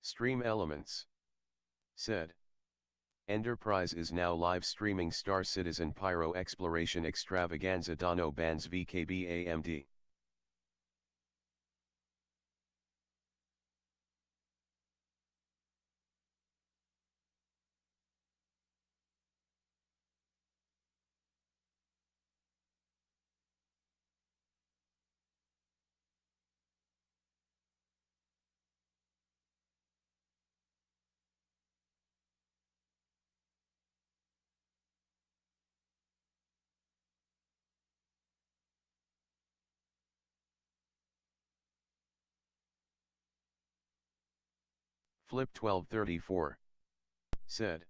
Stream Elements said. Enterprise is now live streaming Star Citizen Pyro Exploration Extravaganza Dono Bands VKB AMD. Flip 1234 said.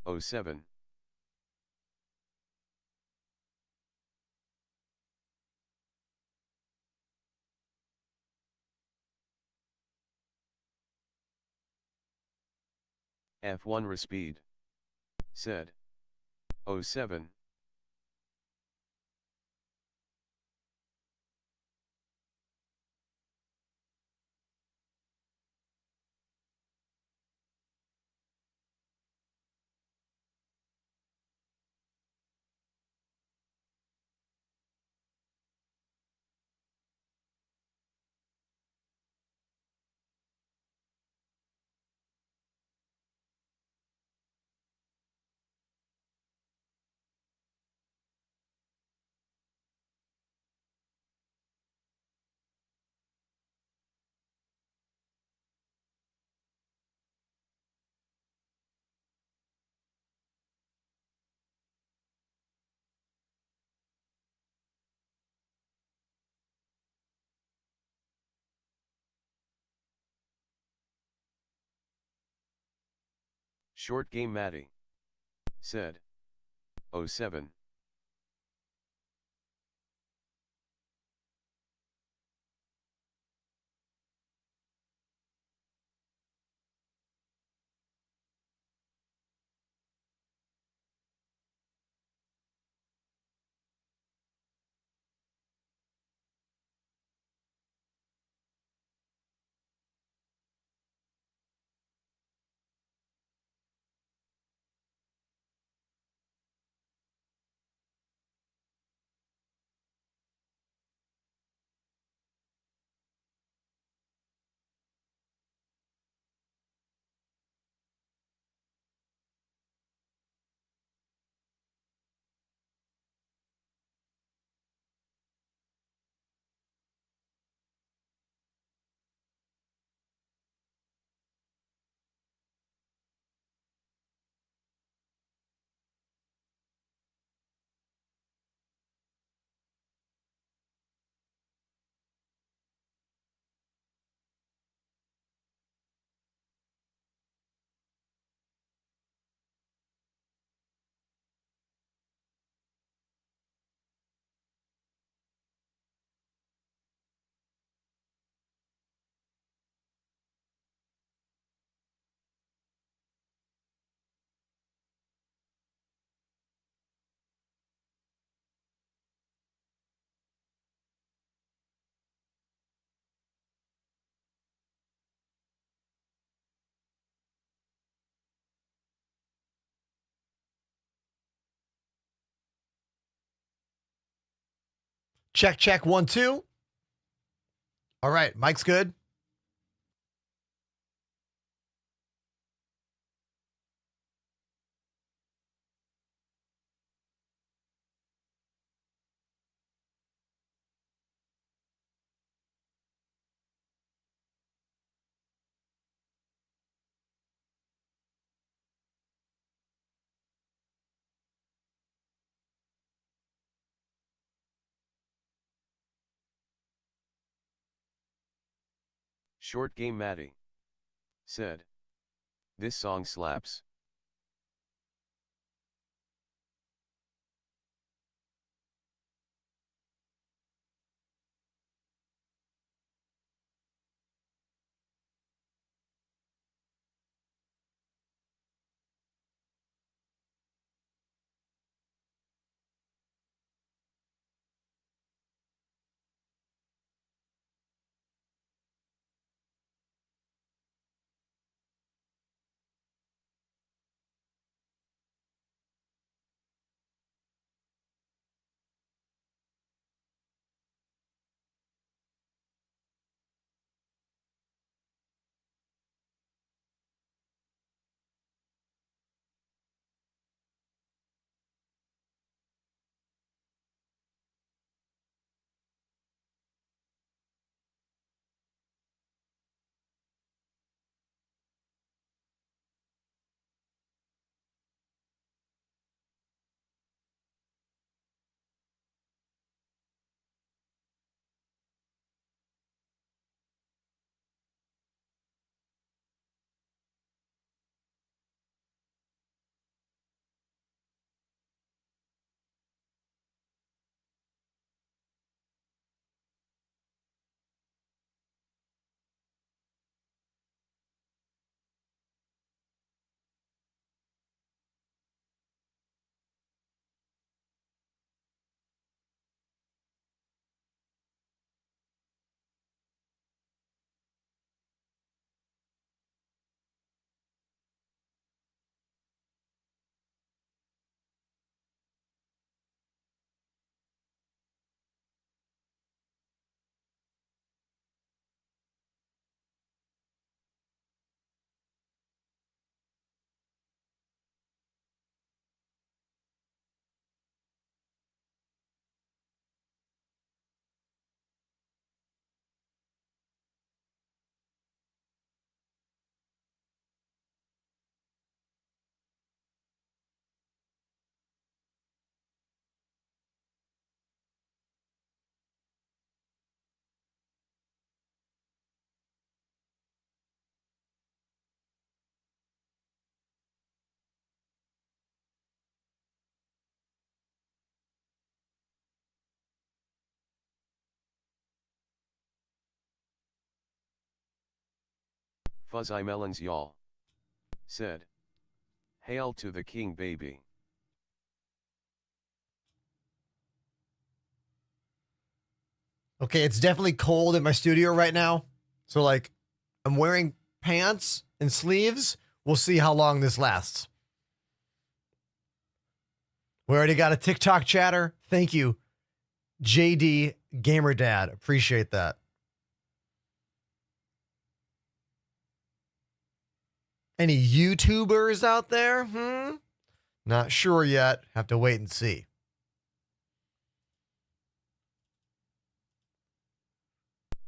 07. F1 Respeed said. 07. Short Game Matty said. 07. Check, check, 1, 2. All right, Mike's good. Short Game Matty said. This song slaps. Fuzzy Melons y'all. Said. Hail to the king baby. Okay, it's definitely cold in my studio right now. So, like, I'm wearing pants and sleeves. We'll see how long this lasts. We already got a TikTok chatter. Thank you, JD Gamer Dad. Appreciate that. Any YouTubers out there? Not sure yet. Have to wait and see.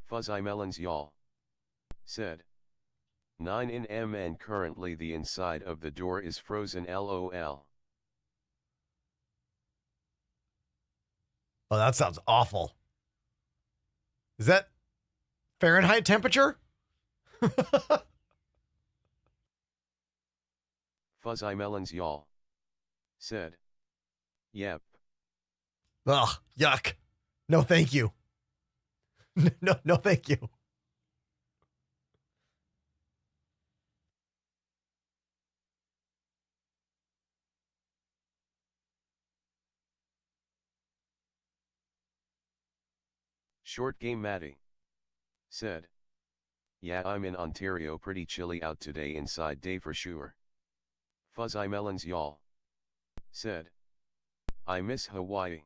Fuzzy Melons y'all. Said. 9 in M and currently the inside of the door is frozen LOL. Oh, that sounds awful. Is that Fahrenheit temperature? Fuzzy Melons y'all. Said. Yep. Ugh, yuck. No, thank you. No, thank you. Short Game Matty. Said. Yeah, I'm in Ontario, pretty chilly out today inside day for sure. Fuzzy Melons y'all. Said. I miss Hawaii.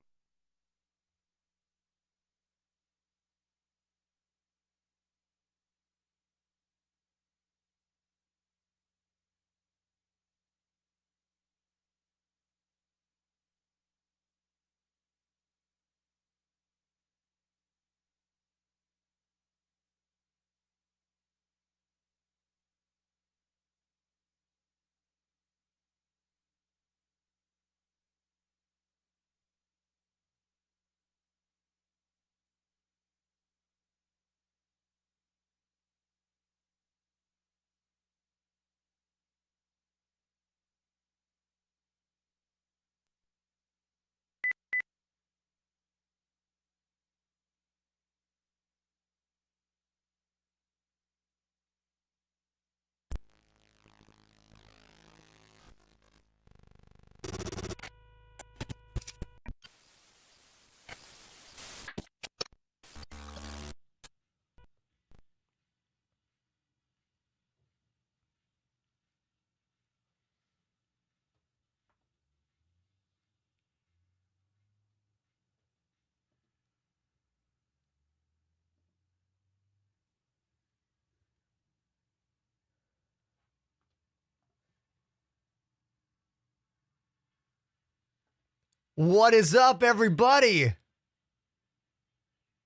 What is up, everybody?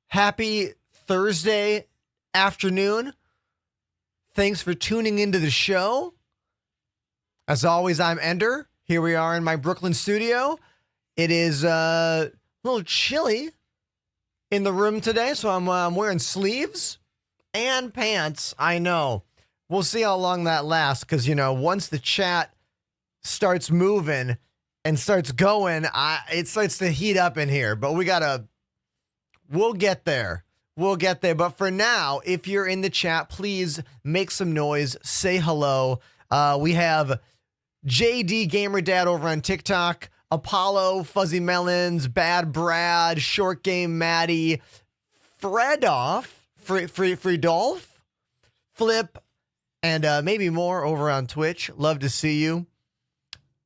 Happy Thursday afternoon. Thanks for tuning into the show. As always, I'm Ender. Here we are in my Brooklyn studio. It is a little chilly in the room today, so I'm wearing sleeves and pants. I know. We'll see how long that lasts because, once the chat starts moving and starts going, it starts to heat up in here. But we'll get there. We'll get there. But for now, if you're in the chat, please make some noise. Say hello. We have JD Gamer Dad over on TikTok, Apollo, Fuzzy Melons, Bad Brad, Short Game Maddie, Fredolf, Flip, and maybe more over on Twitch. Love to see you.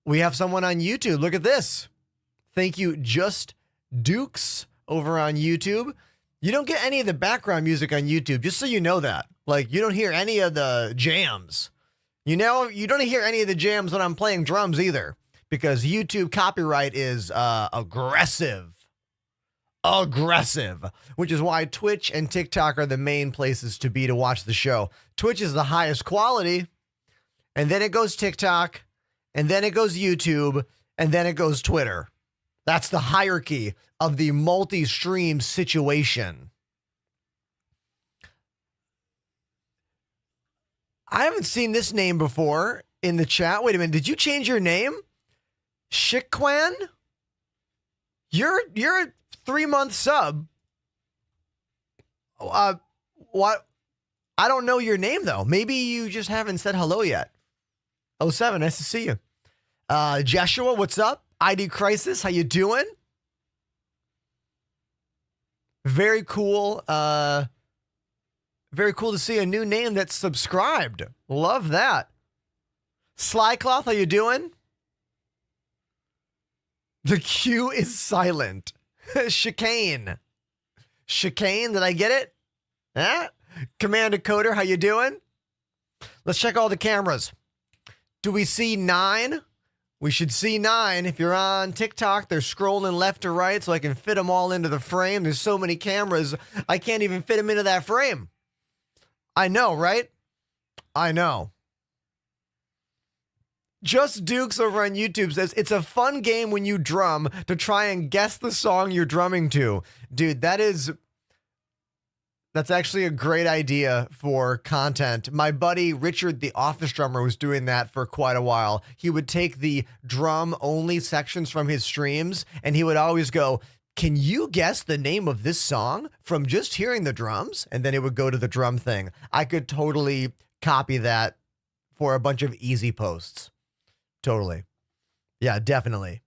We have someone on YouTube. Look at this. Thank you, Just Dukes over on YouTube. You don't get any of the background music on YouTube, just so you know that. Like, you don't hear any of the jams. You don't hear any of the jams when I'm playing drums either, because YouTube copyright is aggressive, which is why Twitch and TikTok are the main places to be to watch the show. Twitch is the highest quality, and then it goes TikTok, and then it goes YouTube, and then it goes Twitter. That's the hierarchy of the multi-stream situation. I haven't seen this name before in the chat. Wait a minute. Did you change your name? Shikwan? You're a 3-month sub. What? I don't know your name, though. Maybe you just haven't said hello yet. Oh 07, nice to see you. Joshua, what's up? ID Crisis, how you doing? Very cool. Very cool to see a new name that's subscribed. Love that. Slycloth, how you doing? The Q is silent. Chicane. Chicane, did I get it? Huh? Commander Coder, how you doing? Let's check all the cameras. Do we see 9? We should see 9. If you're on TikTok, they're scrolling left to right so I can fit them all into the frame. There's so many cameras, I can't even fit them into that frame. I know, right? I know. Just Dukes over on YouTube says, it's a fun game when you drum to try and guess the song you're drumming to. Dude, that's actually a great idea for content. My buddy Richard, the office drummer, was doing that for quite a while. He would take the drum-only sections from his streams, and he would always go, can you guess the name of this song from just hearing the drums? And then it would go to the drum thing. I could totally copy that for a bunch of easy posts. Totally. Yeah, definitely.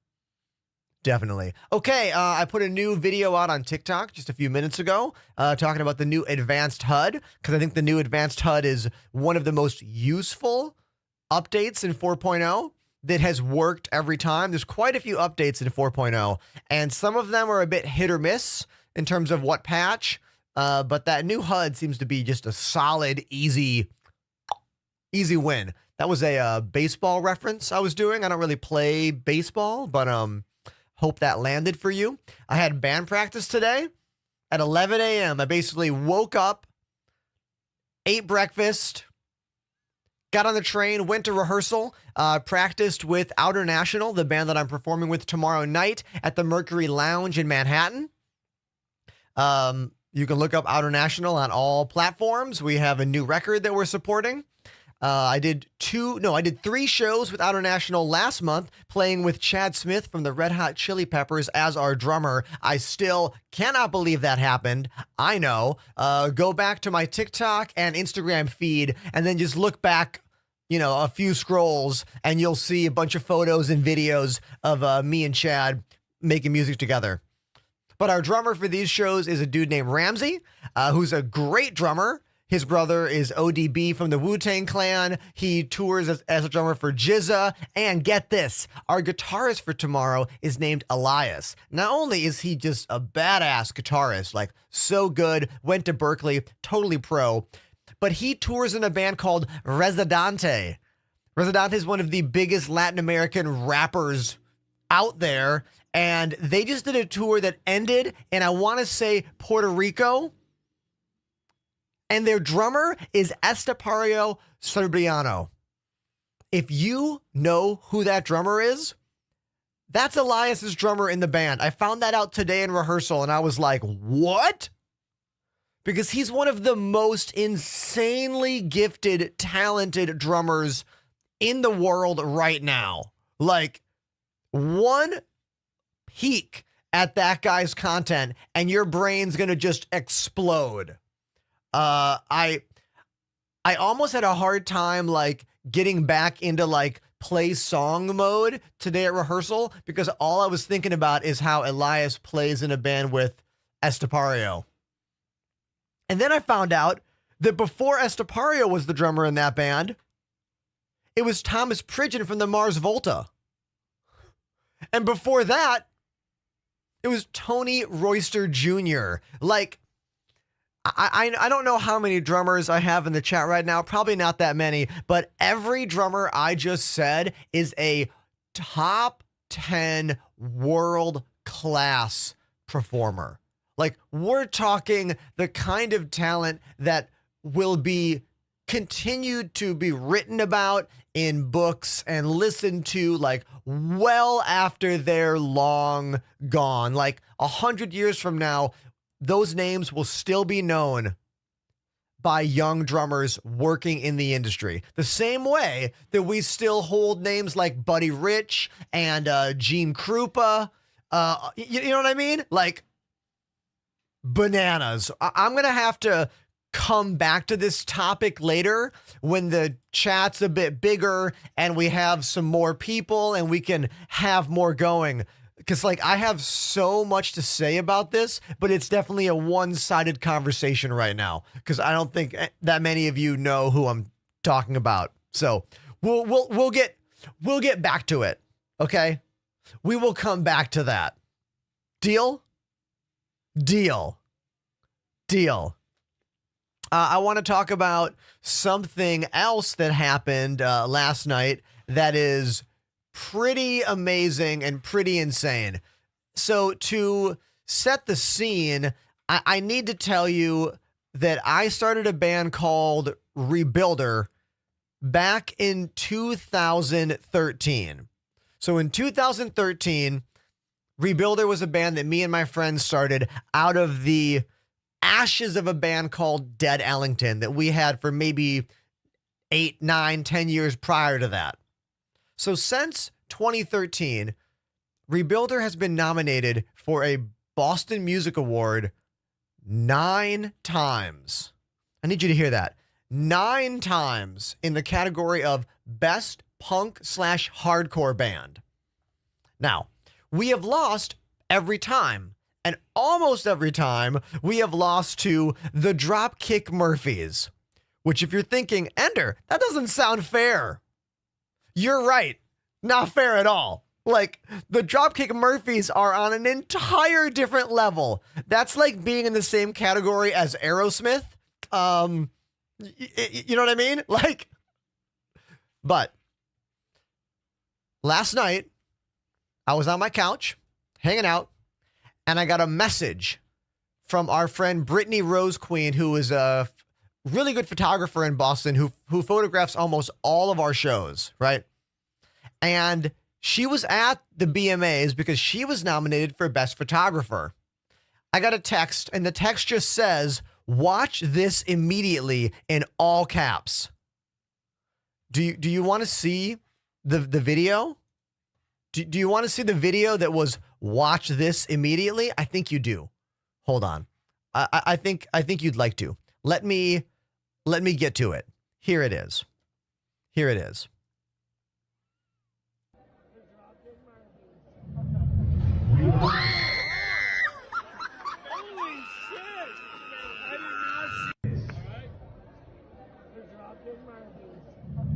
Definitely. Okay, I put a new video out on TikTok just a few minutes ago talking about the new advanced HUD, because I think the new advanced HUD is one of the most useful updates in 4.0 that has worked every time. There's quite a few updates in 4.0, and some of them are a bit hit or miss in terms of what patch, but that new HUD seems to be just a solid, easy win. That was a baseball reference I was doing. I don't really play baseball, but hope that landed for you. I had band practice today at 11 a.m. I basically woke up, ate breakfast, got on the train, went to rehearsal, practiced with Outer National, the band that I'm performing with tomorrow night at the Mercury Lounge in Manhattan. You can look up Outer National on all platforms. We have a new record that we're supporting. I did 3 shows with Outer National last month, playing with Chad Smith from the Red Hot Chili Peppers as our drummer. I still cannot believe that happened. I know. Go back to my TikTok and Instagram feed and then just look back, a few scrolls, and you'll see a bunch of photos and videos of me and Chad making music together. But our drummer for these shows is a dude named Ramsey, who's a great drummer. His brother is ODB from the Wu-Tang Clan. He tours as a drummer for Jizza. And get this, our guitarist for tomorrow is named Elias. Not only is he just a badass guitarist, like so good, went to Berkeley, totally pro, but he tours in a band called Residente. Residente is one of the biggest Latin American rappers out there. And they just did a tour that ended in, I want to say, Puerto Rico. And their drummer is Estepario Serbiano. If you know who that drummer is, that's Elias's drummer in the band. I found that out today in rehearsal, and I was like, what? Because he's one of the most insanely gifted, talented drummers in the world right now. Like, one peek at that guy's content, and your brain's going to just explode. I almost had a hard time getting back into play song mode today at rehearsal, because all I was thinking about is how Elias plays in a band with Estepario. And then I found out that before Estepario was the drummer in that band, it was Thomas Pridgeon from the Mars Volta. And before that, it was Tony Royster Jr. I don't know how many drummers I have in the chat right now. Probably not that many, but every drummer I just said is a top 10 world class performer. We're talking the kind of talent that will be continued to be written about in books and listened to well after they're long gone. 100 years from now, those names will still be known by young drummers working in the industry. The same way that we still hold names like Buddy Rich and Gene Krupa. You know what I mean? Bananas. I'm going to have to come back to this topic later when the chat's a bit bigger and we have some more people and we can have more going. Because, like, I have so much to say about this, but it's definitely a one-sided conversation right now because I don't think that many of you know who I'm talking about. So we'll get back to it. Okay, we will come back to that. Deal. I want to talk about something else that happened last night that is pretty amazing and pretty insane. So to set the scene, I need to tell you that I started a band called Rebuilder back in 2013. So in 2013, Rebuilder was a band that me and my friends started out of the ashes of a band called Dead Ellington that we had for maybe 8, 9, 10 years prior to that. So since 2013, Rebuilder has been nominated for a Boston Music Award 9 times. I need you to hear that. 9 times in the category of Best Punk/Hardcore Band. Now, we have lost every time. And almost every time, we have lost to the Dropkick Murphys. Which, if you're thinking, Ender, that doesn't sound fair. You're right. Not fair at all. Like, the Dropkick Murphys are on an entire different level. That's like being in the same category as Aerosmith. You know what I mean? Like, but last night, I was on my couch, hanging out, and I got a message from our friend Brittany Rose Queen, who is a really good photographer in Boston who photographs almost all of our shows, right? And she was at the BMAs because she was nominated for Best Photographer. I got a text, and the text just says, "Watch this immediately," in all caps. Do you want to see the video? Do you want to see the video that was "Watch this immediately"? I think you do. Hold on. I think you'd like to. Let me get to it. Here it is.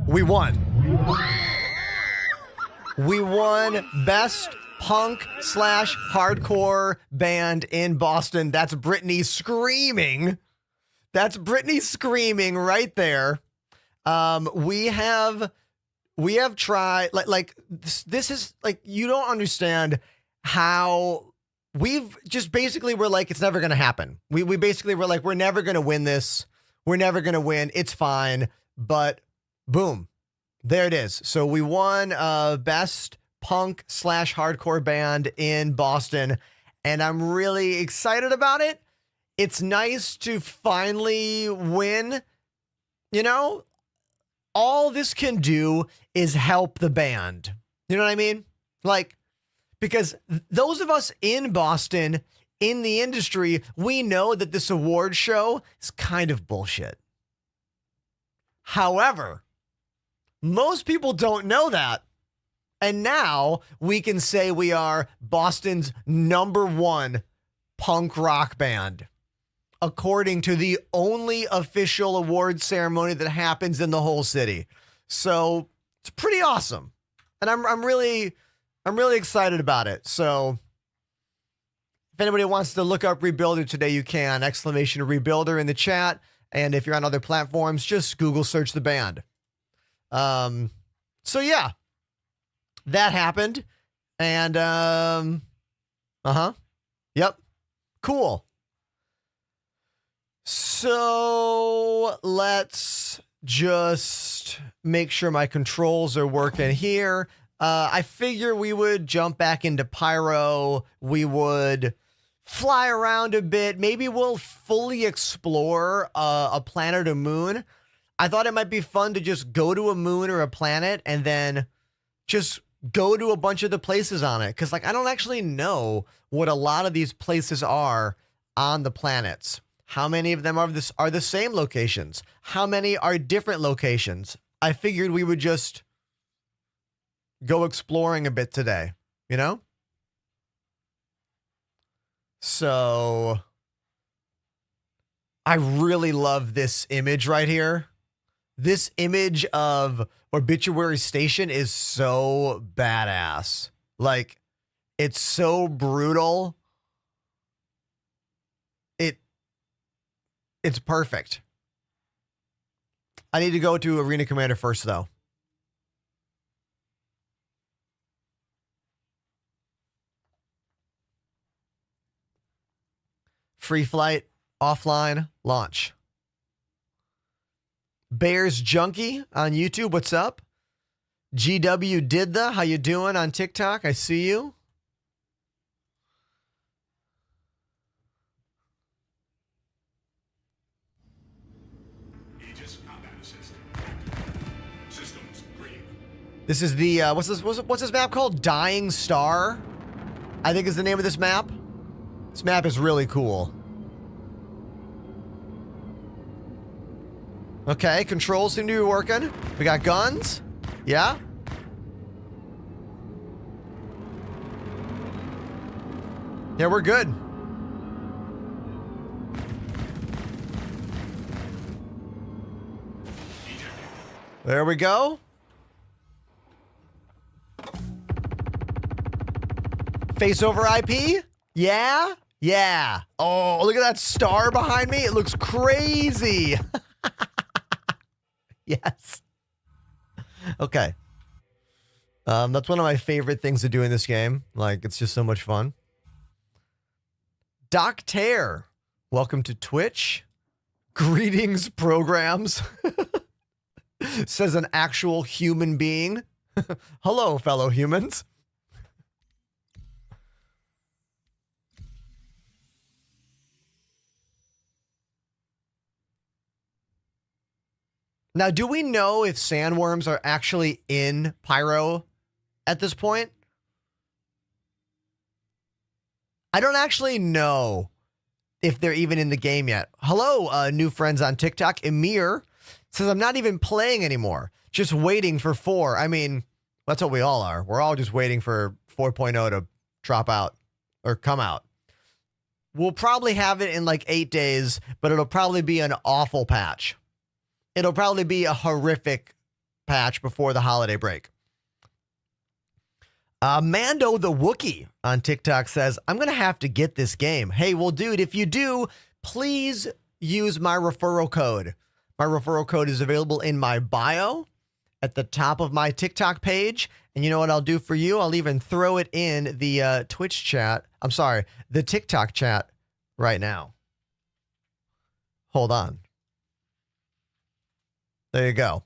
We won. We won Best Punk/Hardcore Band in Boston. That's Brittany screaming. Right there. We have tried, like this is like, you don't understand how we've just basically, we're like, it's never going to happen. We basically were like, we're never going to win this. We're never going to win. It's fine. But boom, there it is. So we won Best Punk/Hardcore Band in Boston, and I'm really excited about it. It's nice to finally win. You know, all this can do is help the band. You know what I mean? Like, because those of us in Boston, in the industry, we know that this award show is kind of bullshit. However, most people don't know that. And now we can say we are Boston's #1 punk rock band, according to the only official award ceremony that happens in the whole city. So it's pretty awesome. And I'm really excited about it. So if anybody wants to look up Rebuilder today, you can. ! Rebuilder in the chat. And if you're on other platforms, just Google search the band. So yeah, that happened. And, yep. Cool. So let's just make sure my controls are working here. I figure we would jump back into Pyro. We would fly around a bit. Maybe we'll fully explore a planet or moon. I thought it might be fun to just go to a moon or a planet and then just go to a bunch of the places on it. Because, like, I don't actually know what a lot of these places are on the planets. How many of them are the same locations? How many are different locations? I figured we would just go exploring a bit today, you know? So I really love this image right here. This image of Obituary Station is so badass. Like, it's so brutal. It's perfect. I need to go to Arena Commander first, though. Free flight, offline, launch. Bears Junkie on YouTube, what's up? GW did how you doing on TikTok? I see you. This is the what's this map called? Dying Star, I think is the name of this map. This map is really cool. Okay, controls seem to be working. We got guns. Yeah. Yeah, we're good. There we go. Face over IP? Yeah? Yeah. Oh, look at that star behind me. It looks crazy. Yes. Okay. That's one of my favorite things to do in this game. Like, it's just so much fun. Doc Tear, welcome to Twitch. Greetings, programs. Says an actual human being. Hello, fellow humans. Now, do we know if sandworms are actually in Pyro at this point? I don't actually know if they're even in the game yet. Hello, new friends on TikTok. Emir says, I'm not even playing anymore. Just waiting for 4. I mean, that's what we all are. We're all just waiting for 4.0 to drop out or come out. We'll probably have it in like 8 days, but it'll probably be an awful patch. It'll probably be a horrific patch before the holiday break. Mando the Wookiee on TikTok says, I'm going to have to get this game. Hey, well, dude, if you do, please use my referral code. My referral code is available in my bio at the top of my TikTok page. And you know what I'll do for you? I'll even throw it in the Twitch chat. I'm sorry, the TikTok chat right now. Hold on. There you go.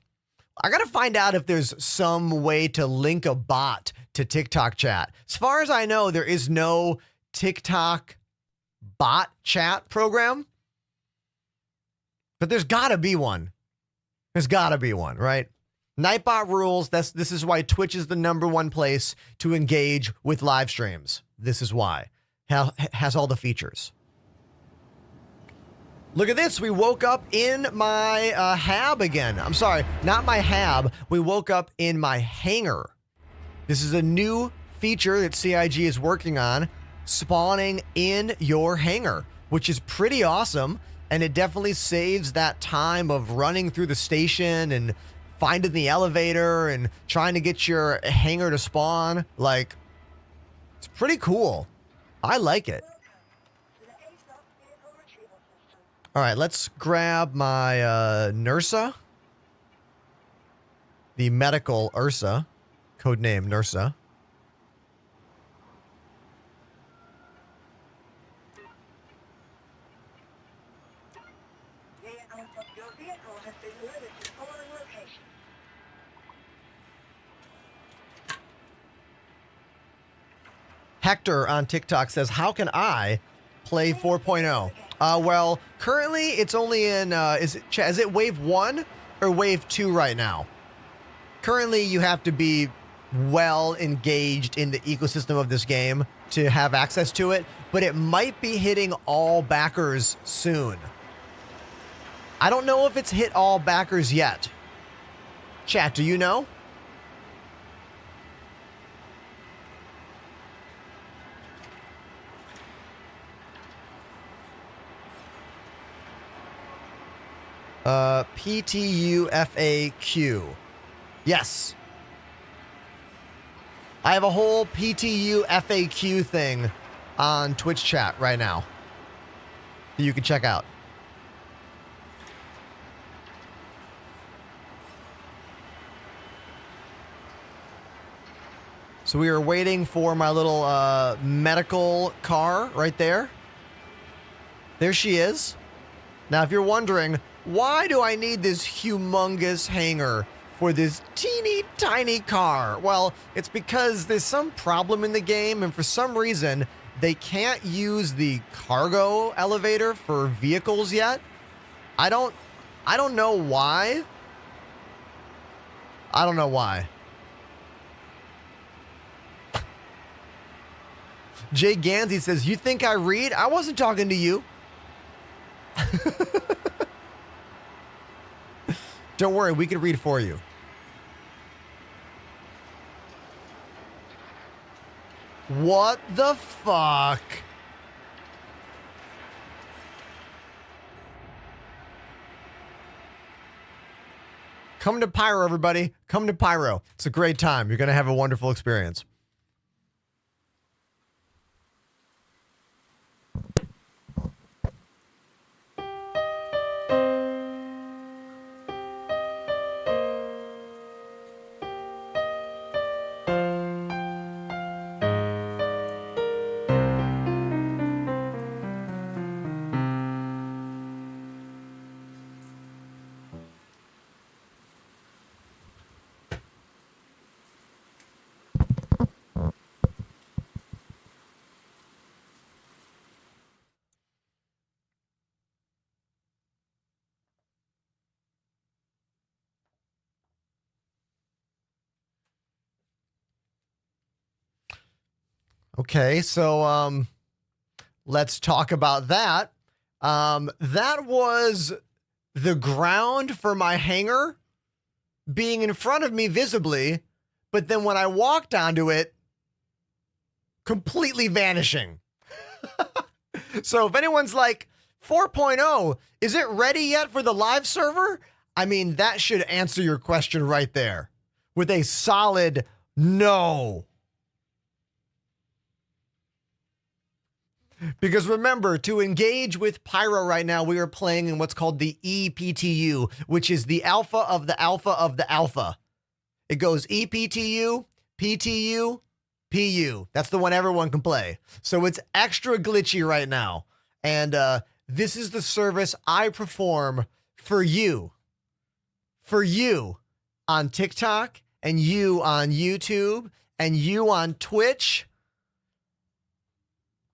I got to find out if there's some way to link a bot to TikTok chat. As far as I know, there is no TikTok bot chat program. But there's got to be one. There's got to be one, right? Nightbot rules. This is why Twitch is the #1 place to engage with live streams. This is why. Has all the features. Look at this. We woke up in my hab again. I'm sorry, not my hab. We woke up in my hangar. This is a new feature that CIG is working on, spawning in your hangar, which is pretty awesome. And it definitely saves that time of running through the station and finding the elevator and trying to get your hangar to spawn. Like, it's pretty cool. I like it. All right, let's grab my Nursa. The medical Ursa. Codename Nursa. Hector on TikTok says, how can I play 4.0? Well, currently it's only in, is it wave 1 or wave 2 right now? Currently, you have to be well engaged in the ecosystem of this game to have access to it, but it might be hitting all backers soon. I don't know if it's hit all backers yet. Chat, do you know? PTU FAQ. Yes. I have a whole PTU FAQ thing on Twitch chat right now that you can check out. So we are waiting for my little medical car right there. There she is. Now, if you're wondering, why do I need this humongous hangar for this teeny tiny car? Well, it's because there's some problem in the game, and for some reason, they can't use the cargo elevator for vehicles yet. I don't know why. I don't know why. Jay Gansey says, you think I read? I wasn't talking to you. Don't worry, we can read for you. What the fuck? Come to Pyro, everybody. Come to Pyro. It's a great time. You're going to have a wonderful experience. Okay, so let's talk about that. That was the ground for my hangar being in front of me visibly, but then when I walked onto it, completely vanishing. So if anyone's like, 4.0, is it ready yet for the live server? I mean, that should answer your question right there with a solid no. Because remember, to engage with Pyro right now, we are playing in what's called the EPTU, which is the alpha of the alpha of the alpha. It goes EPTU, PTU, PU. That's the one everyone can play. So it's extra glitchy right now. And this is the service I perform for you. For you on TikTok, and you on YouTube, and you on Twitch.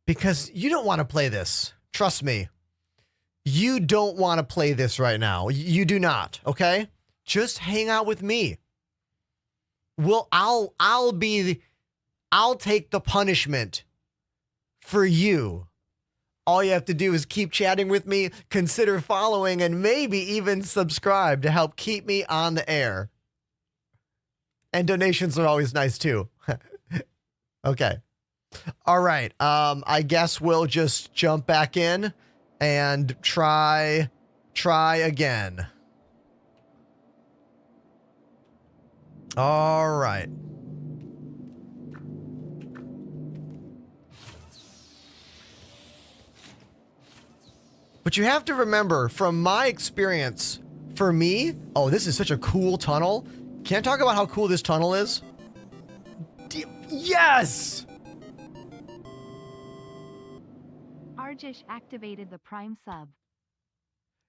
Because you don't want to play this. Trust me. You don't want to play this right now. You do not, okay? Just hang out with me. I'll take the punishment for you. All you have to do is keep chatting with me, consider following, and maybe even subscribe to help keep me on the air. And donations are always nice too. Okay. All right. I guess we'll just jump back in and try again. All right. But you have to remember, from my experience, for me, oh, this is such a cool tunnel. Can't talk about how cool this tunnel is. Yes! Arjish activated the Prime sub.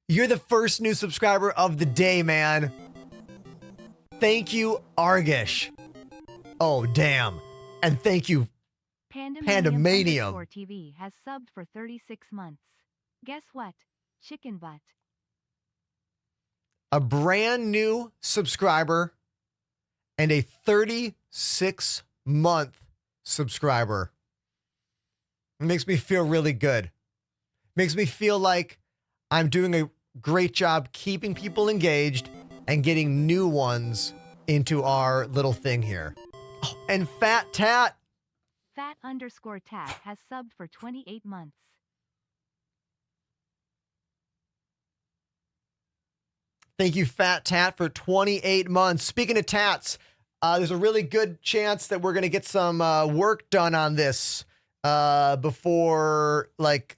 You're the first new subscriber of the day, man. Thank you, Argish. Oh, damn. And thank you, Pandemanium. TV has subbed for 36 months. Guess what? Chicken butt. A brand new subscriber and a 36-month subscriber. It makes me feel really good. Makes me feel like I'm doing Great job keeping people engaged and getting new ones into our little thing here. Oh, and Fat Tat. Fat_Tat has subbed for 28 months. Thank you, Fat Tat, for 28 months. Speaking of tats, there's a really good chance that we're going to get some work done on this before, like,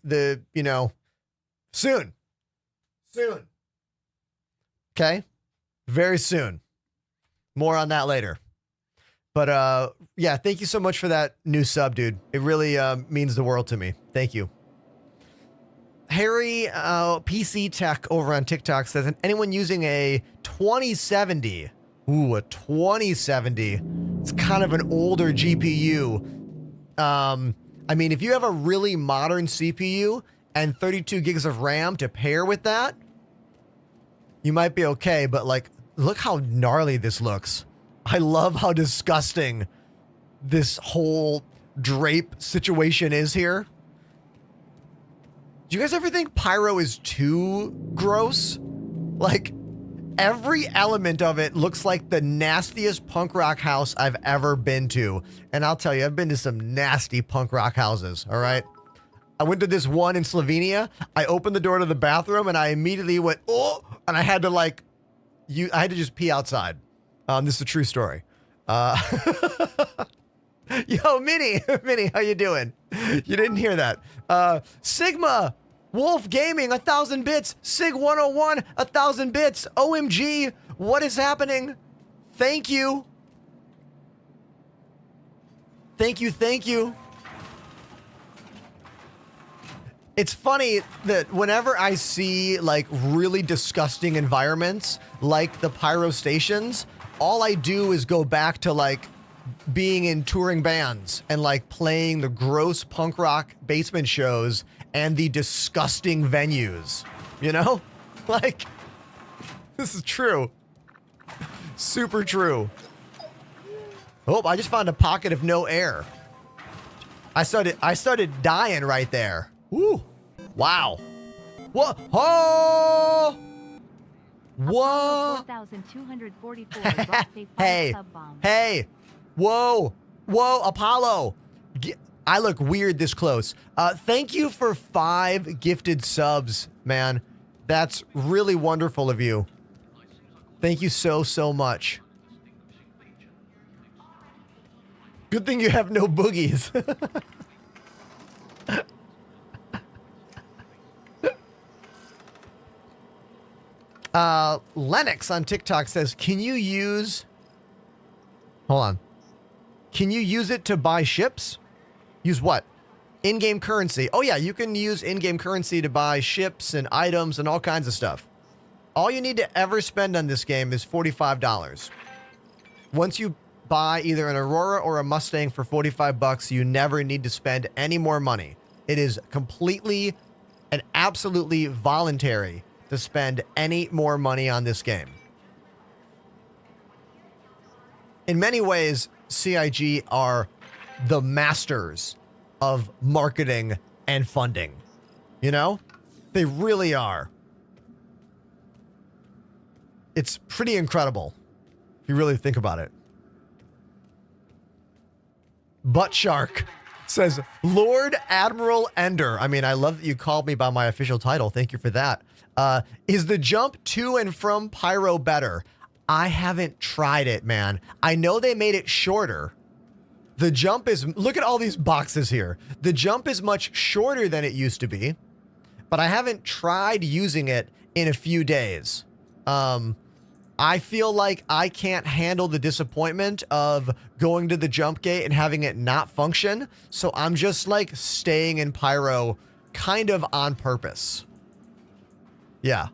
soon. Soon. Okay? Very soon. More on that later. But, yeah, thank you so much for that new sub, dude. It really means the world to me. Thank you. Harry PC Tech over on TikTok says, anyone using a 2070? Ooh, a 2070. It's kind of an older GPU. I mean, if you have a really modern CPU and 32 gigs of RAM to pair with that, you might be okay. But, like, look how gnarly this looks. I love how disgusting this whole drape situation is here. Do you guys ever think Pyro is too gross? Like, every element of it looks like the nastiest punk rock house I've ever been to. And I'll tell you, I've been to some nasty punk rock houses, all right? I went to this one in Slovenia. I opened the door to the bathroom and I immediately went, oh, and I had to I had to just pee outside. This is a true story. Yo, Minnie, how you doing? You didn't hear that. Sigma, Wolf Gaming, 1,000 bits. Sig 101, 1,000 bits. OMG, what is happening? Thank you. Thank you. It's funny that whenever I see like really disgusting environments like the Pyro stations, all I do is go back to like being in touring bands and like playing the gross punk rock basement shows and the disgusting venues, you know? Like, this is true. Super true. Oh, I just found a pocket of no air. I started dying right there. Woo. Wow. What? Oh! Whoa. 4,244. Hey. Whoa, Apollo. I look weird this close. Thank you for 5 gifted subs, man. That's really wonderful of you. Thank you so much. Good thing you have no boogies. Lennox on TikTok says, can you use it to buy ships? Use what? In-game currency. Oh yeah, you can use in-game currency to buy ships and items and all kinds of stuff. All you need to ever spend on this game is $45. Once you buy either an Aurora or a Mustang for $45, you never need to spend any more money. It is completely and absolutely voluntary to spend any more money on this game. In many ways, CIG are the masters of marketing and funding. You know? They really are. It's pretty incredible if you really think about it. Butt Shark says, Lord Admiral Ender. I mean, I love that you called me by my official title. Thank you for that. Is the jump to and from Pyro better? I haven't tried it, man. I know they made it shorter. The jump is, look at all these boxes here. The jump is much shorter than it used to be, but I haven't tried using it in a few days. I feel like I can't handle the disappointment of going to the jump gate and having it not function. So I'm just like staying in Pyro kind of on purpose. Yeah.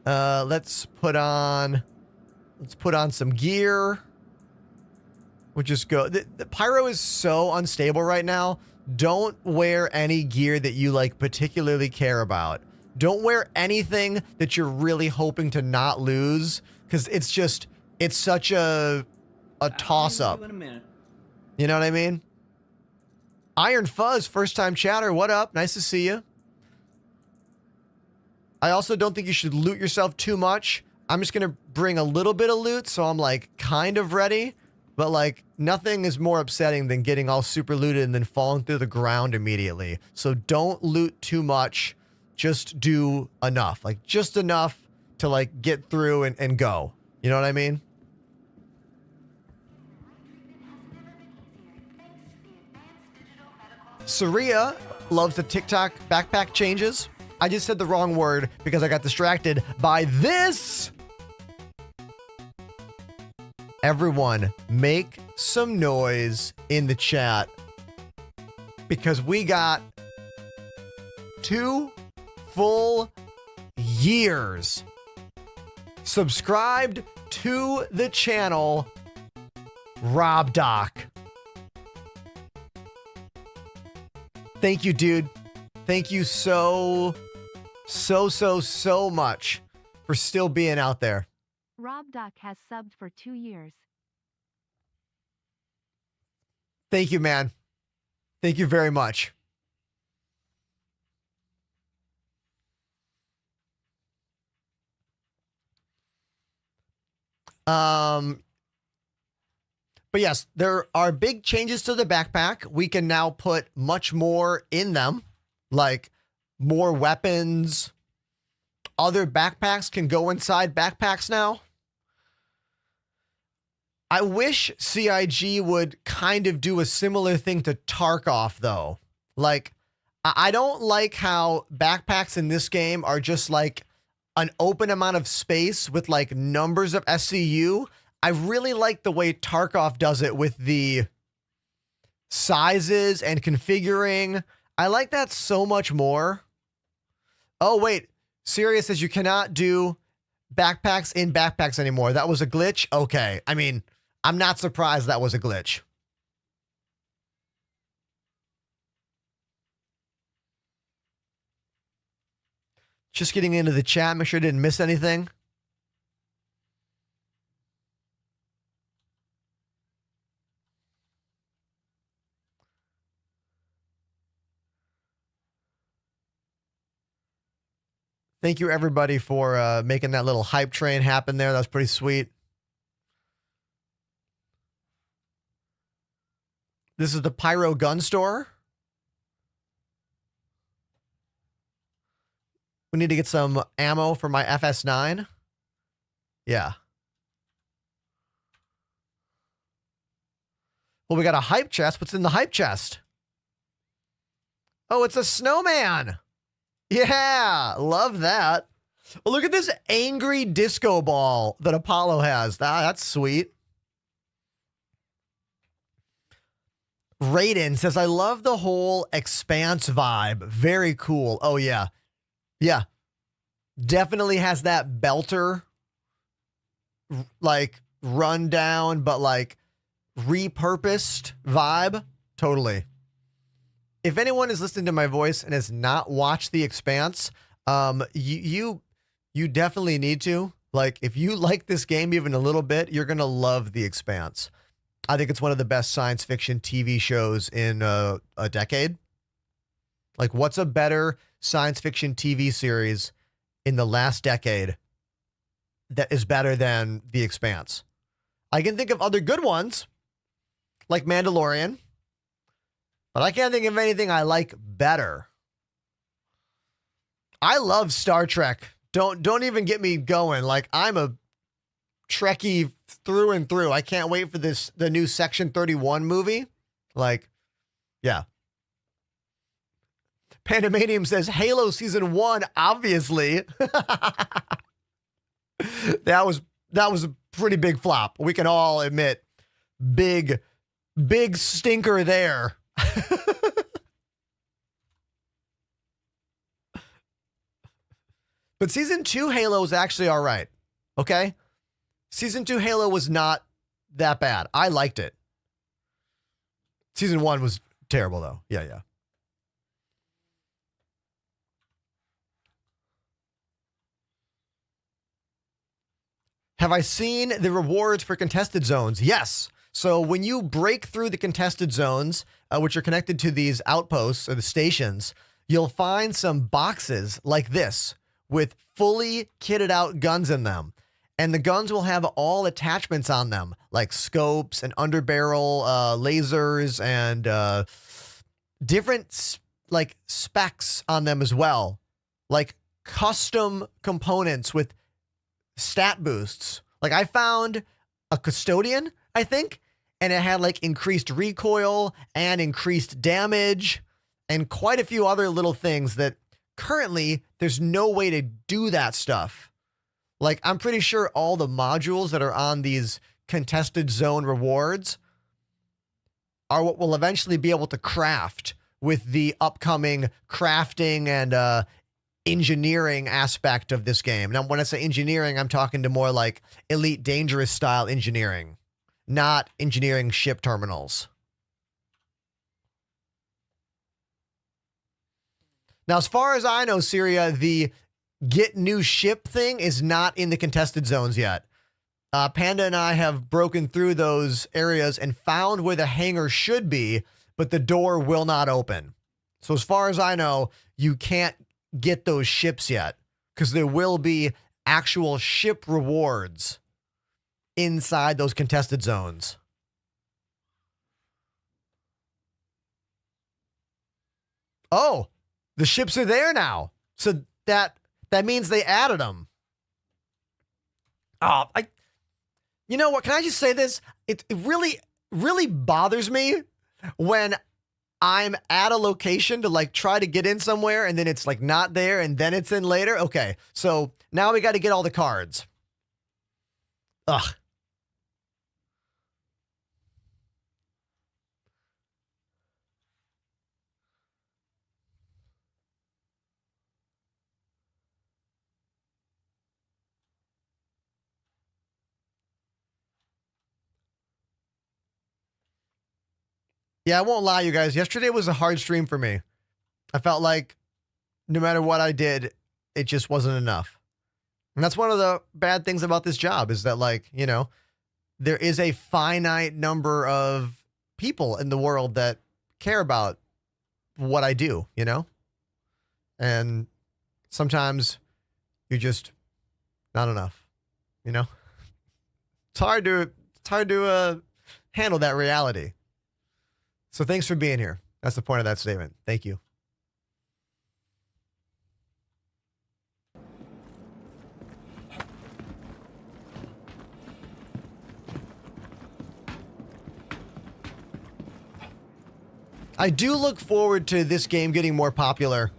Let's put on some gear. We'll just go. The Pyro is so unstable right now. Don't wear any gear that you like particularly care about. Don't wear anything that you're really hoping to not lose, because it's such a toss-up. You know what I mean? Iron Fuzz, first-time chatter. What up? Nice to see you. I also don't think you should loot yourself too much. I'm just going to bring a little bit of loot, so I'm like kind of ready. But like nothing is more upsetting than getting all super looted and then falling through the ground immediately. So don't loot too much. Just do enough. Like just enough to like get through and go. You know what I mean? Saria loves the TikTok backpack changes. I just said the wrong word because I got distracted by this. Everyone, make some noise in the chat because we got 2 full years subscribed to the channel, Rob Doc. Thank you, dude. Thank you so much for still being out there. Rob Doc has subbed for 2 years. Thank you, man. Thank you very much. But yes, there are big changes to the backpack. We can now put much more in them, like more weapons. Other backpacks can go inside backpacks now. I wish CIG would kind of do a similar thing to Tarkov, though. Like, I don't like how backpacks in this game are just like an open amount of space with like numbers of SCU. I really like the way Tarkov does it with the sizes and configuring. I like that so much more. Oh, wait. Sirius says you cannot do backpacks in backpacks anymore. That was a glitch? Okay. I mean, I'm not surprised that was a glitch. Just getting into the chat. Make sure I didn't miss anything. Thank you, everybody, for making that little hype train happen there. That was pretty sweet. This is the Pyro gun store. We need to get some ammo for my FS9. Yeah. Well, we got a hype chest. What's in the hype chest? Oh, it's a snowman. Yeah, love that. Well, look at this angry disco ball that Apollo has. That's sweet. Raiden says, I love the whole Expanse vibe. Very cool. Oh, yeah. Yeah. Definitely has that belter, like, rundown, but, like, repurposed vibe. Totally. If anyone is listening to my voice and has not watched The Expanse, you definitely need to. Like, if you like this game even a little bit, you're going to love The Expanse. I think it's one of the best science fiction TV shows in a decade. Like, what's a better science fiction TV series in the last decade that is better than The Expanse? I can think of other good ones, like Mandalorian, but I can't think of anything I like better. I love Star Trek. Don't even get me going. Like, I'm a Trekkie through and through. I can't wait for the new Section 31 movie. Like, yeah. Pandemanium says Halo Season 1, obviously. That was a pretty big flop. We can all admit. Big stinker there. But Season 2 Halo is actually all right. Okay? Season 2 Halo was not that bad. I liked it. Season 1 was terrible, though. Yeah. Have I seen the rewards for contested zones? Yes. So when you break through the contested zones, which are connected to these outposts or the stations, you'll find some boxes like this with fully kitted out guns in them. And the guns will have all attachments on them, like scopes and underbarrel lasers and different like specs on them as well. Like custom components with stat boosts. Like I found a custodian, I think, and it had like increased recoil and increased damage and quite a few other little things that currently there's no way to do that stuff. Like I'm pretty sure all the modules that are on these contested zone rewards are what we'll eventually be able to craft with the upcoming crafting and engineering aspect of this game. Now, when I say engineering, I'm talking to more like Elite Dangerous style engineering, not engineering ship terminals. Now, as far as I know, Syria, the get new ship thing is not in the contested zones yet. Panda and I have broken through those areas and found where the hangar should be, but the door will not open. So as far as I know, you can't get those ships yet because there will be actual ship rewards inside those contested zones. Oh, the ships are there now. So that means they added them. Oh, you know what? Can I just say this? It really bothers me when I'm at a location to like try to get in somewhere and then it's like not there and then it's in later. Okay, so now we got to get all the cards. Ugh. Yeah, I won't lie, you guys. Yesterday was a hard stream for me. I felt like no matter what I did, it just wasn't enough. And that's one of the bad things about this job is that, like, you know, there is a finite number of people in the world that care about what I do, you know? And sometimes you're just not enough, you know? It's hard to handle that reality. So thanks for being here. That's the point of that statement. Thank you. I do look forward to this game getting more popular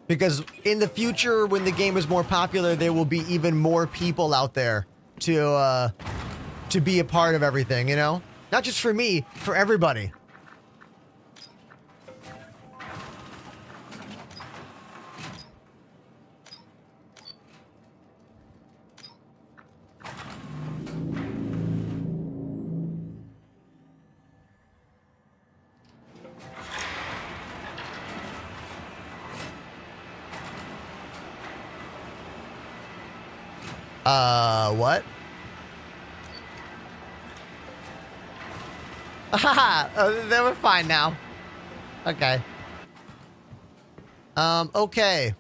because in the future, when the game is more popular, there will be even more people out there to be a part of everything, you know? Not just for me, for everybody. What? Haha, they were fine now. Okay. Okay.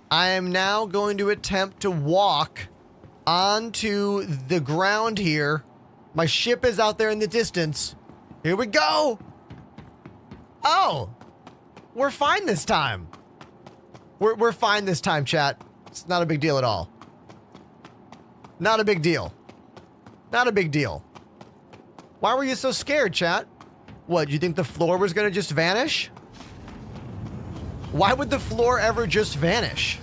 I am now going to attempt to walk onto the ground here. My ship is out there in the distance. Here we go. Oh, we're fine this time. We're fine this time, chat. It's not a big deal at all. Not a big deal. Not a big deal. Why were you so scared, chat? What, you think the floor was gonna just vanish? Why would the floor ever just vanish?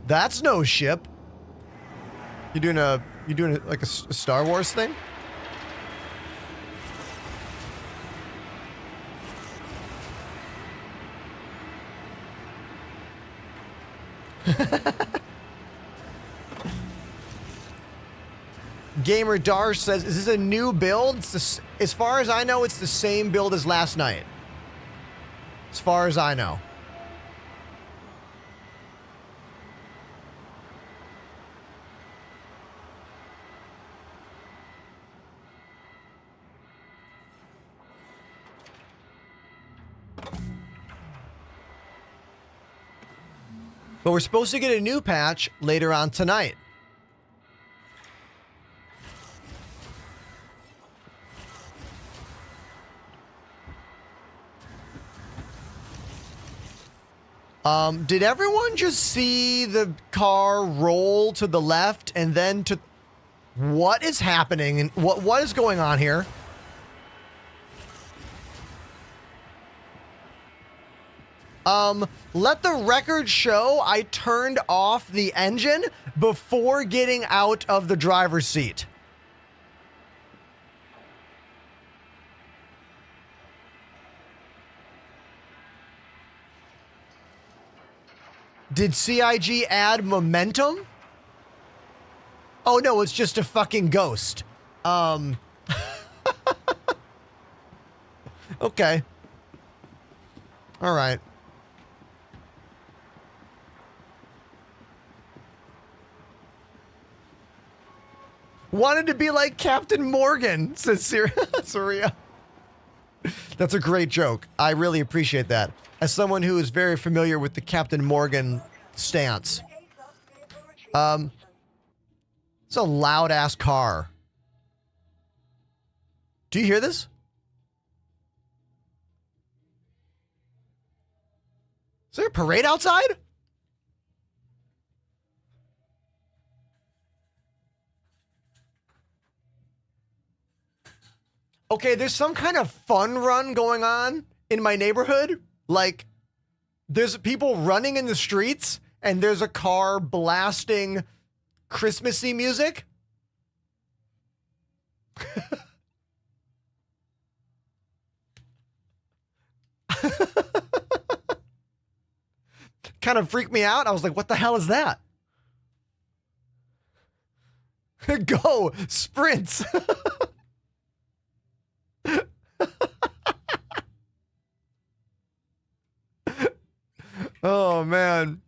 That's no ship. You doing like a Star Wars thing? Gamer Darsh says, is this a new build? As far as I know, it's the same build as last night. As far as I know. But we're supposed to get a new patch later on tonight. Did everyone just see the car roll to the left and then to... What is happening? And what is going on here? Let the record show I turned off the engine before getting out of the driver's seat. Did CIG add momentum? Oh no, it's just a fucking ghost. Okay. All right. Wanted to be like Captain Morgan, says Surya. That's a great joke. I really appreciate that. As someone who is very familiar with the Captain Morgan stance. It's a loud-ass car. Do you hear this? Is there a parade outside? Okay, there's some kind of fun run going on in my neighborhood. Like, there's people running in the streets, and there's a car blasting Christmassy music. Kind of freaked me out. I was like, what the hell is that? Go, sprints. Oh, man.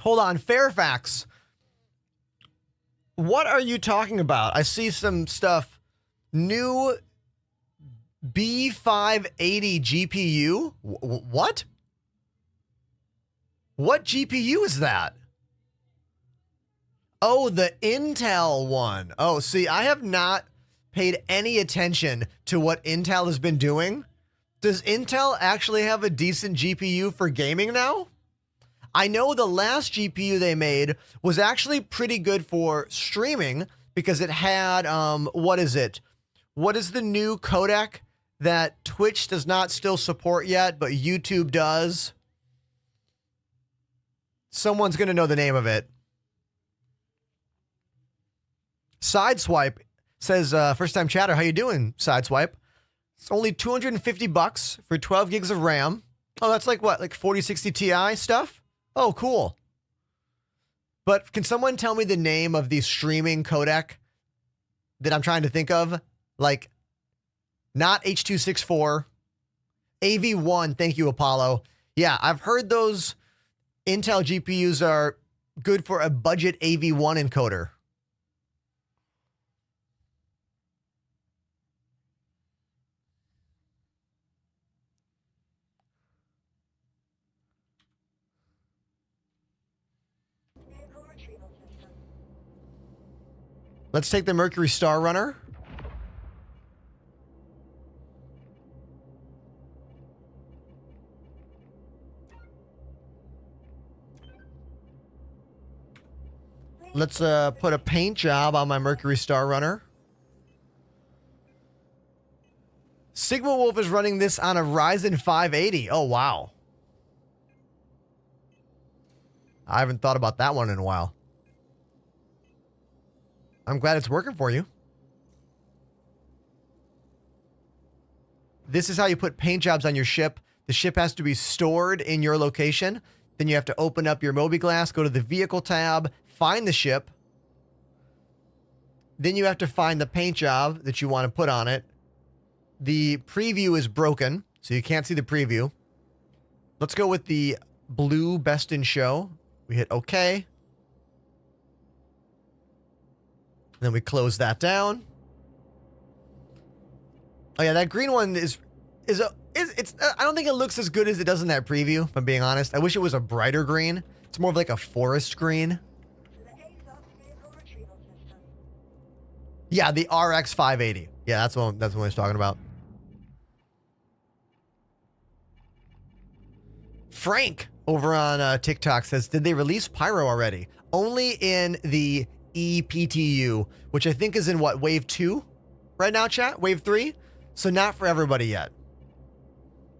Hold on, Fairfax. What are you talking about? I see some stuff. New B580 GPU? What? What GPU is that? Oh, the Intel one. Oh, see, I have not paid any attention to what Intel has been doing. Does Intel actually have a decent GPU for gaming now? I know the last GPU they made was actually pretty good for streaming because it had, what is it? What is the new codec that Twitch does not still support yet, but YouTube does? Someone's going to know the name of it. Sideswipe says, first time chatter, how you doing, Sideswipe? It's only $250 for 12 gigs of RAM. Oh, that's like what, like 4060 Ti stuff? Oh, cool. But can someone tell me the name of the streaming codec that I'm trying to think of? Like, not H.264, AV1, thank you, Apollo. Yeah, I've heard those Intel GPUs are good for a budget AV1 encoder. Let's take the Mercury Star Runner. Let's put a paint job on my Mercury Star Runner. Sigma Wolf is running this on a Ryzen 580. Oh, wow. I haven't thought about that one in a while. I'm glad it's working for you. This is how you put paint jobs on your ship. The ship has to be stored in your location. Then you have to open up your Mobi-Glass, go to the vehicle tab, find the ship. Then you have to find the paint job that you want to put on it. The preview is broken, so you can't see the preview. Let's go with the blue best in show. We hit OK. Then we close that down. Oh yeah, that green one is it's I don't think it looks as good as it does in that preview, if I'm being honest. I wish it was a brighter green. It's more of like a forest green. Yeah, the RX 580. Yeah, that's what I was talking about. Frank over on TikTok says, did they release Pyro already? Only in the EPTU, which I think is in what, wave 2 right now, chat? Wave 3? So not for everybody yet.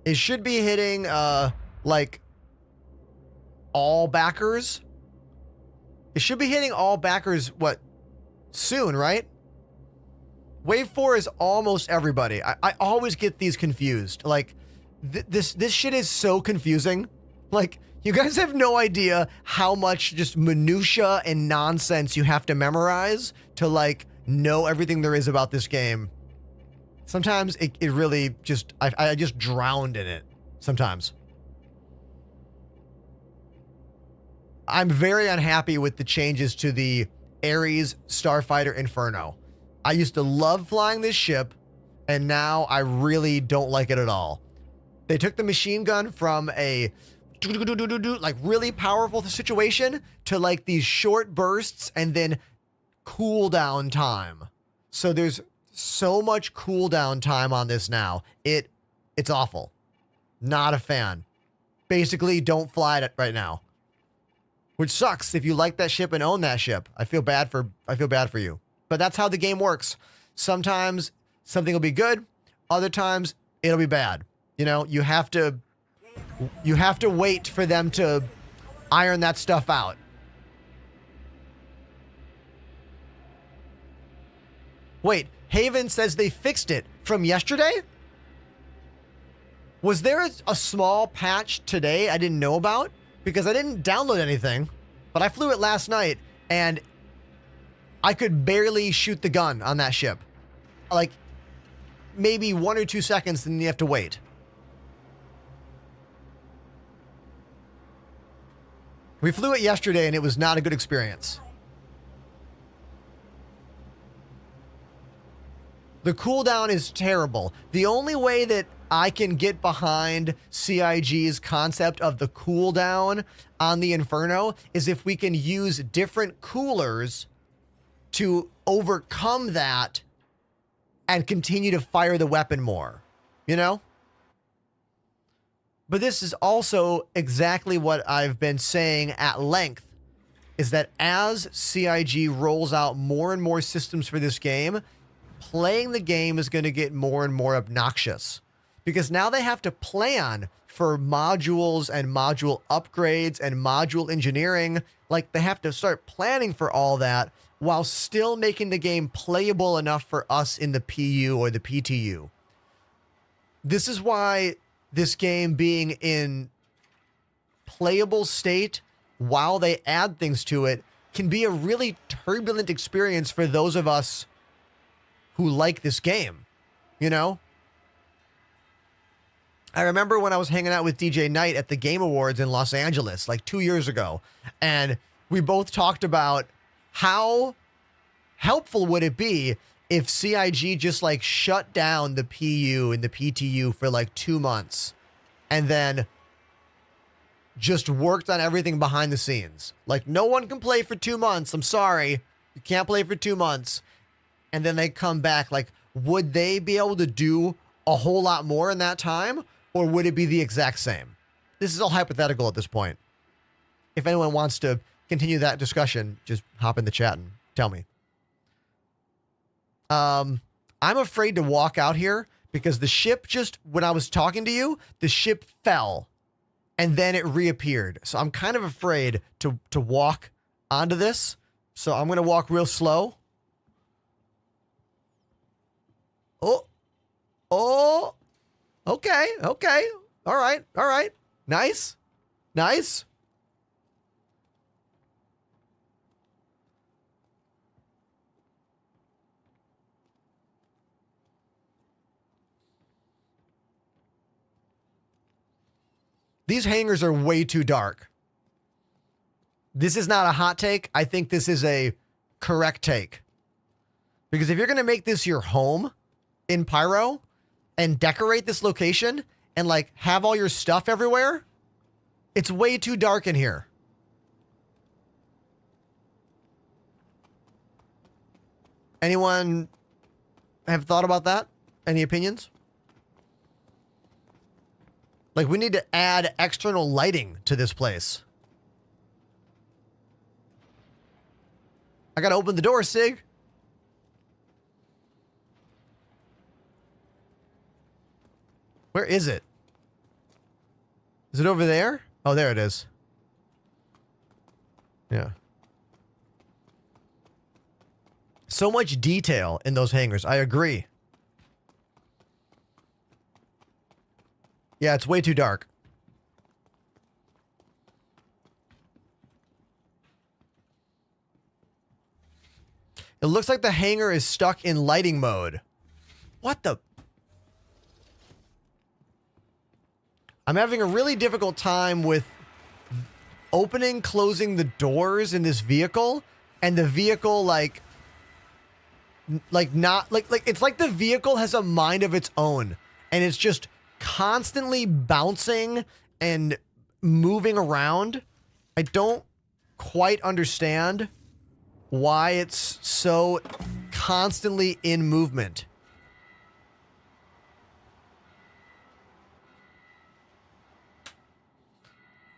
It should be hitting like all backers. It should be hitting all backers what, soon, right? Wave 4 is almost everybody. I always get these confused. Like this shit is so confusing. Like, you guys have no idea how much just minutia and nonsense you have to memorize to like know everything there is about this game. Sometimes it really just, I just drowned in it sometimes. I'm very unhappy with the changes to the Ares Starfighter Inferno. I used to love flying this ship, and now I really don't like it at all. They took the machine gun from a like really powerful situation to like these short bursts and then cooldown time. So there's so much cooldown time on this now. It's awful. Not a fan. Basically, don't fly it right now. Which sucks if you like that ship and own that ship. I feel bad for you. But that's how the game works. Sometimes something will be good, other times it'll be bad. You know, you have to wait for them to iron that stuff out. Wait, Haven says they fixed it from yesterday? Was there a small patch today I didn't know about? Because I didn't download anything, but I flew it last night and I could barely shoot the gun on that ship. Like maybe 1 or 2 seconds, then you have to wait. We flew it yesterday and it was not a good experience. The cooldown is terrible. The only way that I can get behind CIG's concept of the cooldown on the Inferno is if we can use different coolers to overcome that and continue to fire the weapon more, you know? But this is also exactly what I've been saying at length, is that as CIG rolls out more and more systems for this game, playing the game is going to get more and more obnoxious. Because now they have to plan for modules and module upgrades and module engineering. Like, they have to start planning for all that while still making the game playable enough for us in the PU or the PTU. This is why this game being in playable state while they add things to it can be a really turbulent experience for those of us who like this game, you know? I remember when I was hanging out with DJ Knight at the Game Awards in Los Angeles like 2 years ago, and we both talked about how helpful would it be if CIG just like shut down the PU and the PTU for like 2 months and then just worked on everything behind the scenes. Like, no one can play for 2 months. I'm sorry. You can't play for 2 months. And then they come back. Like, would they be able to do a whole lot more in that time? Or would it be the exact same? This is all hypothetical at this point. If anyone wants to continue that discussion, just hop in the chat and tell me. I'm afraid to walk out here because the ship just, when I was talking to you, the ship fell and then it reappeared. So I'm kind of afraid to walk onto this. So I'm going to walk real slow. Oh, okay. All right. Nice. These hangars are way too dark. This is not a hot take. I think this is a correct take. Because if you're going to make this your home in Pyro, and decorate this location and like have all your stuff everywhere, it's way too dark in here. Anyone have thought about that? Any opinions? Like, we need to add external lighting to this place. I gotta open the door, Sig. Where is it? Is it over there? Oh, there it is. Yeah. So much detail in those hangars. I agree. Yeah, it's way too dark. It looks like the hangar is stuck in lighting mode. What the? I'm having a really difficult time with opening, closing the doors in this vehicle, and the vehicle like it's like the vehicle has a mind of its own, and it's just constantly bouncing and moving around. I don't quite understand why it's so constantly in movement.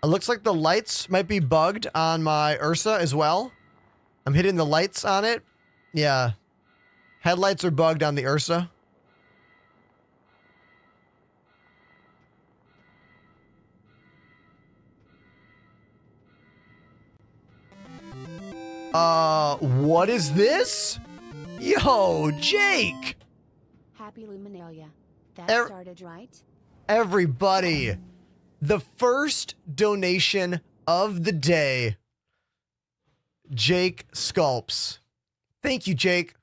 It looks like the lights might be bugged on my Ursa as well. I'm hitting the lights on it. Yeah. Headlights are bugged on the Ursa. What is this? Yo, Jake! Happy Luminalia. That started right? Everybody, the first donation of the day, Jake Sculpts. Thank you, Jake.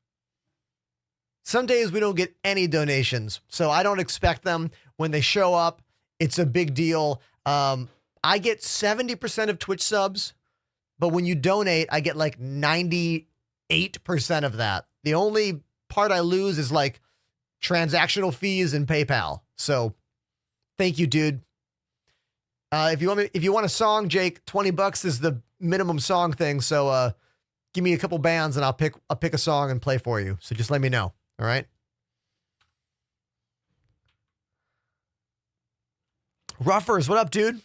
Some days we don't get any donations, so I don't expect them. When they show up, it's a big deal. I get 70% of Twitch subs, but when you donate, I get like 98% of that. The only part I lose is like transactional fees and PayPal. So thank you, dude. If you want a song, Jake, $20 is the minimum song thing. So give me a couple bands and I'll pick a song and play for you. So just let me know. All right. Ruffers, what up, dude?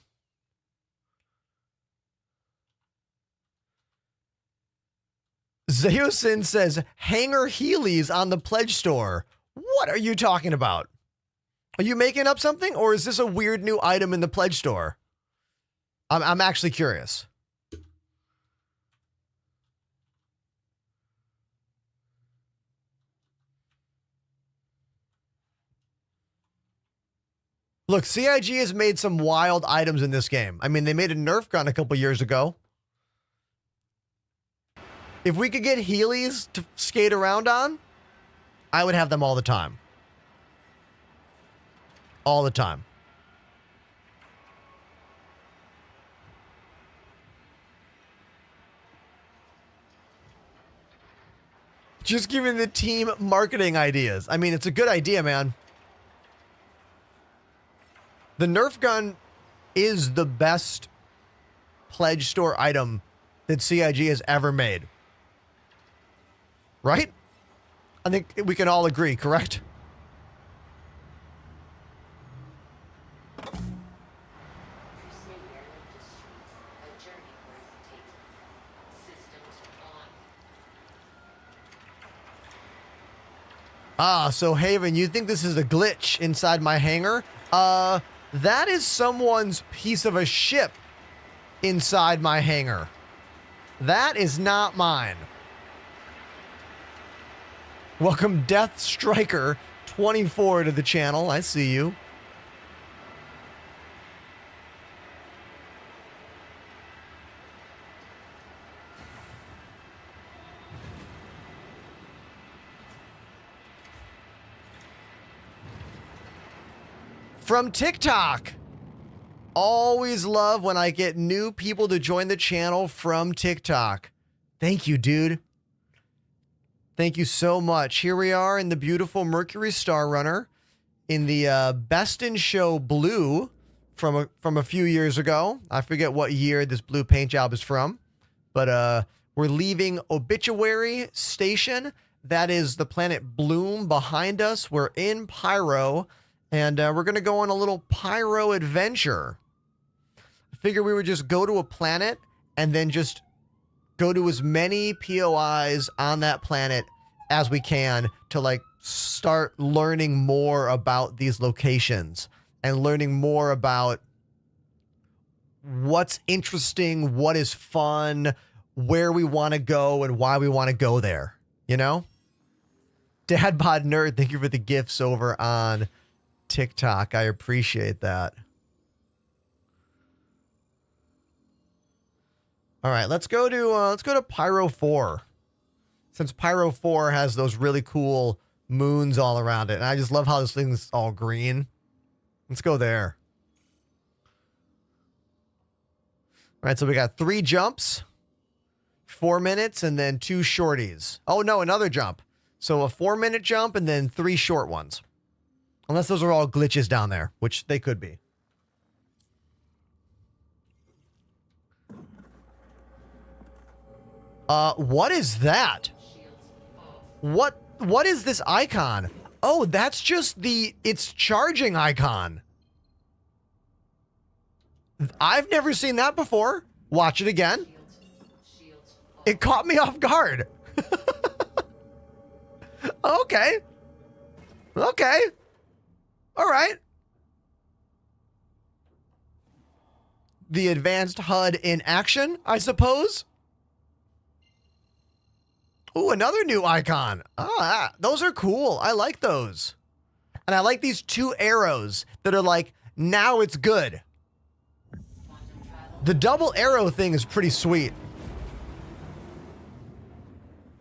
Zeosin says, hanger Heelys on the pledge store. What are you talking about? Are you making up something, or is this a weird new item in the pledge store? I'm actually curious. Look, CIG has made some wild items in this game. I mean, they made a Nerf gun a couple years ago. If we could get Heelys to skate around on, I would have them all the time. All the time. Just giving the team marketing ideas. I mean, it's a good idea, man. The Nerf gun is the best pledge store item that CIG has ever made. Right? I think we can all agree, correct? Ah, so Haven, you think this is a glitch inside my hangar? That is someone's piece of a ship inside my hangar. That is not mine. Welcome Death Striker 24 to the channel. I see you. From TikTok. Always love when I get new people to join the channel from TikTok. Thank you, dude. Thank you so much. Here we are in the beautiful Mercury Star Runner. in the Best in Show blue from a few years ago. I forget what year this blue paint job is from, but we're leaving Obituary Station. That is the planet Bloom behind us. We're in Pyro, and we're going to go on a little Pyro adventure. I figure we would just go to a planet and then just go to as many POIs on that planet as we can to like start learning more about these locations and learning more about what's interesting, what is fun, where we want to go and why we want to go there, you know? Dad Bod Nerd, thank you for the gifts over on TikTok. I appreciate that. All right, let's go to Pyro 4. Since Pyro 4 has those really cool moons all around it, and I just love how this thing's all green. Let's go there. All right, so we got 3 jumps, 4 minutes, and then 2 shorties. Oh no, another jump. So a 4-minute jump and then 3 short ones. Unless those are all glitches down there, which they could be. What is that? What is this icon? Oh, that's just it's charging icon. I've never seen that before. Watch it again. It caught me off guard. Okay. Okay. All right. The advanced HUD in action, I suppose. Ooh, another new icon. Ah, those are cool. I like those. And I like these 2 arrows that are like, now it's good. The double arrow thing is pretty sweet.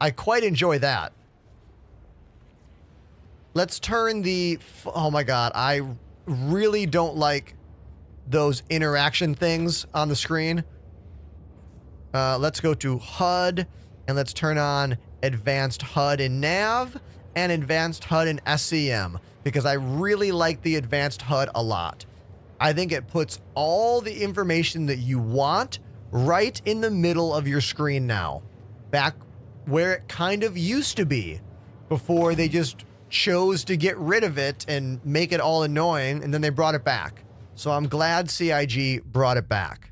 I quite enjoy that. Let's turn oh my God, I really don't like those interaction things on the screen. Let's go to HUD. And let's turn on Advanced HUD in Nav and Advanced HUD in SCM because I really like the Advanced HUD a lot. I think it puts all the information that you want right in the middle of your screen now. Back where it kind of used to be before they just chose to get rid of it and make it all annoying, and then they brought it back. So I'm glad CIG brought it back.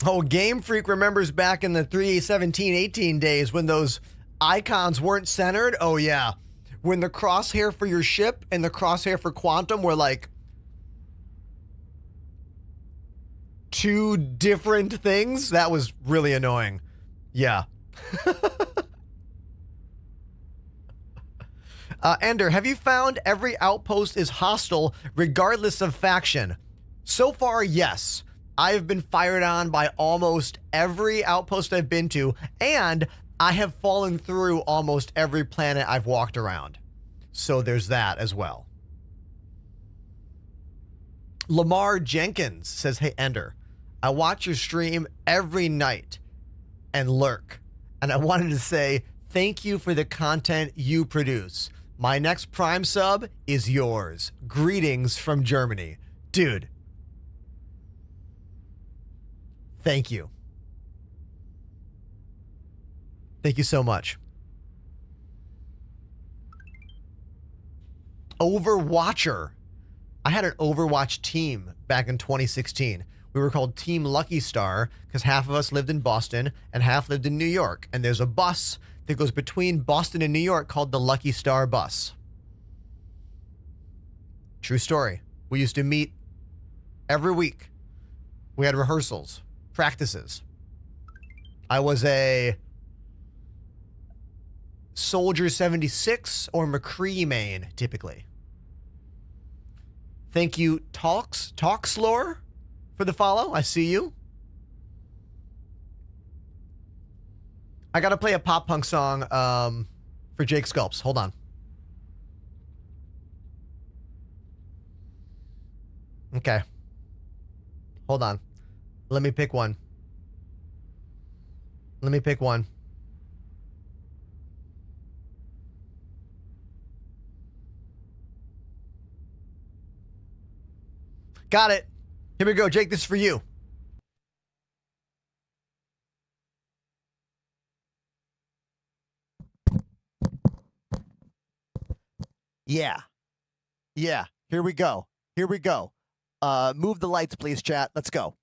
Oh, Game Freak remembers back in the 3.17.18 days when those icons weren't centered. Oh, yeah. When the crosshair for your ship and the crosshair for Quantum were like 2 different things. That was really annoying. Yeah. Ender, have you found every outpost is hostile regardless of faction? So far, yes. I've been fired on by almost every outpost I've been to, and I have fallen through almost every planet I've walked around. So there's that as well. Lamar Jenkins says, hey, Ender, I watch your stream every night and lurk, and I wanted to say thank you for the content you produce. My next Prime sub is yours. Greetings from Germany. Dude. Thank you. Thank you so much. Overwatcher. I had an Overwatch team back in 2016. We were called Team Lucky Star because half of us lived in Boston and half lived in New York. And there's a bus that goes between Boston and New York called the Lucky Star bus. True story. We used to meet every week. We had rehearsals, practices. I was a Soldier 76 or McCree main, typically. Thank you, Talkslore, for the follow. I see you. I gotta play a pop punk song for Jake Sculpts. Hold on. Okay. Hold on. Let me pick one. Let me pick one. Got it. Here we go, Jake. This is for you. Yeah. Yeah. Here we go. Here we go. Move the lights, please, chat. Let's go.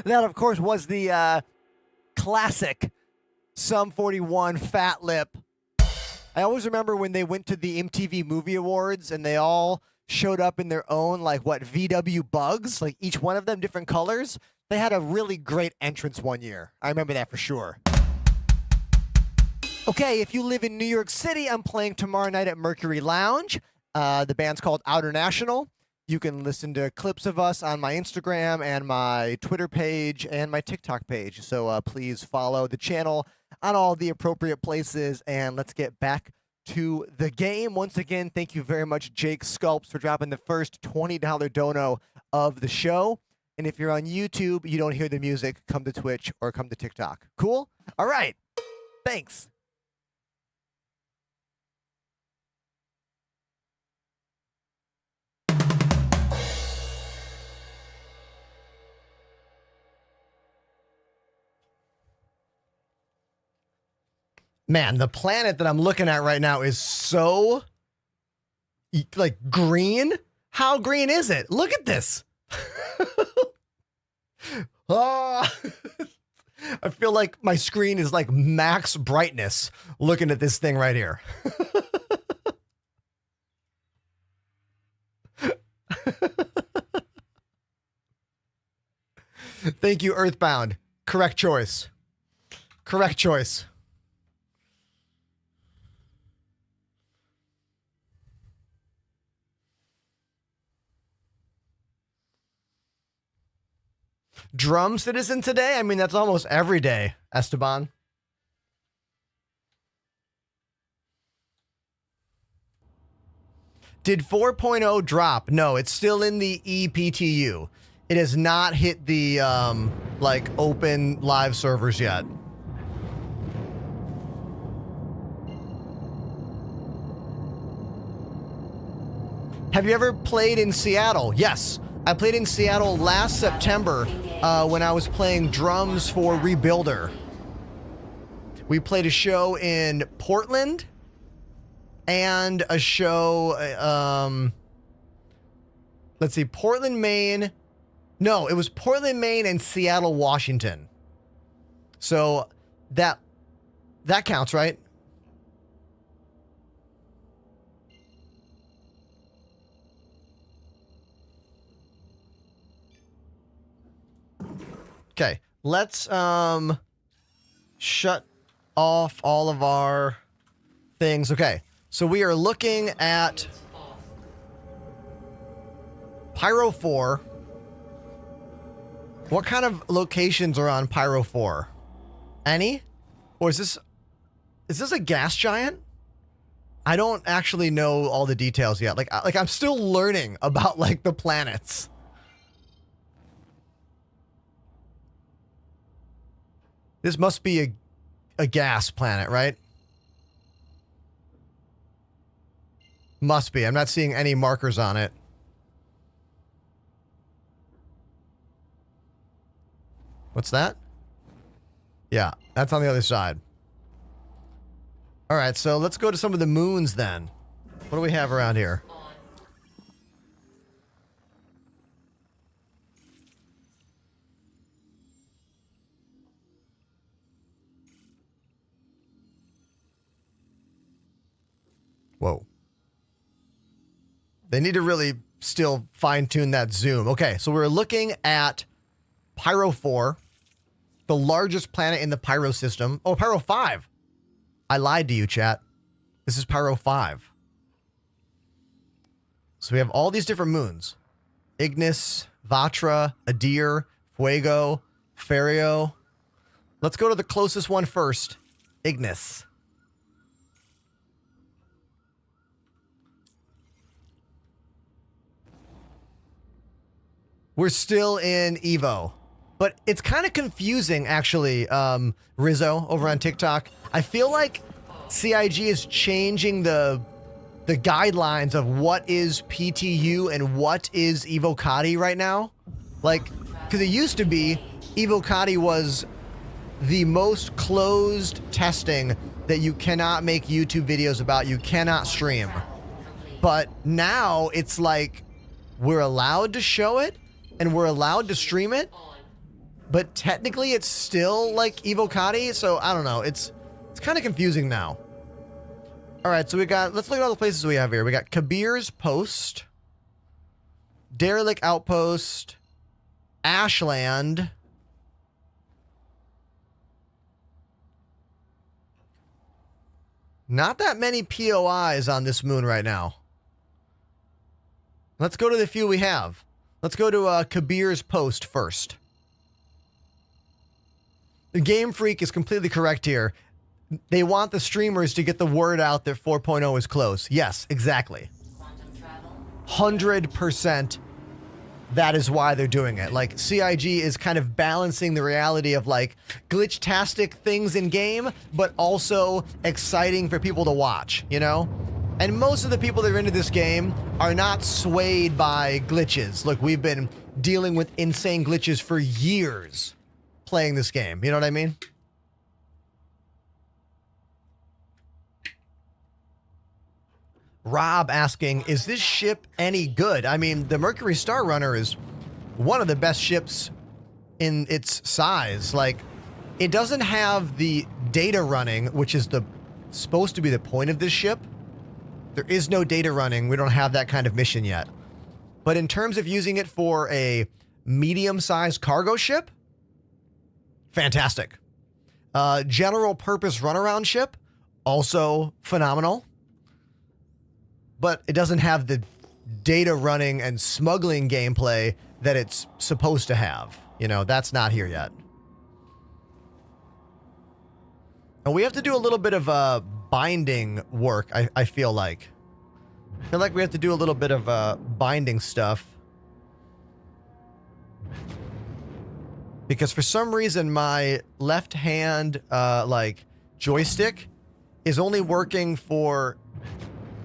That, of course, was the classic Sum 41 Fat Lip. I always remember when they went to the MTV Movie Awards and they all showed up in their own, like, what, VW bugs? Like, each one of them different colors. They had a really great entrance one year. I remember that for sure. Okay, if you live in New York City, I'm playing tomorrow night at Mercury Lounge. The band's called Outer National. You can listen to clips of us on my Instagram and my Twitter page and my TikTok page. So please follow the channel on all the appropriate places. And let's get back to the game. Once again, thank you very much, Jake Sculpts, for dropping the first $20 dono of the show. And if you're on YouTube, you don't hear the music, come to Twitch or come to TikTok. Cool? All right. Thanks. Man, the planet that I'm looking at right now is so, like, green. How green is it? Look at this. Oh, I feel like my screen is like max brightness looking at this thing right here. Thank you, Earthbound. Correct choice. Correct choice. Drum Citizen today? I mean, that's almost every day, Esteban. Did 4.0 drop? No, it's still in the EPTU. It has not hit the, like, open live servers yet. Have you ever played in Seattle? Yes. I played in Seattle last September when I was playing drums for Rebuilder. We played a show in Portland and a show, let's see, Portland, Maine. No, it was Portland, Maine and Seattle, Washington. So that counts, right? Okay, let's shut off all of our things. Okay, so we are looking at Pyro 4. What kind of locations are on Pyro 4? Any? Or is this a gas giant? I don't actually know all the details yet. Like I'm still learning about like the planets. This must be a gas planet, right? Must be. I'm not seeing any markers on it. What's that? Yeah, that's on the other side. All right, so let's go to some of the moons then. What do we have around here? Whoa. They need to really still fine-tune that zoom. Okay, so we're looking at Pyro 4, the largest planet in the Pyro system. Oh, Pyro 5. I lied to you, chat. This is Pyro 5. So we have all these different moons. Ignis, Vatra, Adir, Fuego, Ferio. Let's go to the closest one first. Ignis. We're still in Evo. But it's kind of confusing, actually, Rizzo, over on TikTok. I feel like CIG is changing the guidelines of what is PTU and what is Evocati right now. Like, because it used to be Evocati was the most closed testing that you cannot make YouTube videos about, you cannot stream. But now it's like we're allowed to show it and we're allowed to stream it. But technically, it's still like Evocati, so I don't know. It's kind of confusing now. All right, so let's look at all the places we have here. We got Kabir's Post, Derelict Outpost, Ashland, not that many POIs on this moon right now. Let's go to the few we have. Let's go to Kabir's Post first. Game Freak is completely correct here. They want the streamers to get the word out that 4.0 is close. Yes, exactly. 100% that is why they're doing it. Like, CIG is kind of balancing the reality of, like, glitch-tastic things in game, but also exciting for people to watch, you know? And most of the people that are into this game are not swayed by glitches. Look, we've been dealing with insane glitches for years playing this game. You know what I mean? Rob asking, is this ship any good? I mean, the Mercury Star Runner is one of the best ships in its size. Like, it doesn't have the data running, which is supposed to be the point of this ship. There is no data running. We don't have that kind of mission yet. But in terms of using it for a medium-sized cargo ship, fantastic. General purpose runaround ship, also phenomenal. But it doesn't have the data running and smuggling gameplay that it's supposed to have. You know, that's not here yet. And we have to do a little bit of binding work, I feel like. I feel like we have to do a little bit of binding stuff. Because for some reason, my left hand, like, joystick is only working for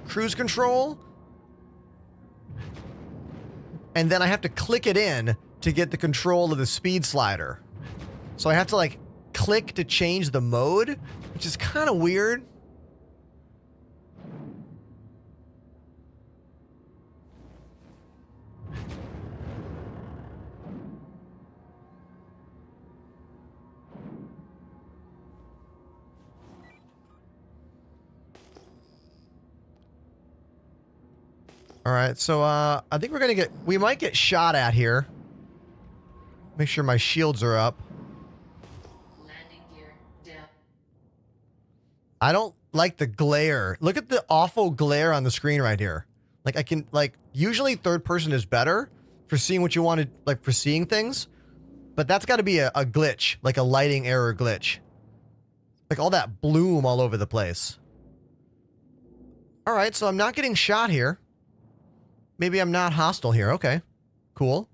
cruise control. And then I have to click it in to get the control of the speed slider. So I have to, like, click to change the mode, which is kind of weird. All right, so I think we might get shot at here. Make sure my shields are up. Landing gear down. I don't like the glare. Look at the awful glare on the screen right here. Like I can, like, usually third person is better for seeing what you want to, like, for seeing things. But that's got to be a glitch, like a lighting error glitch. Like all that bloom all over the place. All right, so I'm not getting shot here. Maybe I'm not hostile here. Okay, cool.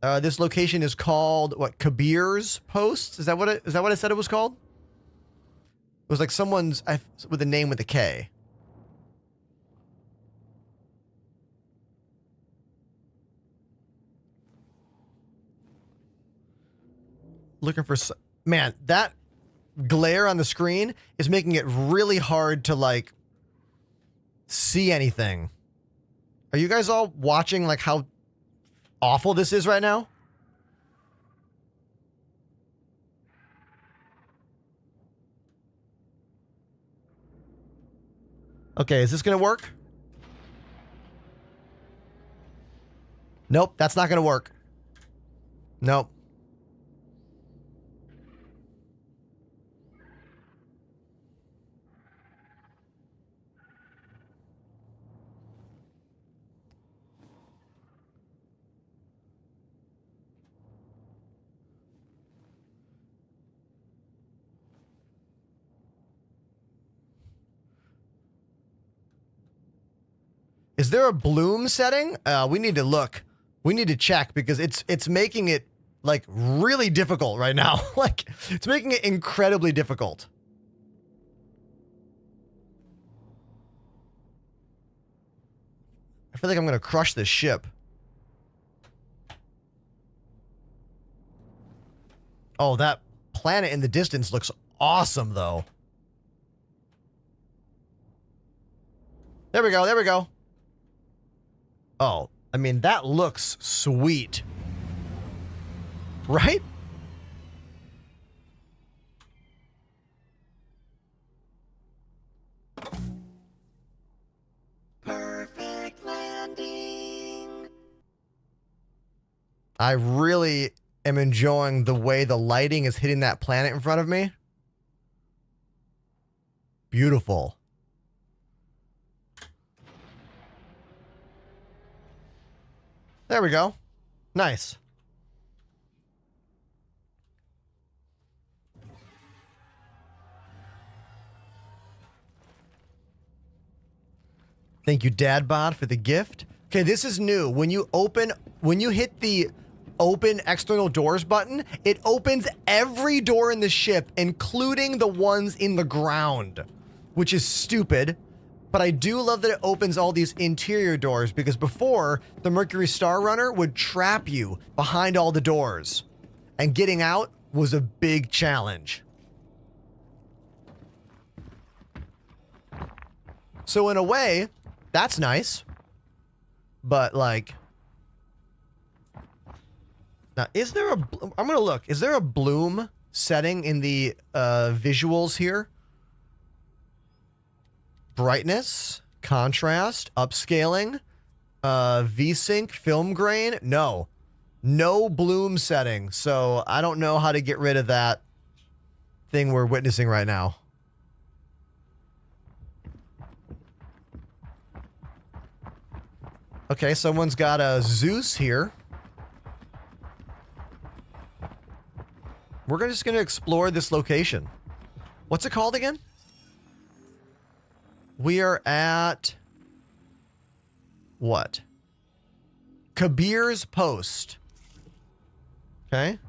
This location is called, what, Kabir's Post? Is that what I said it was called? It was like someone's with a name with a K. Looking for man, that glare on the screen is making it really hard to, like, see anything. Are you guys all watching, like, how awful this is right now? Okay, is this gonna work? Nope, that's not gonna work. Nope. Is there a bloom setting? We need to look. We need to check because it's making it, like, really difficult right now. Like, it's making it incredibly difficult. I feel like I'm gonna crush this ship. Oh, that planet in the distance looks awesome, though. There we go, there we go. Oh, I mean, that looks sweet. Right? Perfect landing. I really am enjoying the way the lighting is hitting that planet in front of me. Beautiful. There we go. Nice. Thank you, Dadbot, for the gift. Okay, this is new. When you hit the open external doors button, it opens every door in the ship, including the ones in the ground, which is stupid. But I do love that it opens all these interior doors because before, the Mercury Star Runner would trap you behind all the doors. And getting out was a big challenge. So in a way, that's nice. But, like... Now, is there a... I'm gonna look. Is there a bloom setting in the visuals here? Brightness, contrast, upscaling. VSync film grain? No. No bloom setting. So I don't know how to get rid of that thing we're witnessing right now. Okay, someone's got a Zeus here. We're just going to explore this location. What's it called again? We are at... what? Kabir's Post. Okay.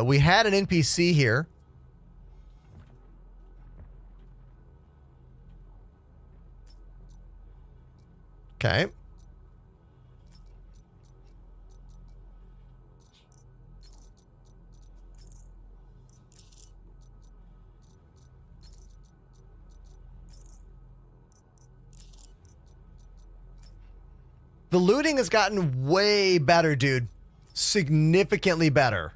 We had an NPC here. Okay. The looting has gotten way better, dude. Significantly better.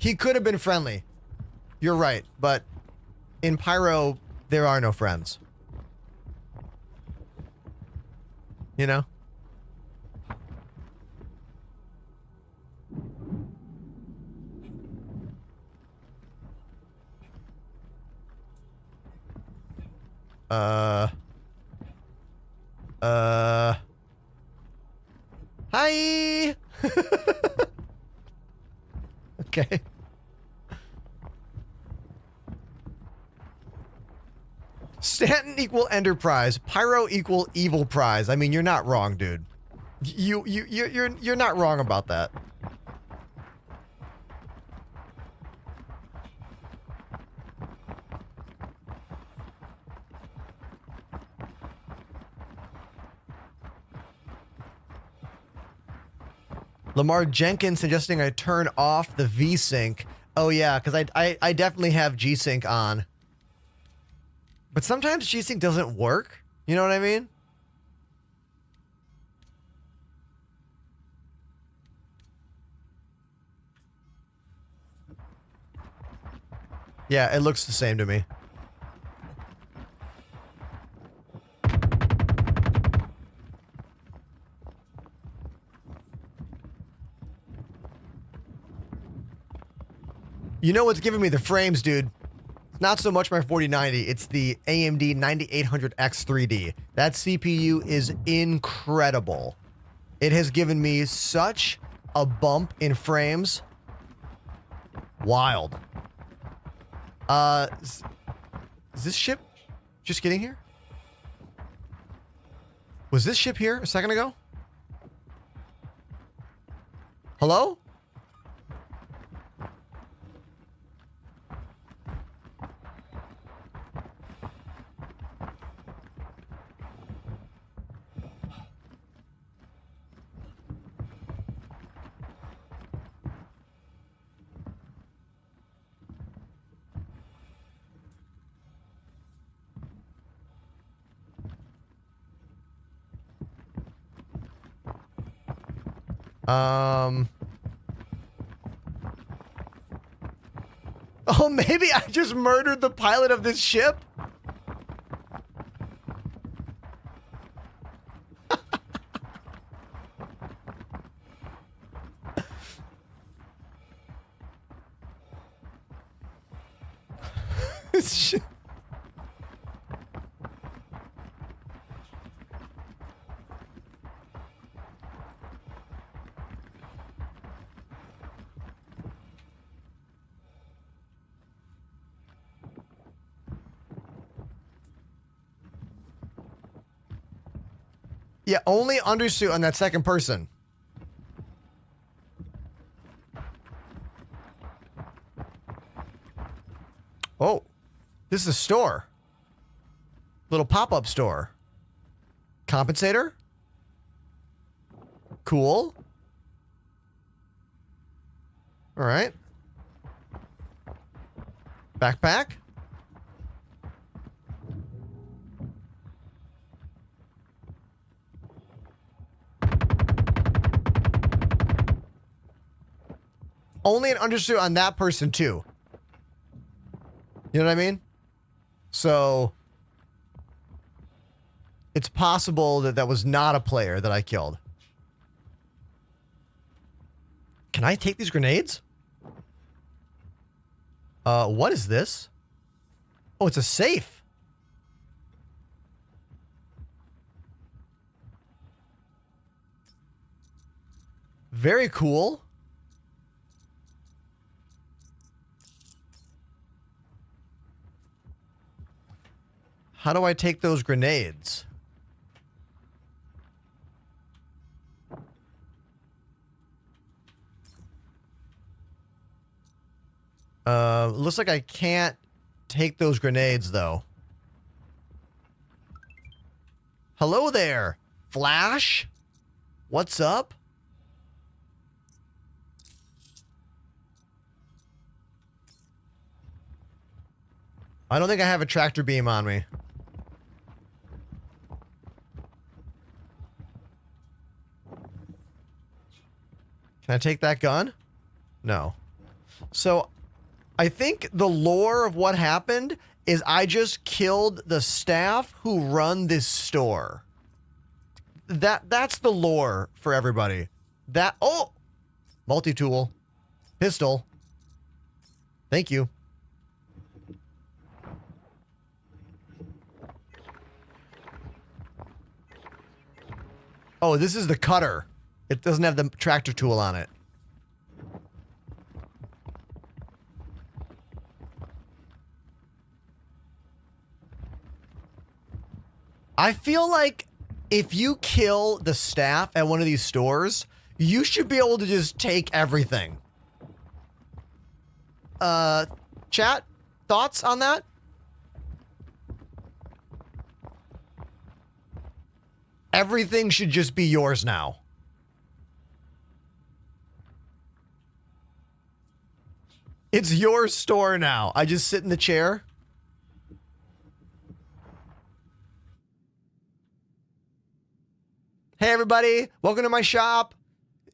He could have been friendly. You're right, but in Pyro, there are no friends. You know? Hi! Okay. Stanton equal Enterprise. Pyro equal Evil Prize. I mean, you're not wrong, dude. You're not wrong about that. Lamar Jenkins suggesting I turn off the V-Sync. Oh yeah, because I definitely have G-Sync on. But sometimes G-Sync doesn't work. You know what I mean? Yeah, it looks the same to me. You know what's giving me the frames, dude? Not so much my 4090, it's the AMD 9800X 3D. That CPU is incredible. It has given me such a bump in frames. Wild. Is this ship just getting here? Was this ship here a second ago? Hello? Oh, maybe I just murdered the pilot of this ship? This ship. Yeah, only undersuit on that second person. Oh, this is a store. Little pop-up store. Compensator? Cool. All right. Backpack? only an understood on that person too. You know what I mean? So it's possible that that was not a player that I killed. Can I take these grenades? What is this? Oh, it's a safe. Very cool. How do I take those grenades? Looks like I can't take those grenades, though. Hello there, Flash. What's up? I don't think I have a tractor beam on me. Can I take that gun? No. So, I think the lore of what happened is I just killed the staff who run this store. That's the lore for everybody. Oh! Multi-tool. Pistol. Thank you. Oh, this is the cutter. It doesn't have the tractor tool on it. I feel like if you kill the staff at one of these stores, you should be able to just take everything. Chat, thoughts on that? Everything should just be yours now. It's your store now. I just sit in the chair. Hey everybody, welcome to my shop.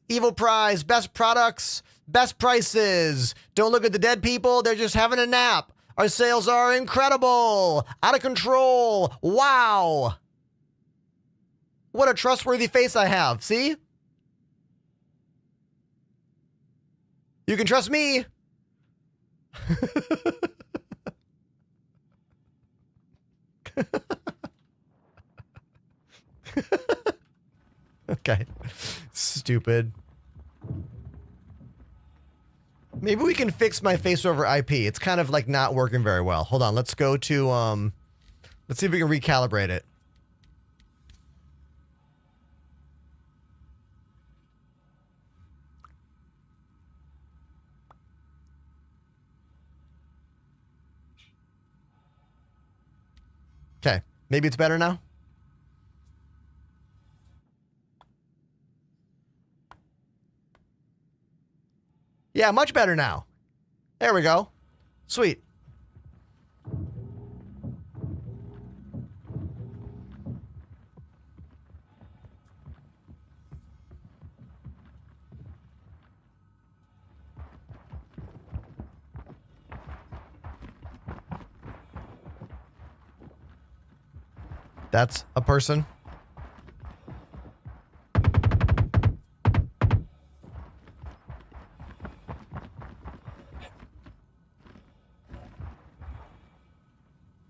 Evil Prize, best products, best prices. Don't look at the dead people, they're just having a nap. Our sales are incredible, out of control. Wow. What a trustworthy face I have, see? You can trust me. Okay. Stupid. Maybe we can fix my face over IP. It's kind of like not working very well. Hold on, let's go to let's see if we can recalibrate it. Okay, maybe it's better now. Yeah, much better now. There we go. Sweet. That's a person.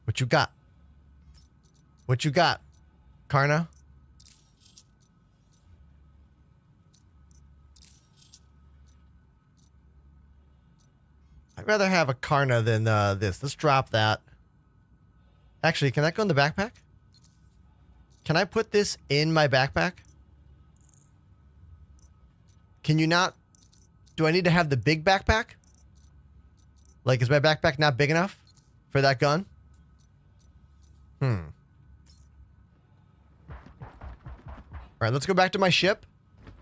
What you got? What you got, Karna? I'd rather have a Karna than this. Let's drop that. Actually, can that go in the backpack? Can I put this in my backpack? Can you not? Do I need to have the big backpack? Like, is my backpack not big enough for that gun? All right, let's go back to my ship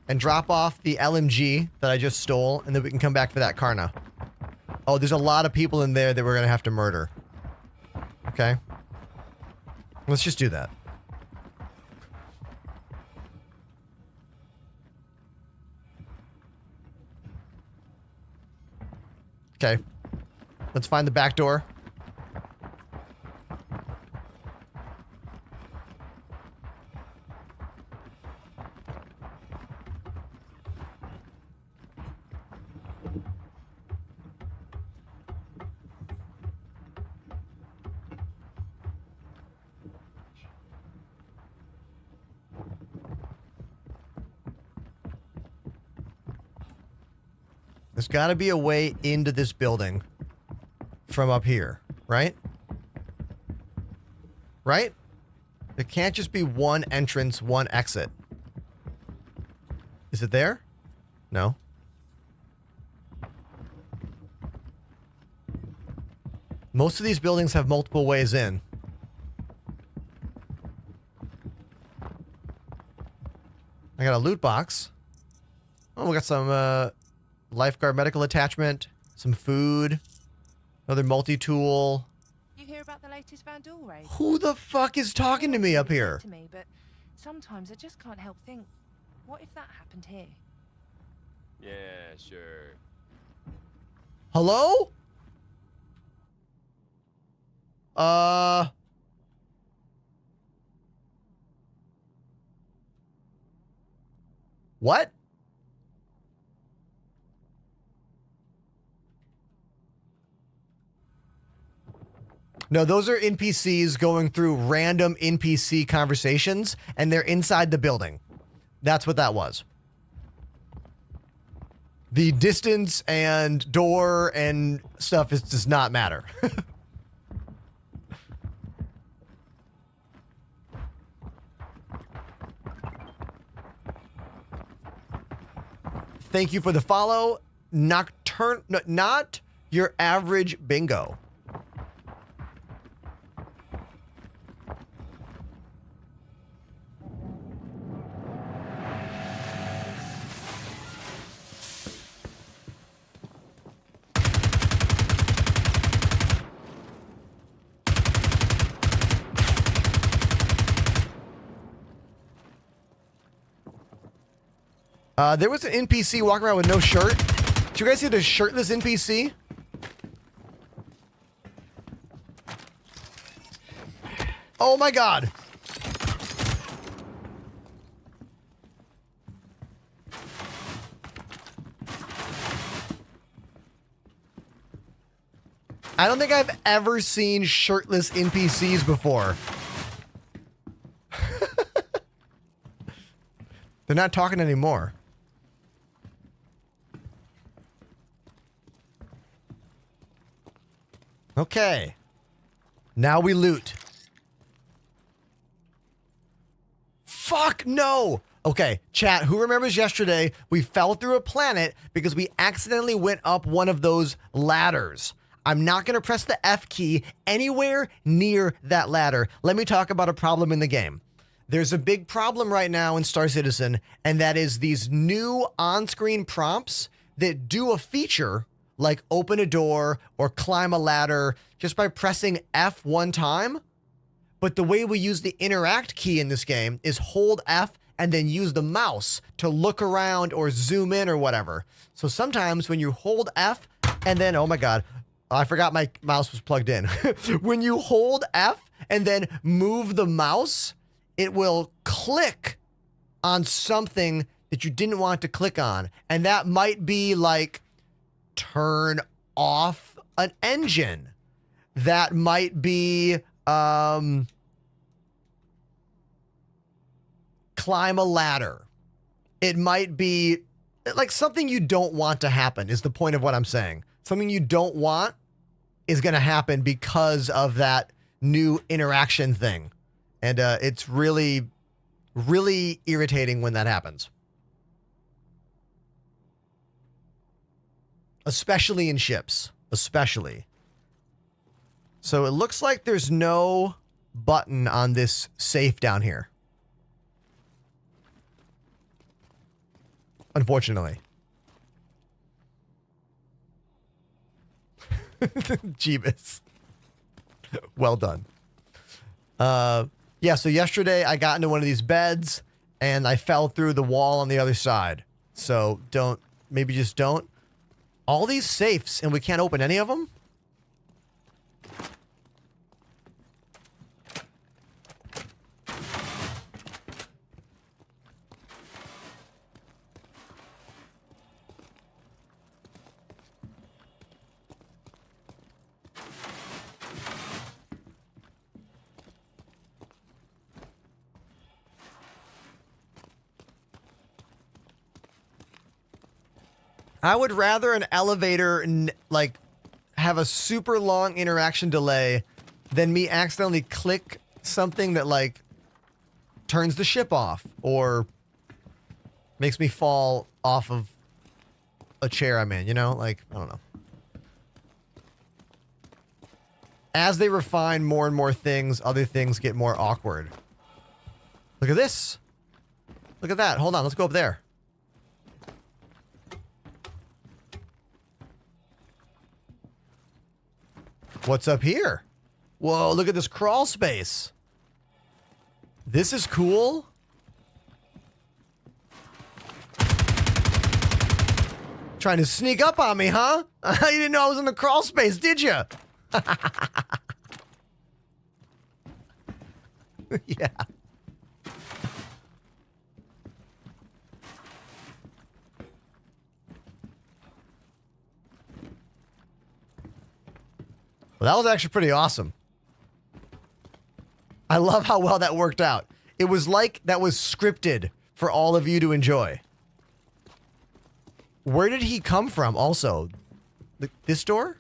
and drop off the LMG that I just stole, and then we can come back for that Karna. Oh, there's a lot of people in there that we're going to have to murder. Okay. Let's just do that. Okay. Let's find the back door. There's got to be a way into this building from up here, right? Right? There can't just be one entrance, one exit. Is it there? No. Most of these buildings have multiple ways in. I got a loot box. Oh, we got some lifeguard medical attachment, some food, another multi-tool. You hear about the latest Vandal raid? Who the fuck is talking to me up here? To me, but sometimes I just can't help think, what if that happened here? Yeah, sure. Hello? What? No, those are NPCs going through random NPC conversations, and they're inside the building. That's what that was. The distance and door and stuff does not matter. Thank you for the follow. Nocturne, no, not your average bingo. There was an NPC walking around with no shirt. Did you guys see the shirtless NPC? Oh my god. I don't think I've ever seen shirtless NPCs before. They're not talking anymore. Okay. Now we loot. Fuck no! Okay, chat, who remembers yesterday we fell through a planet because we accidentally went up one of those ladders? I'm not going to press the F key anywhere near that ladder. Let me talk about a problem in the game. There's a big problem right now in Star Citizen, and that is these new on-screen prompts that do a feature like open a door or climb a ladder just by pressing F one time. But the way we use the interact key in this game is hold F and then use the mouse to look around or zoom in or whatever. So sometimes when you hold F and then, oh my God, I forgot my mouse was plugged in. When you hold F and then move the mouse, it will click on something that you didn't want to click on. And that might be like turn off an engine. That might be climb a ladder. It might be like something you don't want to happen is the point of what I'm saying. Something you don't want is going to happen because of that new interaction thing. And it's really, really irritating when that happens. Especially in ships. Especially. So it looks like there's no button on this safe down here. Unfortunately. Jeebus. Well done. Yeah, so yesterday I got into one of these beds and I fell through the wall on the other side. So maybe just don't. All these safes and we can't open any of them? I would rather an elevator like have a super long interaction delay than me accidentally click something that like turns the ship off or makes me fall off of a chair I'm in, you know? Like, I don't know. As they refine more and more things, other things get more awkward. Look at this. Look at that. Hold on, let's go up there. What's up here? Whoa, look at this crawl space. This is cool. Trying to sneak up on me, huh? You didn't know I was in the crawl space, did you? Yeah. Well, that was actually pretty awesome. I love how well that worked out. It was like that was scripted for all of you to enjoy. Where did he come from also? This door?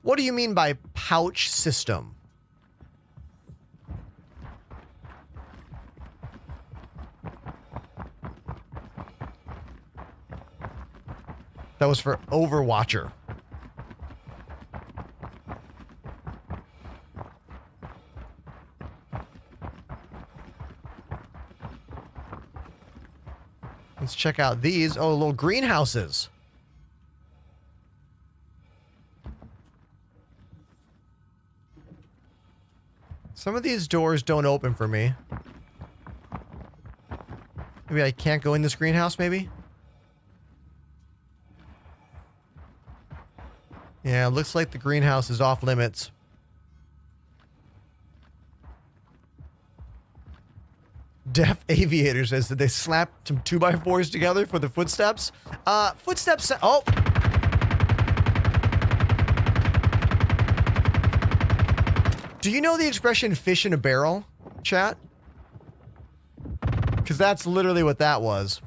What do you mean by pouch system? That was for Overwatcher. Let's check out these. Oh, little greenhouses. Some of these doors don't open for me. Maybe I can't go in this greenhouse, maybe? Yeah, it looks like the greenhouse is off limits. Deaf Aviator says that they slapped some 2x4s together for the footsteps. Footsteps. Oh! Do you know the expression fish in a barrel, chat? Because that's literally what that was.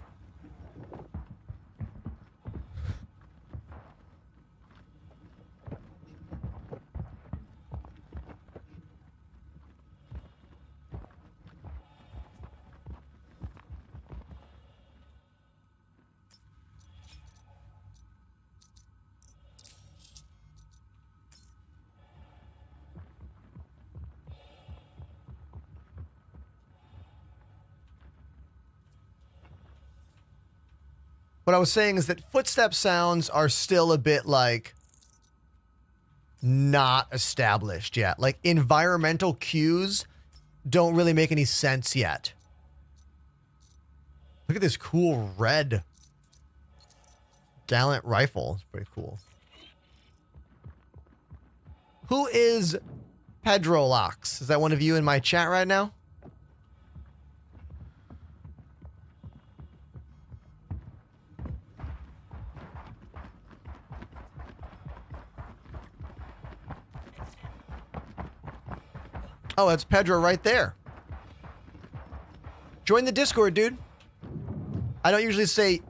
What I was saying is that footstep sounds are still a bit like not established yet. Like environmental cues don't really make any sense yet. Look at this cool red Gallant rifle. It's pretty cool. Who is Pedro Locks? Is that one of you in my chat right now? Oh, that's Pedro right there. Join the Discord, dude. I don't usually say...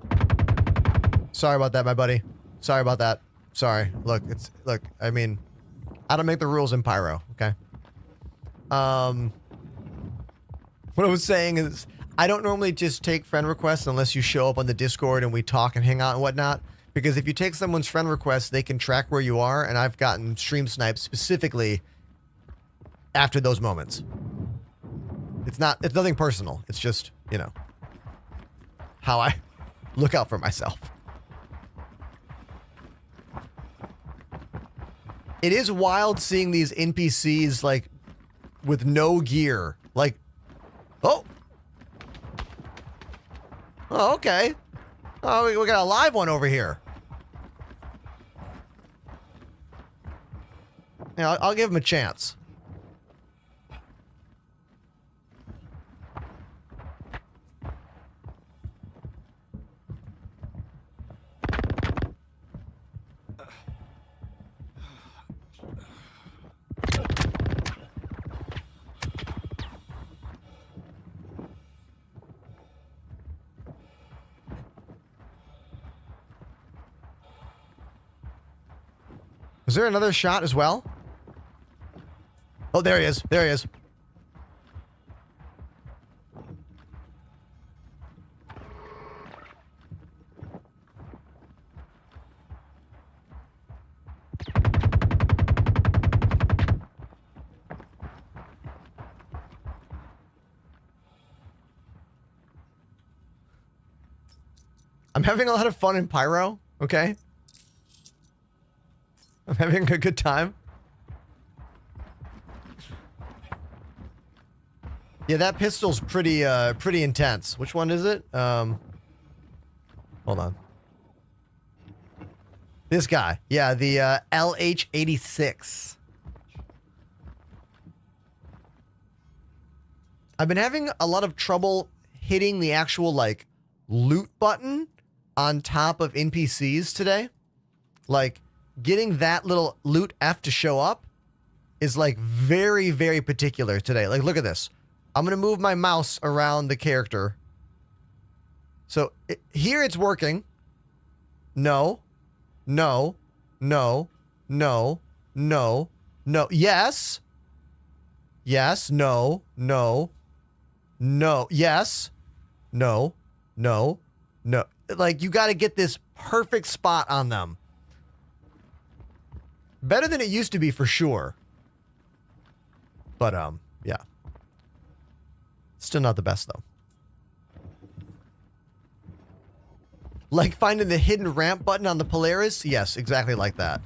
Sorry about that, my buddy. Sorry about that. Sorry. Look, I mean, I don't make the rules in Pyro, okay? What I was saying is, I don't normally just take friend requests unless you show up on the Discord and we talk and hang out and whatnot. Because if you take someone's friend request, they can track where you are, and I've gotten stream sniped specifically after those moments. It's nothing personal. It's just, you know, how I look out for myself. It is wild seeing these NPCs, like, with no gear. Like, oh. Oh, okay. Oh, we got a live one over here. Yeah, I'll give him a chance. Was there another shot as well? Oh, there he is. There he is. I'm having a lot of fun in Pyro, okay? I'm having a good time. Yeah, that pistol's pretty intense. Which one is it? Hold on. This guy. Yeah, the LH-86. I've been having a lot of trouble hitting the actual, like, loot button on top of NPCs today. Like, getting that little loot F to show up is, like, very, very particular today. Like, look at this. I'm going to move my mouse around the character. So, here it's working. No. No. No. No. No. No. Yes. Yes. No. No. No. Yes. No. No. No. Like, you got to get this perfect spot on them. Better than it used to be for sure. But, yeah. Still not the best, though. Like finding the hidden ramp button on the Polaris? Yes, exactly like that.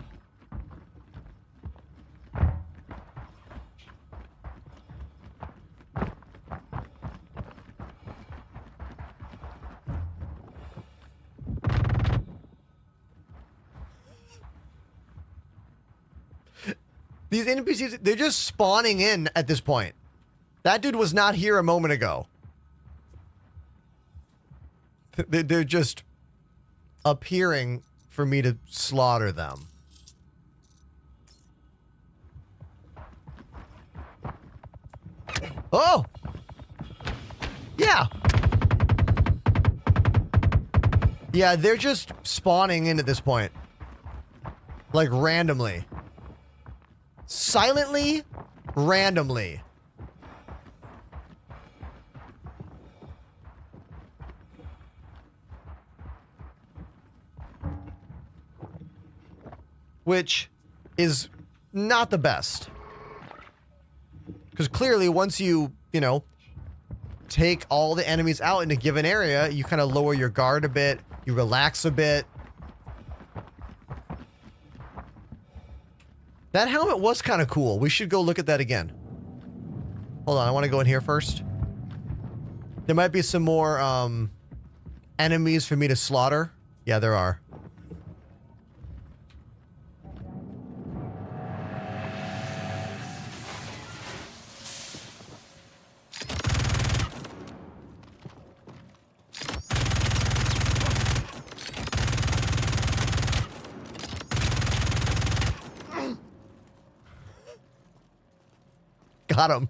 These NPCs, they're just spawning in at this point. That dude was not here a moment ago. They're just appearing for me to slaughter them. Oh! Yeah! Yeah, they're just spawning in at this point. Like, randomly. Silently, randomly. Which is not the best. Because clearly once you know, take all the enemies out in a given area, you kind of lower your guard a bit, you relax a bit. That helmet was kind of cool. We should go look at that again. Hold on, I want to go in here first. There might be some more enemies for me to slaughter. Yeah, there are. Got him.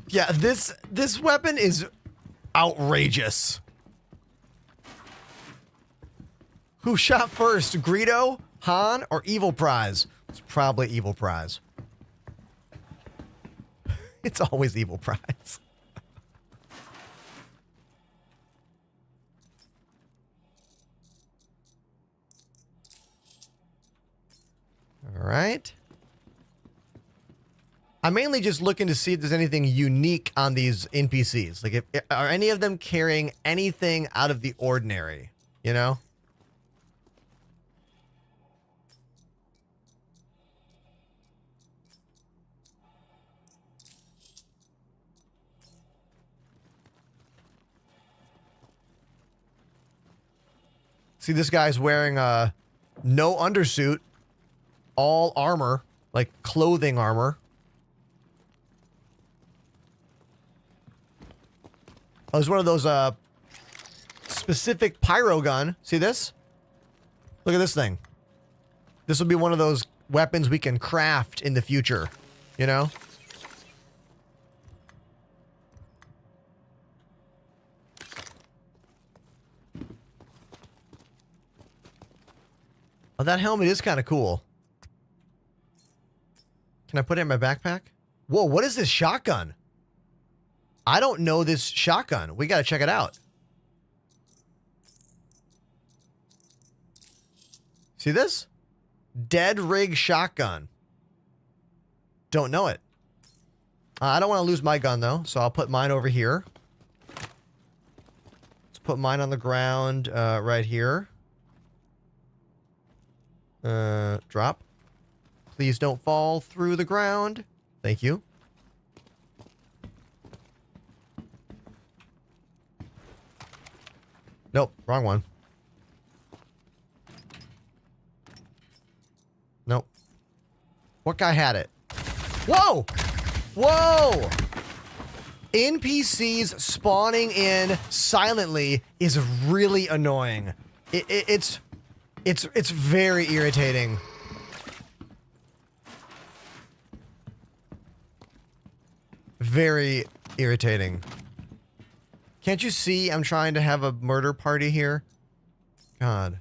Yeah, this weapon is outrageous. Who shot first, Greedo, Han, or Evil Prize? It's probably Evil Prize. It's always evil prize. All right. I'm mainly just looking to see if there's anything unique on these NPCs. Like, are any of them carrying anything out of the ordinary? You know? See, this guy's wearing no undersuit, all armor, like clothing armor. Oh, it's one of those specific pyro gun. See this? Look at this thing. This will be one of those weapons we can craft in the future, you know? Oh, that helmet is kind of cool. Can I put it in my backpack? Whoa, what is this shotgun? I don't know this shotgun. We got to check it out. See this? Dead rig shotgun. Don't know it. I don't want to lose my gun, though, so I'll put mine over here. Let's put mine on the ground right here. Drop. Please don't fall through the ground. Thank you. Nope, wrong one. Nope. What guy had it? Whoa! Whoa! NPCs spawning in silently is really annoying. It's very irritating. Very irritating. Can't you see I'm trying to have a murder party here? God.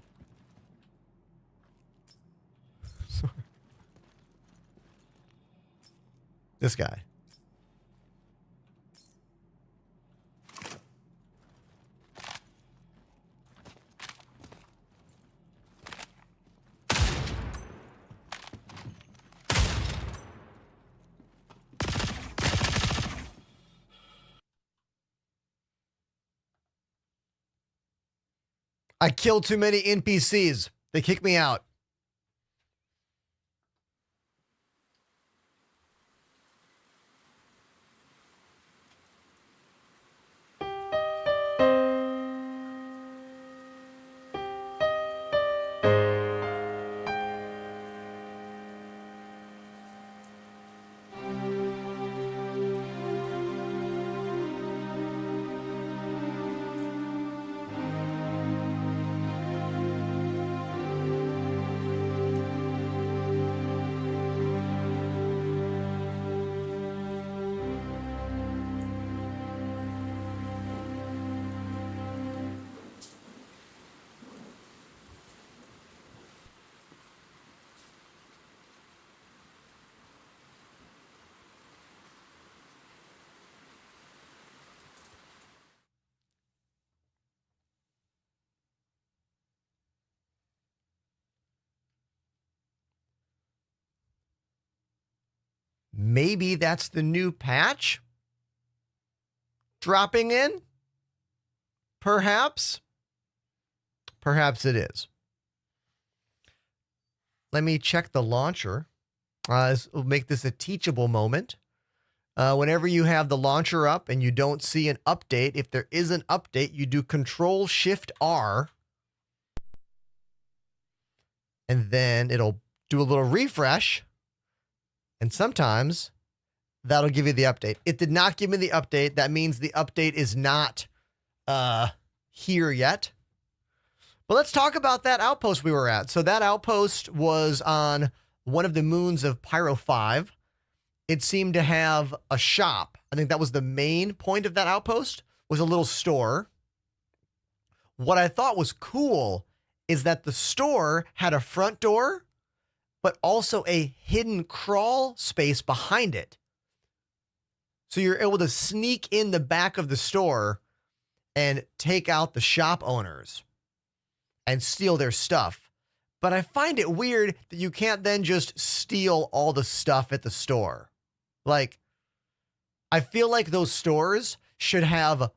This guy. I killed too many NPCs. They kicked me out. Maybe that's the new patch dropping in? Perhaps? Perhaps it is. Let me check the launcher. We'll make this a teachable moment. Whenever you have the launcher up and you don't see an update, if there is an update, you do Control-Shift-R. And then it'll do a little refresh. And sometimes that'll give you the update. It did not give me the update. That means the update is not here yet. But let's talk about that outpost we were at. So that outpost was on one of the moons of Pyro 5. It seemed to have a shop. I think that was the main point of that outpost, was a little store. What I thought was cool is that the store had a front door, but also a hidden crawl space behind it. So you're able to sneak in the back of the store and take out the shop owners and steal their stuff. But I find it weird that you can't then just steal all the stuff at the store. Like, I feel like those stores should have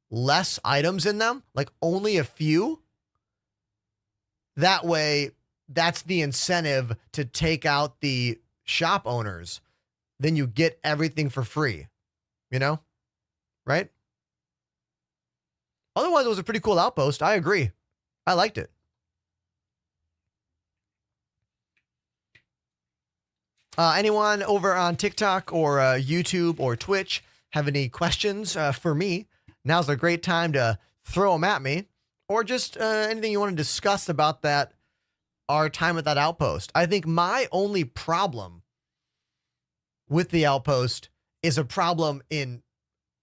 less items in them, like only a few. That way, that's the incentive to take out the shop owners. Then you get everything for free, you know? Right? Otherwise, it was a pretty cool Outpost. I agree. I liked it. Anyone over on TikTok or YouTube or Twitch have any questions for me? Now's a great time to throw them at me, or just anything you want to discuss about that, our time at that Outpost. I think my only problem with the Outpost is a problem in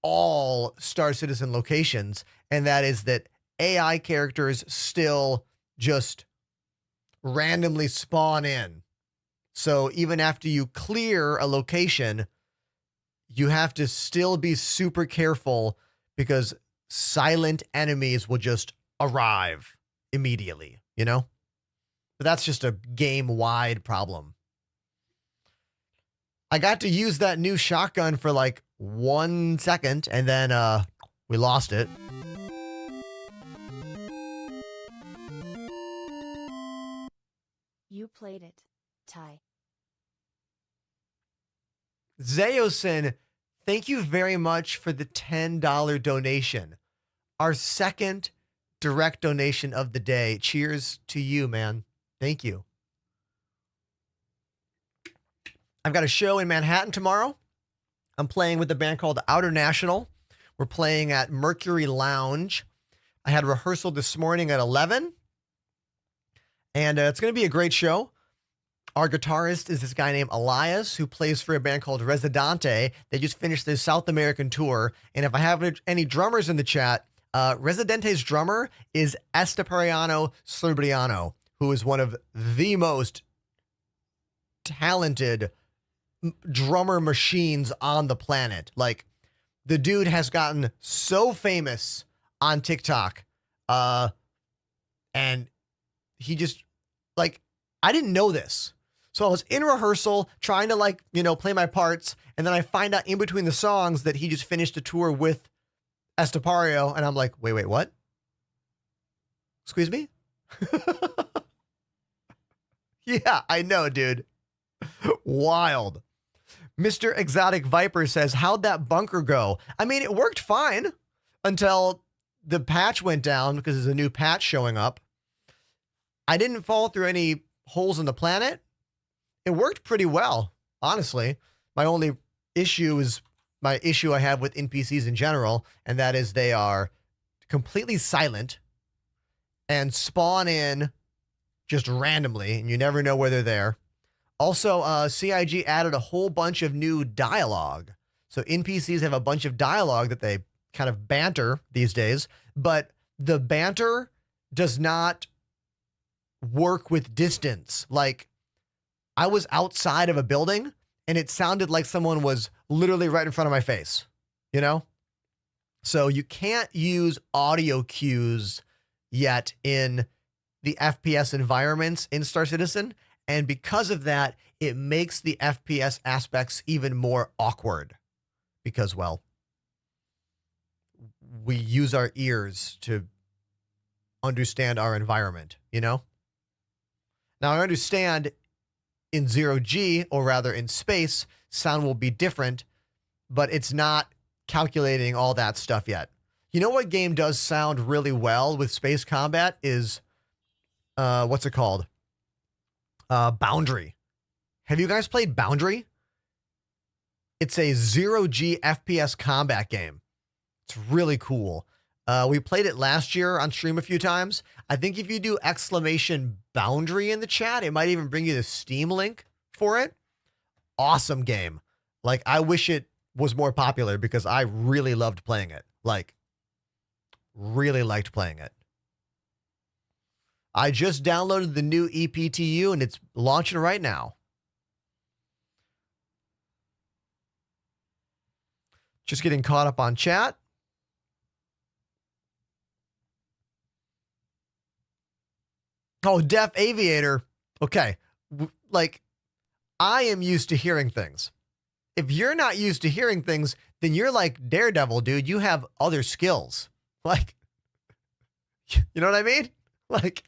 all Star Citizen locations, and that is that AI characters still just randomly spawn in. So even after you clear a location, you have to still be super careful because silent enemies will just arrive immediately, you know? But that's just a game-wide problem. I got to use that new shotgun for like 1 second, and then we lost it. You played it, Ty. Zayosin, thank you very much for the $10 donation. Our second direct donation of the day. Cheers to you, man. Thank you. I've got a show in Manhattan tomorrow. I'm playing with a band called Outer National. We're playing at Mercury Lounge. I had rehearsal this morning at 11. And it's going to be a great show. Our guitarist is this guy named Elias, who plays for a band called Residente. They just finished their South American tour. And if I have any drummers in the chat, Residente's drummer is Estepariano Serbriano, who is one of the most talented drummer machines on the planet. Like, the dude has gotten so famous on TikTok. And he just, like, I didn't know this. So I was in rehearsal trying to, like, you know, play my parts. And then I find out in between the songs that he just finished a tour with Estepario. And I'm like, wait, what? Excuse me? Yeah, I know, dude. Wild. Mr. Exotic Viper says, how'd that bunker go? I mean, it worked fine until the patch went down because there's a new patch showing up. I didn't fall through any holes in the planet. It worked pretty well, honestly. My only issue is my issue I have with NPCs in general, and that is they are completely silent and spawn in just randomly, and you never know where they're there. Also, CIG added a whole bunch of new dialogue. So NPCs have a bunch of dialogue that they kind of banter these days, but the banter does not work with distance. Like, I was outside of a building and it sounded like someone was literally right in front of my face, you know? So you can't use audio cues yet in the FPS environments in Star Citizen. And because of that, it makes the FPS aspects even more awkward because, well, we use our ears to understand our environment, you know? Now, I understand in 0G, or rather in space, sound will be different, but it's not calculating all that stuff yet. You know what game does sound really well with space combat is, what's it called? Boundary. Have you guys played Boundary? It's a 0G FPS combat game. It's really cool. We played it last year on stream a few times. I think if you do !boundary in the chat, it might even bring you the Steam link for it. Awesome game. Like, I wish it was more popular because I really loved playing it. Like, really liked playing it. I just downloaded the new EPTU and it's launching right now. Just getting caught up on chat. Oh, Deaf Aviator. Okay. Like, I am used to hearing things. If you're not used to hearing things, then you're like Daredevil, dude. You have other skills. Like, you know what I mean? Like,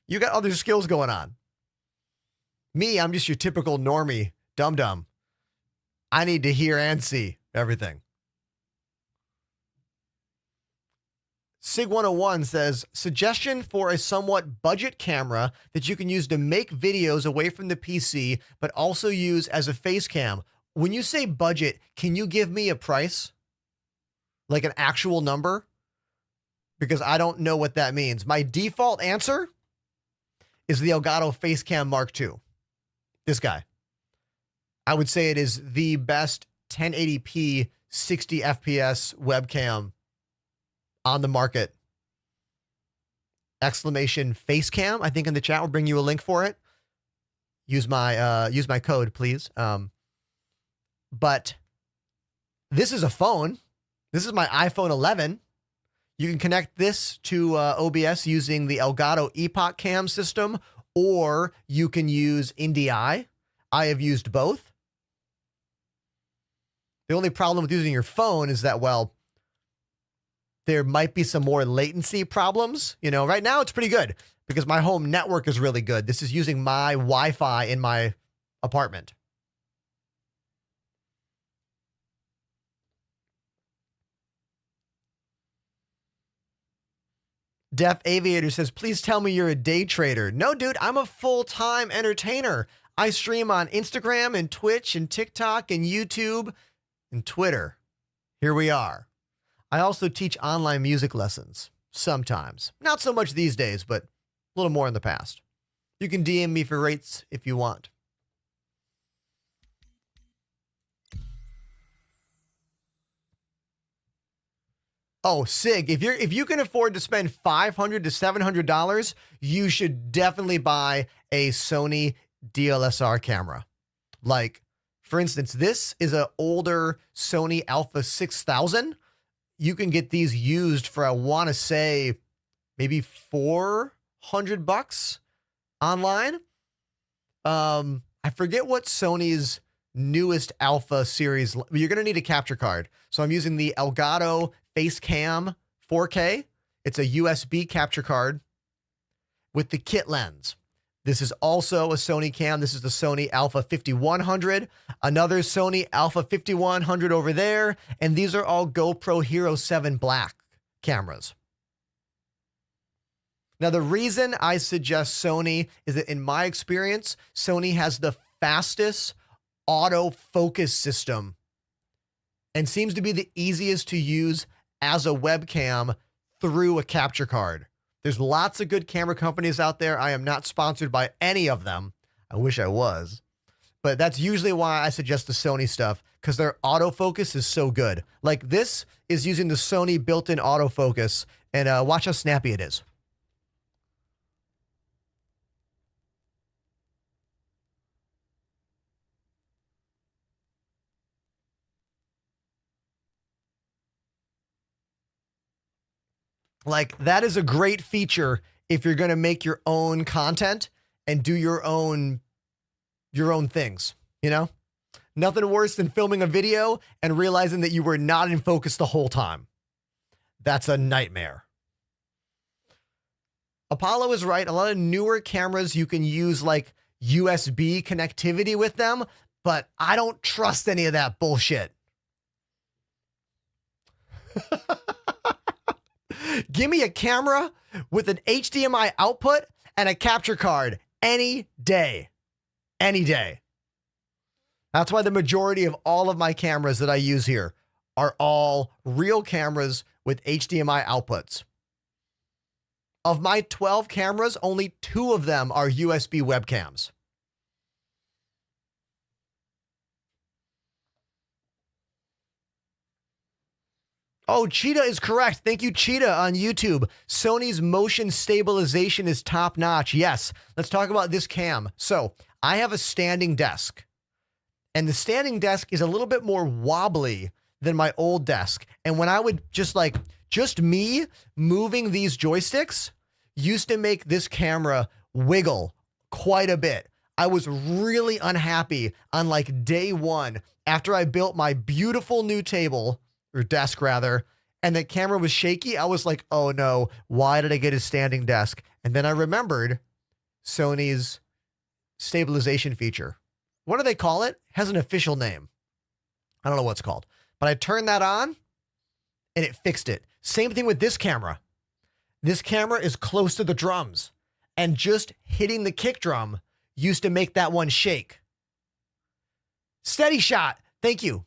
you got other skills going on. Me, I'm just your typical normie dum-dum. I need to hear and see everything. Sig101 says, suggestion for a somewhat budget camera that you can use to make videos away from the PC, but also use as a face cam. When you say budget, can you give me a price? Like an actual number? Because I don't know what that means. My default answer is the Elgato Facecam Mark II. This guy. I would say it is the best 1080p 60 FPS webcam on the market. Exclamation face cam. I think in the chat we'll bring you a link for it. Use my code, please. But this is a phone. This is my iPhone 11. You can connect this to OBS using the Elgato Epoch Cam system, or you can use NDI. I have used both. The only problem with using your phone is that, well, there might be some more latency problems. You know, right now it's pretty good because my home network is really good. This is using my Wi-Fi in my apartment. Deaf Aviator says, please tell me you're a day trader. No, dude, I'm a full-time entertainer. I stream on Instagram and Twitch and TikTok and YouTube and Twitter. Here we are. I also teach online music lessons sometimes. Not so much these days, but a little more in the past. You can DM me for rates if you want. Oh, Sig, if you can afford to spend $500 to $700, you should definitely buy a Sony DSLR camera. Like, for instance, this is an older Sony Alpha 6000. You can get these used for, I want to say, maybe $400 online. I forget what Sony's newest Alpha series. You're going to need a capture card. So I'm using the Elgato Facecam 4K. It's a USB capture card with the kit lens. This is also a Sony cam. This is the Sony Alpha 5100, another Sony Alpha 5100 over there, and these are all GoPro Hero 7 Black cameras. Now, the reason I suggest Sony is that in my experience, Sony has the fastest autofocus system and seems to be the easiest to use as a webcam through a capture card. There's lots of good camera companies out there. I am not sponsored by any of them. I wish I was. But that's usually why I suggest the Sony stuff, because their autofocus is so good. Like, this is using the Sony built-in autofocus, and watch how snappy it is. Like, that is a great feature if you're going to make your own content and do your own things, you know? Nothing worse than filming a video and realizing that you were not in focus the whole time. That's a nightmare. Apollo is right. A lot of newer cameras, you can use like USB connectivity with them, but I don't trust any of that bullshit. Give me a camera with an HDMI output and a capture card any day. Any day. That's why the majority of all of my cameras that I use here are all real cameras with HDMI outputs. Of my 12 cameras, only 2 of them are USB webcams. Oh, Cheetah is correct. Thank you, Cheetah, on YouTube. Sony's motion stabilization is top notch. Yes, let's talk about this cam. So I have a standing desk, and the standing desk is a little bit more wobbly than my old desk. And when I would just me moving these joysticks used to make this camera wiggle quite a bit. I was really unhappy on like day one after I built my beautiful new table, or desk rather, and the camera was shaky. I was like, oh no, why did I get a standing desk? And then I remembered Sony's stabilization feature. What do they call it? It has an official name. I don't know what it's called. But I turned that on and it fixed it. Same thing with this camera. This camera is close to the drums, and just hitting the kick drum used to make that one shake. Steady shot. Thank you.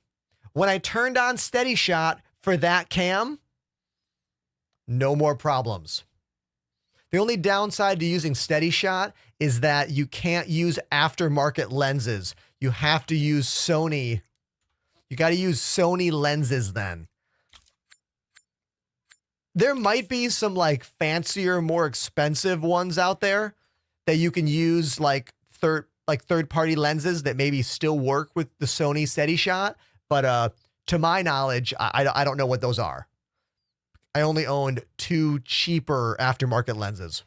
When I turned on steady shot for that cam, no more problems. The only downside to using steady shot is that you can't use aftermarket lenses. You have to use Sony. You got to use Sony lenses then. There might be some like fancier, more expensive ones out there that you can use like third-party lenses that maybe still work with the Sony steady shot. But to my knowledge, I don't know what those are. I only owned 2 cheaper aftermarket lenses.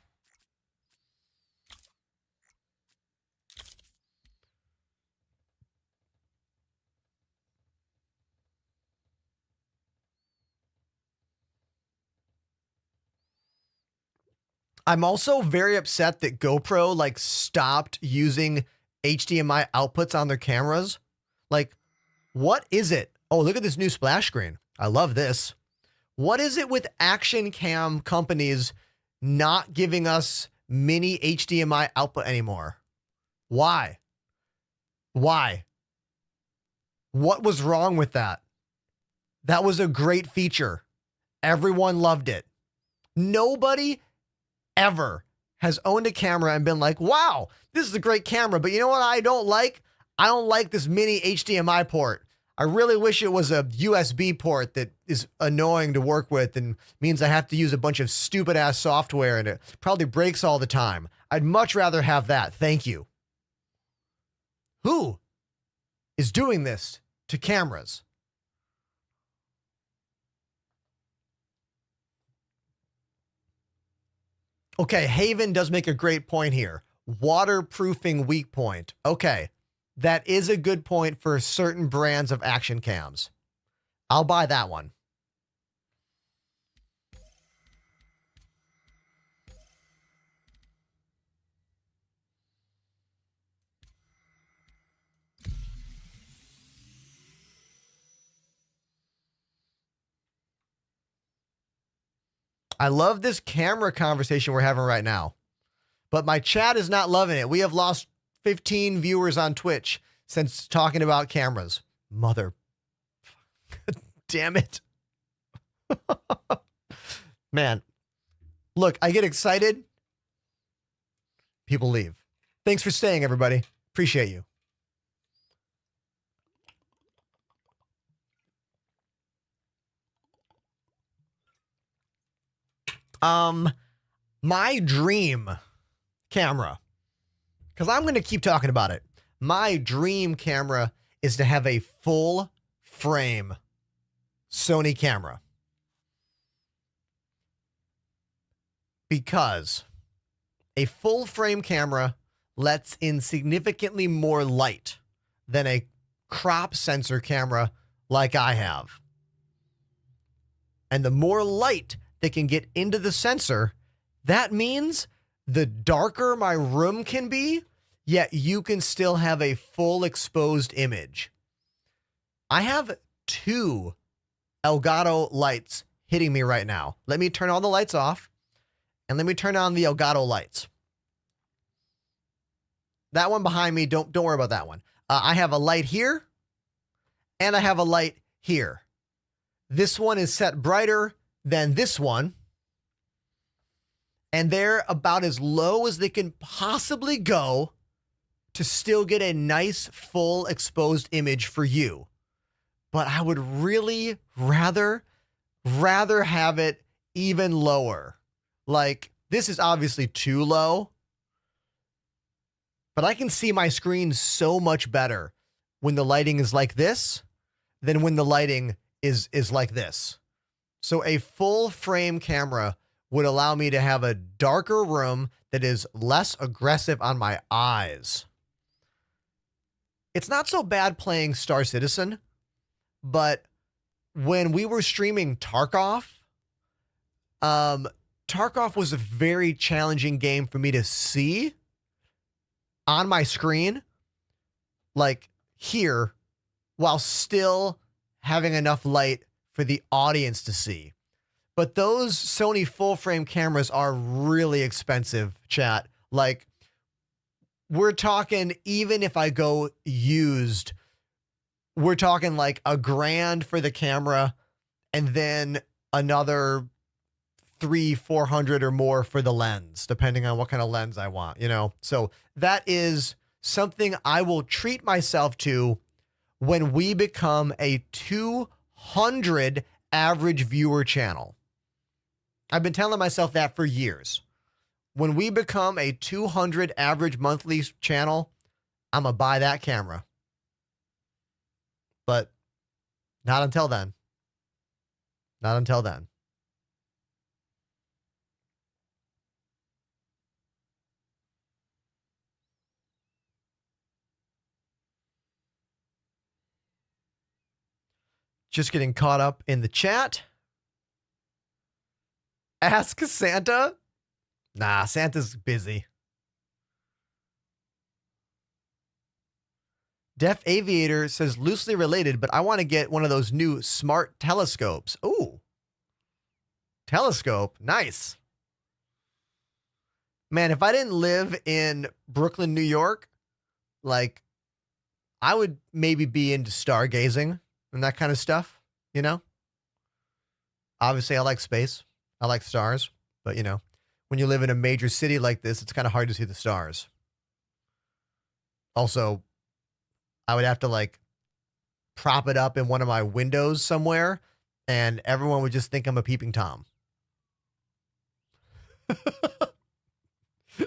I'm also very upset that GoPro like stopped using HDMI outputs on their cameras. Like, what is it? Oh, look at this new splash screen. I love this. What is it with action cam companies not giving us mini HDMI output anymore? Why? Why? What was wrong with that? That was a great feature. Everyone loved it. Nobody ever has owned a camera and been like, wow, this is a great camera, but you know what I don't like? I don't like this mini HDMI port. I really wish it was a USB port that is annoying to work with and means I have to use a bunch of stupid ass software and it probably breaks all the time. I'd much rather have that. Thank you. Who is doing this to cameras? Okay, Haven does make a great point here. Waterproofing weak point. Okay, that is a good point for certain brands of action cams. I'll buy that one. I love this camera conversation we're having right now, but my chat is not loving it. We have lost 15 viewers on Twitch since talking about cameras. Mother. Damn it. Man, look, I get excited. People leave. Thanks for staying, everybody. Appreciate you. My dream camera, because I'm going to keep talking about it. My dream camera is to have a full frame Sony camera. Because a full frame camera lets in significantly more light than a crop sensor camera like I have. And the more light that can get into the sensor, that means the darker my room can be, yet you can still have a full exposed image. I have 2 Elgato lights hitting me right now. Let me turn all the lights off and let me turn on the Elgato lights. That one behind me, don't worry about that one. I have a light here and I have a light here. This one is set brighter than this one, and they're about as low as they can possibly go to still get a nice full exposed image for you. But I would really rather have it even lower. Like, this is obviously too low, but I can see my screen so much better when the lighting is like this than when the lighting is like this. So a full frame camera would allow me to have a darker room that is less aggressive on my eyes. It's not so bad playing Star Citizen, but when we were streaming Tarkov, Tarkov was a very challenging game for me to see on my screen, like here, while still having enough light for the audience to see. But those Sony full frame cameras are really expensive, chat. Like, we're talking, even if I go used, we're talking like $1,000 for the camera and then another $300-400 or more for the lens, depending on what kind of lens I want, you know? So that is something I will treat myself to when we become a 200 average viewer channel. I've been telling myself that for years. When we become a 200 average monthly channel, I'm going to buy that camera. But not until then. Not until then. Just getting caught up in the chat. Ask Santa. Nah, Santa's busy. Deaf Aviator says loosely related, but I want to get one of those new smart telescopes. Ooh. Telescope. Nice. Man, if I didn't live in Brooklyn, New York, like, I would maybe be into stargazing and that kind of stuff, you know? Obviously, I like space. I like stars, but, you know, when you live in a major city like this, it's kind of hard to see the stars. Also, I would have to, like, prop it up in one of my windows somewhere, and everyone would just think I'm a peeping Tom.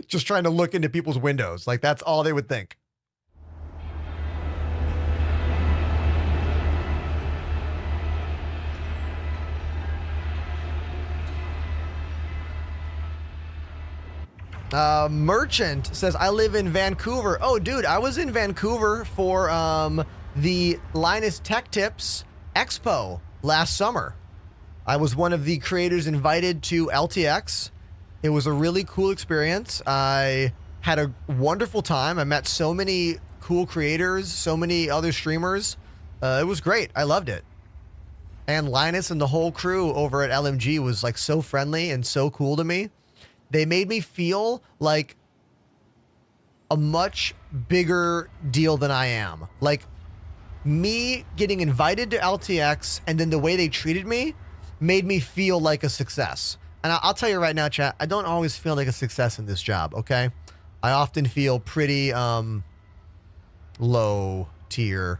Just trying to look into people's windows. Like, that's all they would think. Merchant says, I live in Vancouver. Oh, dude, I was in Vancouver for the Linus Tech Tips Expo last summer. I was one of the creators invited to LTX. It was a really cool experience. I had a wonderful time. I met so many cool creators, so many other streamers. It was great. I loved it. And Linus and the whole crew over at LMG was like so friendly and so cool to me. They made me feel like a much bigger deal than I am. Like, me getting invited to LTX and then the way they treated me made me feel like a success. And I'll tell you right now, chat, I don't always feel like a success in this job, okay? I often feel pretty low tier.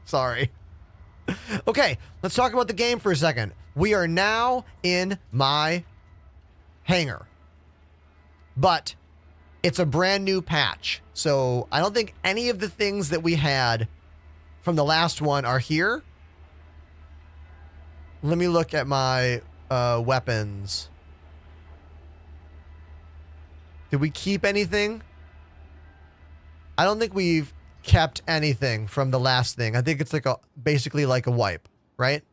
Sorry. Okay, let's talk about the game for a second. We are now in my hangar. But it's a brand new patch. So I don't think any of the things that we had from the last one are here. Let me look at my weapons. Did we keep anything? I don't think we've kept anything from the last thing. I think it's like basically like a wipe, right?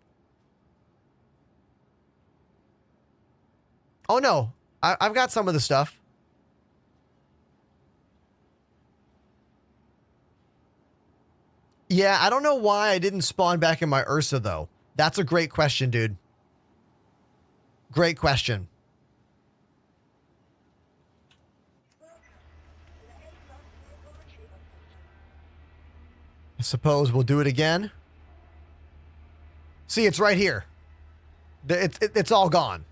Oh no, I've got some of the stuff. Yeah, I don't know why I didn't spawn back in my Ursa though. That's a great question, dude. Great question. I suppose we'll do it again. See, it's right here. It's all gone.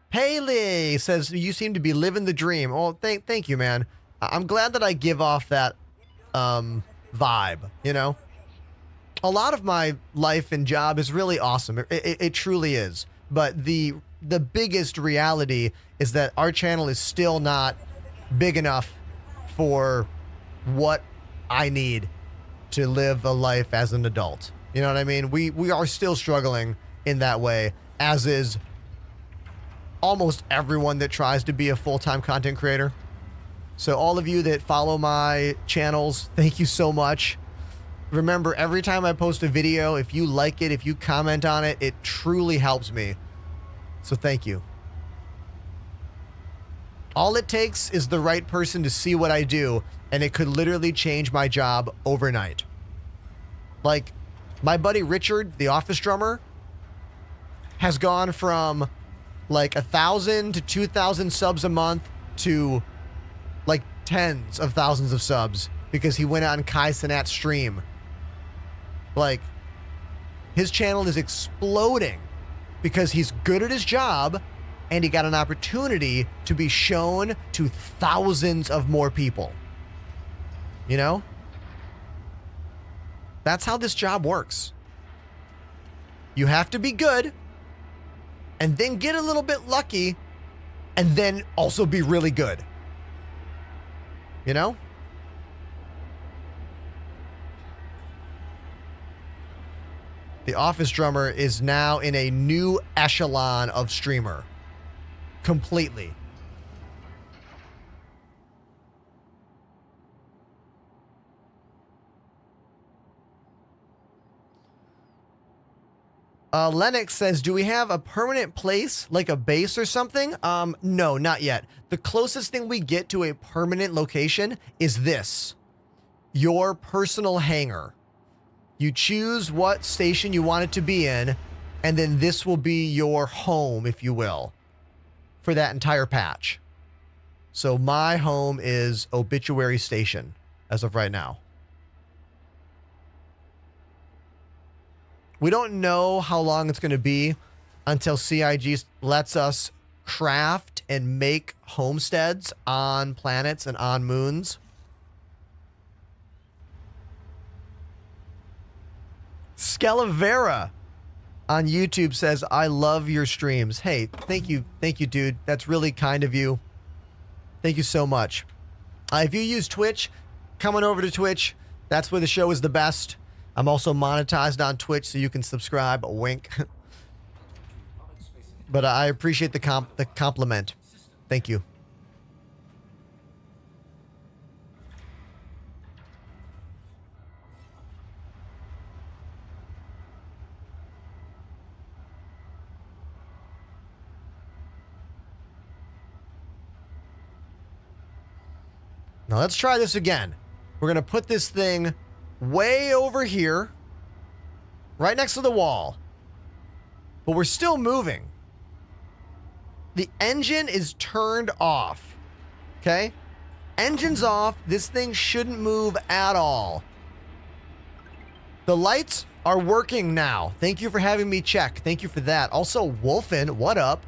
Haley says, you seem to be living the dream. Oh, thank you, man. I'm glad that I give off that vibe, you know? A lot of my life and job is really awesome. It truly is. But the the biggest reality is that our channel is still not big enough for what I need to live a life as an adult. You know what I mean? We are still struggling in that way, as is almost everyone that tries to be a full-time content creator. So all of you that follow my channels, thank you so much. Remember, every time I post a video, if you like it, if you comment on it, it truly helps me. So thank you. All it takes is the right person to see what I do, and it could literally change my job overnight. Like, my buddy Richard, the office drummer, has gone from like 1,000 to 2,000 subs a month to like tens of thousands of subs because he went on Kai Cenat's stream. Like, his channel is exploding because he's good at his job and he got an opportunity to be shown to thousands of more people. You know? That's how this job works. You have to be good and then get a little bit lucky and then also be really good. You know? The office drummer is now in a new echelon of streamer. Completely. Lennox says, do we have a permanent place, like a base or something? No, not yet. The closest thing we get to a permanent location is this. Your personal hangar. You choose what station you want it to be in, and then this will be your home, if you will, for that entire patch. So my home is Obituary Station, as of right now. We don't know how long it's going to be until CIG lets us craft and make homesteads on planets and on moons. Scalavera on YouTube says, I love your streams. Hey, thank you. Thank you, dude. That's really kind of you. Thank you so much. If you use Twitch, come on over to Twitch. That's where the show is the best. I'm also monetized on Twitch, so you can subscribe. Wink. But I appreciate the compliment. Thank you. Now let's try this again. We're going to put this thing way over here, right next to the wall. But we're still moving. The engine is turned off. Okay? Engine's off. This thing shouldn't move at all. The lights are working now. Thank you for having me check. Thank you for that. Also, Wolfen, what up?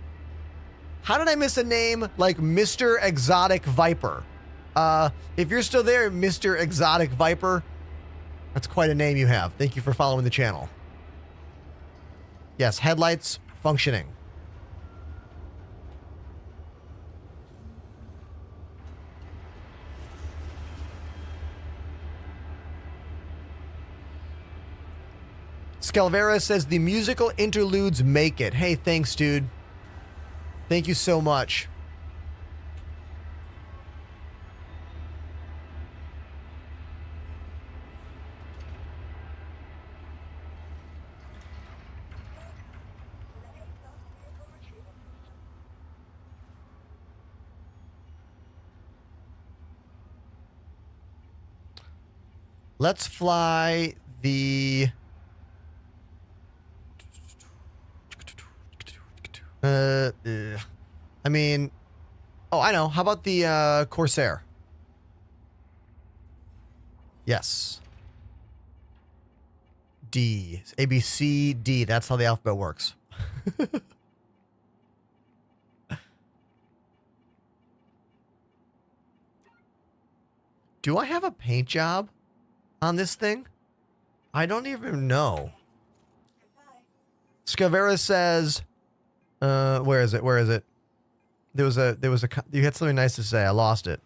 How did I miss a name like Mr. Exotic Viper? If you're still there, Mr. Exotic Viper, that's quite a name you have. Thank you for following the channel. Yes, headlights functioning. Scalvera says the musical interludes make it. Hey, thanks, dude. Thank you so much. Let's fly the... I mean... Oh, I know. How about the Corsair? Yes. D. A, B, C, D. That's how the alphabet works. Do I have a paint job on this thing? I don't even know. Scavera says, Where is it? Where is it? You had something nice to say. I lost it.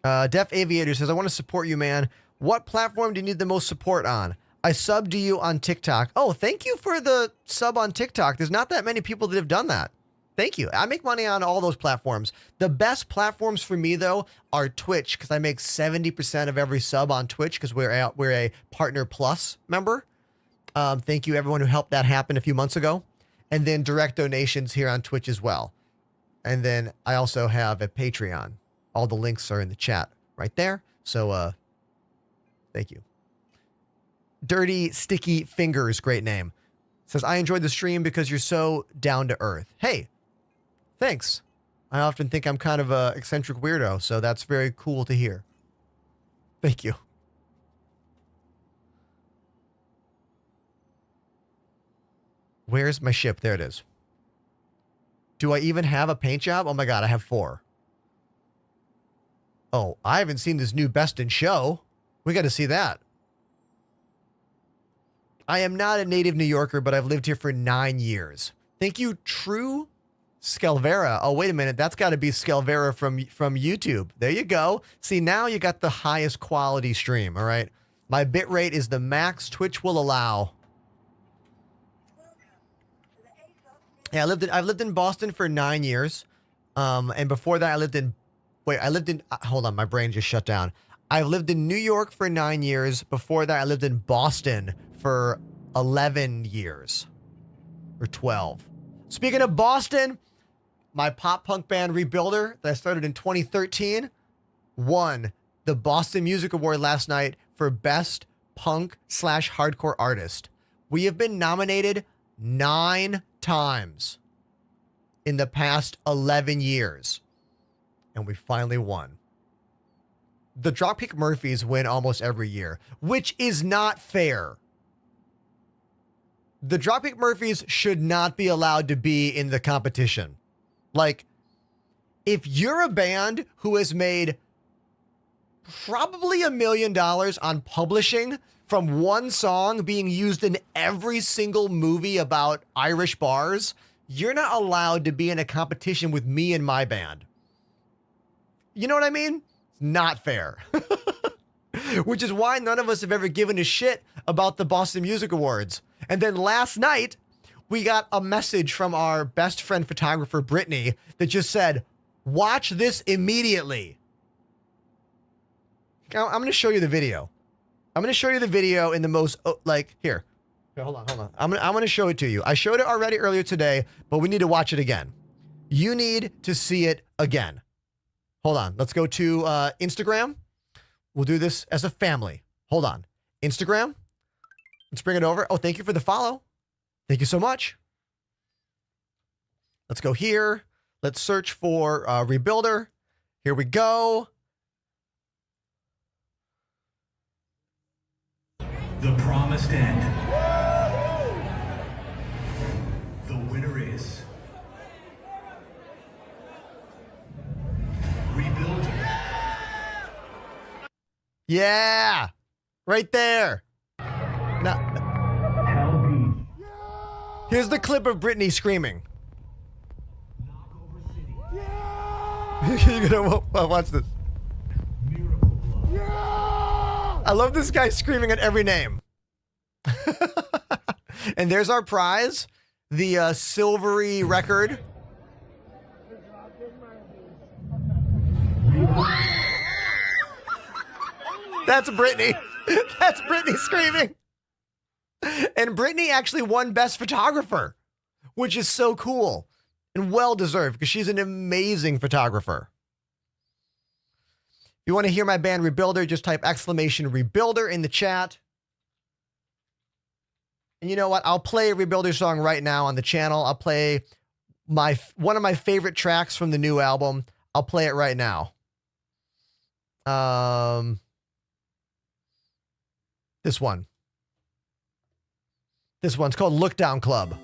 Def Aviator says, I want to support you, man. What platform do you need the most support on? I subbed to you on TikTok. Oh, thank you for the sub on TikTok. There's not that many people that have done that. Thank you. I make money on all those platforms. The best platforms for me, though, are Twitch, because I make 70% of every sub on Twitch because we're a Partner Plus member. Thank you, everyone who helped that happen a few months ago. And then direct donations here on Twitch as well. And then I also have a Patreon. All the links are in the chat right there. So, thank you. Dirty Sticky Fingers, great name. Says, I enjoyed the stream because you're so down to earth. Hey, thanks. I often think I'm kind of a eccentric weirdo, so that's very cool to hear. Thank you. Where's my ship? There it is. Do I even have a paint job? Oh my God, I have 4. Oh, I haven't seen this new Best in Show. We got to see that. I am not a native New Yorker, but I've lived here for 9 years. Thank you, True Skelvera. Oh, wait a minute. That's got to be Skelvera from YouTube. There you go. See, now you got the highest quality stream, all right? My bit rate is the max Twitch will allow. Yeah, I've lived in Boston for 9 years. And before that, hold on, my brain just shut down. I've lived in New York for 9 years. Before that, I lived in Boston for 11 years. Or 12. Speaking of Boston, my pop punk band Rebuilder that I started in 2013 won the Boston Music Award last night for Best Punk/Hardcore Artist. We have been nominated 9 times in the past 11 years. And we finally won. The Dropkick Murphys win almost every year, which is not fair. The Dropkick Murphys should not be allowed to be in the competition. Like, if you're a band who has made probably $1 million on publishing from one song being used in every single movie about Irish bars, you're not allowed to be in a competition with me and my band. You know what I mean? Not fair. Which is why none of us have ever given a shit about the Boston Music Awards. And then last night, we got a message from our best friend photographer, Brittany, that just said, watch this immediately. I'm going to show you the video. I'm going to show you the video in the most, here. Hold on. I'm going to show it to you. I showed it already earlier today, but we need to watch it again. You need to see it again. Hold on. Let's go to Instagram. We'll do this as a family. Hold on. Instagram. Let's bring it over. Oh, thank you for the follow. Thank you so much. Let's go here. Let's search for Rebuilder. Here we go. The promised end. The winner is Rebuilder. Yeah, right there. Now, here's the clip of Brittany screaming. You're gonna watch this. I love this guy screaming at every name. And there's our prize, the silvery record. That's Brittany. That's Brittany screaming. And Brittany actually won Best Photographer, which is so cool and well-deserved because she's an amazing photographer. If you want to hear my band Rebuilder, just type !Rebuilder in the chat. And you know what? I'll play a Rebuilder song right now on the channel. I'll play one of my favorite tracks from the new album. I'll play it right now. This one. This one's called Look Down Club.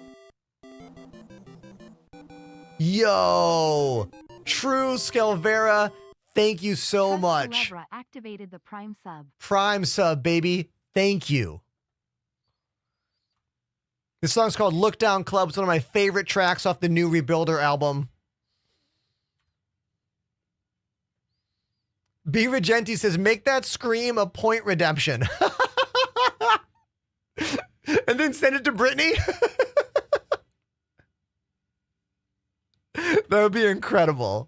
Yo, True Skelvera, thank you so much. Activated the Prime sub. Prime sub, baby. Thank you. This song's called Look Down Club. It's one of my favorite tracks off the new Rebuilder album. B. Regenti says, make that scream a point redemption. And then send it to Brittany. That would be incredible.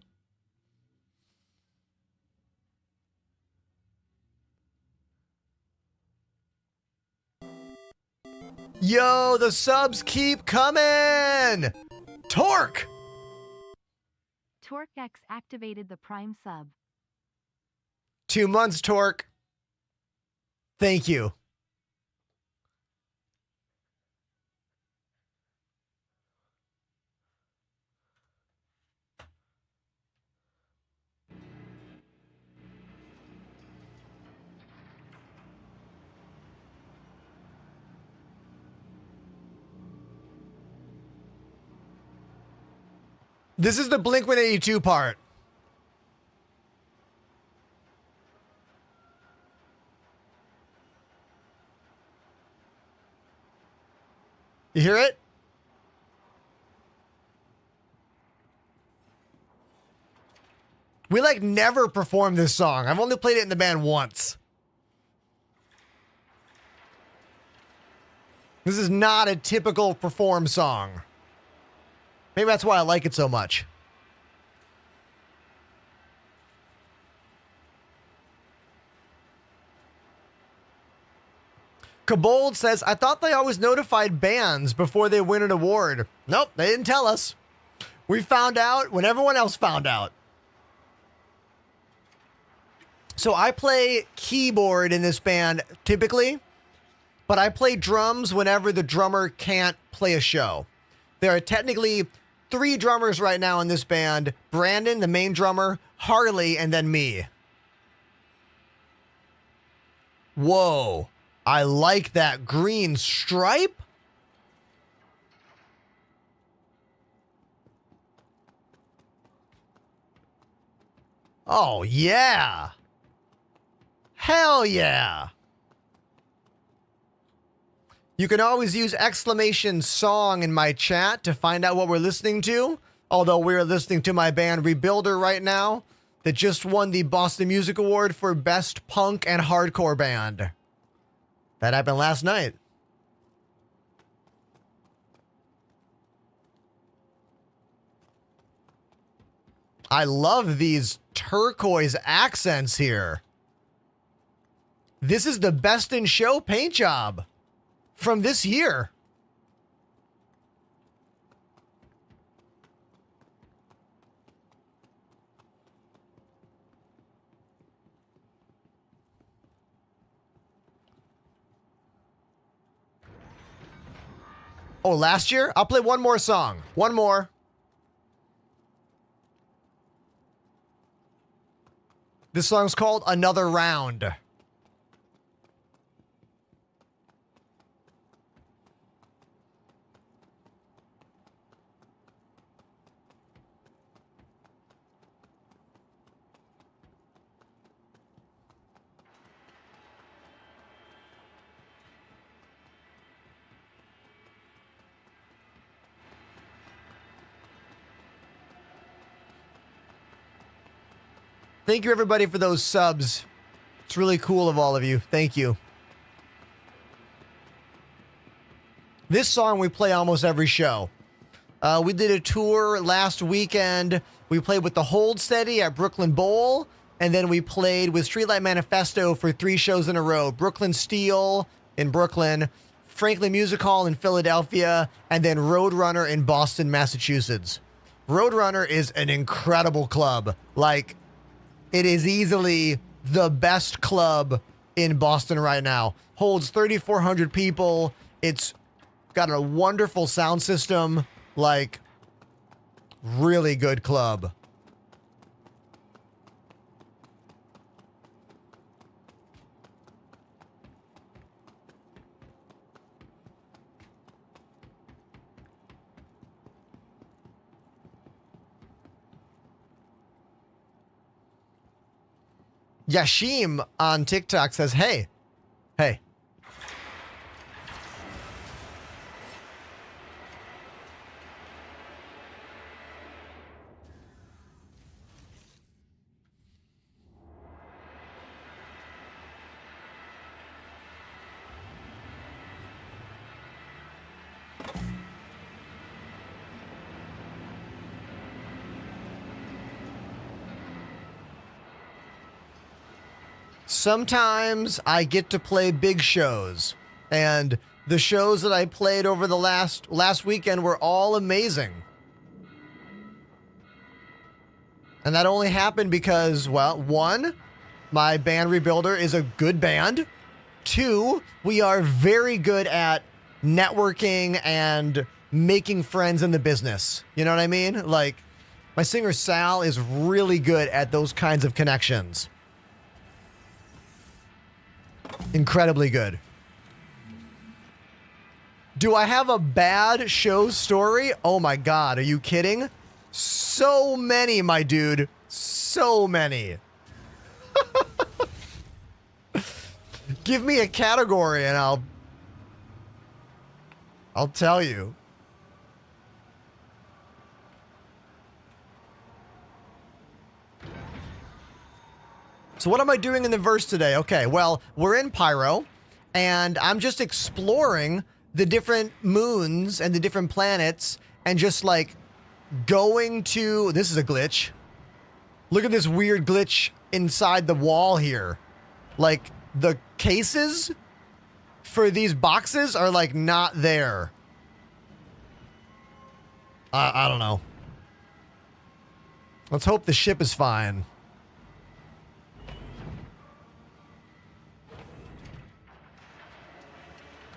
Yo, the subs keep coming. Torque. Torque X activated the Prime sub. 2 months, Torque. Thank you. This is the Blink-182 part. You hear it? We like never performed this song. I've only played it in the band once. This is not a typical perform song. Maybe that's why I like it so much. Kabold says, I thought they always notified bands before they win an award. Nope, they didn't tell us. We found out when everyone else found out. So I play keyboard in this band typically, but I play drums whenever the drummer can't play a show. There are technically 3 drummers right now in this band. Brandon, the main drummer, Harley, and then me. Whoa. I like that green stripe. Oh, yeah. Hell yeah. You can always use exclamation song in my chat to find out what we're listening to. Although we're listening to my band Rebuilder right now that just won the Boston Music Award for Best Punk and Hardcore Band. That happened last night. I love these turquoise accents here. This is the Best in Show paint job from this year. Oh, last year? I'll play one more song. One more. This song's called Another Round. Thank you, everybody, for those subs. It's really cool of all of you. Thank you. This song we play almost every show. We did a tour last weekend. We played with the Hold Steady at Brooklyn Bowl, and then we played with Streetlight Manifesto for 3 shows in a row. Brooklyn Steel in Brooklyn, Franklin Music Hall in Philadelphia, and then Roadrunner in Boston, Massachusetts. Roadrunner is an incredible club. Like, it is easily the best club in Boston right now. Holds 3,400 people. It's got a wonderful sound system. Like, really good club. Yashim on TikTok says, hey. sometimes I get to play big shows, and the shows that I played over the last weekend were all amazing. And that only happened because, well, one, my band Rebuilder is a good band. Two, we are very good at networking and making friends in the business. You know what I mean? Like, my singer Sal is really good at those kinds of connections. Incredibly good. Do I have a bad show story? Oh my God, are you kidding? So many, my dude. So many. Give me a category and I'll tell you. So what am I doing in the verse today? Okay, well, we're in Pyro, and I'm just exploring the different moons and the different planets, and just like going to... This is a glitch. Look at this weird glitch inside the wall here. Like, the cases for these boxes are like not there. I don't know. Let's hope the ship is fine.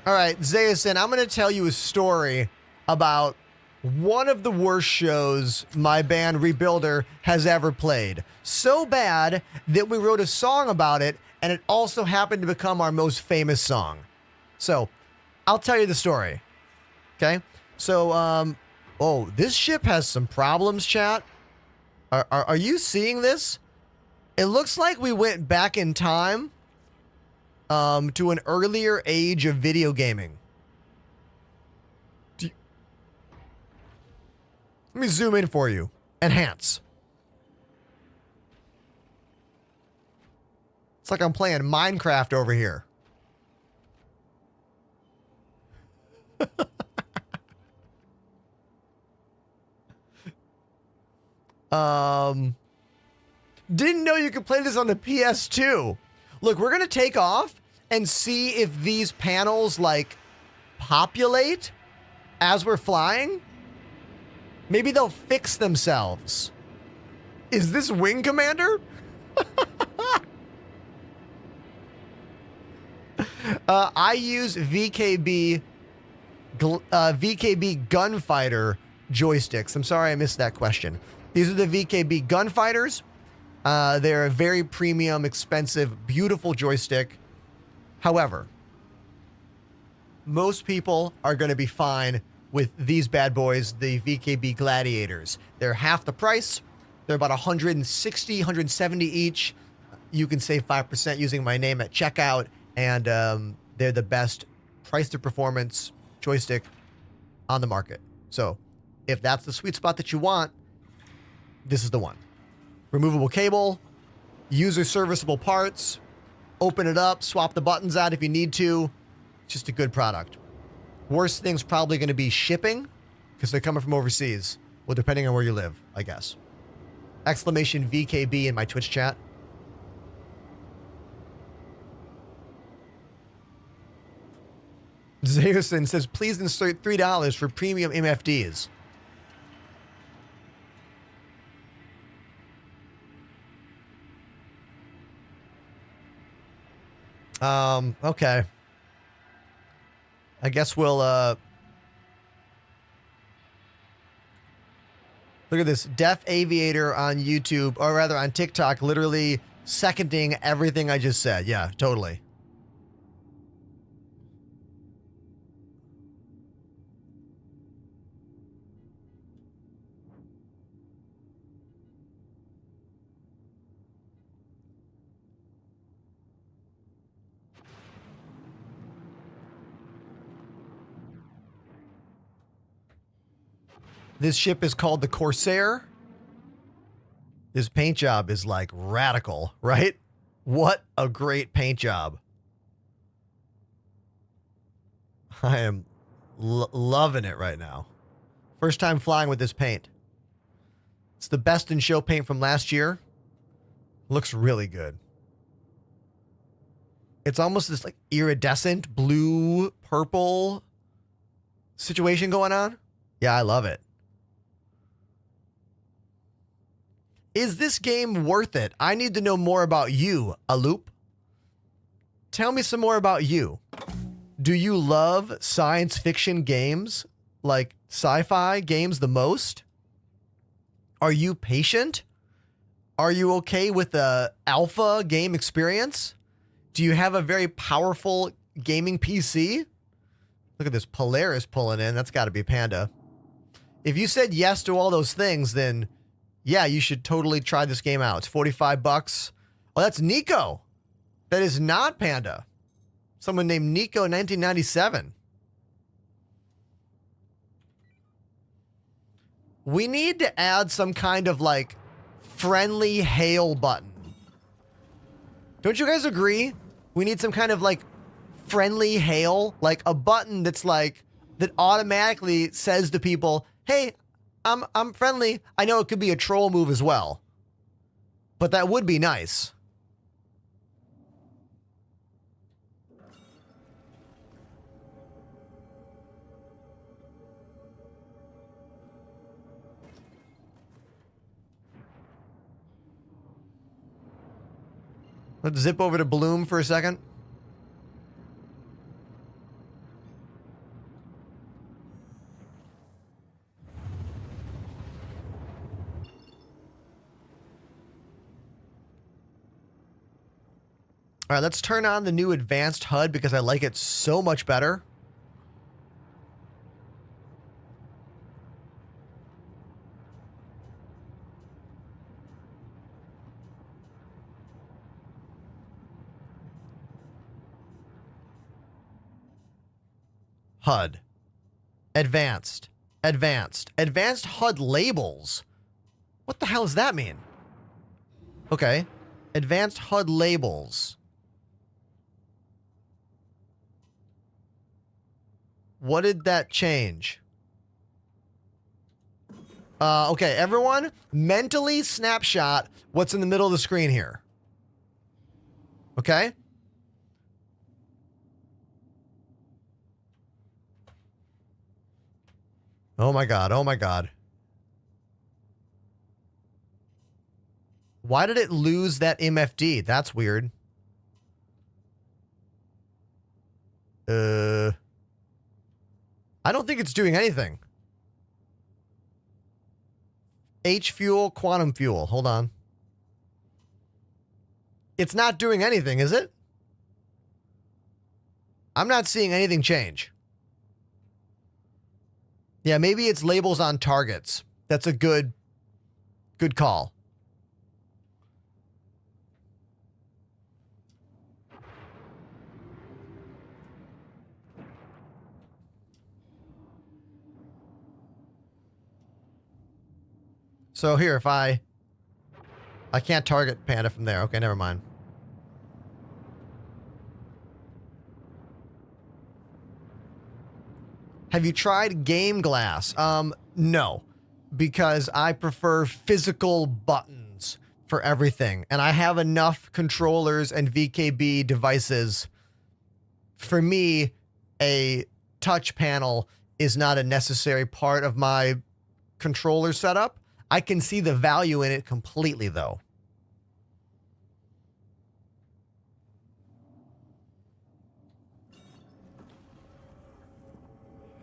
All right, Zayasin, I'm going to tell you a story about one of the worst shows my band Rebuilder has ever played. So bad that we wrote a song about it, and it also happened to become our most famous song. So, I'll tell you the story. Okay? So, oh, this ship has some problems, chat. Are you seeing this? It looks like we went back in time to an earlier age of video gaming. Let me zoom in for you. Enhance. It's like I'm playing Minecraft over here. Didn't know you could play this on the PS2. Look, we're going to take off and see if these panels, like, populate as we're flying. Maybe they'll fix themselves. Is this Wing Commander? I use VKB Gunfighter joysticks. I'm sorry I missed that question. These are the VKB Gunfighters. They're a very premium, expensive, beautiful joystick. However, most people are going to be fine with these bad boys, the VKB Gladiators. They're half the price. They're about 160, 170 each. You can save 5% using my name at checkout, and they're the best price to performance joystick on the market. So if that's the sweet spot that you want, this is the one. Removable cable, user serviceable parts, open it up, swap the buttons out if you need to. It's just a good product. Worst thing's probably going to be shipping, because they're coming from overseas. Well, depending on where you live, I guess. Exclamation VKB in my Twitch chat. Zayerson says, please insert $3 for premium MFDs. Okay. I guess we'll, look at this. Deaf Aviator on YouTube, or rather on TikTok, literally seconding everything I just said. Yeah, totally. This ship is called the Corsair. This paint job is like radical, right? What a great paint job. I am loving it right now. First time flying with this paint. It's the best in show paint from last year. Looks really good. It's almost this like iridescent blue, purple situation going on. Yeah, I love it. Is this game worth it? I need to know more about you, Aloop. Tell me some more about you. Do you love science fiction games, like sci-fi games the most? Are you patient? Are you okay with the alpha game experience? Do you have a very powerful gaming PC? Look at this Polaris pulling in. That's got to be Panda. If you said yes to all those things, then yeah, you should totally try this game out. It's $45. Oh, that's Nico. That is not Panda. Someone named Nico 1997. We need to add some kind of like friendly hail button. Don't you guys agree? We need some kind of like friendly hail, like a button that's like that automatically says to people, "Hey, I'm friendly." I know it could be a troll move as well, but that would be nice. Let's zip over to Bloom for a second. All right, let's turn on the new advanced HUD because I like it so much better. HUD. Advanced. Advanced. Advanced HUD labels. What the hell does that mean? Okay. Advanced HUD labels. What did that change? Okay, everyone, mentally snapshot what's in the middle of the screen here. Okay? Oh my God, oh my God. Why did it lose that MFD? That's weird. I don't think it's doing anything. H fuel, quantum fuel. Hold on. It's not doing anything, is it? I'm not seeing anything change. Yeah, maybe it's labels on targets. That's a good call. So here, if I can't target Panda from there. Okay, never mind. Have you tried Game Glass? No, because I prefer physical buttons for everything. And I have enough controllers and VKB devices. For me, a touch panel is not a necessary part of my controller setup. I can see the value in it completely, though.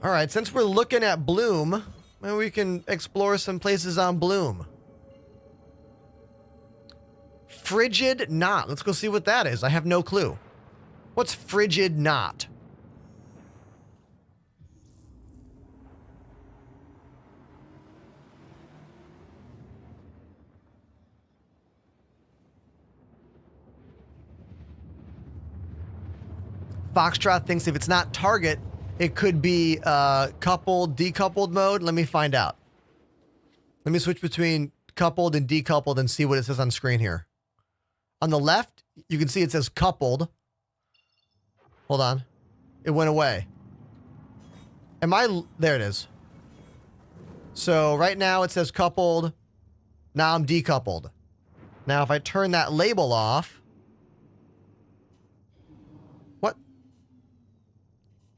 All right, since we're looking at Bloom, maybe we can explore some places on Bloom. Frigid Knot. Let's go see what that is. I have no clue. What's Frigid Knot? Foxtrot thinks if it's not target, it could be coupled, decoupled mode. Let me find out. Let me switch between coupled and decoupled and see what it says on screen here. On the left, you can see it says coupled. Hold on. It went away. There it is. So right now it says coupled. Now I'm decoupled. Now if I turn that label off,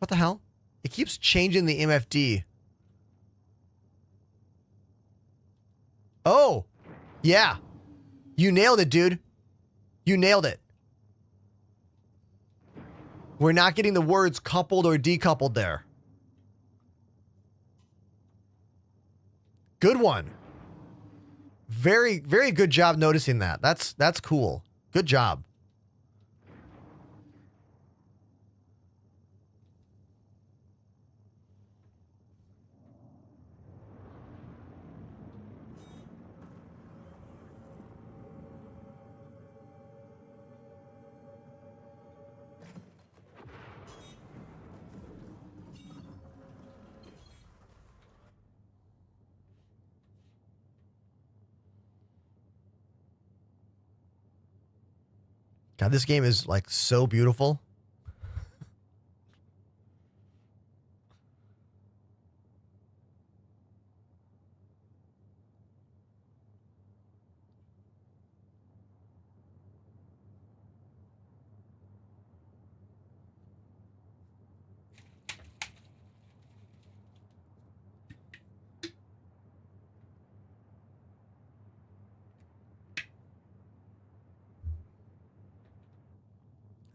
What the hell? It keeps changing the MFD. Oh, yeah. You nailed it, dude. You nailed it. We're not getting the words coupled or decoupled there. Good one. Very, very good job noticing that. That's cool. Good job. God, this game is like so beautiful.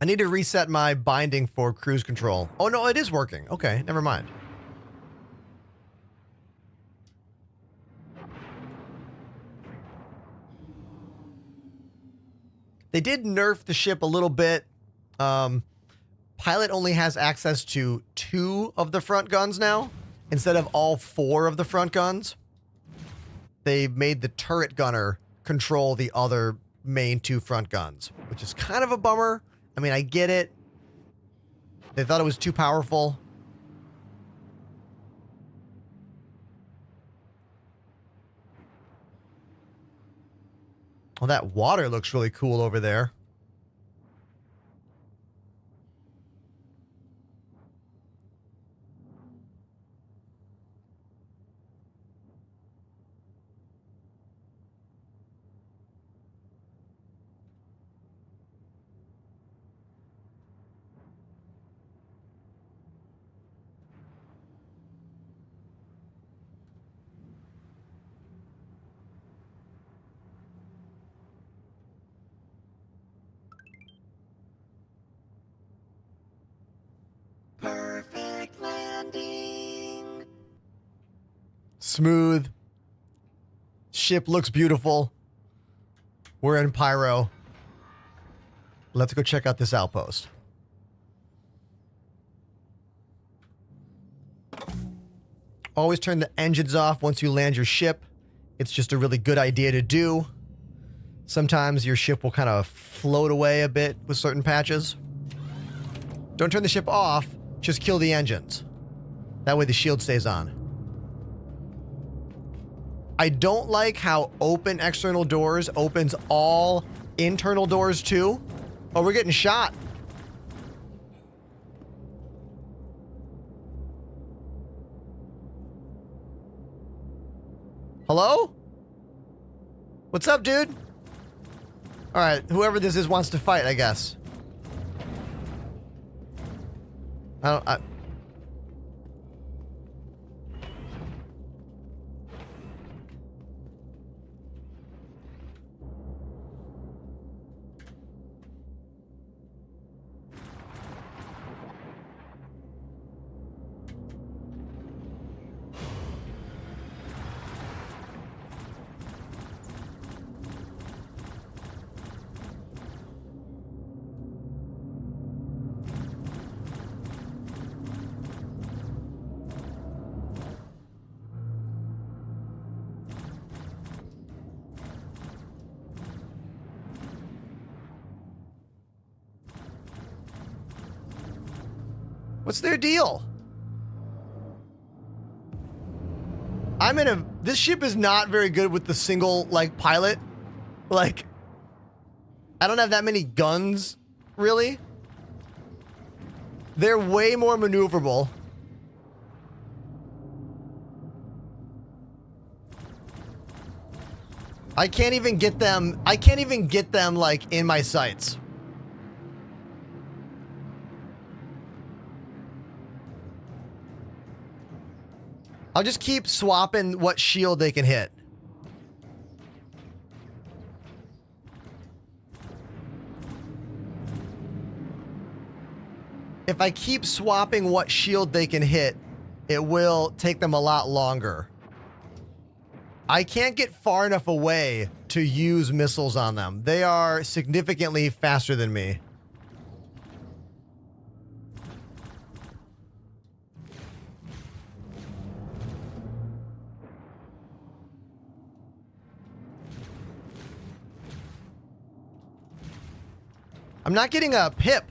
I need to reset my binding for cruise control. Oh, no, it is working. Okay, never mind. They did nerf the ship a little bit. Pilot only has access to 2 of the front guns now, instead of all 4 of the front guns. They made the turret gunner control the other main 2 front guns, which is kind of a bummer. I mean, I get it. They thought it was too powerful. Well, that water looks really cool over there. Perfect landing. Smooth. Ship looks beautiful. We're in Pyro. Let's go check out this outpost. Always turn the engines off once you land your ship. It's just a really good idea to do. Sometimes your ship will kind of float away a bit with certain patches. Don't turn the ship off, just kill the engines. That way the shield stays on. I don't like how open external doors opens all internal doors too. Oh, we're getting shot. Hello? What's up, dude? All right, whoever this is wants to fight, I guess. I What's their deal? This ship is not very good with the single, like, pilot. Like, I don't have that many guns, really. They're way more maneuverable. I can't even get them, like, in my sights. I'll just keep swapping what shield they can hit. If I keep swapping what shield they can hit, it will take them a lot longer. I can't get far enough away to use missiles on them. They are significantly faster than me. I'm not getting a pip.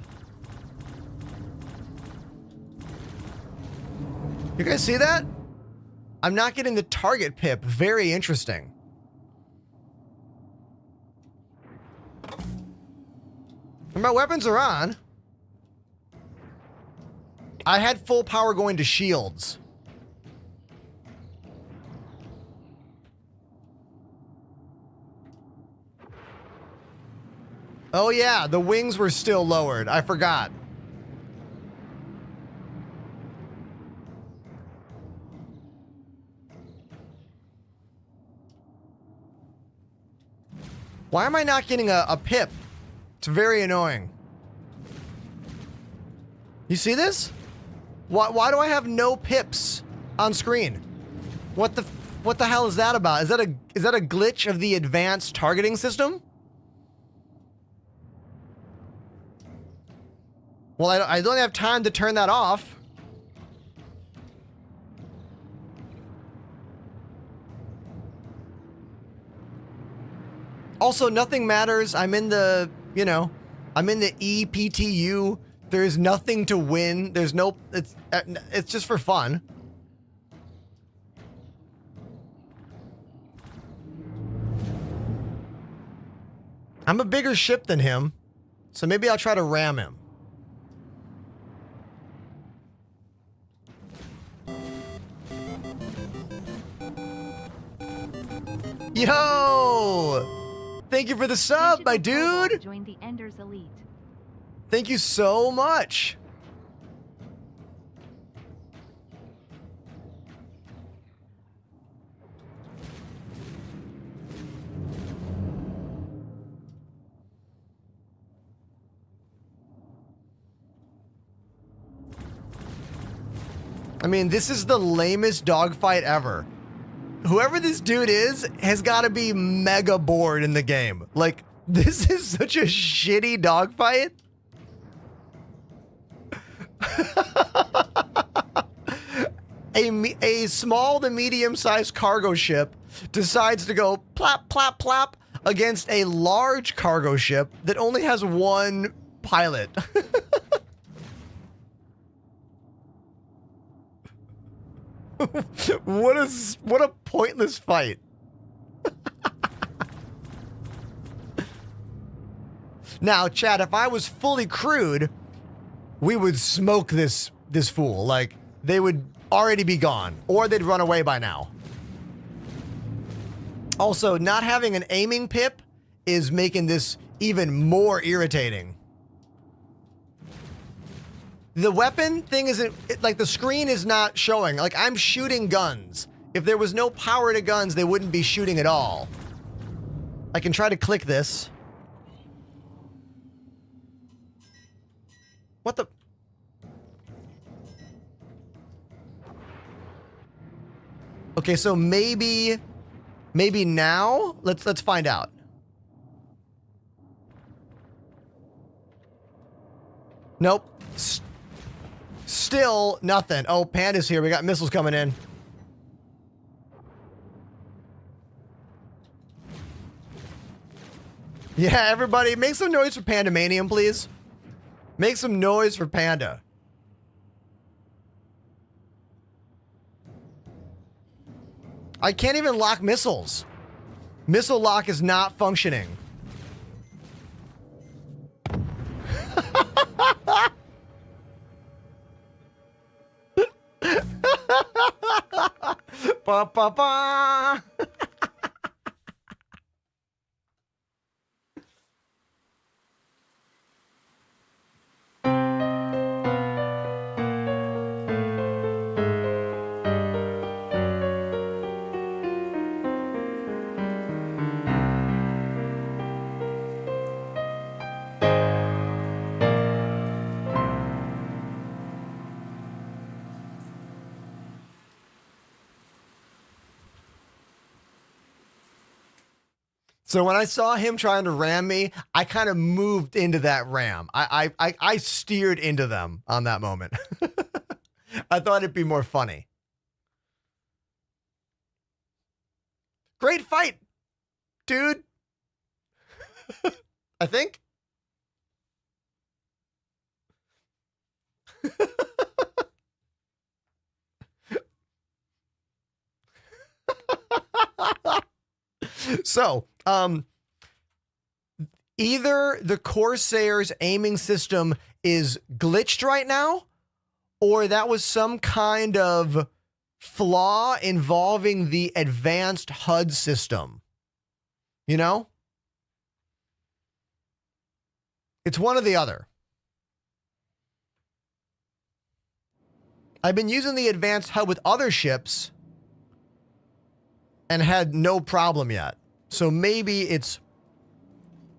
You guys see that? I'm not getting the target pip. Very interesting. And my weapons are on. I had full power going to shields. Oh yeah, the wings were still lowered. I forgot. Why am I not getting a pip? It's very annoying. You see this? Why do I have no pips on screen? What the hell is that about? Is that a glitch of the advanced targeting system? Well, I don't have time to turn that off. Also, nothing matters. I'm in the, you know, I'm in the EPTU. There's nothing to win. There's no, it's just for fun. I'm a bigger ship than him, so maybe I'll try to ram him. Yo! Thank you for the sub, my dude! Join the Enders Elite. Thank you so much. I mean, this is the lamest dogfight ever. Whoever this dude is has got to be mega bored in the game. Like, this is such a shitty dogfight. A small to medium-sized cargo ship decides to go plop, plop, plop against a large cargo ship that only has one pilot. What a pointless fight. Now, Chad, if I was fully crewed, we would smoke this fool. Like, they would already be gone, or they'd run away by now. Also, not having an aiming pip is making this even more irritating. The weapon thing isn't, like, the screen is not showing. Like, I'm shooting guns. If there was no power to guns, they wouldn't be shooting at all. I can try to click this. What the? Okay, so maybe now? Let's find out. Nope. Still nothing. Oh, Panda's here. We got missiles coming in. Yeah, everybody, make some noise for Pandamanium, please. Make some noise for Panda. I can't even lock missiles. Missile lock is not functioning. Ba, ba, ba. So when I saw him trying to ram me, I kind of moved into that ram. I steered into them on that moment. I thought it'd be more funny. Great fight, dude. I think. So, either the Corsair's aiming system is glitched right now, or that was some kind of flaw involving the advanced HUD system. You know? It's one or the other. I've been using the advanced HUD with other ships and had no problem yet. So maybe it's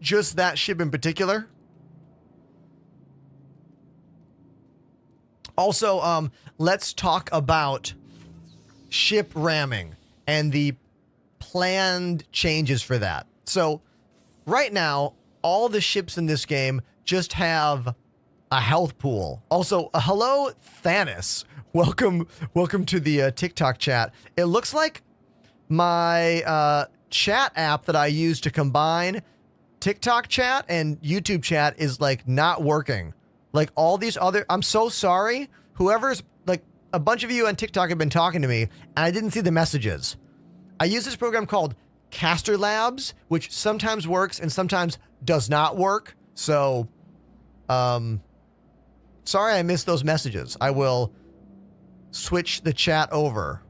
just that ship in particular. Also, let's talk about ship ramming and the planned changes for that. So right now, all the ships in this game just have a health pool. Also, hello, Thanos. Welcome to the TikTok chat. It looks like my chat app that I use to combine TikTok chat and YouTube chat is like not working. Like all these other, I'm so sorry. Whoever's like a bunch of you on TikTok have been talking to me and I didn't see the messages. I use this program called Caster Labs, which sometimes works and sometimes does not work. So, sorry I missed those messages. I will switch the chat over.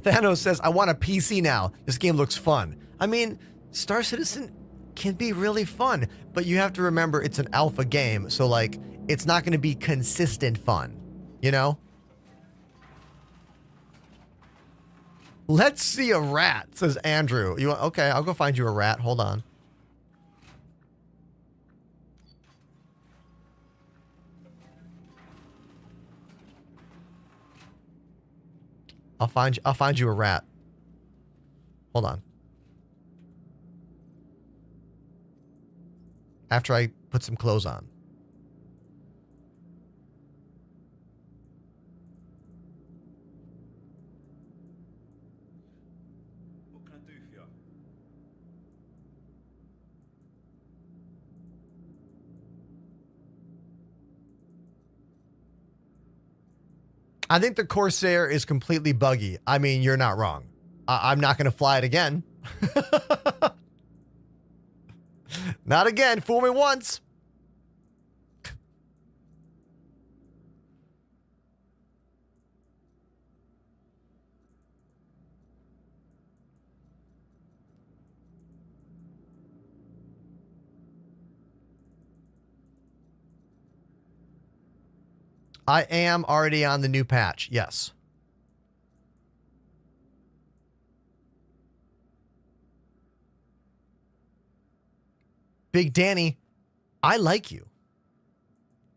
Thanos says, I want a PC now. This game looks fun. I mean, Star Citizen can be really fun, but you have to remember it's an alpha game, so like, it's not going to be consistent fun, you know? Let's see a rat, says Andrew. You want, okay, I'll go find you a rat. Hold on. I'll find you a rat. Hold on. After I put some clothes on. What can I do for you? I think the Corsair is completely buggy. I mean, you're not wrong. I'm not going to fly it again. Not again. Fool me once. I am already on the new patch. Yes. Big Danny, I like you.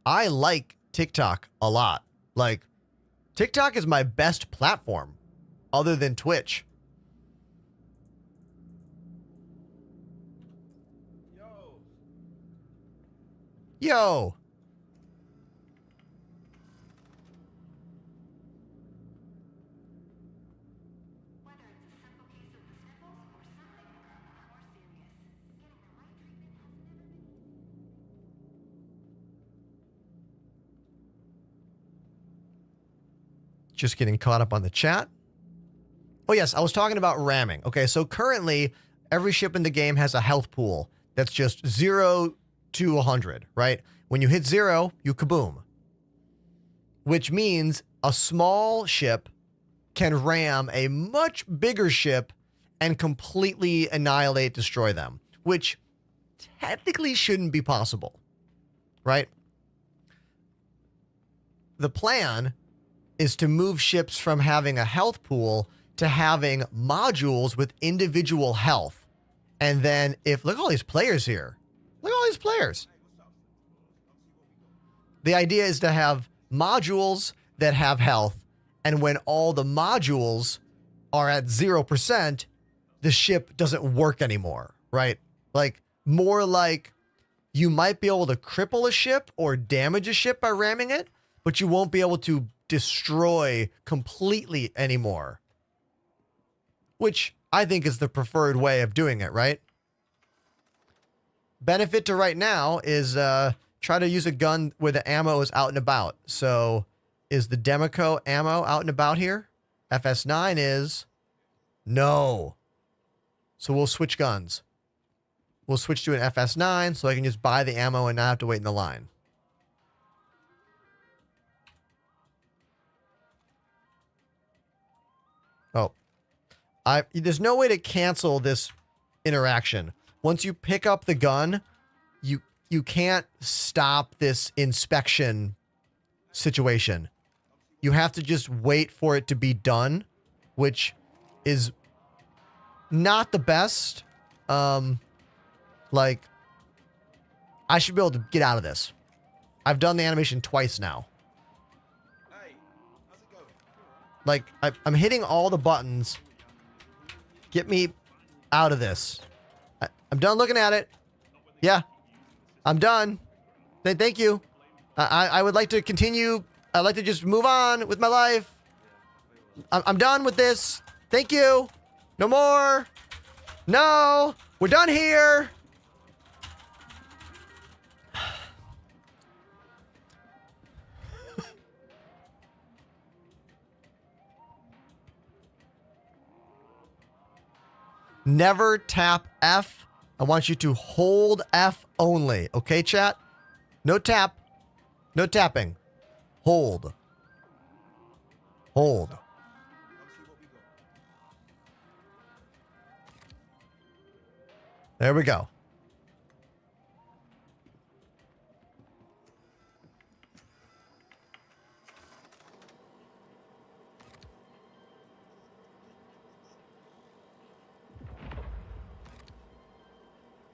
I like TikTok a lot. Like, TikTok is my best platform other than Twitch. Yo. Just getting caught up on the chat. Oh, yes, I was talking about ramming. Okay, so currently, every ship in the game has a health pool that's just 0 to 100, right? When you hit 0, you kaboom. Which means a small ship can ram a much bigger ship and completely annihilate, destroy them, which technically shouldn't be possible, right? The plan is to move ships from having a health pool to having modules with individual health. And then look at all these players here. Look at all these players. The idea is to have modules that have health. And when all the modules are at 0%, the ship doesn't work anymore, right? Like, more like you might be able to cripple a ship or damage a ship by ramming it, but you won't be able to destroy completely anymore. Which I think is the preferred way of doing it, right? Benefit to right now is try to use a gun where the ammo is out and about. So is the Demico ammo out and about here? FS9 is. No. So we'll switch guns. We'll switch to an FS9 so I can just buy the ammo and not have to wait in the line. Oh. There's no way to cancel this interaction. Once you pick up the gun, you can't stop this inspection situation. You have to just wait for it to be done, which is not the best. Like, I should be able to get out of this. I've done the animation twice now. Hey, how's it going? Like, I'm hitting all the buttons. Get me out of this. I'm done looking at it. Yeah, I'm done. Thank you. I would like to continue. I'd like to just move on with my life. I'm done with this. Thank you. No more. No, we're done here. Never tap F. I want you to hold F only. Okay, chat? No tap. No tapping. Hold. Hold. There we go.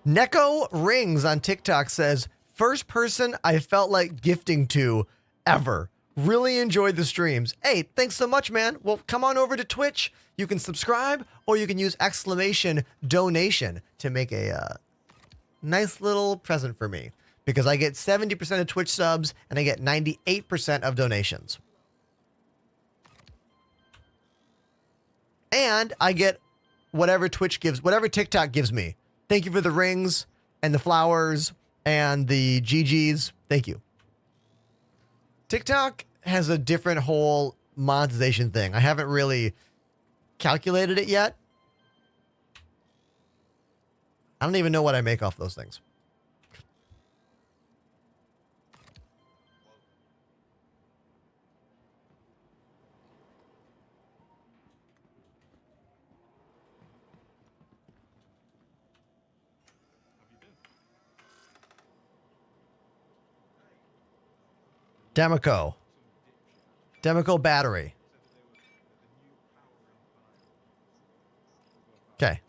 Neko Rings on TikTok says, first person I felt like gifting to ever. Really enjoyed the streams. Hey, thanks so much, man. Well, come on over to Twitch. You can subscribe or you can use exclamation donation to make a nice little present for me because I get 70% of Twitch subs and I get 98% of donations. And I get whatever Twitch gives, whatever TikTok gives me. Thank you for the rings and the flowers and the GGs. Thank you. TikTok has a different whole monetization thing. I haven't really calculated it yet. I don't even know what I make off those things. Demico. Demico battery. Okay.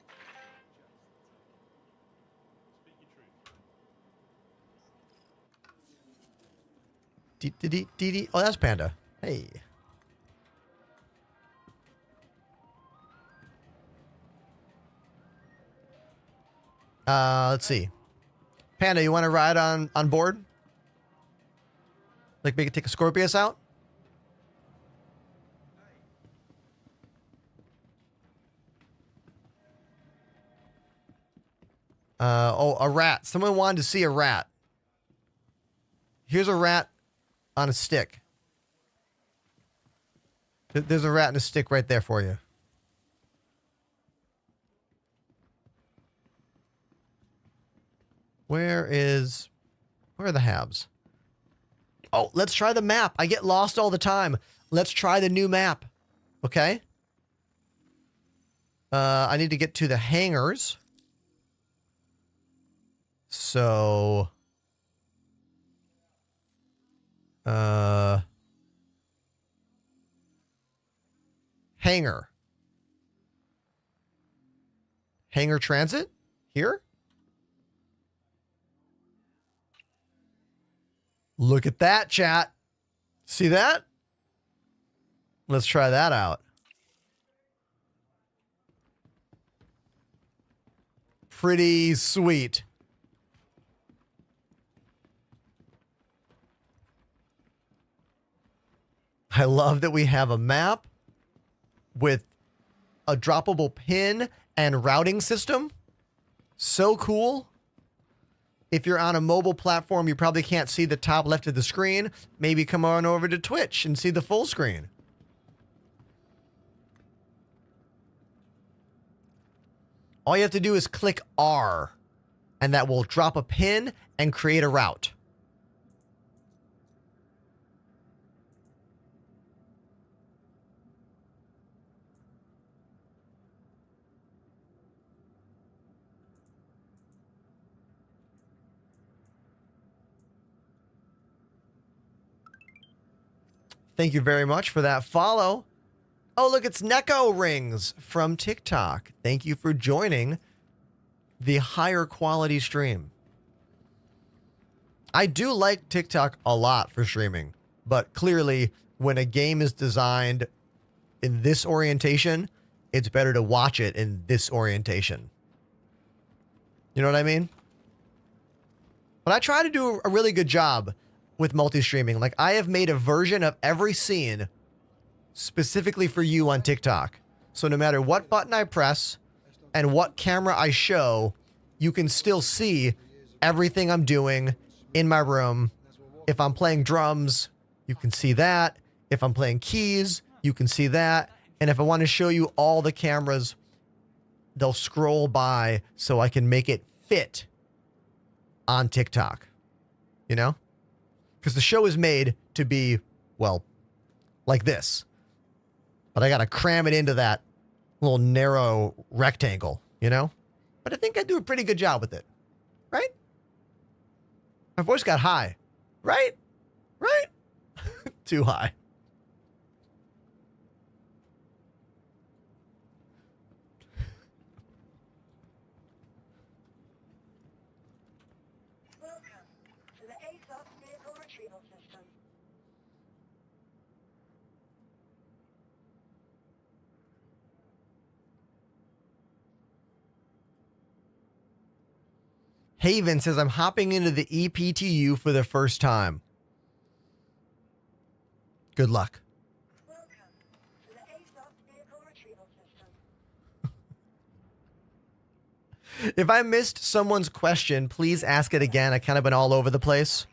Oh, that's Panda. Hey. Let's see. Panda, you want to ride on board? Like, make it take a Scorpius out? Oh, a rat. Someone wanted to see a rat. Here's a rat on a stick. There's a rat and a stick right there for you. Where are the habs? Oh, let's try the map. I get lost all the time. Let's try the new map. Okay. I need to get to the hangars. So, hangar. Hangar transit? Here? Look at that, chat. See that? Let's try that out. pretty sweet. I love that we have a map with a droppable pin and routing system. So cool. If you're on a mobile platform, you probably can't see the top left of the screen. Maybe come on over to Twitch and see the full screen. All you have to do is click R, and that will drop a pin and create a route. Thank you very much for that follow. Oh, look, it's Neko Rings from TikTok. Thank you for joining the higher quality stream. I do like TikTok a lot for streaming, but clearly when a game is designed in this orientation, it's better to watch it in this orientation. You know what I mean? But I try to do a really good job with multi-streaming. Like, I have made a version of every scene specifically for you on TikTok. So no matter what button I press and what camera I show, you can still see everything I'm doing in my room. If I'm playing drums, you can see that. If I'm playing keys, you can see that. And if I want to show you all the cameras, they'll scroll by so I can make it fit on TikTok. You know? Because the show is made to be, well, like this. But I got to cram it into that little narrow rectangle, you know? But I think I do a pretty good job with it. Right? My voice got high. Right? Right? Too high. Haven says, I'm hopping into the EPTU for the first time. Good luck. If I missed someone's question, please ask it again. I kind of been all over the place.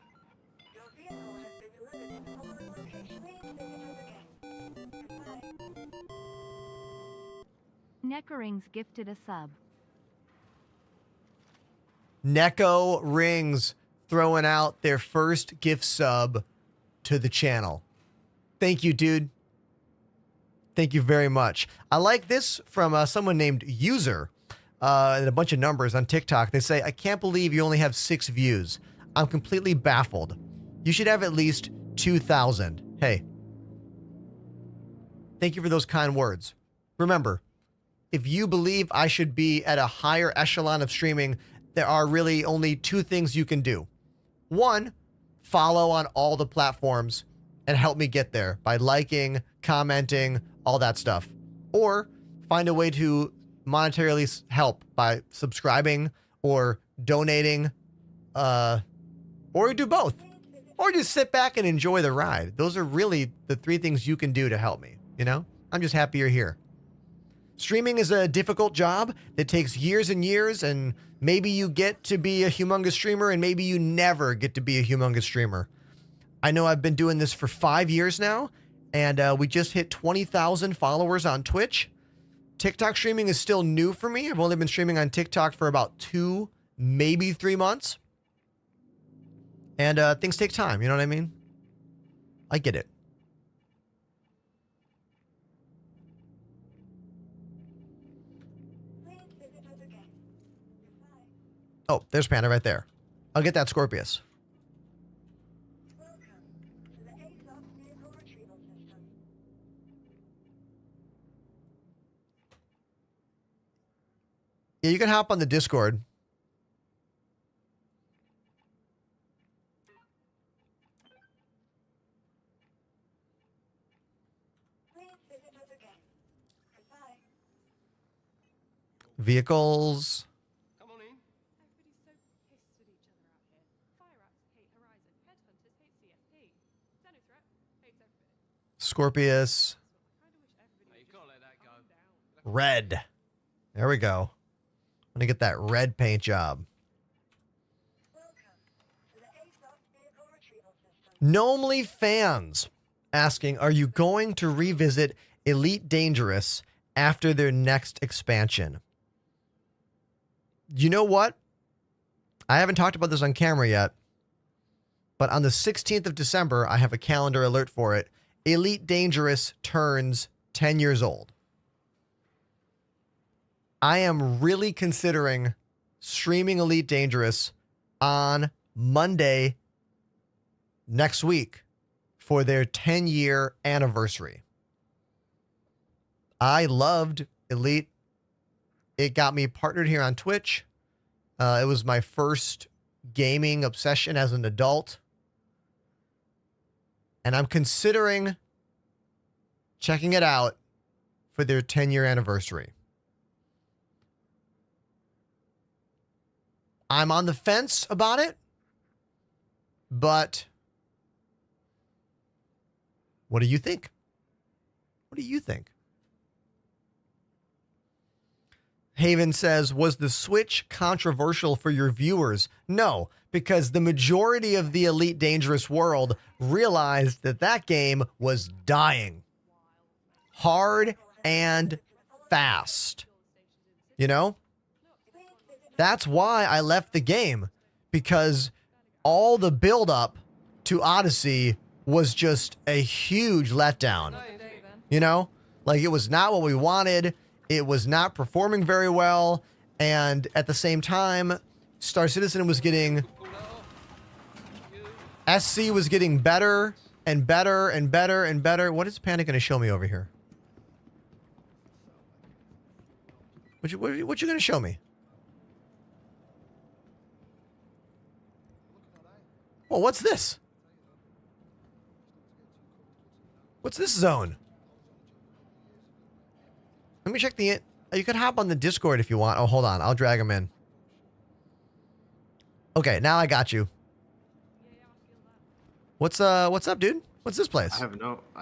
Neckarings gifted a sub. Neko Rings throwing out their first gift sub to the channel. Thank you, dude. Thank you very much. I like this from someone named User and a bunch of numbers on TikTok. They say, I can't believe you only have 6 views. I'm completely baffled. You should have at least 2,000. Hey. Thank you for those kind words. Remember, if you believe I should be at a higher echelon of streaming, there are really only 2 things you can do. 1, follow on all the platforms and help me get there by liking, commenting, all that stuff. Or find a way to monetarily help by subscribing or donating, or do both. Or just sit back and enjoy the ride. Those are really the 3 things you can do to help me, you know? I'm just happy you're here. Streaming is a difficult job that takes years and years, and maybe you get to be a humongous streamer and maybe you never get to be a humongous streamer. I know I've been doing this for 5 years now, and we just hit 20,000 followers on Twitch. TikTok streaming is still new for me. I've only been streaming on TikTok for about 2, maybe 3 months. And things take time, you know what I mean? I get it. Oh, there's Panda right there. I'll get that Scorpius. Yeah, you can hop on the Discord. Vehicles. Scorpius. Red. There we go. I'm gonna get that red paint job. Gnomely fans asking, are you going to revisit Elite Dangerous after their next expansion? You know what? I haven't talked about this on camera yet, but on the 16th of December, I have a calendar alert for it. Elite Dangerous turns 10 years old. I am really considering streaming Elite Dangerous on Monday next week for their 10-year anniversary. I loved Elite. It got me partnered here on Twitch. It was my first gaming obsession as an adult. And I'm considering checking it out for their 10-year anniversary. I'm on the fence about it, but what do you think? What do you think? Haven says, was the Switch controversial for your viewers? No, because the majority of the Elite Dangerous world realized that that game was dying hard and fast. You know? That's why I left the game, because all the build-up to Odyssey was just a huge letdown. You know? Like, it was not what we wanted. It was not performing very well. And at the same time, Star Citizen was getting... SC was getting better and better and better and better. What is Panda going to show me over here? What you going to show me? Well, what's this? What's this zone? Let me check the... You can hop on the Discord if you want. Oh, hold on. I'll drag him in. Okay, now I got you. What's up, dude? What's this place? I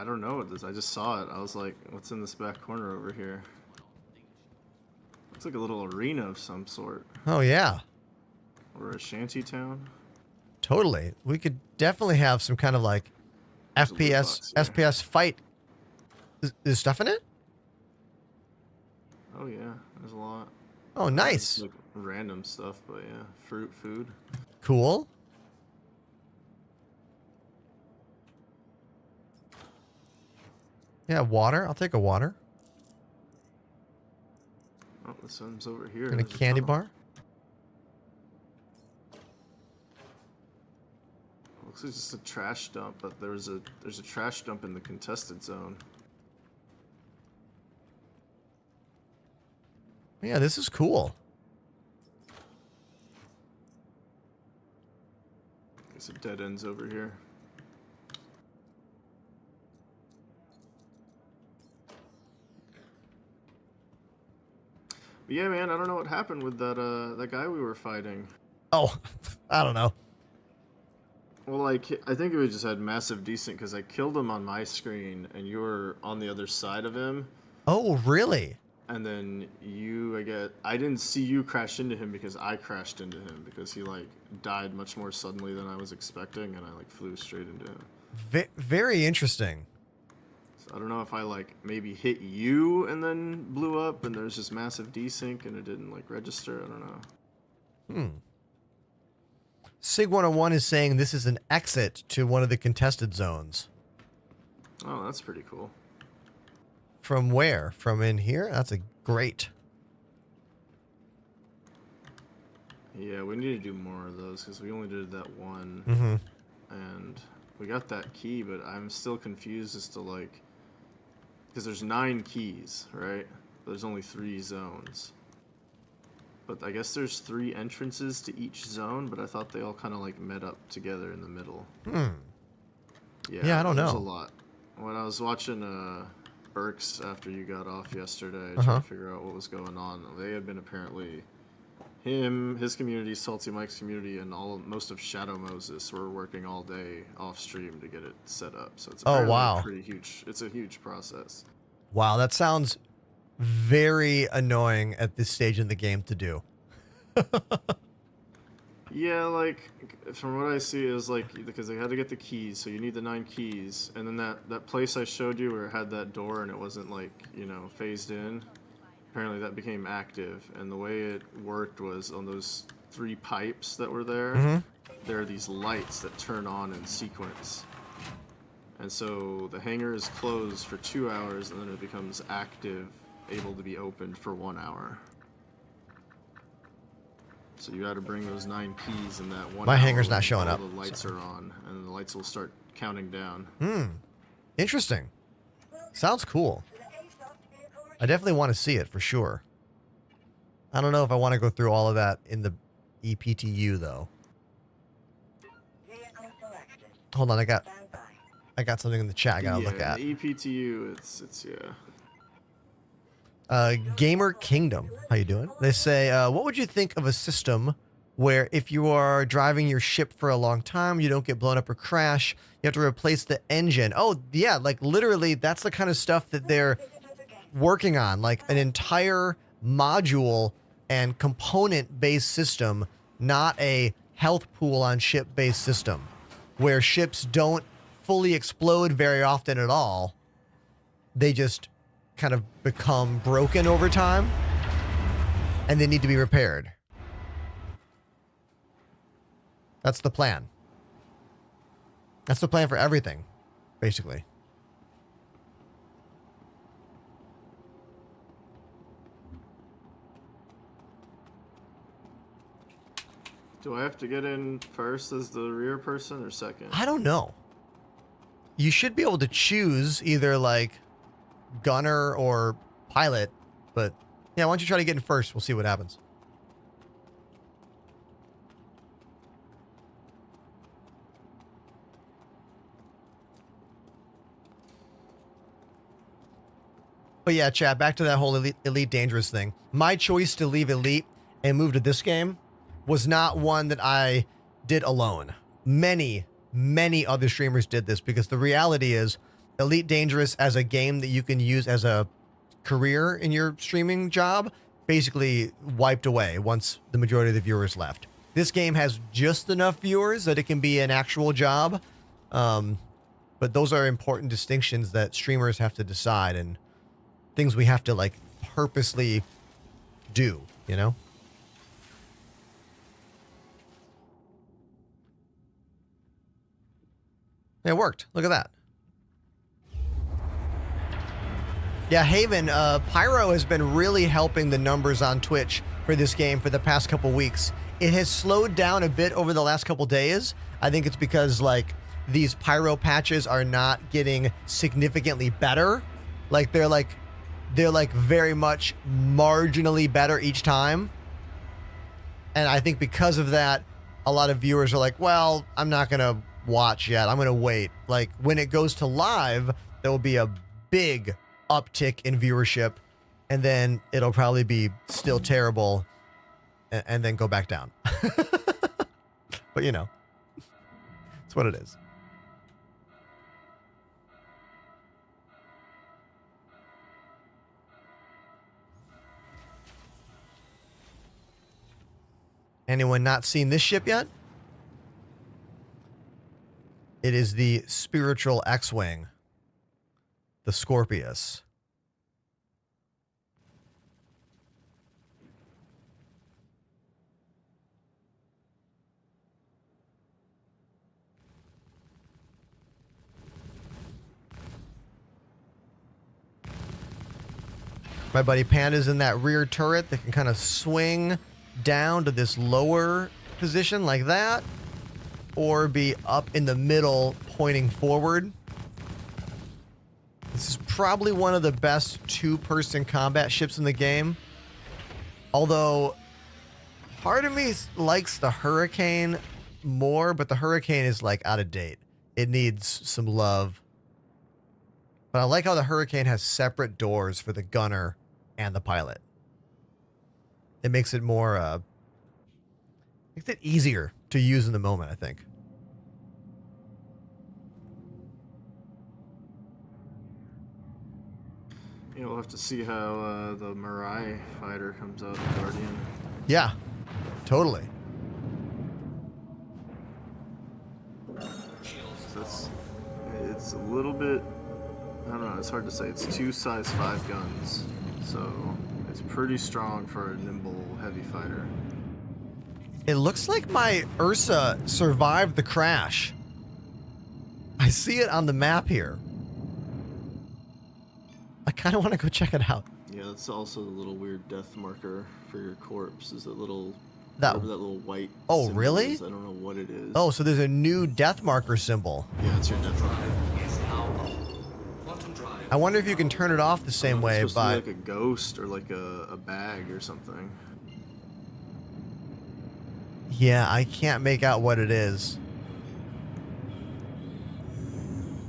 don't know what this. I just saw it. I was like, what's in this back corner over here? Looks like a little arena of some sort. Oh, yeah. Or a shanty town. Totally. We could definitely have some kind of like FPS fight. Is stuff in it? Oh yeah, there's a lot. Oh, nice. Like random stuff, but yeah, fruit, food. Cool. Yeah, water. I'll take a water. Oh, this one's over here. And a candy bar. Looks like just a trash dump, but there's a trash dump in the contested zone. Yeah, this is cool. There's some dead ends over here. But yeah, man, I don't know what happened with that guy we were fighting. Oh, I don't know. Well, like, I think we just had massive decent because I killed him on my screen and you were on the other side of him. Oh, really? And then I didn't see you crash into him because I crashed into him because he like died much more suddenly than I was expecting, and I like flew straight into him. Very interesting. So I don't know if I like maybe hit you and then blew up and there's just massive desync and it didn't like register. I don't know. Sig101 is saying this is an exit to one of the contested zones. Oh, that's pretty cool. From where? From in here? That's a great. Yeah, we need to do more of those because we only did that one. Mm-hmm. And we got that key, but I'm still confused as to like, because there's 9 keys, right? There's only 3 zones. But I guess there's 3 entrances to each zone, but I thought they all kind of like met up together in the middle. Yeah, I don't know. There's a lot. When I was watching Burks after you got off yesterday, trying to figure out what was going on, they had been apparently him, his community, Salty Mike's community, and most of Shadow Moses were working all day off stream to get it set up. So it's apparently pretty huge. It's a huge process. Wow, that sounds very annoying at this stage in the game to do. Yeah, like, from what I see is like, because they had to get the keys, so you need the 9 keys, and then that place I showed you where it had that door and it wasn't like, you know, phased in, apparently that became active, and the way it worked was on those 3 pipes that were there, there are these lights that turn on in sequence. And so the hangar is closed for 2 hours, and then it becomes active, able to be opened for 1 hour. So you got to bring those 9 keys in that 1 hour. My hangar's not showing up. The lights are on, and the lights will start counting down. Interesting. Sounds cool. I definitely want to see it for sure. I don't know if I want to go through all of that in the EPTU though. Hold on, I got something in the chat I gotta look at. The EPTU, it's yeah. Gamer Kingdom, how you doing? They say, what would you think of a system where if you are driving your ship for a long time, you don't get blown up or crash, you have to replace the engine? Oh, yeah, like literally that's the kind of stuff that they're working on, like an entire module and component-based system, not a health pool on ship-based system, where ships don't fully explode very often at all. They just kind of become broken over time, and they need to be repaired. That's the plan. That's the plan for everything, basically. Do I have to get in first as the rear person or second? I don't know. You should be able to choose either like gunner or pilot, but yeah, why don't you try to get in first? We'll see what happens. But yeah, chat, back to that whole Elite Dangerous thing. My choice to leave Elite and move to this game was not one that I did alone. Many other streamers did this, because the reality is Elite Dangerous as a game that you can use as a career in your streaming job basically wiped away once the majority of the viewers left. This game has just enough viewers that it can be an actual job. But those are important distinctions that streamers have to decide, and things we have to like purposely do, you know? It worked. Look at that. Yeah, Haven, Pyro has been really helping the numbers on Twitch for this game for the past couple weeks. It has slowed down a bit over the last couple days. I think it's because like these Pyro patches are not getting significantly better. Like they're very much marginally better each time. And I think because of that, a lot of viewers are like, well, I'm not going to watch yet. I'm going to wait. Like when it goes to live, there will be a big uptick in viewership, and then it'll probably be still terrible and then go back down. But you know, it's what it is. Anyone not seen this ship yet? It is the spiritual X-Wing, the Scorpius. My buddy Panda's in that rear turret that can kind of swing down to this lower position like that, or be up in the middle pointing forward. This is probably one of the best two-person combat ships in the game. Although, part of me likes the Hurricane more, but the Hurricane is like out of date. It needs some love. But I like how the Hurricane has separate doors for the gunner and the pilot. It makes it more Makes it easier to use in the moment, I think. Yeah, we'll have to see how the Mirai fighter comes out in Guardian. Yeah, totally. So it's a little bit, I don't know, it's hard to say. It's 2 size 5 guns, so it's pretty strong for a nimble heavy fighter. It looks like my Ursa survived the crash. I see it on the map here. I kind of want to go check it out. Yeah, that's also the little weird death marker for your corpse, is that little, That little white Oh, symbol really? is. I don't know what it is. Oh, so there's a new death marker symbol. Yeah, it's your death marker. I wonder if you can turn it off the same way It's supposed by... to be like a ghost or like a bag or something. Yeah, I can't make out what it is.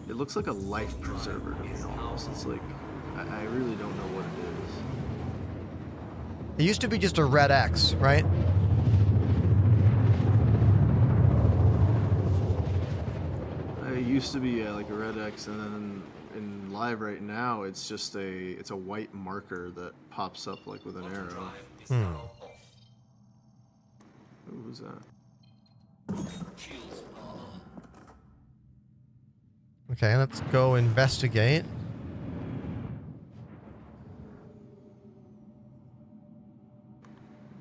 It looks like a life preserver to me almost. It's like, I really don't know what it is. It used to be just a red X, right? It used to be like a red X, and then in live right now, it's just it's a white marker that pops up like with an arrow. Ooh, who's that? Okay, let's go investigate.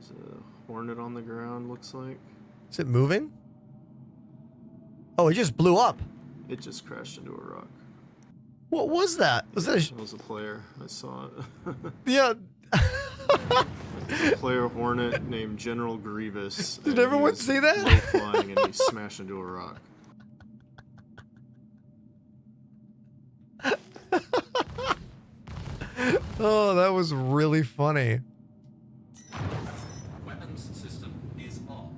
There's a hornet on the ground, looks like. Is it moving? Oh, it just blew up. It just crashed into a rock. What was that? Was that It was a player. I saw it. Yeah. A player hornet named General Grievous. Did everyone see that? Low flying and he smashed into a rock. Oh, that was really funny. Weapons system is off.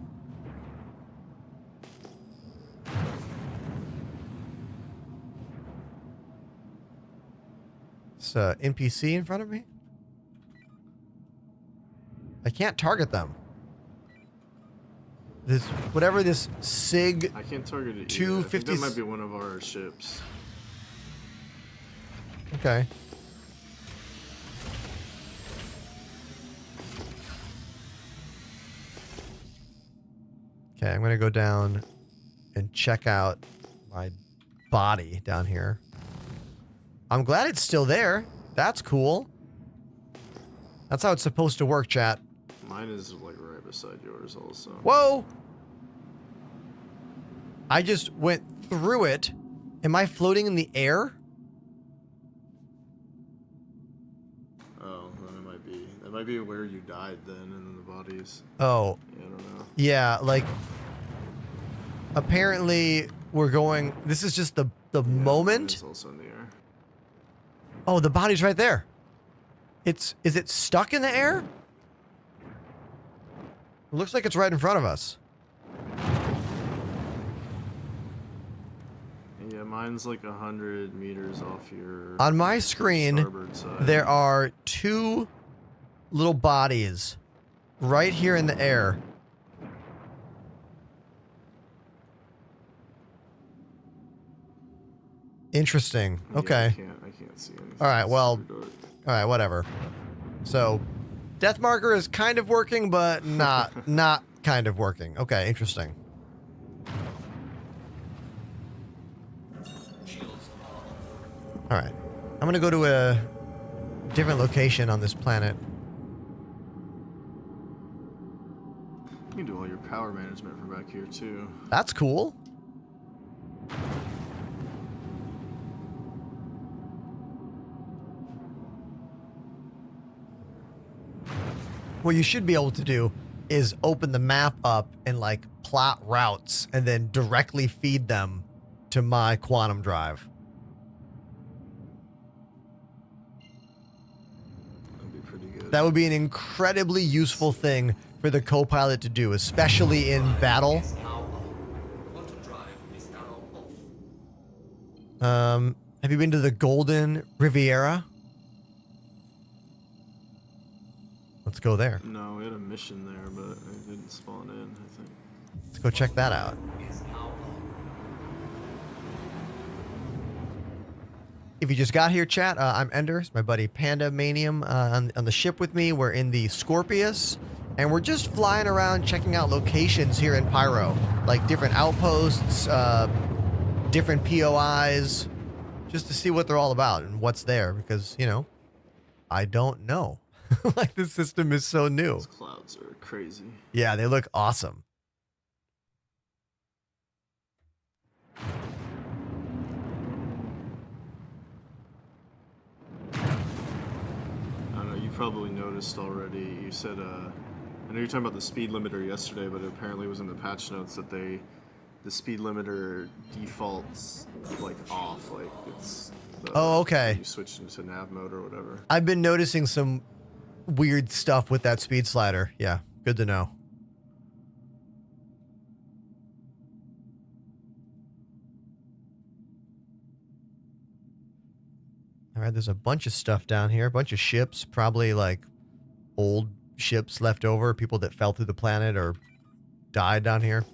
It's an NPC in front of me. I can't target them. This whatever this SIG. I can't target it. 250. That might be one of our ships. Okay. Okay, I'm gonna go down and check out my body down here. I'm glad it's still there. That's cool. That's how it's supposed to work, chat. Mine is like right beside yours also. Whoa! I just went through it. Am I floating in the air? Oh, then it might be. That might be where you died then, and then the bodies. Oh. Yeah, I don't know. Yeah, like apparently we're going. This is just the moment. It's also in the air. Oh, the body's right there. Is it stuck in the air? It looks like it's right in front of us. Yeah, mine's like 100 meters off your. On my screen, starboard side. there are 2 little bodies right here in the air. Interesting. Yeah, Okay. I can't see anything. All right, well, It's super dark. all right, whatever. So, death marker is kind of working, but not kind of working. Okay, interesting. All right, I'm gonna go to a different location on this planet. You can do all your power management from back here too. That's cool. What you should be able to do is open the map up and like plot routes and then directly feed them to my quantum drive. That'd be pretty good. That would be an incredibly useful thing for the co-pilot to do, especially in battle. Have you been to the Golden Riviera? Let's go there. No, we had a mission there, but it didn't spawn in, I think. Let's go check that out. If you just got here, chat, I'm Ender. It's my buddy Panda Manium on the ship with me. We're in the Scorpius, and we're just flying around checking out locations here in Pyro, like different outposts, different POIs, just to see what they're all about and what's there, because, you know, I don't know. Like, this system is so new. Those clouds are crazy. Yeah, they look awesome. I don't know, you probably noticed already. You said, I know you're talking about the speed limiter yesterday, but it apparently was in the patch notes that the speed limiter defaults like off, like it's. Oh, okay. You switch into nav mode or whatever. I've been noticing some weird stuff with that speed slider. Yeah, good to know. All right, there's a bunch of stuff down here, a bunch of ships, probably like old ships left over, people that fell through the planet or died down here.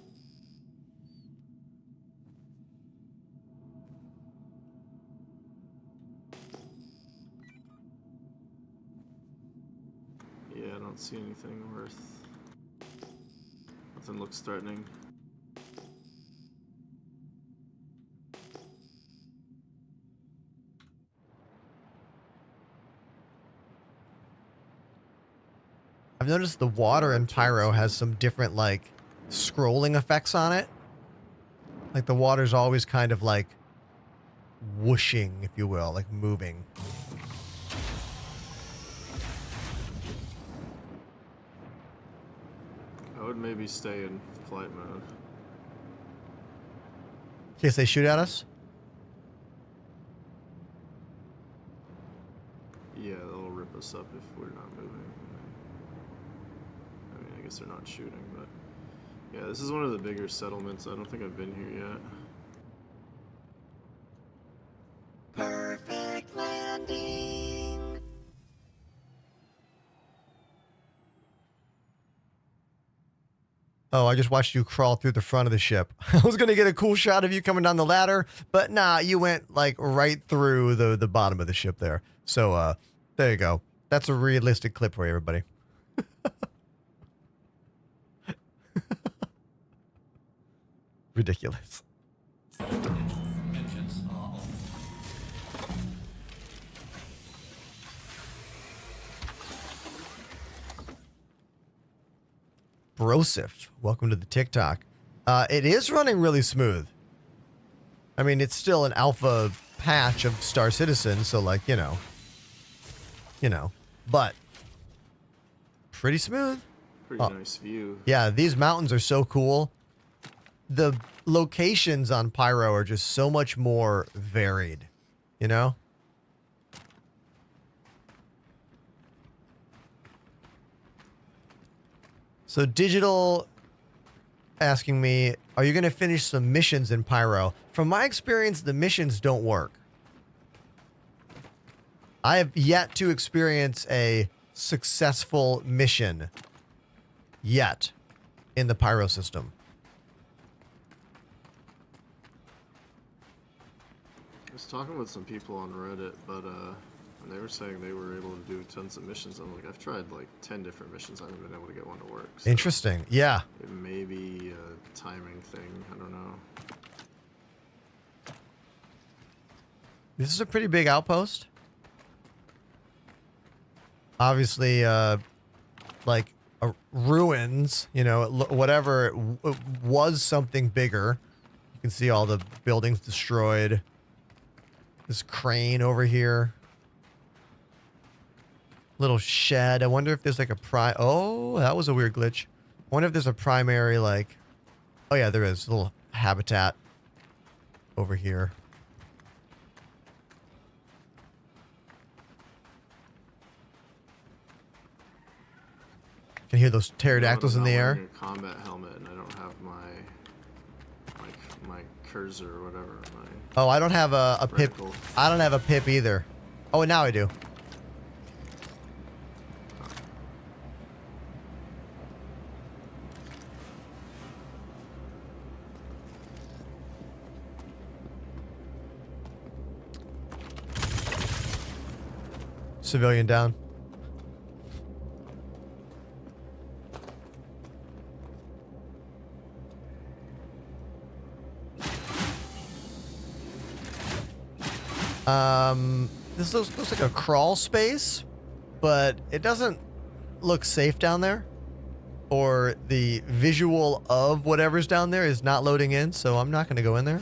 Yeah, I don't see anything worth. Nothing looks threatening. I've noticed the water in Pyro has some different, like, scrolling effects on it. Like, the water's always kind of, like, whooshing, if you will, like, moving. I would maybe stay in flight mode. In case they shoot at us? Yeah, they'll rip us up if we're not moving. I mean, I guess they're not shooting, but yeah, this is one of the bigger settlements. I don't think I've been here yet. Perfect landing. Oh, I just watched you crawl through the front of the ship. I was going to get a cool shot of you coming down the ladder, but nah, you went like right through the bottom of the ship there. So, there you go. That's a realistic clip for you, everybody. Ridiculous. Engines are off. Brosif, welcome to the TikTok. It is running really smooth. I mean, it's still an alpha patch of Star Citizen, so like, you know, but pretty smooth. Pretty nice view. Yeah, these mountains are so cool. The locations on Pyro are just so much more varied, you know? So Digital asking me, are you going to finish some missions in Pyro? From my experience, the missions don't work. I have yet to experience a successful mission yet in the Pyro system. I was talking with some people on Reddit, but and they were saying they were able to do tons of missions. I'm like, I've tried like 10 different missions. I haven't been able to get one to work. So Interesting. Yeah. it may be a timing thing. I don't know. This is a pretty big outpost. Obviously, like ruins, you know, whatever it was something bigger. You can see all the buildings destroyed. This crane over here. Little shed. I wonder if there's like a oh, that was a weird glitch. I wonder if there's a primary, like, oh yeah, there is. A little habitat over here. Can hear those pterodactyls in the air. I'm wearing a combat helmet, and I don't have my cursor or whatever. Oh, I don't have a pip. Reticle. I don't have a pip either. Oh, now I do. civilian down. This looks like a crawl space, but it doesn't look safe down there. Or the visual of whatever's down there is not loading in, so I'm not going to go in there.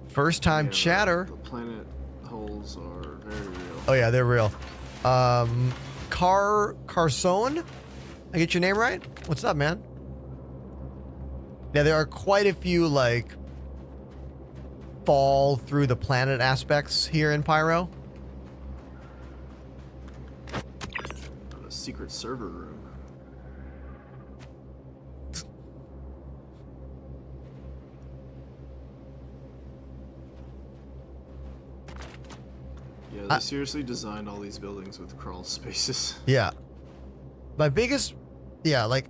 First time chatter. The planet holes are very real. Oh yeah, they're real. Carson? I get your name right? What's up, man? Yeah, there are quite a few, like, fall through the planet aspects here in Pyro. A secret server room. Yeah, they seriously designed all these buildings with crawl spaces. Yeah. My biggest... Yeah, like,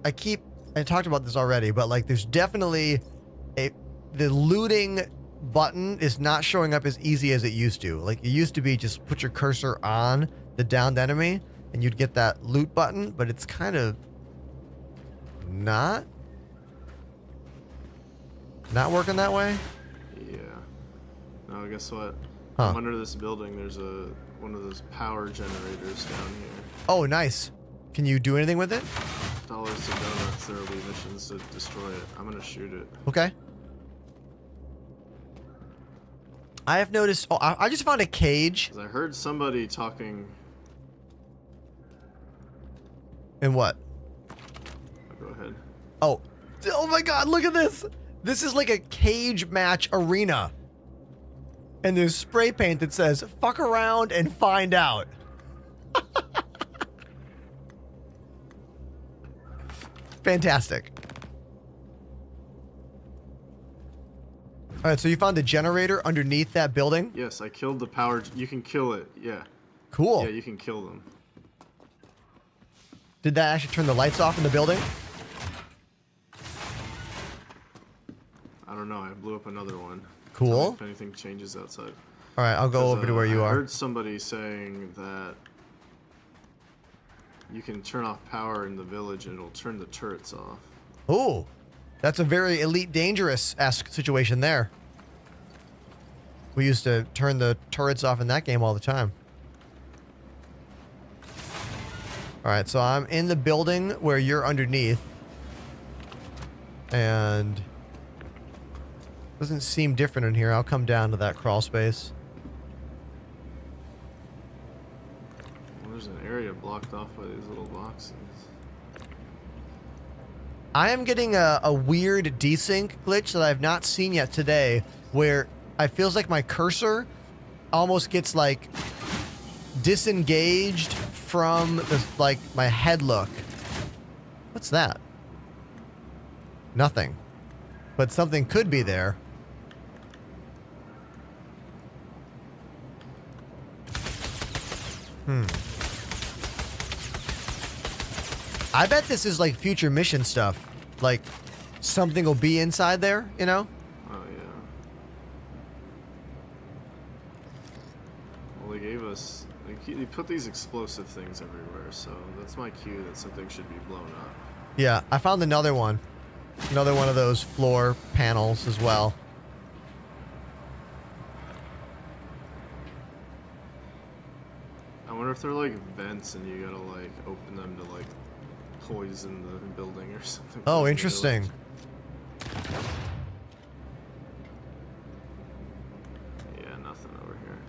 I talked about this already, but, like, there's definitely the looting button is not showing up as easy as it used to. Like, it used to be just put your cursor on the downed enemy and you'd get that loot button, but it's kind of not working that way. Yeah. No, guess what? Huh. Under this building, there's one of those power generators down here. Oh, nice. Can you do anything with it? Dollars to donuts. There will be missions to destroy it. I'm gonna shoot it. Okay. I have noticed... Oh, I just found a cage. 'Cause I heard somebody talking... In what? Go ahead. Oh. Oh my god, look at this! This is like a cage match arena. And there's spray paint that says, fuck around and find out. Fantastic. Alright, so you found the generator underneath that building? Yes, I killed the power... You can kill it, yeah. Cool. Yeah, you can kill them. Did that actually turn the lights off in the building? I don't know, I blew up another one. Cool. Tell me if anything changes outside. Alright, I'll go over to where you I are. heard somebody saying that you can turn off power in the village and it'll turn the turrets off. Oh, that's a very Elite Dangerous-esque situation there. We used to turn the turrets off in that game all the time. Alright, so I'm in the building where you're underneath. And... doesn't seem different in here. I'll come down to that crawl space. Well, there's an area blocked off by these little boxes. I am getting a weird desync glitch that I've not seen yet today, where it feels like my cursor almost gets, like, disengaged from the, like, my head look. What's that? Nothing. But something could be there. I bet this is like future mission stuff. Like, something will be inside there, you know? Oh, yeah. Well, they gave us... They put these explosive things everywhere, so that's my cue that something should be blown up. Yeah, I found another one. Another one of those floor panels as well. I wonder if they're like vents and you gotta like open them to like poison the building or something. Oh, interesting. Yeah, nothing over here.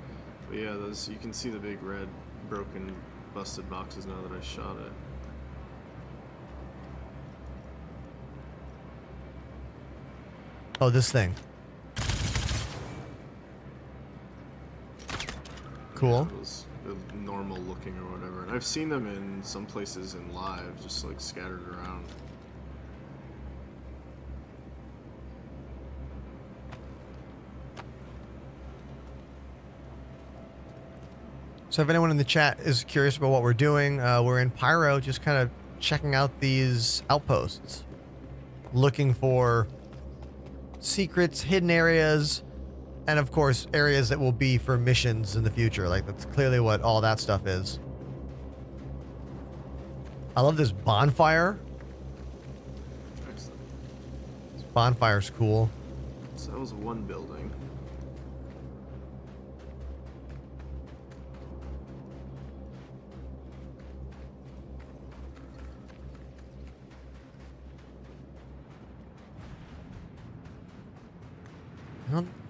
But yeah, those you can see the big red broken busted boxes now that I shot it. Oh, this thing. Cool. Yeah, it was normal looking or whatever. And I've seen them in some places in live, just like scattered around. So if anyone in the chat is curious about what we're doing, we're in Pyro, just kind of checking out these outposts. Looking for secrets, hidden areas, and of course, areas that will be for missions in the future. Like, that's clearly what all that stuff is. I love this bonfire. Excellent. This bonfire's cool. So that was one building.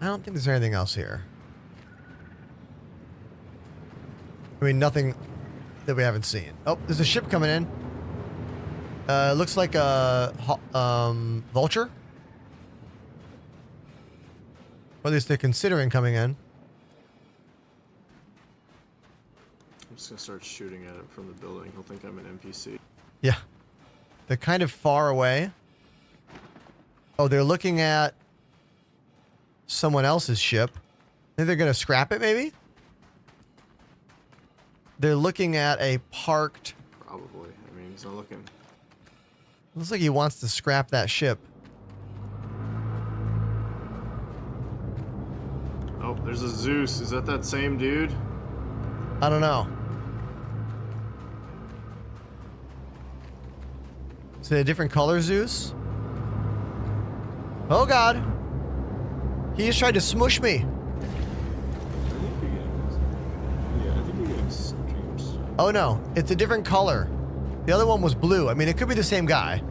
I don't think there's anything else here. I mean, nothing that we haven't seen. Oh, there's a ship coming in. Looks like a vulture. Or at least they're considering coming in. I'm just gonna start shooting at it from the building. He'll think I'm an NPC. Yeah. They're kind of far away. Oh, they're looking at someone else's ship. Think they're gonna scrap it, maybe? They're looking at a parked... Probably. I mean, he's not looking. Looks like he wants to scrap that ship. Oh, there's a Zeus. Is that same dude? I don't know. Is it a different color, Zeus? Oh, God. He just tried to smush me. I think you're getting streams. Oh, no. It's a different color. The other one was blue. I mean, it could be the same guy.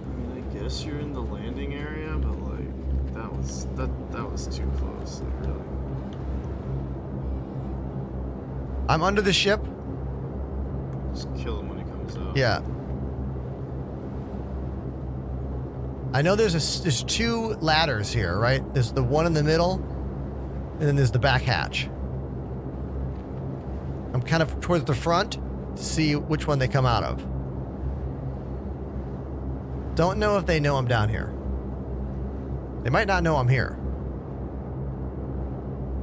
I mean, I guess you're in the landing area, but like that was too close. Like, really. I'm under the ship. Just kill him when he comes out. Yeah. I know there's two ladders here, right? There's the one in the middle, and then there's the back hatch. I'm kind of towards the front to see which one they come out of. Don't know if they know I'm down here. They might not know I'm here.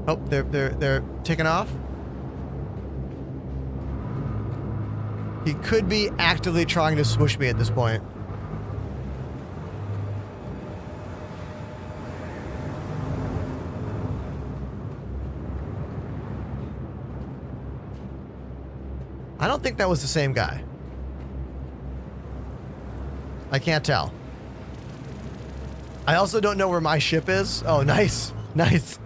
Oh, they're taking off. He could be actively trying to smush me at this point. I don't think that was the same guy. I can't tell. I also don't know where my ship is. Oh, nice. Nice.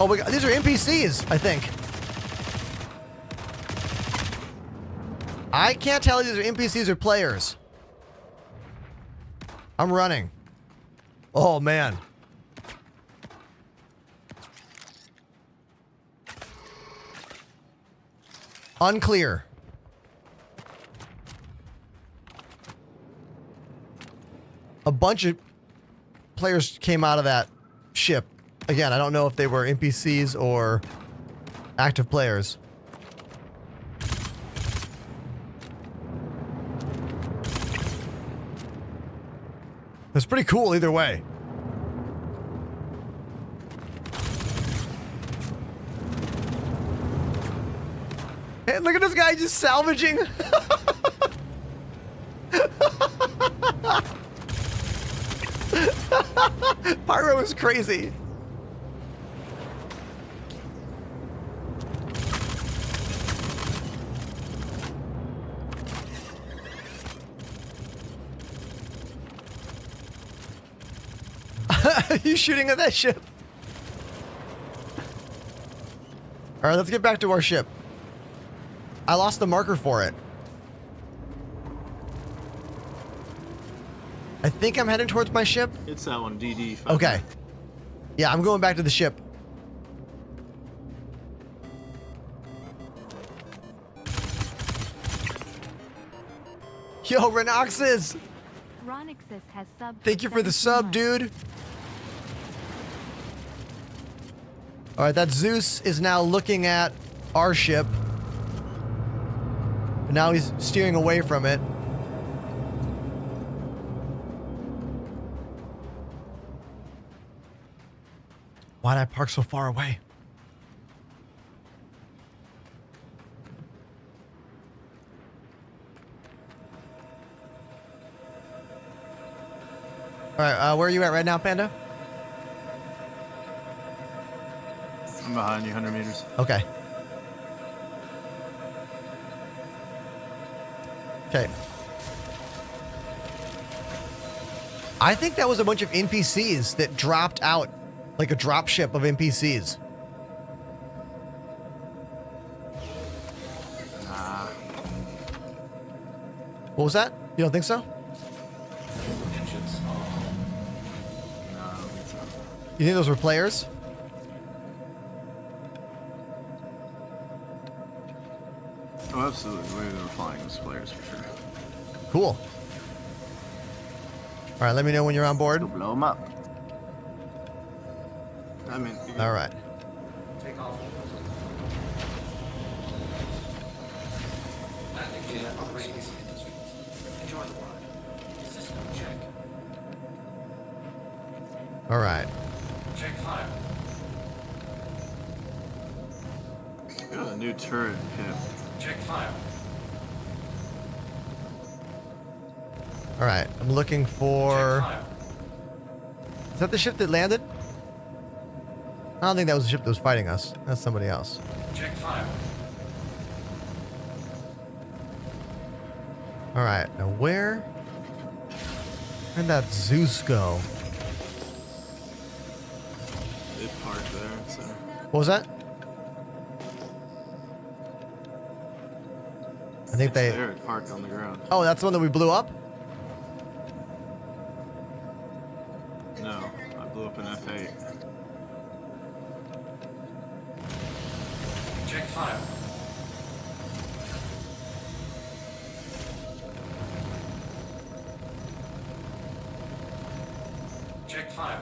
Oh my God, these are NPCs, I think. I can't tell if these are NPCs or players. I'm running. Oh, man. Unclear. A bunch of players came out of that ship. Again, I don't know if they were NPCs or active players. It's pretty cool either way. Hey, look at this guy just salvaging. Pyro is crazy. You shooting at that ship? All right, let's get back to our ship. I lost the marker for it. I think I'm heading towards my ship. It's that one, DD. Okay. Yeah, I'm going back to the ship. Yo, Renoxes! Ronixus has subbed. Thank you for the sub, dude. All right, that Zeus is now looking at our ship. But now he's steering away from it. Why did I park so far away? right, where are you at right now, Panda? I'm behind you, 100 meters. Okay. Okay. I think that was a bunch of NPCs that dropped out, like a drop ship of NPCs. Nah. What was that? You don't think so? Engines are No, I don't think so. You think those were players? Oh, absolutely. The way they were flying was players for sure. Cool. All right, let me know when you're on board. Go blow them up. I mean, All right. take off. Landing gear operating industries. Enjoy the ride. System check. All right. Check fire. got a new turret hit. Check fire. All right, I'm looking for... Check fire. Is that the ship that landed? I don't think that was the ship that was fighting us. That's somebody else. Check fire. All right, now where'd that Zeus go? They parked there, so. What was that? I think they... There, it parked on the ground. Oh, that's the one that we blew up? No, I blew up an F8. Check fire. Check fire.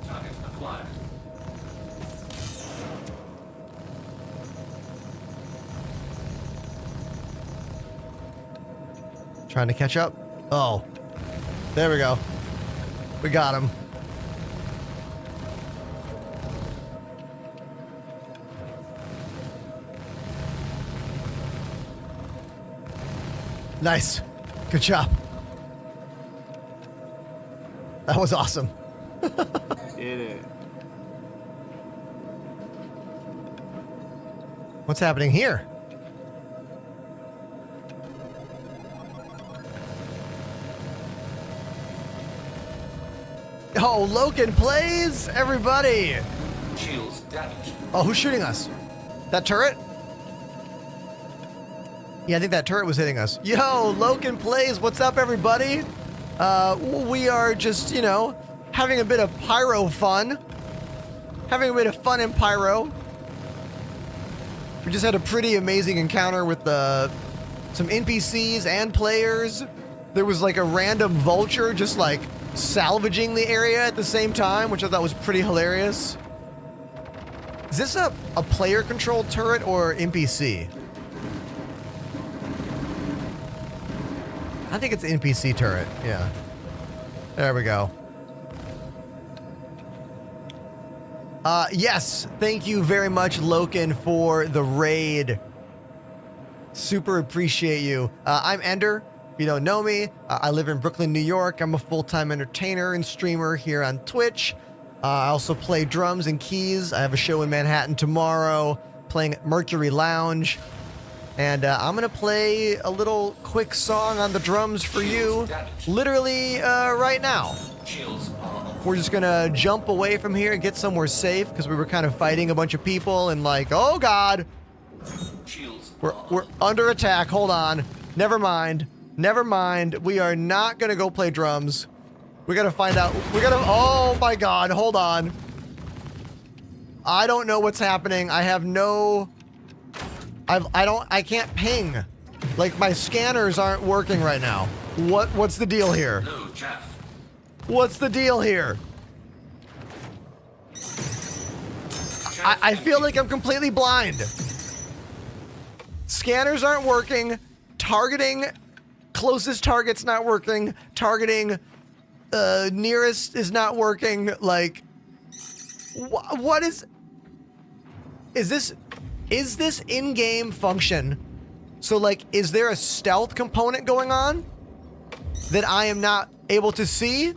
Target acquired. Trying to catch up? Oh. There we go. We got him. Nice. Good job. That was awesome. Get it. What's happening here? Oh, Loken plays, everybody. Shields damaged. Oh, who's shooting us? That turret? Yeah, I think that turret was hitting us. Yo, Loken plays. What's up, everybody? We are just, you know, having a bit of Pyro fun. Having a bit of fun in Pyro. We just had a pretty amazing encounter with some NPCs and players. There was like a random vulture just like salvaging the area at the same time, which I thought was pretty hilarious. Is this a player-controlled turret or NPC? I think it's an NPC turret, yeah. There we go. Yes, thank you very much, Loken, for the raid. Super appreciate you. I'm Ender. If you don't know me, I live in Brooklyn, New York. I'm a full-time entertainer and streamer here on Twitch. I also play drums and keys. I have a show in Manhattan tomorrow, playing at Mercury Lounge. And I'm going to play a little quick song on the drums for you, literally right now. We're just going to jump away from here and get somewhere safe, because we were kind of fighting a bunch of people and like, oh God, we're under attack. Hold on. Never mind. Never mind. We are not going to go play drums. We got to find out. We got to, oh my God, hold on. I don't know what's happening. I have no... I can't ping. Like, my scanners aren't working right now. What's the deal here? Hello, Jeff. What's the deal here? I feel like I'm completely blind. Scanners aren't working. Targeting closest target's not working. Targeting nearest is not working. Like, what is this in-game function? So, like, is there a stealth component going on that I am not able to see?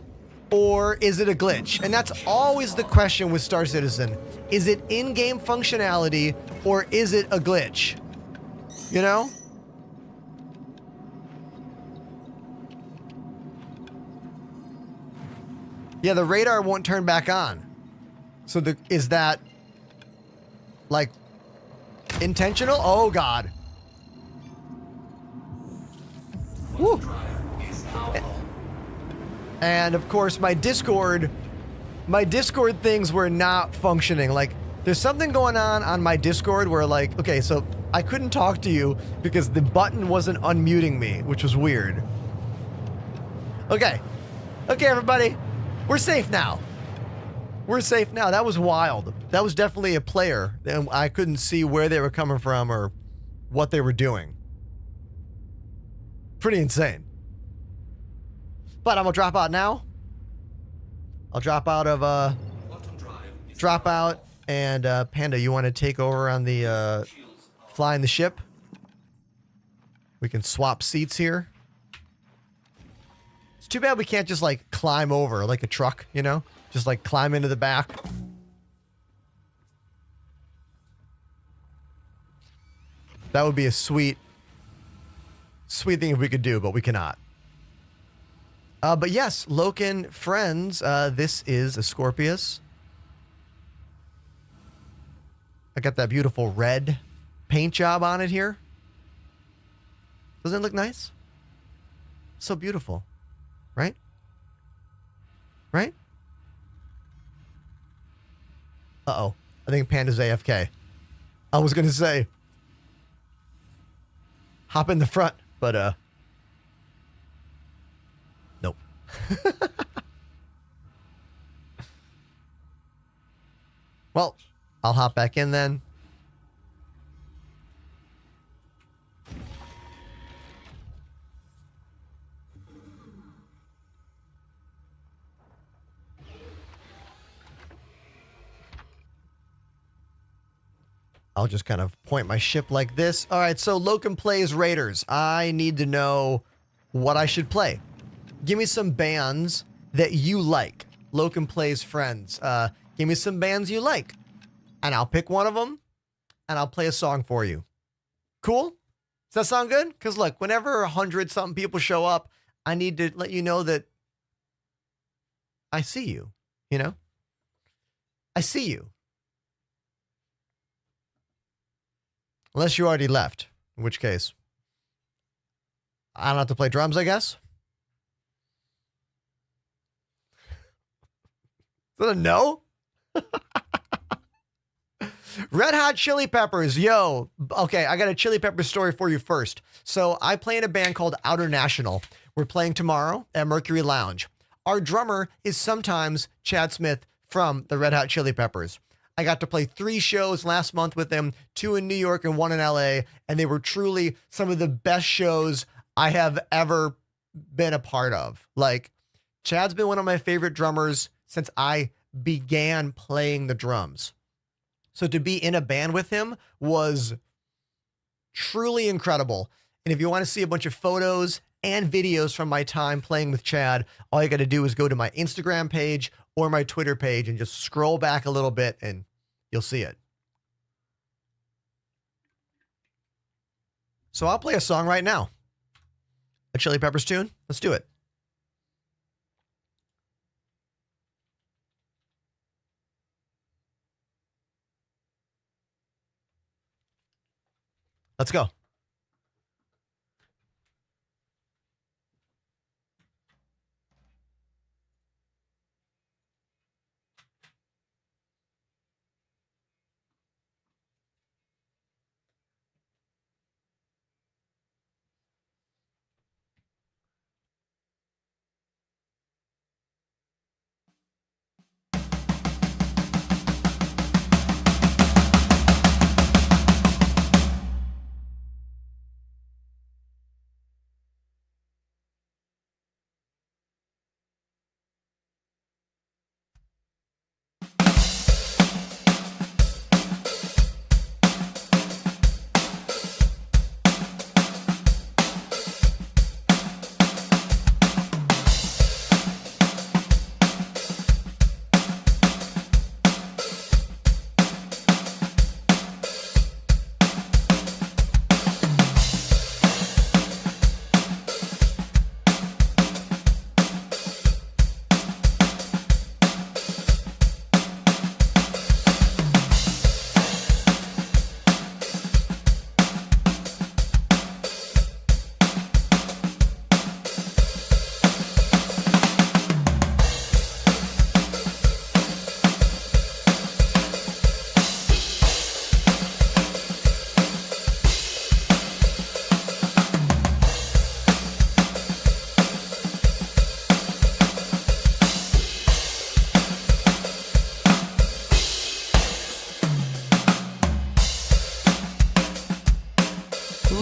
Or is it a glitch? And that's always the question with Star Citizen. Is it in-game functionality or is it a glitch? You know? Yeah, the radar won't turn back on. So is that like intentional? Oh God. Woo. And of course my Discord things were not functioning. Like, there's something going on my Discord where, like, okay, so I couldn't talk to you because the button wasn't unmuting me, which was weird. Okay. Okay, everybody. We're safe now. We're safe now. That was wild. That was definitely a player. And I couldn't see where they were coming from or what they were doing. Pretty insane. But I'm gonna drop out now. I'll drop out of, drop out, and, Panda, you want to take over on the, flying the ship? We can swap seats here. It's too bad we can't just, like, climb over like a truck, you know? Just, like, climb into the back. That would be a sweet thing if we could do, but we cannot. But yes, Loken friends, this is a Scorpius. I got that beautiful red paint job on it here. Doesn't it look nice? So beautiful, right? Right? Uh-oh. I think Panda's AFK. I was gonna say, hop in the front, but, nope. Well, I'll hop back in then. I'll just kind of point my ship like this. All right, so Loken plays Raiders. I need to know what I should play. Give me some bands that you like. Loken plays Friends. Give me some bands you like. And I'll pick one of them, and I'll play a song for you. Cool? Does that sound good? Because look, whenever 100-something people show up, I need to let you know that I see you, you know? I see you. Unless you already left, in which case, I don't have to play drums, I guess. Is that a no? Red Hot Chili Peppers, yo. Okay, I got a Chili Pepper story for you first. So I play in a band called Outer National. We're playing tomorrow at Mercury Lounge. Our drummer is sometimes Chad Smith from the Red Hot Chili Peppers. I got to play 3 shows last month with them, 2 in New York and 1 in LA, and they were truly some of the best shows I have ever been a part of. Like, Chad's been one of my favorite drummers since I began playing the drums. So to be in a band with him was truly incredible. And if you want to see a bunch of photos and videos from my time playing with Chad, all you got to do is go to my Instagram page or my Twitter page and just scroll back a little bit and you'll see it. So I'll play a song right now. A Chili Peppers tune. Let's do it. Let's go.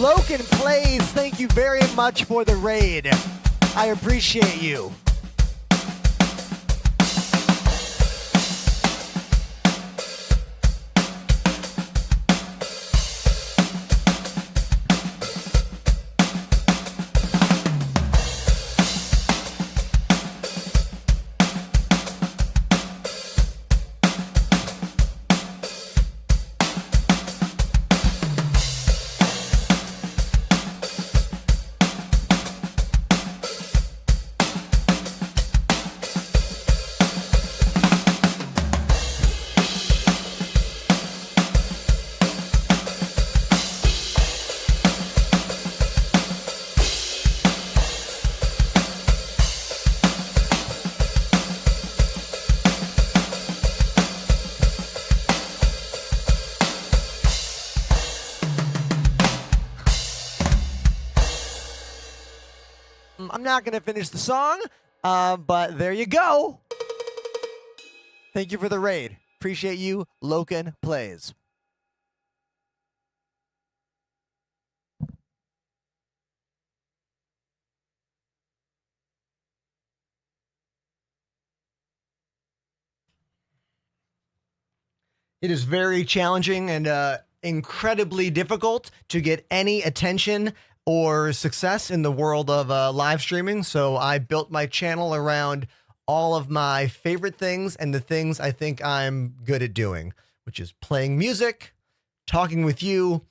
Logan Plays, thank you very much for the raid. I appreciate you. I'm not going to finish the song, but there you go. Thank you for the raid. Appreciate you, Logan Plays. It is very challenging and incredibly difficult to get any attention or success in the world of live streaming. So I built my channel around all of my favorite things and the things I think I'm good at doing, which is playing music, talking with you,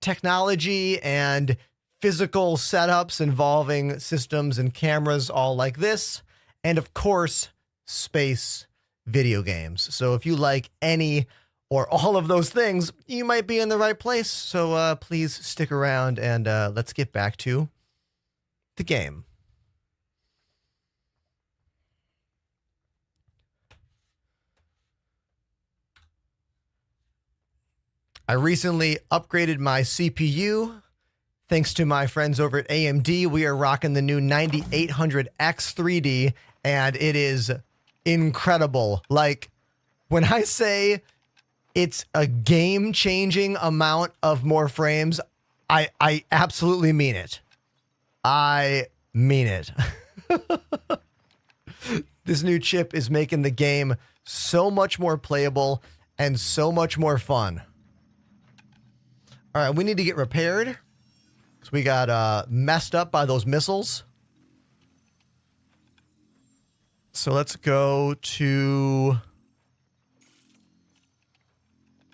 technology and physical setups involving systems and cameras, all like this, and of course, space video games. So if you like any or all of those things, you might be in the right place. So please stick around and let's get back to the game. I recently upgraded my CPU. Thanks to my friends over at AMD, we are rocking the new 9800X 3D, and it is incredible. Like, when I say it's a game-changing amount of more frames, I absolutely mean it. I mean it. This new chip is making the game so much more playable and so much more fun. All right, we need to get repaired. So we got messed up by those missiles. So let's go to...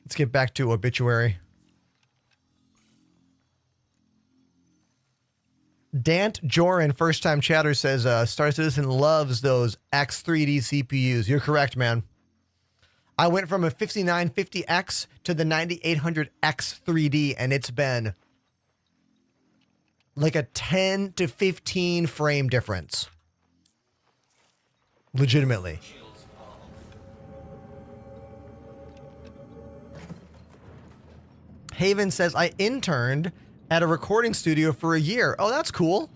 Let's get back to Obituary. Dant Joran, first-time chatter, says Star Citizen loves those X3D CPUs. You're correct, man. I went from a 5950X to the 9800X 3D, and it's been like a 10 to 15 frame difference. Legitimately. Haven says, I interned at a recording studio for a year. Oh, that's cool.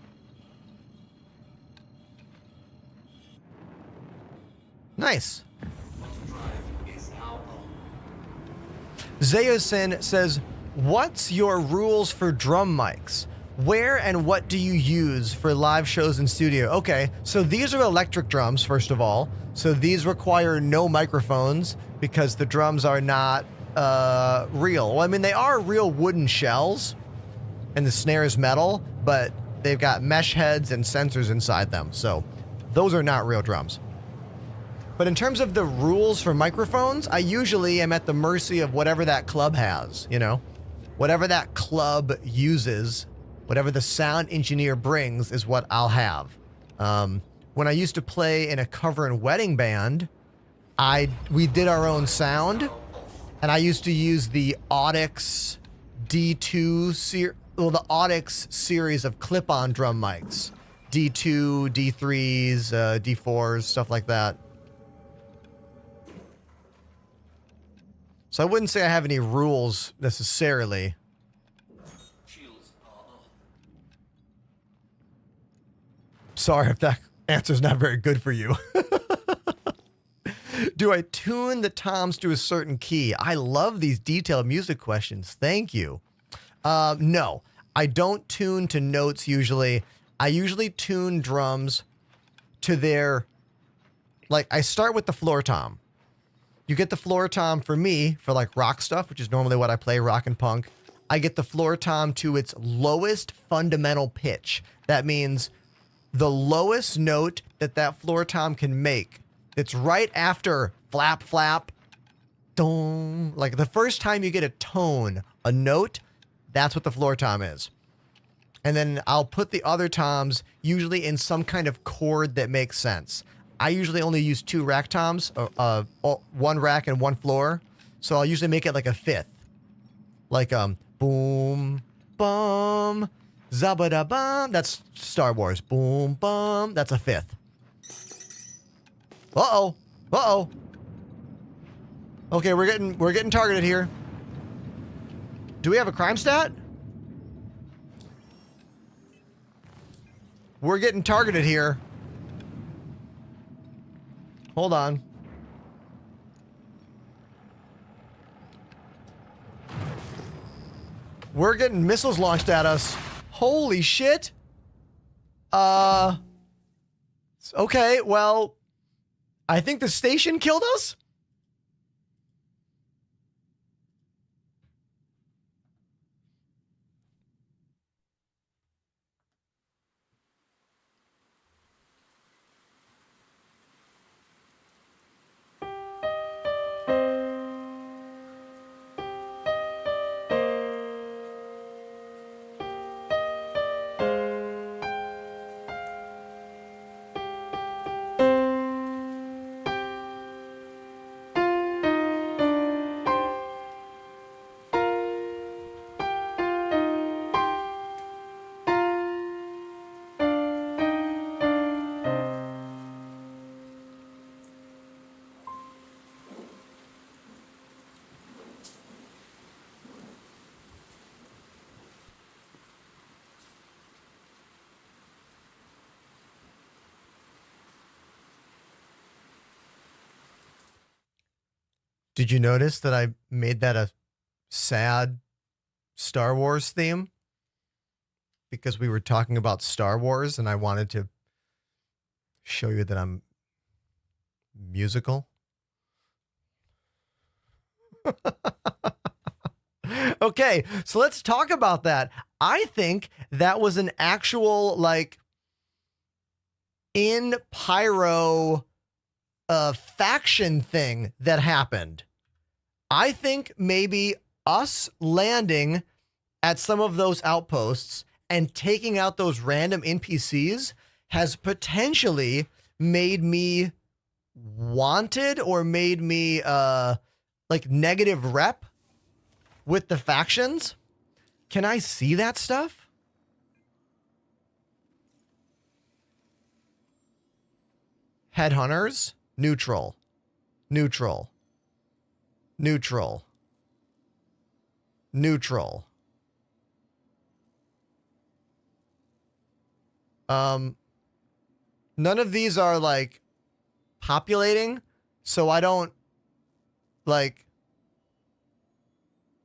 Nice. Zeosin says, what's your rules for drum mics? Where and what do you use for live shows in studio? Okay, so these are electric drums, first of all. So these require no microphones because the drums are not real. Well, I mean, they are real wooden shells and the snare is metal, but they've got mesh heads and sensors inside them. So those are not real drums. But in terms of the rules for microphones, I usually am at the mercy of whatever that club has, you know? Whatever that club uses, whatever the sound engineer brings is what I'll have. When I used to play in a cover and wedding band, we did our own sound, and I used to use the Audix D2 the Audix series of clip-on drum mics. D2, D3s, D4s, stuff like that. So I wouldn't say I have any rules necessarily. Sorry if that answer's not very good for you. Do I tune the toms to a certain key? I love these detailed music questions. Thank you. No, I don't tune to notes usually. I usually tune drums to their, like, I start with the floor tom. You get the floor tom for me for like rock stuff, which is normally what I play, rock and punk. I get the floor tom to its lowest fundamental pitch. That means the lowest note that floor tom can make. It's right after flap, flap, dong. Like the first time you get a tone, a note, that's what the floor tom is. And then I'll put the other toms usually in some kind of chord that makes sense. I usually only use 2 rack toms, 1 rack and 1 floor. So I'll usually make it like a 5th. Like, boom, bum, zabada bum. That's Star Wars. Boom, bum. That's a 5th. Uh-oh. Uh-oh. Okay, we're getting targeted here. Do we have a crime stat? We're getting targeted here. Hold on. We're getting missiles launched at us. Holy shit. Okay, well, I think the station killed us? Did you notice that I made that a sad Star Wars theme? Because we were talking about Star Wars and I wanted to show you that I'm musical. Okay, so let's talk about that. I think that was an actual, like, in Pyro faction thing that happened. I think maybe us landing at some of those outposts and taking out those random NPCs has potentially made me wanted or made me like negative rep with the factions. Can I see that stuff? Headhunters, neutral, neutral, neutral, neutral. None of these are like populating, so I don't like,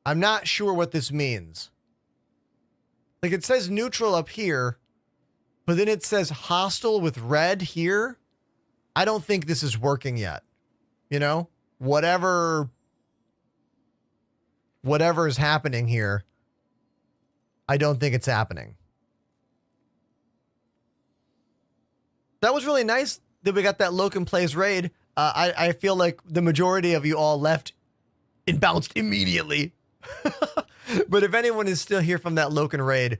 I'm not sure what this means. Like it says neutral up here, but then it says hostile with red here. I don't think this is working yet. You know, whatever is happening here, I don't think it's happening. That was really nice that we got that Loken Plays raid. I feel like the majority of you all left and bounced immediately. But if anyone is still here from that Loken raid,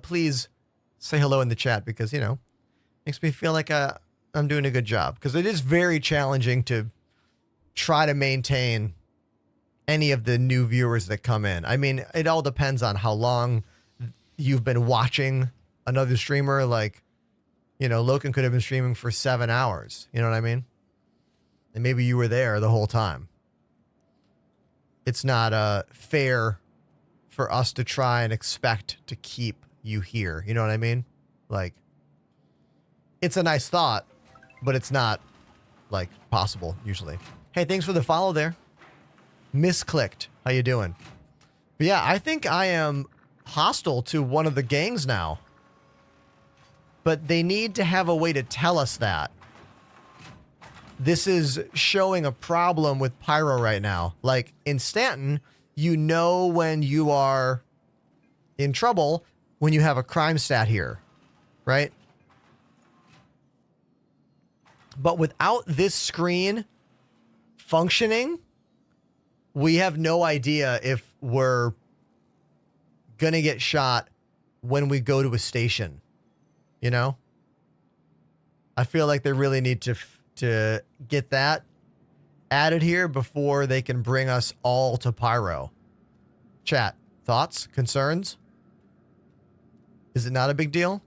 please say hello in the chat because, you know, makes me feel like I'm doing a good job. Because it is very challenging to try to maintain any of the new viewers that come in. I mean, it all depends on how long you've been watching another streamer. Like, you know, Loken could have been streaming for 7 hours. You know what I mean? And maybe you were there the whole time. It's not fair for us to try and expect to keep you here. You know what I mean? Like, it's a nice thought, but it's not, like, possible, usually. Hey, thanks for the follow there. Misclicked. How you doing? But yeah, I think I am hostile to one of the gangs now. But they need to have a way to tell us that. This is showing a problem with Pyro right now. Like, in Stanton, you know when you are in trouble when you have a crime stat here, right? But without this screen functioning, we have no idea if we're going to get shot when we go to a station, you know? I feel like they really need to get that added here before they can bring us all to Pyro. Chat, thoughts, concerns? Is it not a big deal?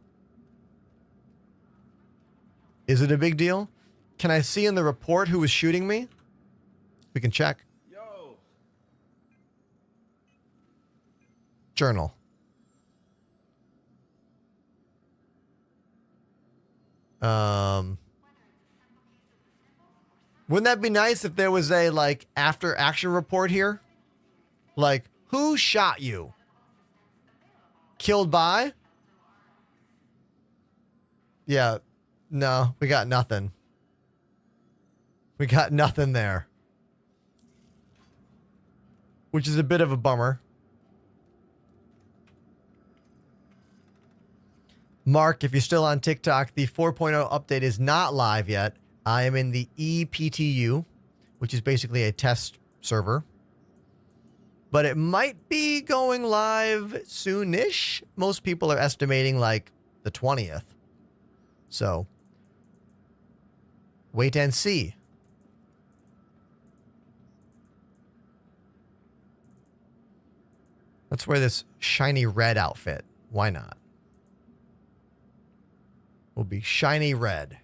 Is it a big deal? Can I see in the report who was shooting me? We can check. Yo. Journal. Wouldn't that be nice if there was a, like, after action report here? Like, who shot you? Killed by? Yeah. No, we got nothing. We got nothing there. Which is a bit of a bummer. Mark, if you're still on TikTok, the 4.0 update is not live yet. I am in the EPTU, which is basically a test server. But it might be going live soonish. Most people are estimating like the 20th. So, wait and see. Let's wear this shiny red outfit. Why not? We'll be shiny red.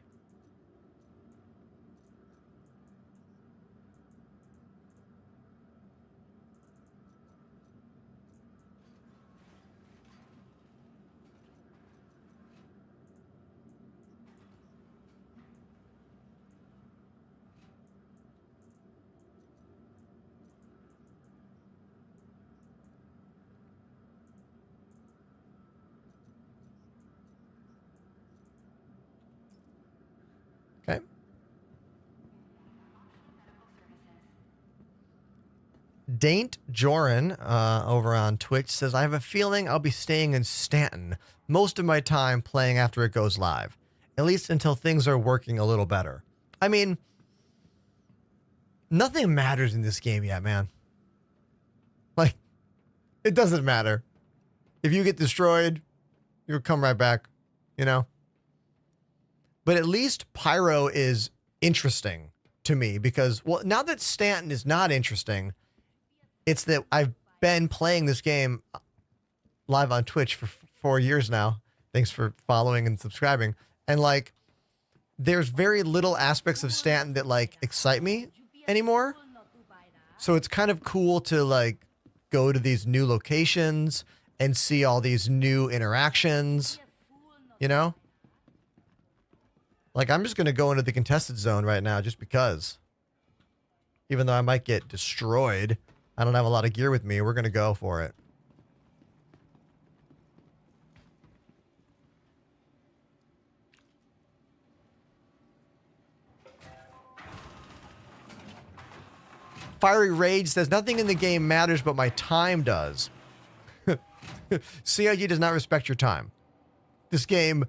Okay. Daint Joran over on Twitch says, I have a feeling I'll be staying in Stanton most of my time playing after it goes live, at least until things are working a little better. I mean, nothing matters in this game yet, man. Like, it doesn't matter. If you get destroyed, you'll come right back, you know? But at least Pyro is interesting to me because, well, now that Stanton is not interesting, it's that I've been playing this game live on Twitch for 4 years now. Thanks for following and subscribing. And, like, there's very little aspects of Stanton that, like, excite me anymore. So it's kind of cool to, like, go to these new locations and see all these new interactions, you know? Like, I'm just going to go into the contested zone right now just because. Even though I might get destroyed, I don't have a lot of gear with me. We're going to go for it. Fiery Rage says, nothing in the game matters, but my time does. CIG does not respect your time. This game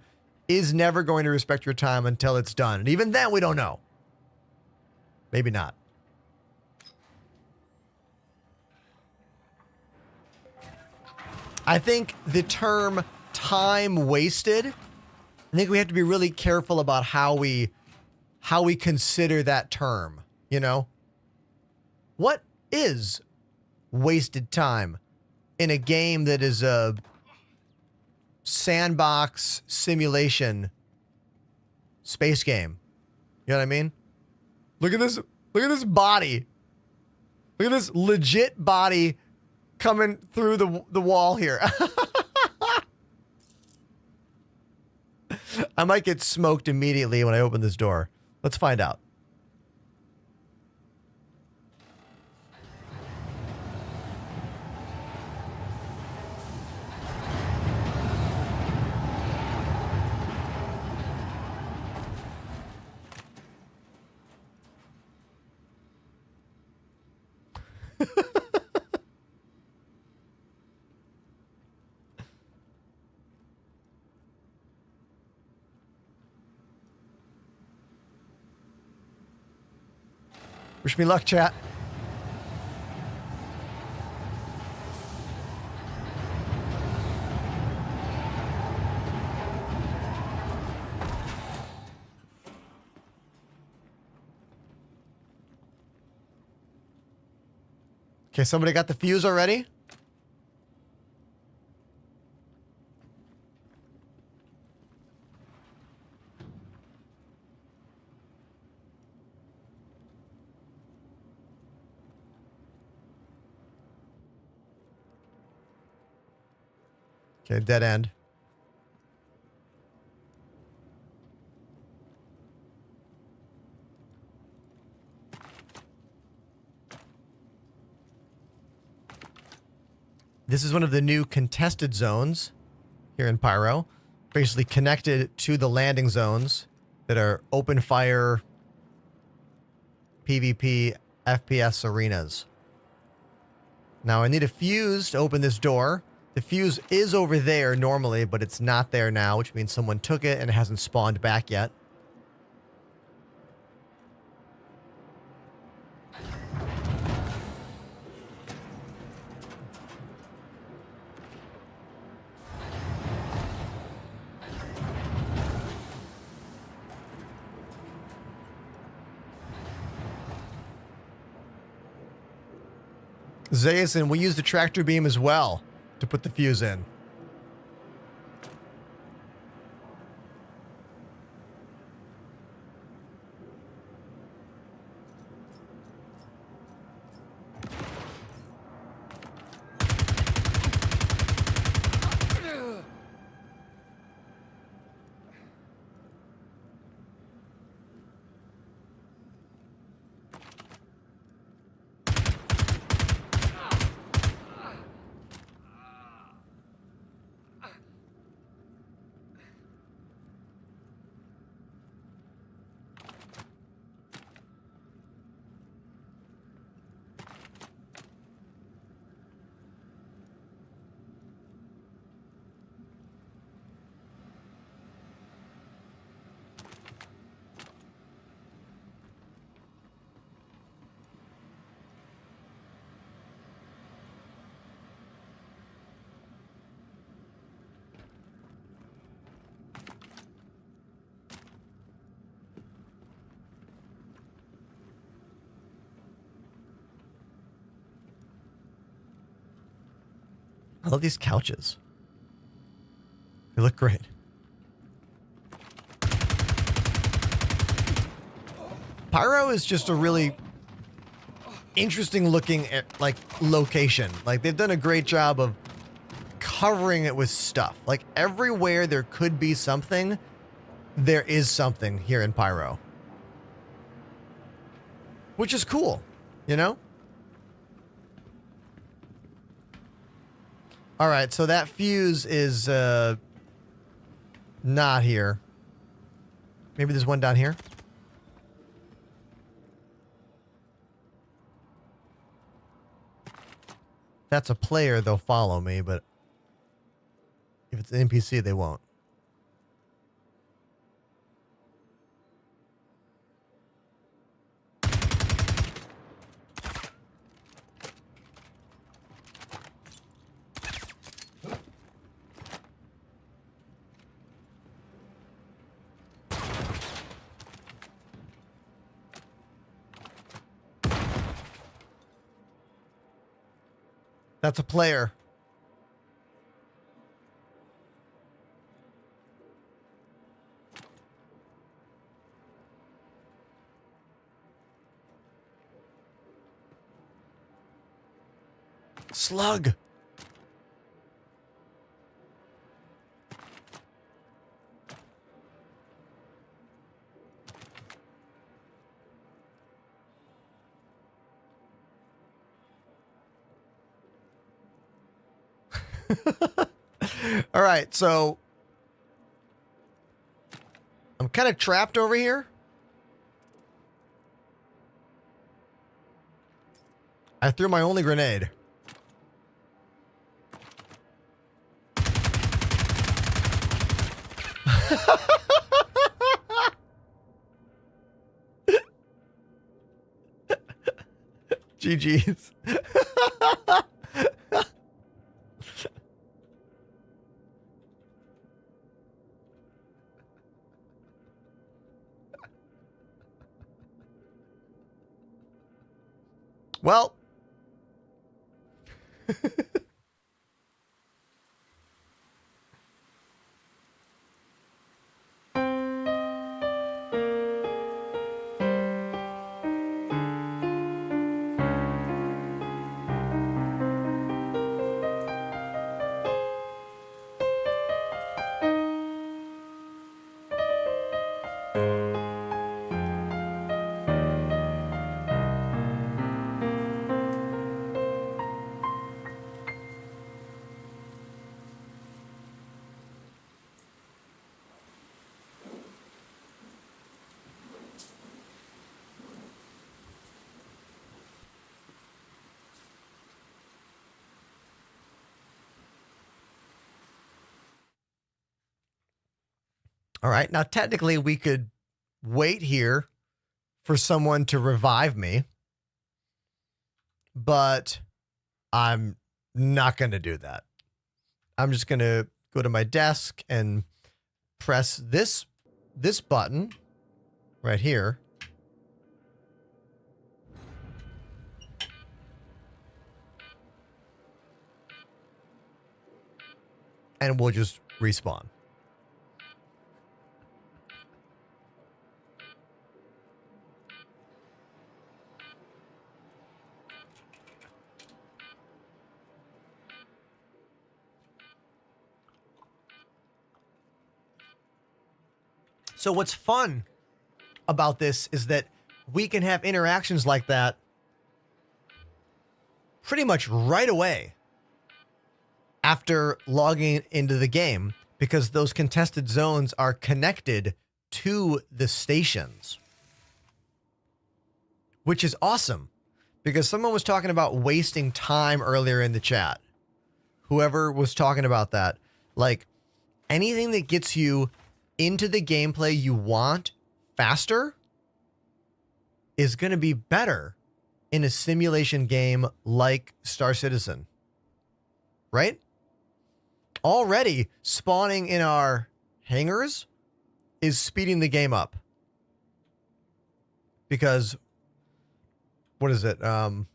is never going to respect your time until it's done. And even then, we don't know. Maybe not. I think the term time wasted, I think we have to be really careful about how we consider that term, you know? What is wasted time in a game that is a sandbox simulation space game? You know what I mean? Look at this body. Look at this legit body coming through the wall here. I might get smoked immediately when I open this door. Let's find out. Wish me luck, chat. Okay, somebody got the fuse already? Okay, dead end. This is one of the new contested zones here in Pyro, basically connected to the landing zones that are open fire PvP FPS arenas. Now I need a fuse to open this door. The fuse is over there normally, but it's not there now, which means someone took it and it hasn't spawned back yet. Zayasin, we use the tractor beam as well to put the fuse in. I love these couches. They look great. Pyro is just a really interesting looking like location. Like they've done a great job of covering it with stuff. Like everywhere there could be something, there is something here in Pyro. Which is cool, you know? All right, so that fuse is not here. Maybe there's one down here. If that's a player, they'll follow me, but if it's an NPC, they won't. That's a player. Slug. All right, so I'm kind of trapped over here. I threw my only grenade. GG's. Well. All right. Now, technically, we could wait here for someone to revive me, but I'm not going to do that. I'm just going to go to my desk and press this button right here. And we'll just respawn. So what's fun about this is that we can have interactions like that pretty much right away after logging into the game, because those contested zones are connected to the stations, which is awesome, because someone was talking about wasting time earlier in the chat. Whoever was talking about that, like anything that gets you into the gameplay you want faster is going to be better in a simulation game like Star Citizen, right? Already spawning in our hangars is speeding the game up, because what is it? You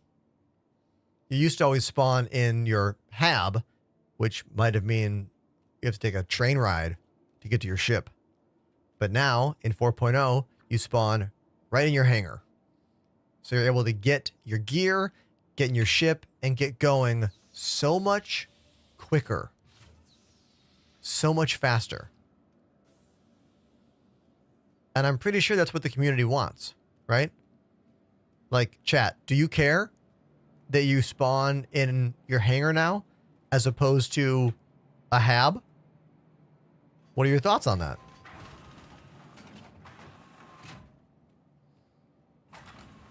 used to always spawn in your hab, which might have mean you have to take a train ride to get to your ship. But now in 4.0, you spawn right in your hangar. So you're able to get your gear, get in your ship, and get going so much quicker, so much faster. And I'm pretty sure that's what the community wants, right? Like, chat, do you care that you spawn in your hangar now as opposed to a hab? What are your thoughts on that?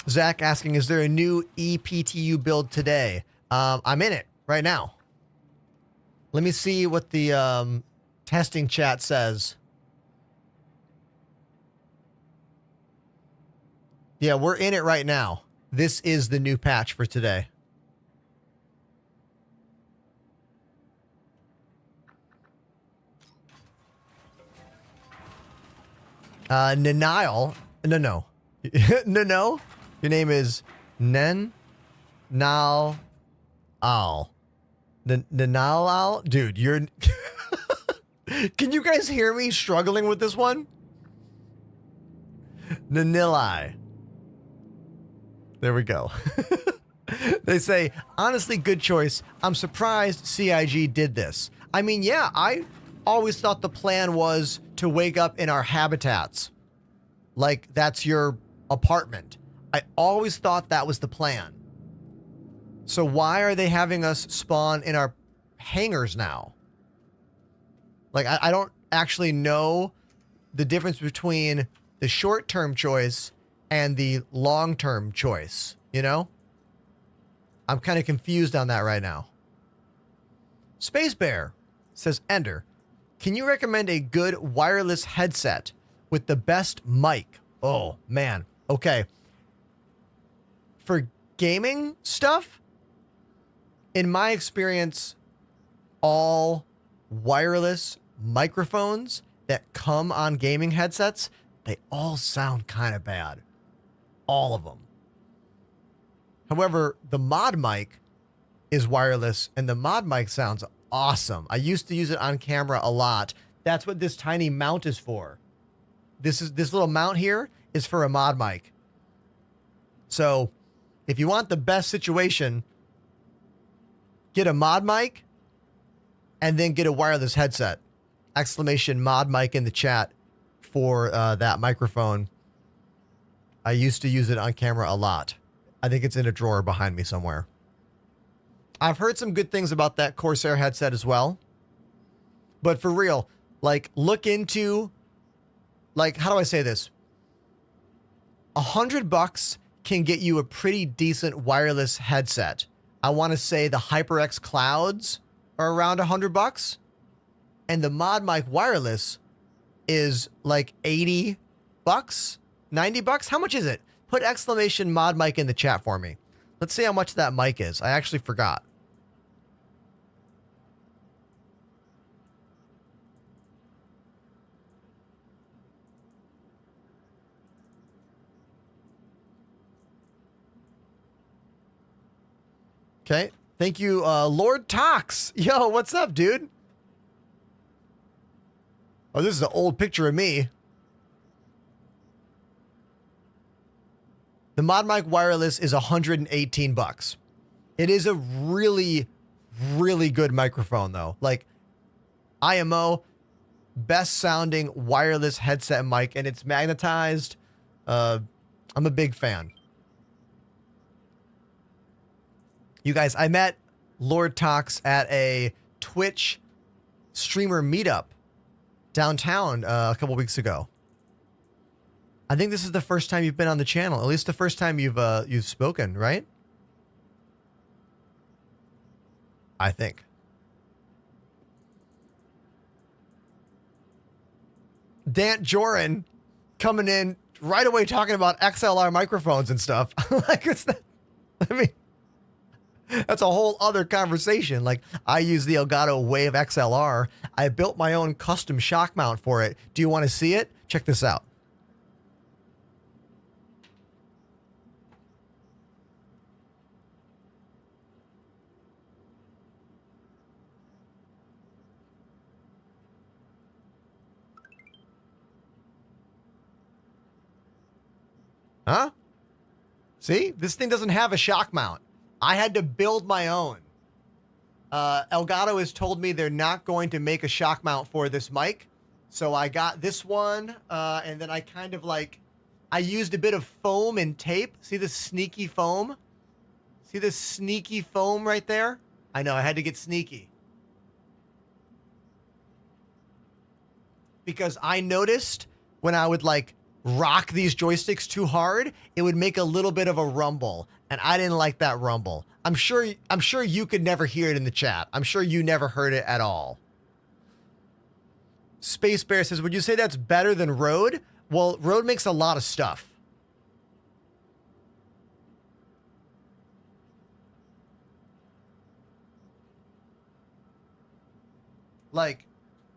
Zach asking, is there a new EPTU build today? I'm in it right now. Let me see what the testing chat says. Yeah, we're in it right now. This is the new patch for today. Nanile. No. No. Your name is Nen Nal Al. Nanal Al? Dude, you're... Can you guys hear me struggling with this one? Nanilai. There we go. They say, honestly, good choice. I'm surprised CIG did this. I mean, yeah, I always thought the plan was to wake up in our habitats. Like, that's your apartment. I always thought that was the plan. So why are they having us spawn in our hangars now? Like, I don't actually know the difference between the short-term choice and the long-term choice, you know? I'm kind of confused on that right now. Space Bear says, Ender, can you recommend a good wireless headset with the best mic? Oh, man. Okay. For gaming stuff, in my experience, all wireless microphones that come on gaming headsets, they all sound kind of bad. All of them. However, the mod mic is wireless, and the mod mic sounds awesome. I used to use it on camera a lot. That's what this tiny mount is for. This little mount here is for a mod mic. So, if you want the best situation, get a mod mic and then get a wireless headset. Exclamation mod mic in the chat for that microphone. I used to use it on camera a lot. I think it's in a drawer behind me somewhere. I've heard some good things about that Corsair headset as well. But for real, like, look into, like, how do I say this? $100 can get you a pretty decent wireless headset. I want to say the HyperX Clouds are around $100, and the Mod Mic wireless is like $80, $90. How much is it? Put exclamation Mod Mic in the chat for me. Let's see how much that mic is. I actually forgot. Okay. Thank you, Lord Tox. Yo, what's up, dude? Oh, this is an old picture of me. The Mod Mic wireless is $118. It is a really, really good microphone, though. Like, IMO, best sounding wireless headset mic, and it's magnetized. I'm a big fan. You guys, I met Lord Tox at a Twitch streamer meetup downtown a couple weeks ago. I think this is the first time you've been on the channel, at least the first time you've spoken, right? I think. Dant Joran coming in right away talking about XLR microphones and stuff. Like, it's not, I mean, that's a whole other conversation. Like, I use the Elgato Wave XLR. I built my own custom shock mount for it. Do you want to see it? Check this out. Huh? See? This thing doesn't have a shock mount. I had to build my own. Elgato has told me they're not going to make a shock mount for this mic. So I got this one, and then I kind of like, I used a bit of foam and tape. See this sneaky foam? See this sneaky foam right there? I know, I had to get sneaky. Because I noticed when I would like rock these joysticks too hard, it would make a little bit of a rumble, and I didn't like that rumble. I'm sure you could never hear it in the chat. I'm sure you never heard it at all. Space Bear says, would you say that's better than Rode? Well, Rode makes a lot of stuff. Like,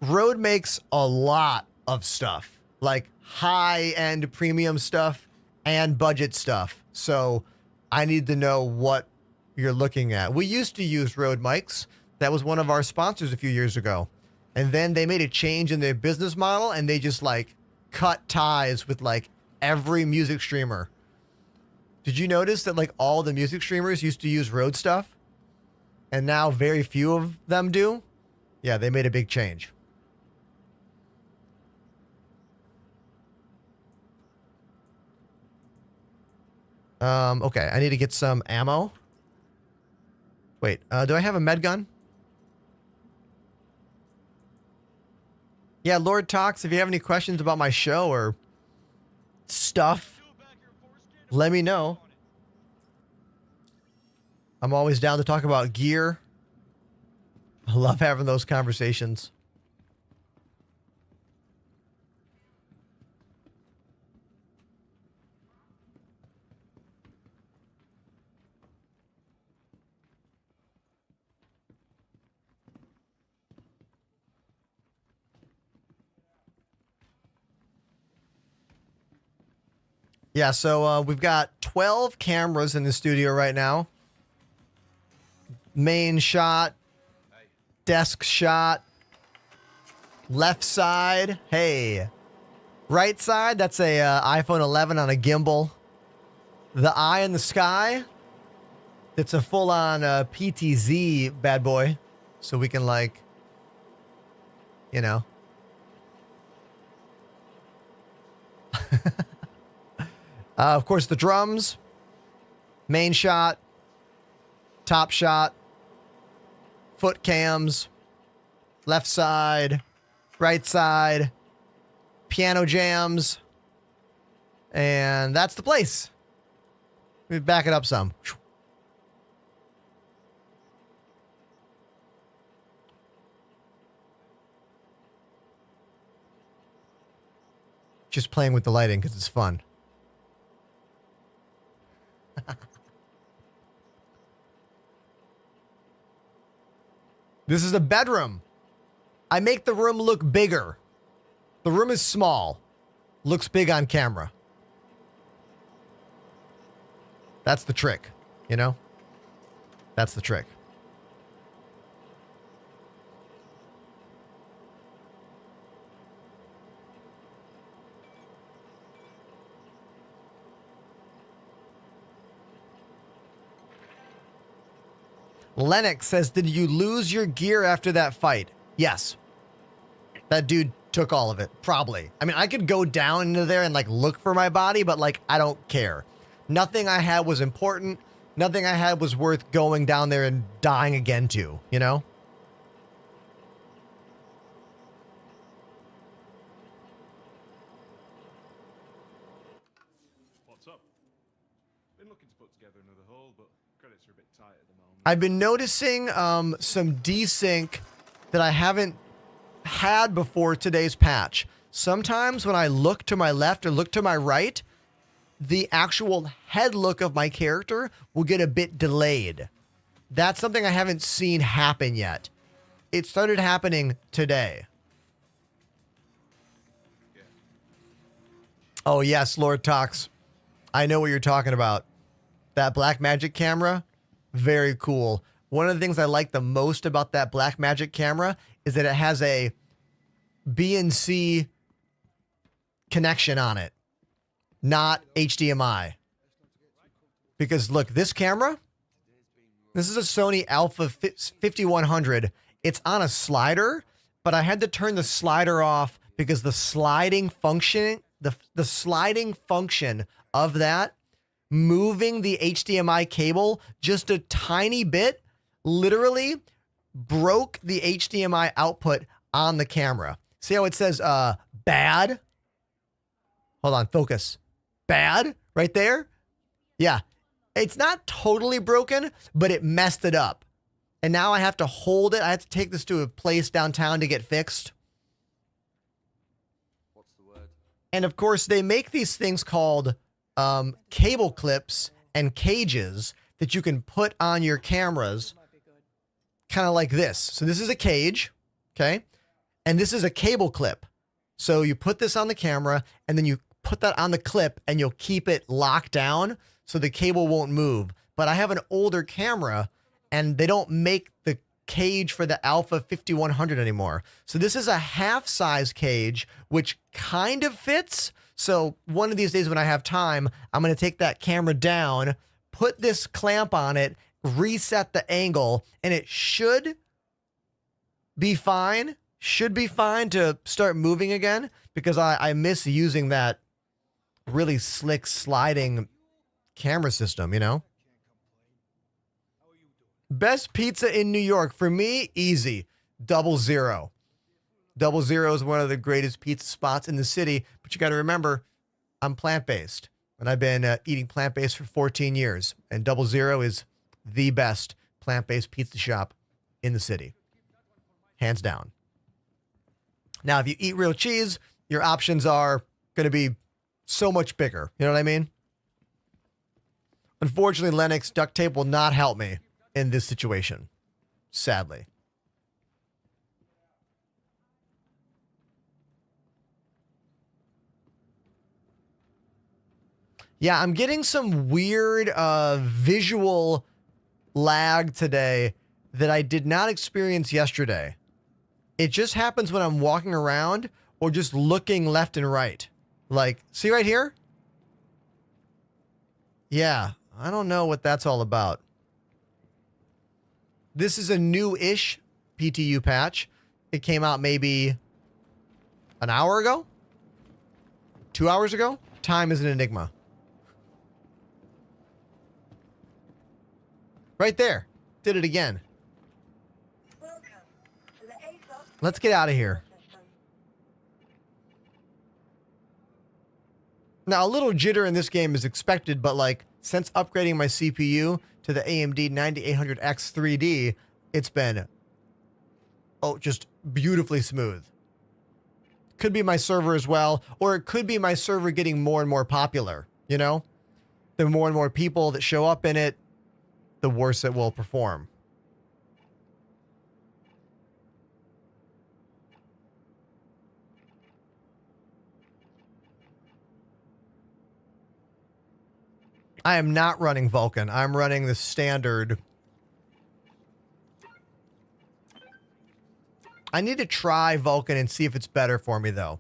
Rode makes a lot of stuff. Like, high-end premium stuff and budget stuff. So I need to know what you're looking at. We used to use Rode mics. That was one of our sponsors a few years ago. And then they made a change in their business model, and they just like cut ties with like every music streamer. Did you notice that like all the music streamers used to use Rode stuff, and now very few of them do? Yeah, they made a big change. Okay, I need to get some ammo. Wait, do I have a med gun? Yeah, Lord Tox, if you have any questions about my show or stuff, let me know. I'm always down to talk about gear. I love having those conversations. Yeah, so we've got 12 cameras in the studio right now. Main shot, desk shot, left side, hey. Right side, that's a iPhone 11 on a gimbal. The eye in the sky, it's a full-on PTZ bad boy. So we can like, you know. Of course, the drums, main shot, top shot, foot cams, left side, right side, piano jams, and that's the place. Let me back it up some. Just playing with the lighting because it's fun. This is a bedroom. I make the room look bigger. The room is small. Looks big on camera. That's the trick, you know? That's the trick. Lennox says, did you lose your gear after that fight? Yes. That dude took all of it. Probably. I mean, I could go down into there and like look for my body, but like, I don't care. Nothing I had was important. Nothing I had was worth going down there and dying again to, you know? What's up? Been looking to put together another haul, but credits are a bit tight at the moment. I've been noticing some desync that I haven't had before today's patch. Sometimes when I look to my left or look to my right, the actual head look of my character will get a bit delayed. That's something I haven't seen happen yet. It started happening today. Yeah. Oh yes, Lord Tox. I know what you're talking about. That black magic camera, very cool. One of the things I like the most about that black magic camera is that it has a BNC connection on it, not HDMI. Because look, this camera, this is a Sony Alpha 5100. It's on a slider, but I had to turn the slider off because the sliding function, the sliding function of that, moving the HDMI cable just a tiny bit, literally broke the HDMI output on the camera. See how it says bad? Hold on, focus. Bad right there? Yeah. It's not totally broken, but it messed it up. And now I have to hold it. I have to take this to a place downtown to get fixed. What's the word? And of course, they make these things called cable clips and cages that you can put on your cameras, kind of like this. So this is a cage, okay? And this is a cable clip. So you put this on the camera, and then you put that on the clip, and you'll keep it locked down so the cable won't move. But I have an older camera, and they don't make the cage for the Alpha 5100 anymore. So this is a half-size cage, which kind of fits. So one of these days when I have time, I'm going to take that camera down, put this clamp on it, reset the angle, and it should be fine. Should be fine to start moving again, because I miss using that really slick sliding camera system, you know? Best pizza in New York. For me, easy. Double Zero. Double Zero is one of the greatest pizza spots in the city, but you got to remember, I'm plant-based, and I've been eating plant-based for 14 years, and Double Zero is the best plant-based pizza shop in the city. Hands down. Now, if you eat real cheese, your options are going to be so much bigger. You know what I mean? Unfortunately, Lennox, duct tape will not help me in this situation. Sadly. Yeah, I'm getting some weird visual lag today that I did not experience yesterday. It just happens when I'm walking around or just looking left and right. Like, see right here? Yeah, I don't know what that's all about. This is a new-ish PTU patch. It came out maybe an hour ago? 2 hours ago? Time is an enigma. Right there. Did it again. Let's get out of here. Now, a little jitter in this game is expected, but like, since upgrading my CPU to the AMD 9800X 3D, it's been, just beautifully smooth. Could be my server as well, or it could be my server getting more and more popular, you know? The more and more people that show up in it, the worse it will perform. I am not running Vulkan. I'm running the standard. I need to try Vulkan and see if it's better for me, though.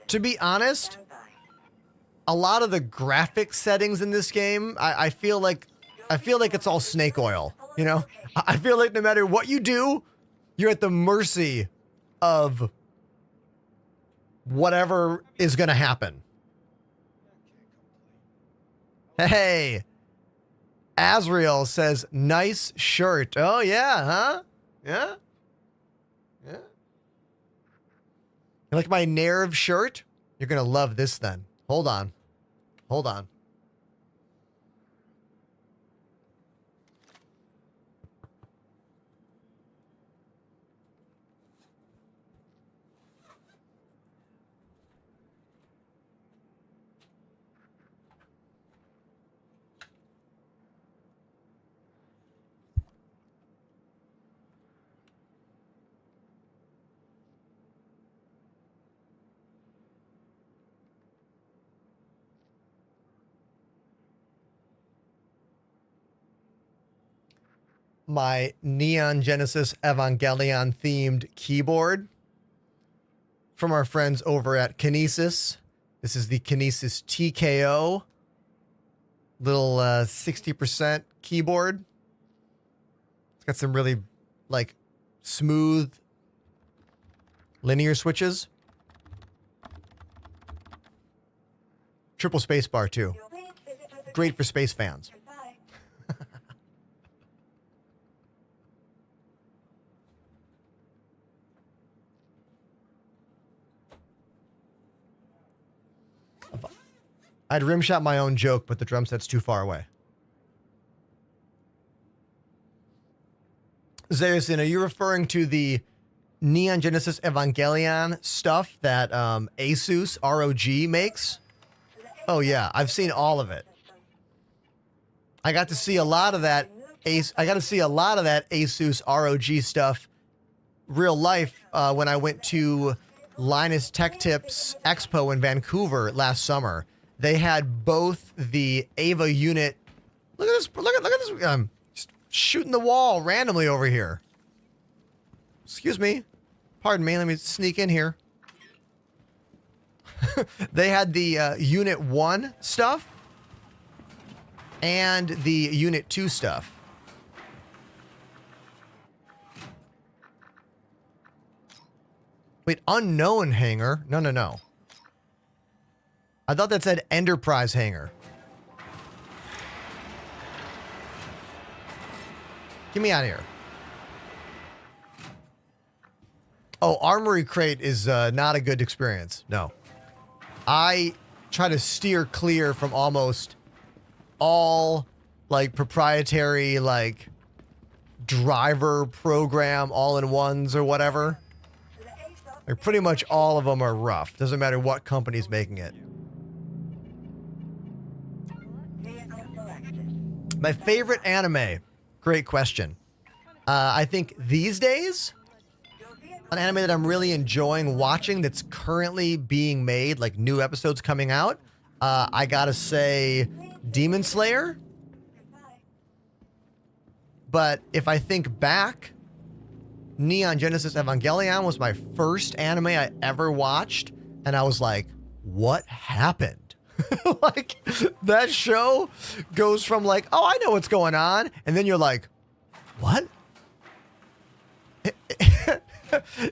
To be honest, a lot of the graphics settings in this game, I feel like it's all snake oil, you know? I feel like no matter what you do, you're at the mercy of whatever is going to happen. Hey, Azriel says, nice shirt. Oh, yeah, huh? Yeah? Yeah? You like my Nerve shirt? You're going to love this then. Hold on. Hold on. My Neon Genesis Evangelion themed keyboard from our friends over at Kinesis. This is the Kinesis TKO. Little 60% keyboard. It's got some really like smooth linear switches. Triple space bar too. Great for space fans. I'd rimshot my own joke, but the drum set's too far away. Zayusin, are you referring to the Neon Genesis Evangelion stuff that Asus ROG makes? Oh yeah, I've seen all of it. I got to see a lot of that Asus ROG stuff real life when I went to Linus Tech Tips Expo in Vancouver last summer. They had both the Ava unit. Look at this. Look at this. I'm just shooting the wall randomly over here. Excuse me. Pardon me. Let me sneak in here. They had the Unit 1 stuff and the Unit 2 stuff. Wait, unknown hangar? No. I thought that said Enterprise hangar. Get me out of here. Oh, Armory Crate is not a good experience. No. I try to steer clear from almost all like proprietary like driver program all-in-ones or whatever. Like pretty much all of them are rough. Doesn't matter what company's making it. My favorite anime. Great question. I think these days, an anime that I'm really enjoying watching that's currently being made, like new episodes coming out, I gotta say Demon Slayer. But if I think back, Neon Genesis Evangelion was my first anime I ever watched, and I was like, what happened? Like, that show goes from like, oh, I know what's going on, and then you're like, what?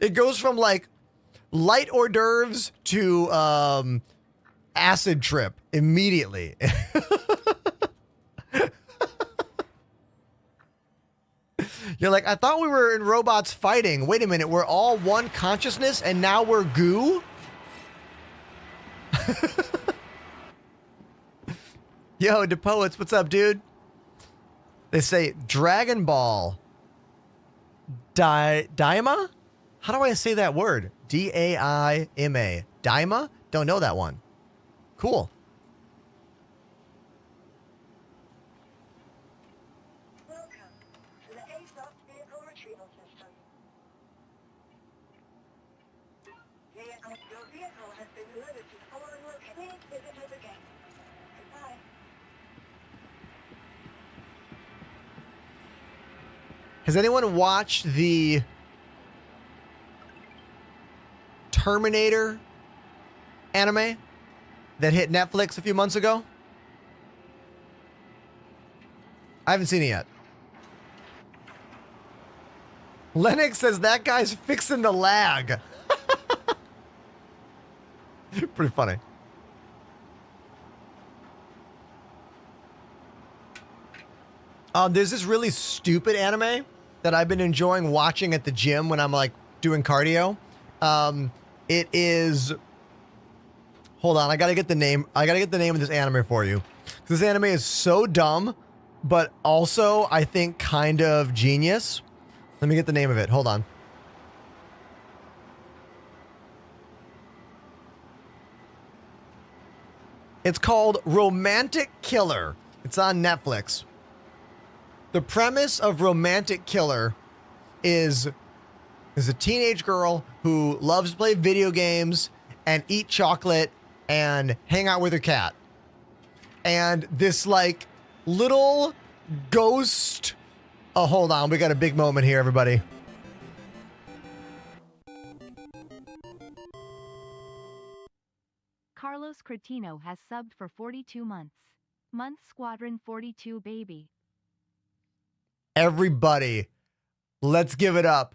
It goes from like light hors d'oeuvres to acid trip immediately. You're like, I thought we were in robots fighting. Wait a minute, we're all one consciousness and now we're goo? Yo, the poets, what's up, dude? They say Dragon Ball. Daima? How do I say that word? D-A-I-M-A. Daima? Don't know that one. Cool. Has anyone watched the Terminator anime that hit Netflix a few months ago? I haven't seen it yet. Lennox says that guy's fixing the lag. Pretty funny. There's this really stupid anime that I've been enjoying watching at the gym when I'm like doing cardio. It is, hold on, I gotta get the name of this anime for you. This anime is so dumb, but also I think kind of genius. Let me get the name of it. Hold on. It's called Romantic Killer. It's on Netflix. The premise of Romantic Killer is a teenage girl who loves to play video games and eat chocolate and hang out with her cat. And this like little ghost. Oh, hold on. We got a big moment here, everybody. Carlos Cretino has subbed for 42 months. Month Squadron 42 baby. Everybody, let's give it up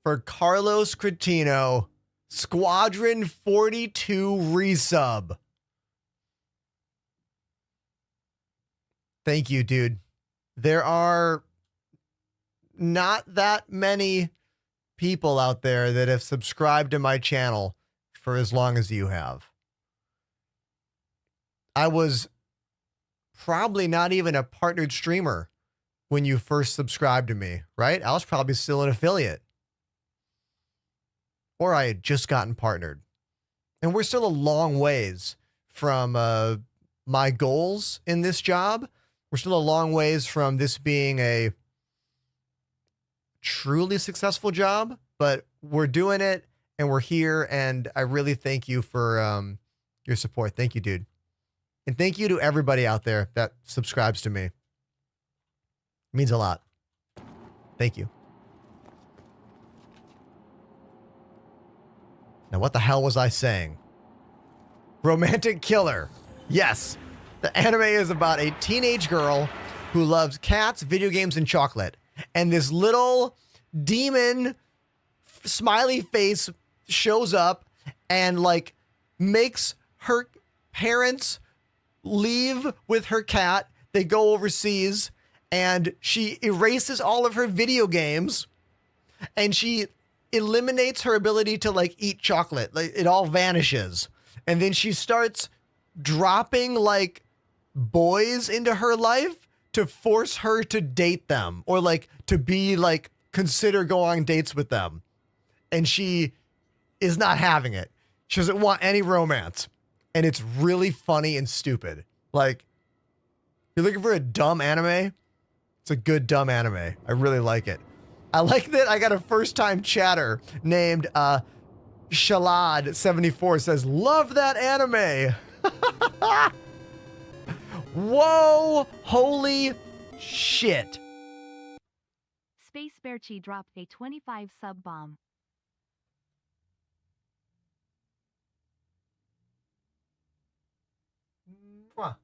for Carlos Cretino, Squadron 42 resub. Thank you, dude. There are not that many people out there that have subscribed to my channel for as long as you have. I was probably not even a partnered streamer when you first subscribed to me, right? I was probably still an affiliate. Or I had just gotten partnered. And we're still a long ways from my goals in this job. We're still a long ways from this being a truly successful job, but we're doing it and we're here. And I really thank you for your support. Thank you, dude. And thank you to everybody out there that subscribes to me. It means a lot. Thank you. Now, what the hell was I saying? Romantic Killer. Yes. The anime is about a teenage girl who loves cats, video games, and chocolate. And this little demon smiley face shows up and like makes her parents leave with her cat. They go overseas and she erases all of her video games and she eliminates her ability to like eat chocolate. Like it all vanishes. And then she starts dropping like boys into her life to force her to date them or like to be like consider going on dates with them. And she is not having it. She doesn't want any romance. And it's really funny and stupid. Like, you're looking for a dumb anime? It's a good dumb anime. I really like it. I like that I got a first time chatter named Shalad74 says, love that anime. Whoa, holy shit. Space Bearchi dropped a 25 sub bomb. Mwah.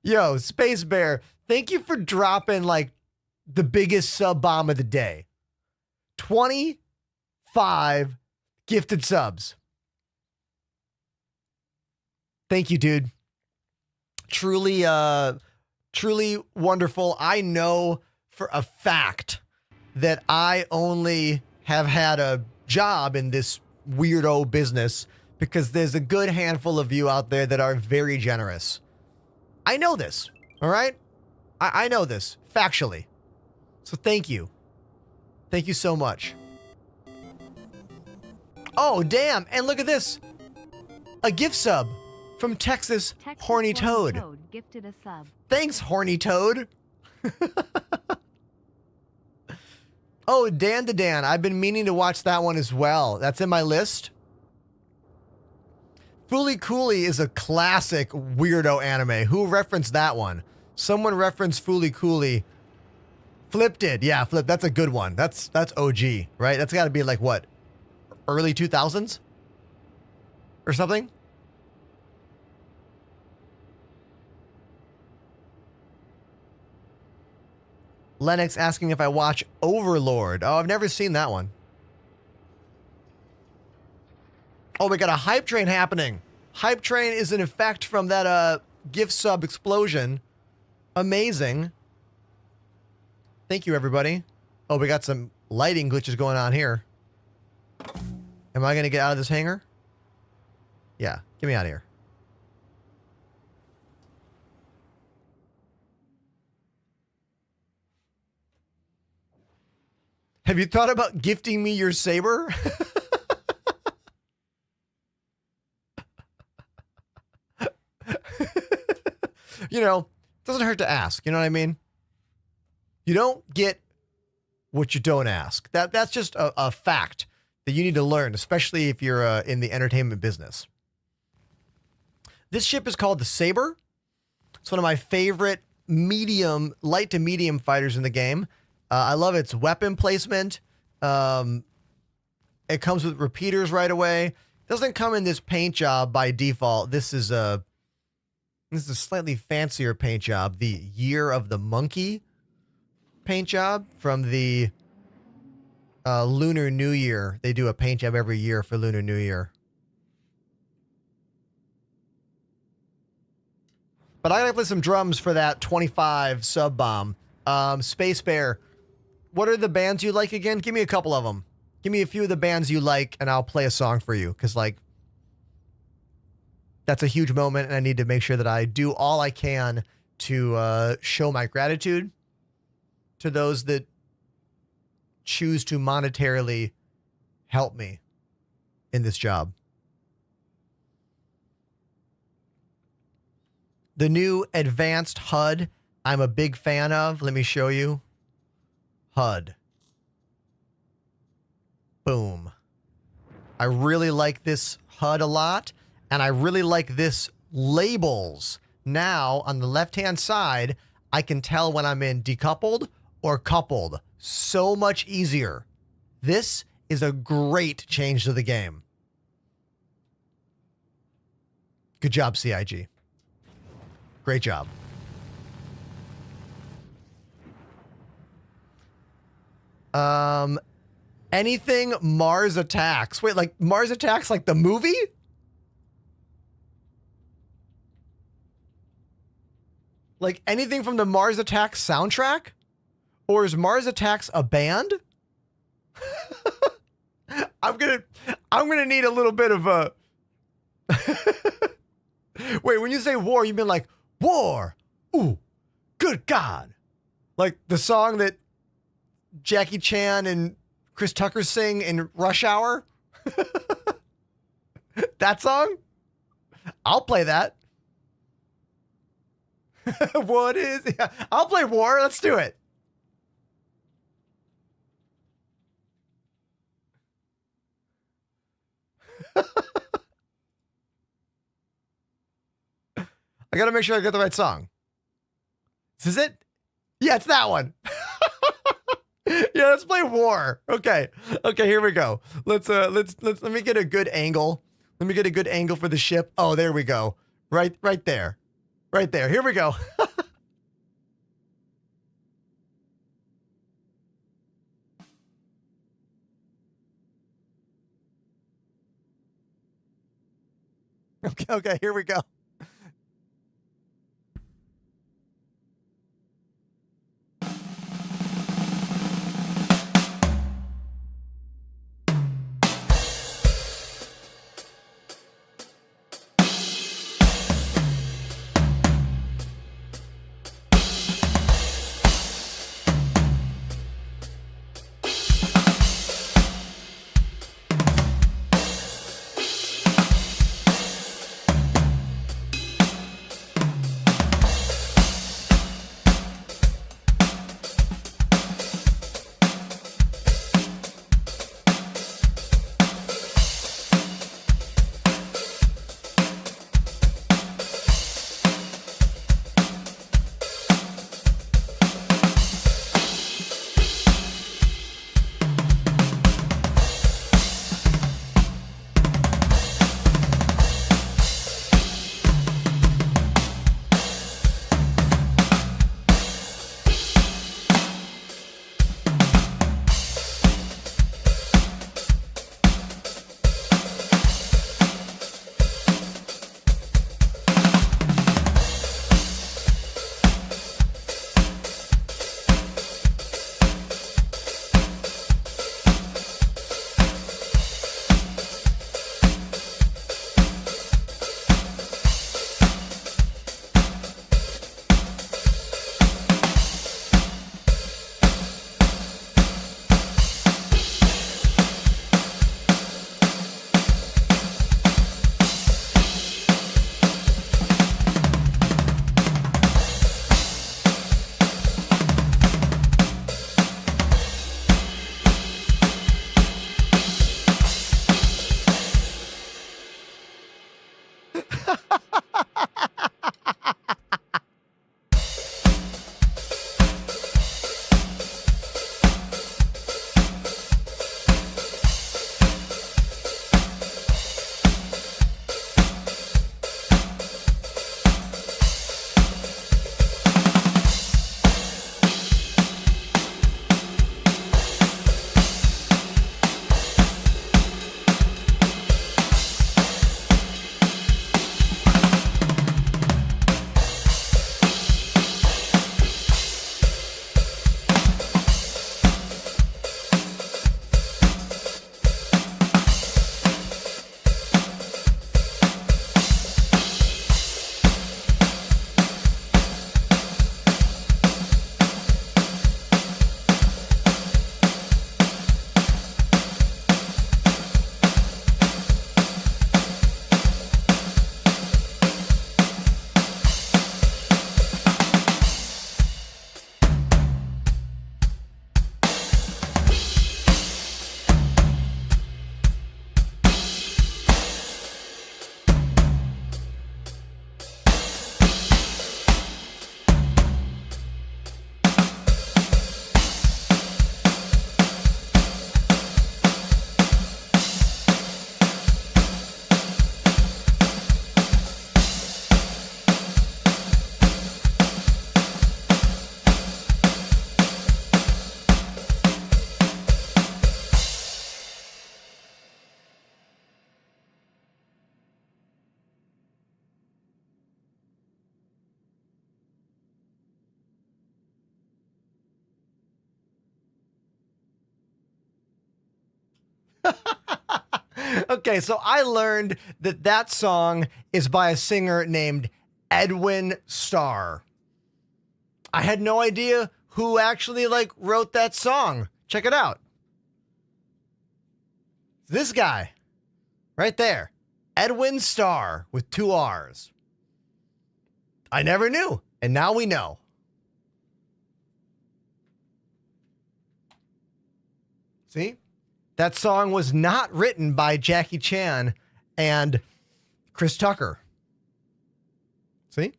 Yo, Space Bear, thank you for dropping like the biggest sub bomb of the day. 25 gifted subs. Thank you, dude. Truly, truly wonderful. I know for a fact that I only have had a job in this weirdo business because there's a good handful of you out there that are very generous. I know this, all right? I know this factually. So thank you. Thank you so much. Oh, damn. And look at this. A gift sub from Texas Horny Toad. Gifted a sub. Thanks, Horny Toad. Oh, Dan to Dan. I've been meaning to watch that one as well. That's in my list. Fooly Cooley is a classic weirdo anime. Who referenced that one? Someone referenced Fooly Cooley. Flip did. Yeah, Flip. That's a good one. That's OG, right? That's got to be like what? Early 2000s? Or something? Lennox asking if I watch Overlord. Oh, I've never seen that one. Oh, we got a hype train happening. Hype train is an effect from that gift sub explosion. Amazing. Thank you, everybody. Oh, we got some lighting glitches going on here. Am I going to get out of this hangar? Yeah, get me out of here. Have you thought about gifting me your saber? You know, it doesn't hurt to ask. You know what I mean? You don't get what you don't ask. That's just a fact that you need to learn, especially if you're in the entertainment business. This ship is called the Saber. It's one of my favorite light to medium fighters in the game. I love its weapon placement. It comes with repeaters right away. It doesn't come in this paint job by default. This is a slightly fancier paint job. The Year of the Monkey paint job from the Lunar New Year. They do a paint job every year for Lunar New Year. But I gotta play some drums for that 25 sub bomb. Space Bear, what are the bands you like again? Give me a couple of them. Give me a few of the bands you like, and I'll play a song for you. Because, like, that's a huge moment, and I need to make sure that I do all I can to show my gratitude to those that choose to monetarily help me in this job. The new advanced HUD I'm a big fan of. Let me show you. HUD. Boom. I really like this HUD a lot, and I really like this labels. Now, on the left-hand side, I can tell when I'm in decoupled or coupled. So much easier. This is a great change to the game. Good job, CIG. Great job. Anything Mars Attacks. Wait, like Mars Attacks like the movie? Like anything from the Mars Attacks soundtrack? Or is Mars Attacks a band? I'm gonna need a little bit of a. Wait, when you say war, you mean like war? Ooh, good God! Like the song that Jackie Chan and Chris Tucker sing in Rush Hour? That song? I'll play that. What is... Yeah, I'll play war. Let's do it. I got to make sure I get the right song. Is this it? Yeah, it's that one. Yeah, let's play war. Okay. Okay, here we go. Let me get a good angle. Let me get a good angle for the ship. Oh, there we go. Right there. Right there. Here we go. Okay, here we go. Okay, so I learned that that song is by a singer named Edwin Starr. I had no idea who actually wrote that song. Check it out. This guy right there, Edwin Starr with 2 R's. I never knew, and now we know. See? That song was not written by Jackie Chan and Chris Tucker. See?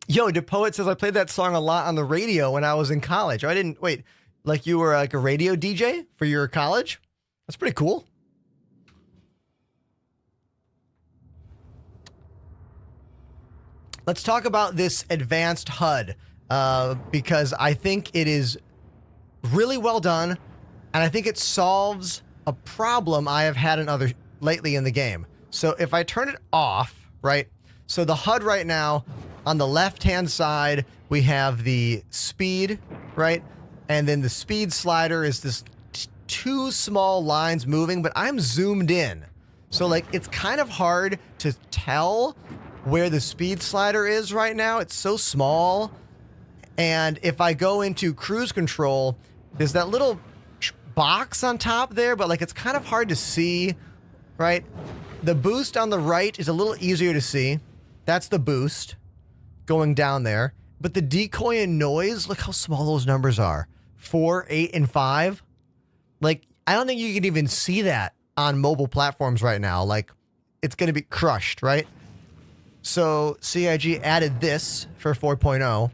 Yo, the poet says I played that song a lot on the radio when I was in college. I didn't wait, like you were like a radio DJ for your college? That's pretty cool. Let's talk about this advanced HUD because I think it is really well done, and I think it solves a problem I have had lately in the game. So if I turn it off, right? So the HUD right now, on the left-hand side, we have the speed, right? And then the speed slider is this 2 small lines moving, but I'm zoomed in. So it's kind of hard to tell where the speed slider is right now. It's so small. And if I go into cruise control, there's that little box on top there, but it's kind of hard to see, right? The boost on the right is a little easier to see. That's the boost going down there. But the decoy and noise, look how small those numbers are. 4, 8, and 5. I don't think you can even see that on mobile platforms right now. It's going to be crushed, right? So CIG added this for 4.0.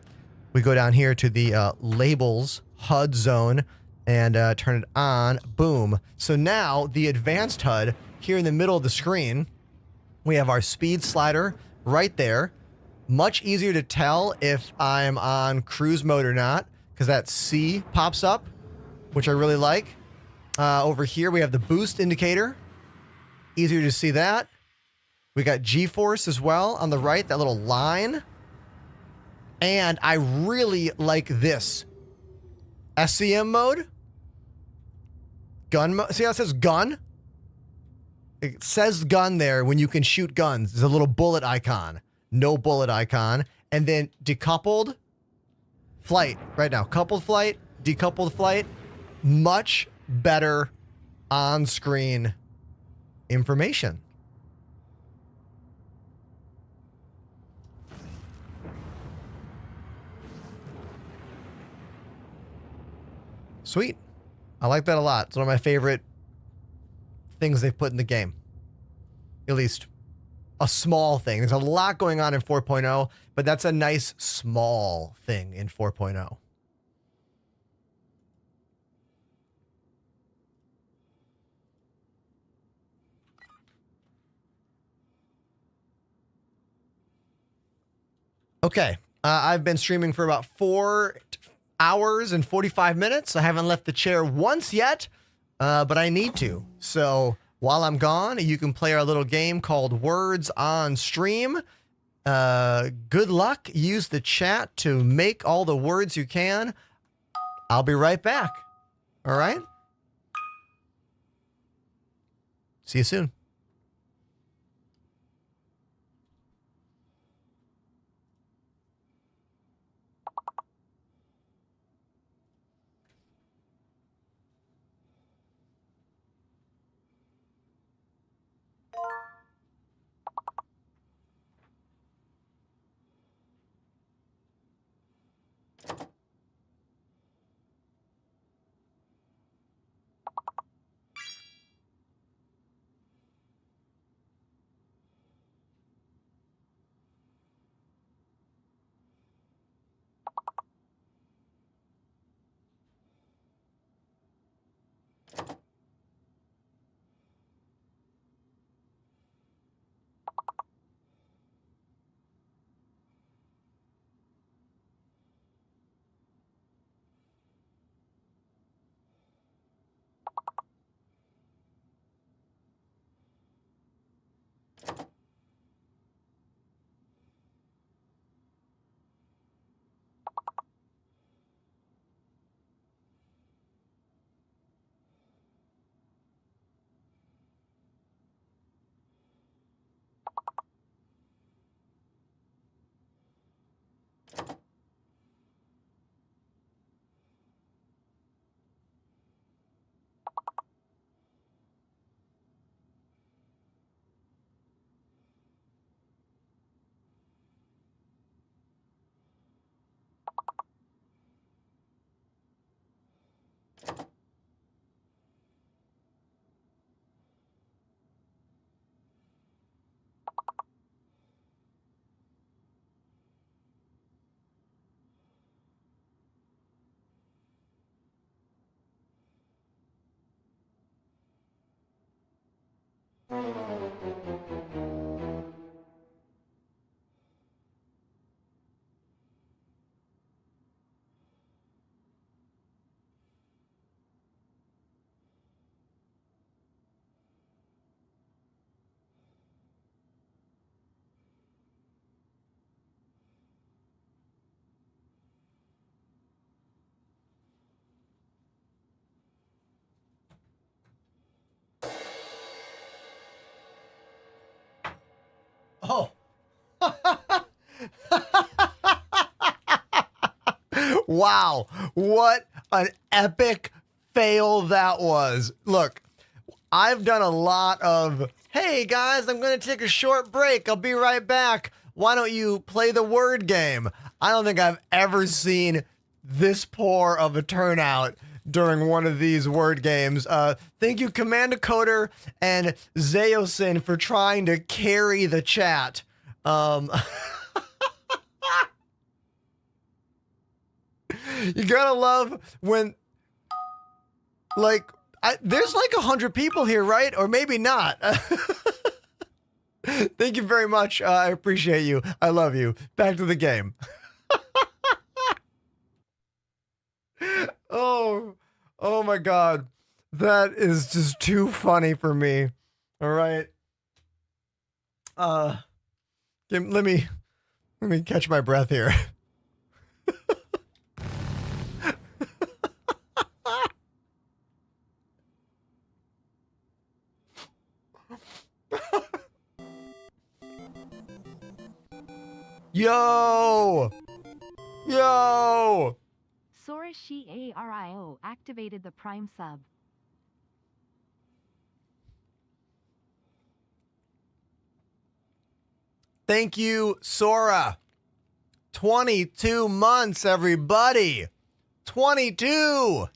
We go down here to the labels HUD zone and turn it on. Boom. So now the advanced HUD here in the middle of the screen, we have our speed slider right there. Much easier to tell if I'm on cruise mode or not because that C pops up, which I really like. Over here, we have the boost indicator. Easier to see that. We got G-force as well on the right, that little line. And I really like this. SCM mode. Gun mode. See how it says gun? It says gun there when you can shoot guns. There's a little bullet icon. No bullet icon. And then decoupled flight right now. Coupled flight, decoupled flight. Much better on-screen information. Sweet. I like that a lot. It's one of my favorite things they've put in the game. At least a small thing. There's a lot going on in 4.0, but that's a nice small thing in 4.0. Okay. I've been streaming for about 4 hours and 45 minutes. I haven't left the chair once yet, but I need to. So while I'm gone, you can play our little game called Words on Stream. Good luck. Use the chat to make all the words you can. I'll be right back. All right? See you soon. Oh. Wow. What an epic fail that was. Look, I've done a lot of, hey guys, I'm going to take a short break. I'll be right back. Why don't you play the word game? I don't think I've ever seen this poor of a turnout during one of these word games. Thank you, Commander Coder and Zayosin, for trying to carry the chat. You gotta love when, like, there's like 100 people here, right? Or maybe not. Thank you very much. I appreciate you. I love you. Back to the game. Oh my God. That is just too funny for me. All right. Let me catch my breath here. Yo! Yo! Sorashi Ario activated the Prime sub. Thank you, Sora. 22 months, everybody. 22.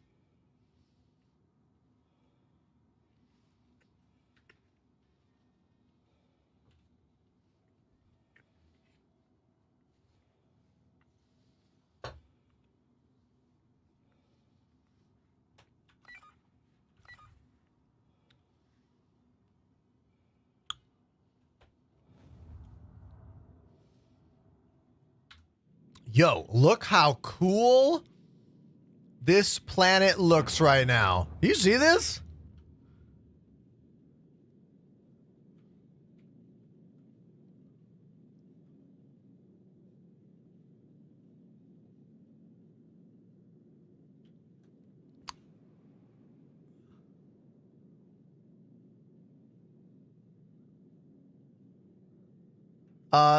Yo, look how cool this planet looks right now. You see this?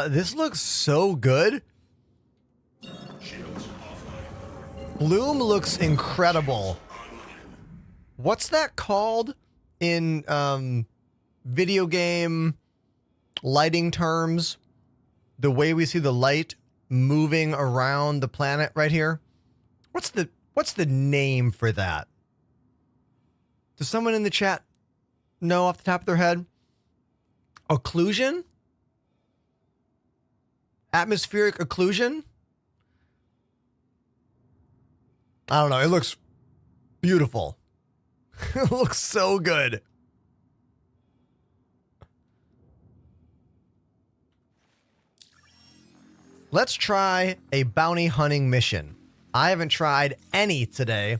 This looks so good. Bloom looks incredible. What's that called in video game lighting terms? The way we see the light moving around the planet right here. What's the name for that? Does someone in the chat know off the top of their head? Occlusion? Atmospheric occlusion? I don't know. It looks beautiful. It looks so good. Let's try a bounty hunting mission. I haven't tried any today.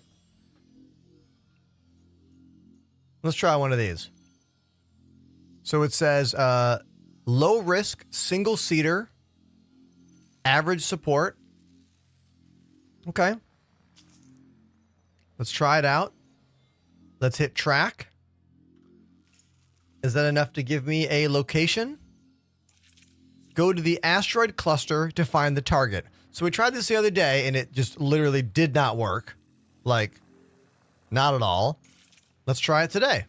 Let's try one of these. So it says low risk, single seater, average support. Okay. Let's try it out. Let's hit track. Is that enough to give me a location? Go to the asteroid cluster to find the target. So we tried this the other day and it just literally did not work. Like, not at all. Let's try it today.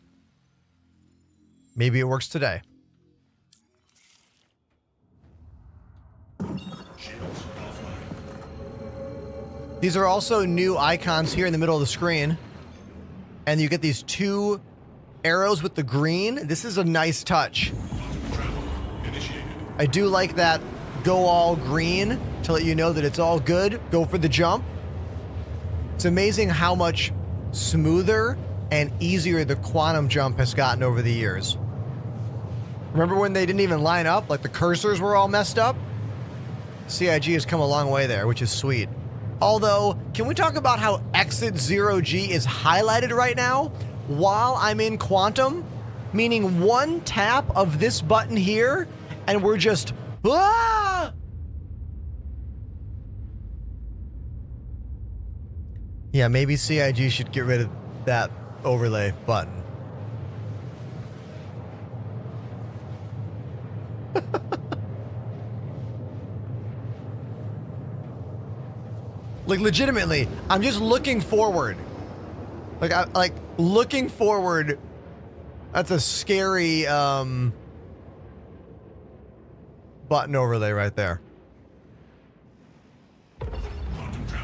Maybe it works today. These are also new icons here in the middle of the screen. And you get these two arrows with the green. This is a nice touch. I do like that go all green to let you know that it's all good. Go for the jump. It's amazing how much smoother and easier the quantum jump has gotten over the years. Remember when they didn't even line up? Like the cursors were all messed up? CIG has come a long way there, which is sweet. Although, can we talk about how Exit 0G is highlighted right now while I'm in quantum? Meaning one tap of this button here and we're just, ah! Yeah, maybe CIG should get rid of that overlay button. Like, legitimately, I'm just looking forward. Like, looking forward. That's a scary, button overlay right there.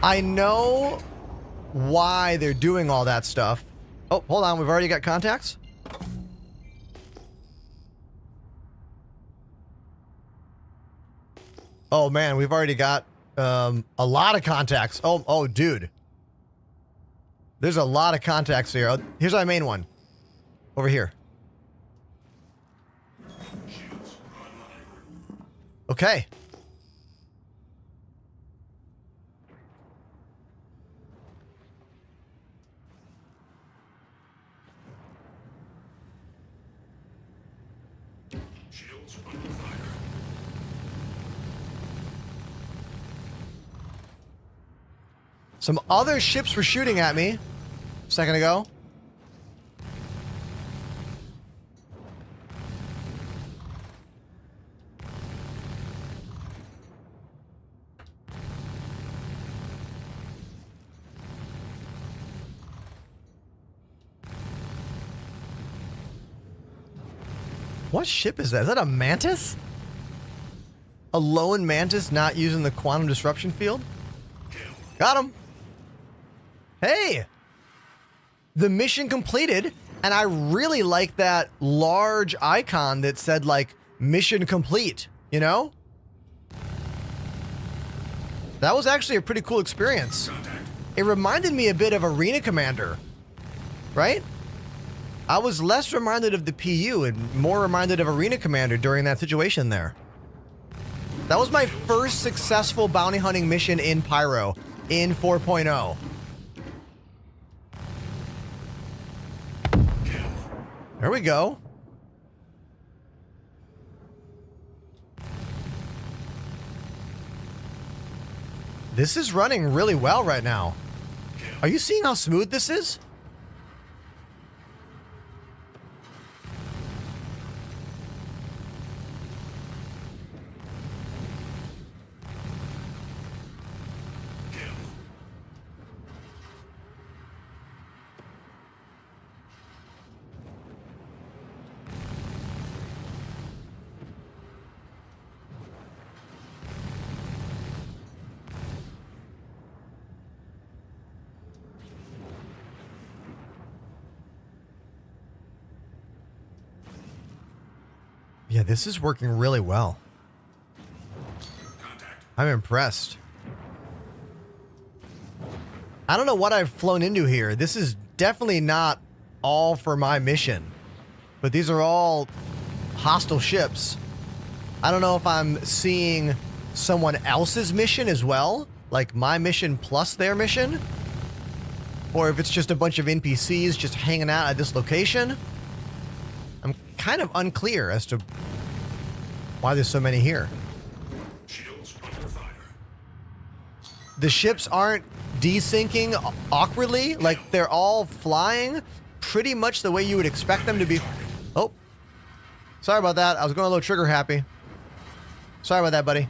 I know why they're doing all that stuff. Oh, hold on. We've already got contacts? Oh, man. We've already got a lot of contacts. Oh, dude. There's a lot of contacts here. Here's my main one. Over here. Okay. Some other ships were shooting at me a second ago. What ship is that? Is that a Mantis? A lone Mantis not using the quantum disruption field? Got him. Hey! The mission completed, and I really like that large icon that said, like, mission complete, you know? That was actually a pretty cool experience. It reminded me a bit of Arena Commander, right? I was less reminded of the PU and more reminded of Arena Commander during that situation there. That was my first successful bounty hunting mission in Pyro in 4.0. There we go. This is running really well right now. Are you seeing how smooth this is? Yeah, this is working really well. I'm impressed. I don't know what I've flown into here. This is definitely not all for my mission, but these are all hostile ships. I don't know if I'm seeing someone else's mission as well, like my mission plus their mission, or if it's just a bunch of NPCs just hanging out at this location. I'm kind of unclear as to why there's so many here. The ships aren't desyncing awkwardly, like they're all flying pretty much the way you would expect them to be. Oh, sorry about that. I was going a little trigger happy. Sorry about that, buddy.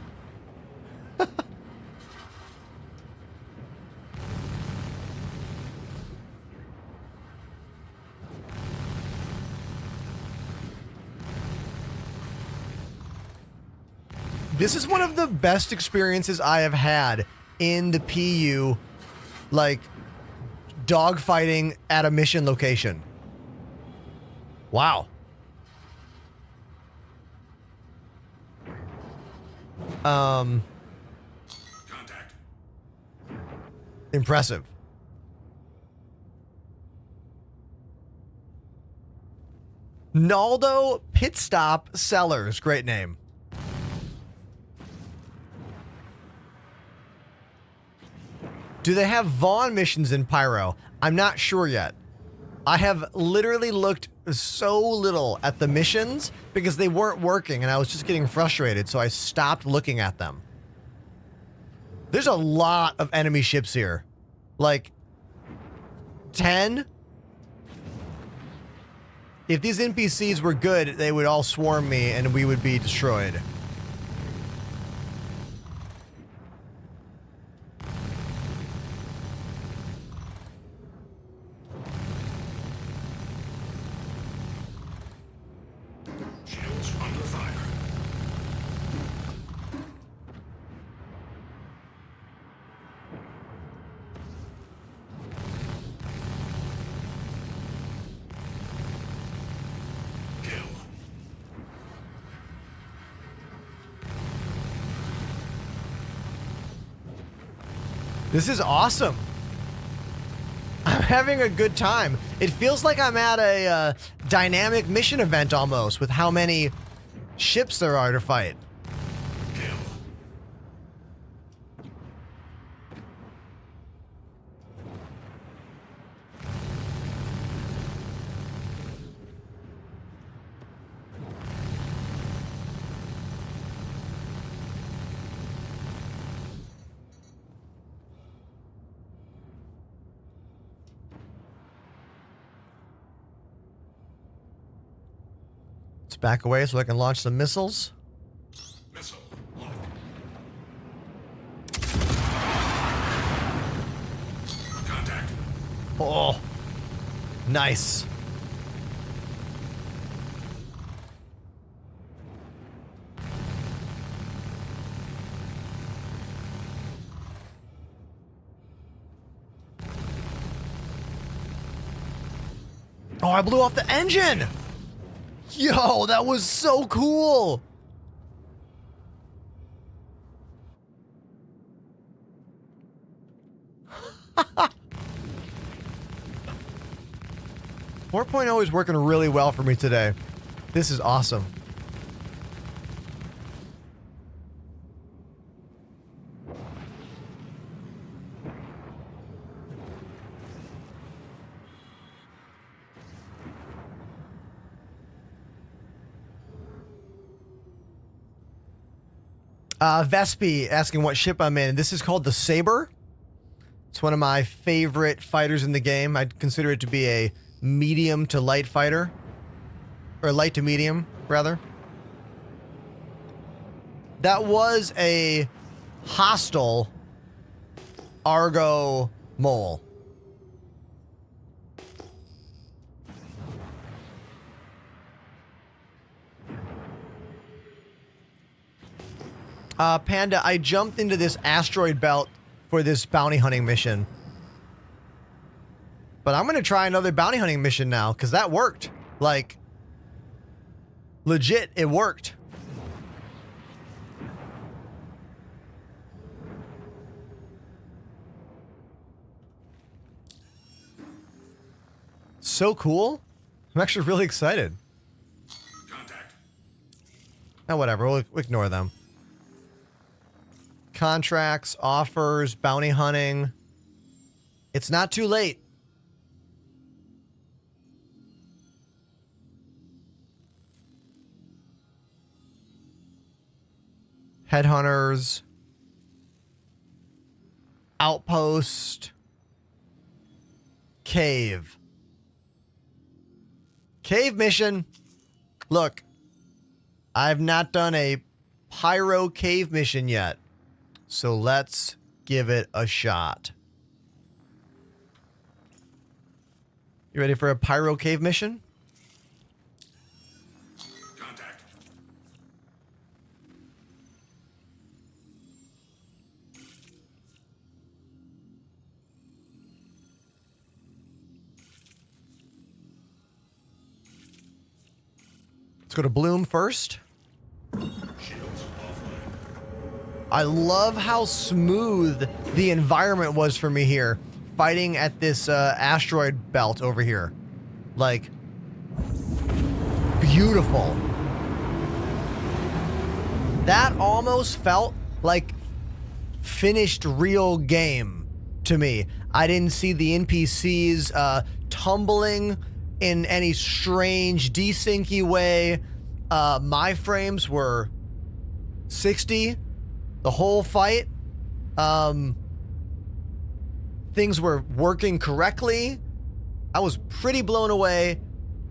This is one of the best experiences I have had in the PU, like, dogfighting at a mission location. Wow. Impressive. Naldo Pit Stop Sellers, great name. Do they have Vaughn missions in Pyro? I'm not sure yet. I have literally looked so little at the missions because they weren't working and I was just getting frustrated, so I stopped looking at them. There's a lot of enemy ships here. Like 10? If these NPCs were good, they would all swarm me and we would be destroyed. This is awesome. I'm having a good time. It feels like I'm at a dynamic mission event almost, with how many ships there are to fight. Let's back away so I can launch some missiles. Missile lock. Contact. Oh, nice. Oh, I blew off the engine. Yo, that was so cool. Four point oh is working really well for me today. This is awesome. Vespi asking what ship I'm in. This is called the Saber. It's one of my favorite fighters in the game. I'd consider it to be a medium to light fighter. Or light to medium, rather. That was a hostile Argo mole. Panda, I jumped into this asteroid belt for this bounty hunting mission. But I'm going to try another bounty hunting mission now, because that worked. Like, legit, it worked. So cool. I'm actually really excited. Contact. Oh, whatever. We'll ignore them. Contracts, offers, bounty hunting. It's not too late. Headhunters. Outpost. Cave. Cave mission. Look, I've not done a Pyro cave mission yet. So let's give it a shot. You ready for a Pyro cave mission? Contact. Let's go to Bloom first. I love how smooth the environment was for me here, fighting at this asteroid belt over here. Like, beautiful. That almost felt like finished real game to me. I didn't see the NPCs tumbling in any strange desyncy way. My frames were 60 the whole fight. Things were working correctly. I was pretty blown away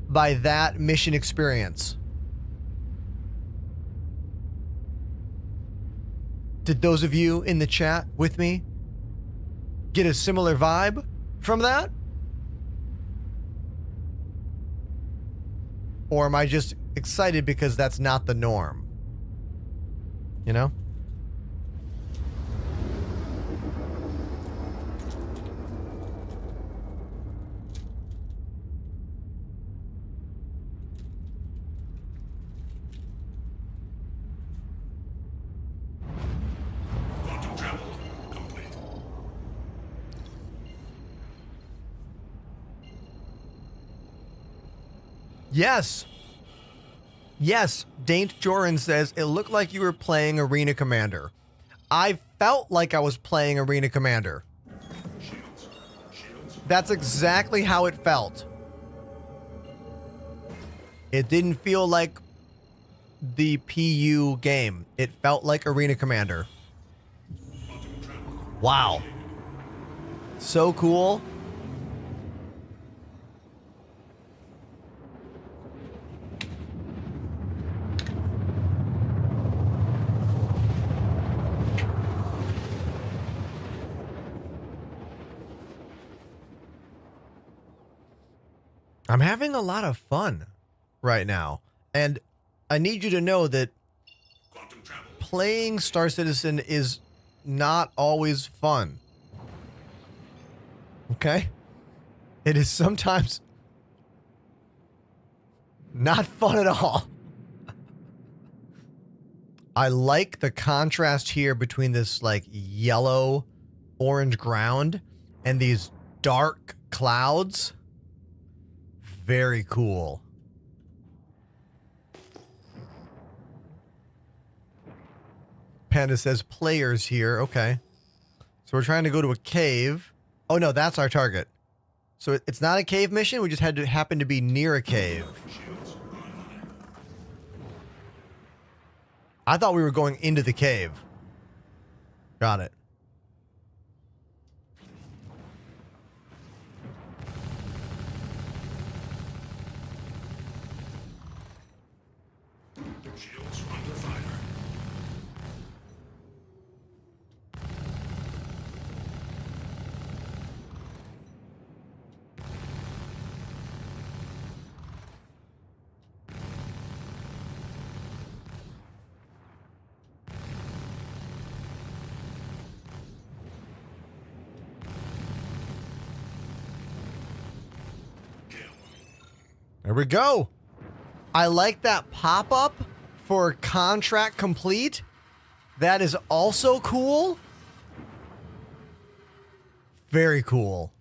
by that mission experience. Did those of you in the chat with me get a similar vibe from that? Or am I just excited because that's not the norm? You know? Yes. Yes. Daint Joran says, it looked like you were playing Arena Commander. I felt like I was playing Arena Commander. That's exactly how it felt. It didn't feel like the PU game. It felt like Arena Commander. Wow. So cool. I'm having a lot of fun right now. And I need you to know that playing Star Citizen is not always fun. Okay? It is sometimes not fun at all. I like the contrast here between this like yellow orange ground and these dark clouds. Very cool. Panda says players here. Okay. So we're trying to go to a cave. Oh no, that's our target. So it's not a cave mission. We just had to happen to be near a cave. I thought we were going into the cave. Got it. There we go. I like that pop-up for contract complete. That is also cool. Very cool.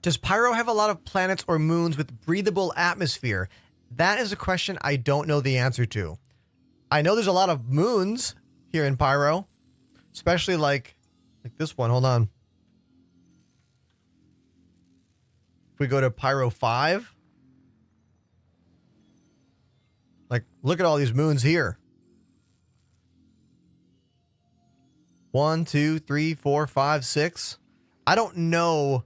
Does Pyro have a lot of planets or moons with breathable atmosphere? That is a question I don't know the answer to. I know there's a lot of moons here in Pyro, especially like this one. Hold on. If we go to Pyro 5, like, look at all these moons here. 1, 2, 3, 4, 5, 6. I don't know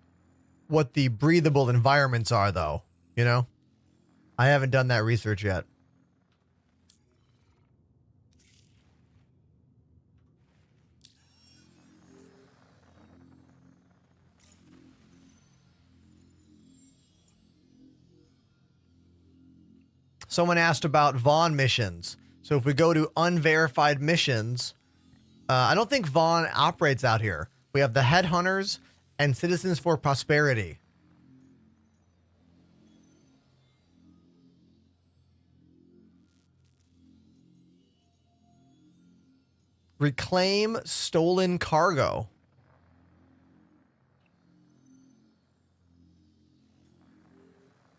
what the breathable environments are, though. You know? I haven't done that research yet. Someone asked about Vaughn missions. So if we go to unverified missions, I don't think Vaughn operates out here. We have the Headhunters and Citizens for Prosperity. Reclaim stolen cargo.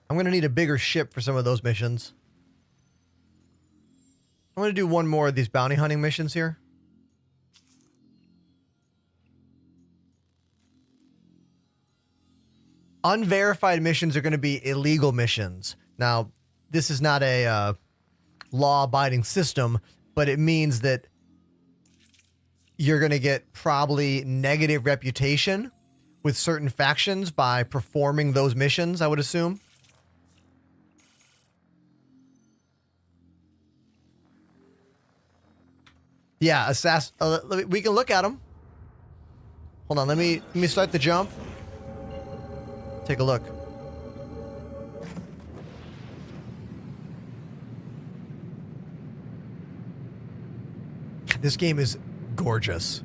I'm going to need a bigger ship for some of those missions. I'm going to do one more of these bounty hunting missions here. Unverified missions are going to be illegal missions. Now, this is not a law-abiding system, but it means that you're going to get probably negative reputation with certain factions by performing those missions, I would assume. Yeah, we can look at them. Hold on, let me start the jump. Take a look. This game is gorgeous.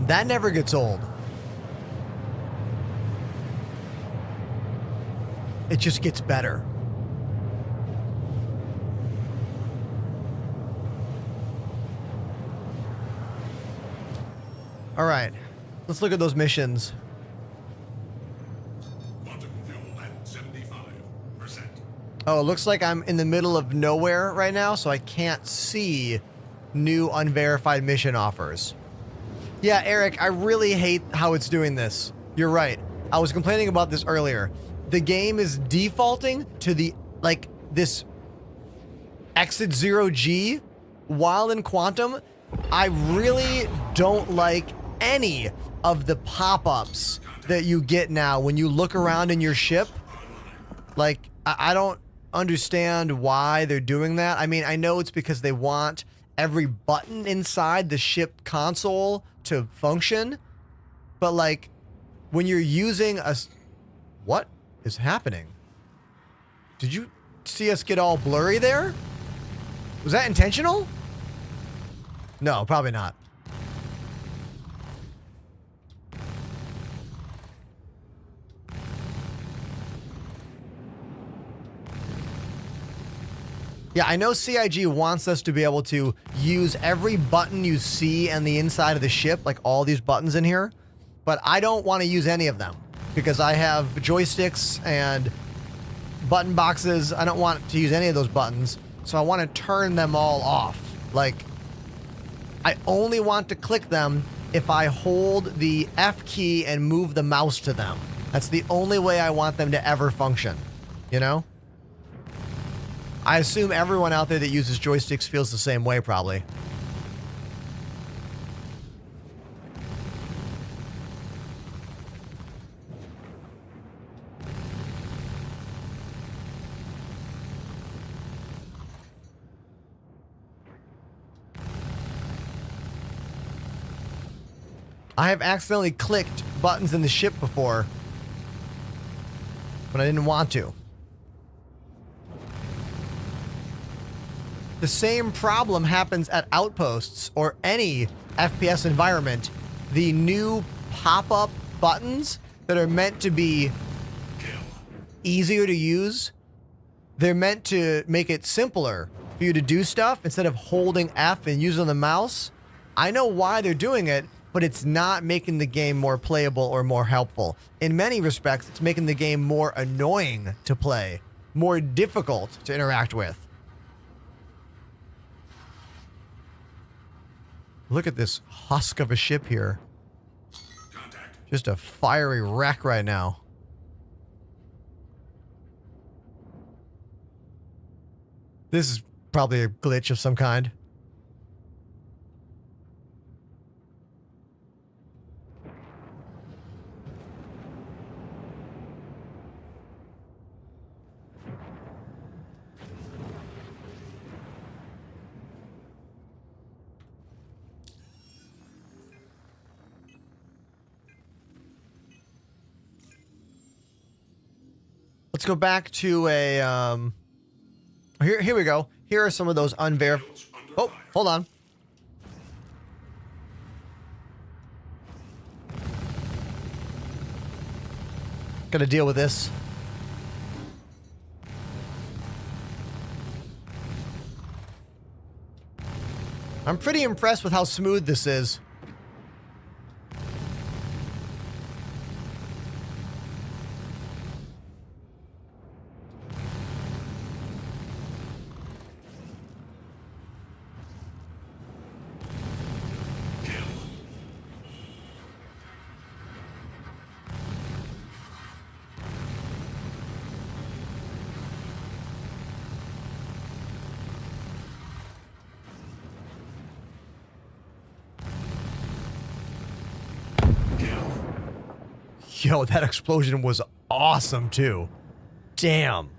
That never gets old. it just gets better. All right, let's look at those missions. Oh, it looks like I'm in the middle of nowhere right now, so I can't see new unverified mission offers. Yeah, Eric, I really hate how it's doing this. You're right. I was complaining about this earlier. The game is defaulting to the, like, this exit 0G while in Quantum. I really don't like any of the pop-ups that you get now when you look around in your ship. Like, I don't understand why they're doing that. I mean, I know it's because they want every button inside the ship console to function, but like when you're using a... What is happening? Did you see us get all blurry there? Was that intentional? No, probably not. Yeah, I know CIG wants us to be able to use every button you see on the inside of the ship, like all these buttons in here, but I don't want to use any of them because I have joysticks and button boxes. I don't want to use any of those buttons, so I want to turn them all off. Like, I only want to click them if I hold the F key and move the mouse to them. That's the only way I want them to ever function, you know? I assume everyone out there that uses joysticks feels the same way, probably. I have accidentally clicked buttons in the ship before, but I didn't want to. The same problem happens at Outposts or any FPS environment. The new pop-up buttons that are meant to be easier to use, they're meant to make it simpler for you to do stuff instead of holding F and using the mouse. I know why they're doing it, but it's not making the game more playable or more helpful. In many respects, it's making the game more annoying to play, more difficult to interact with. Look at this husk of a ship here. Just a fiery wreck right now. This is probably a glitch of some kind. Let's go back to a, here we go. Here are some of those unverified... Oh, hold on. Gotta deal with this. I'm pretty impressed with how smooth this is. Yo, that explosion was awesome, too. Damn.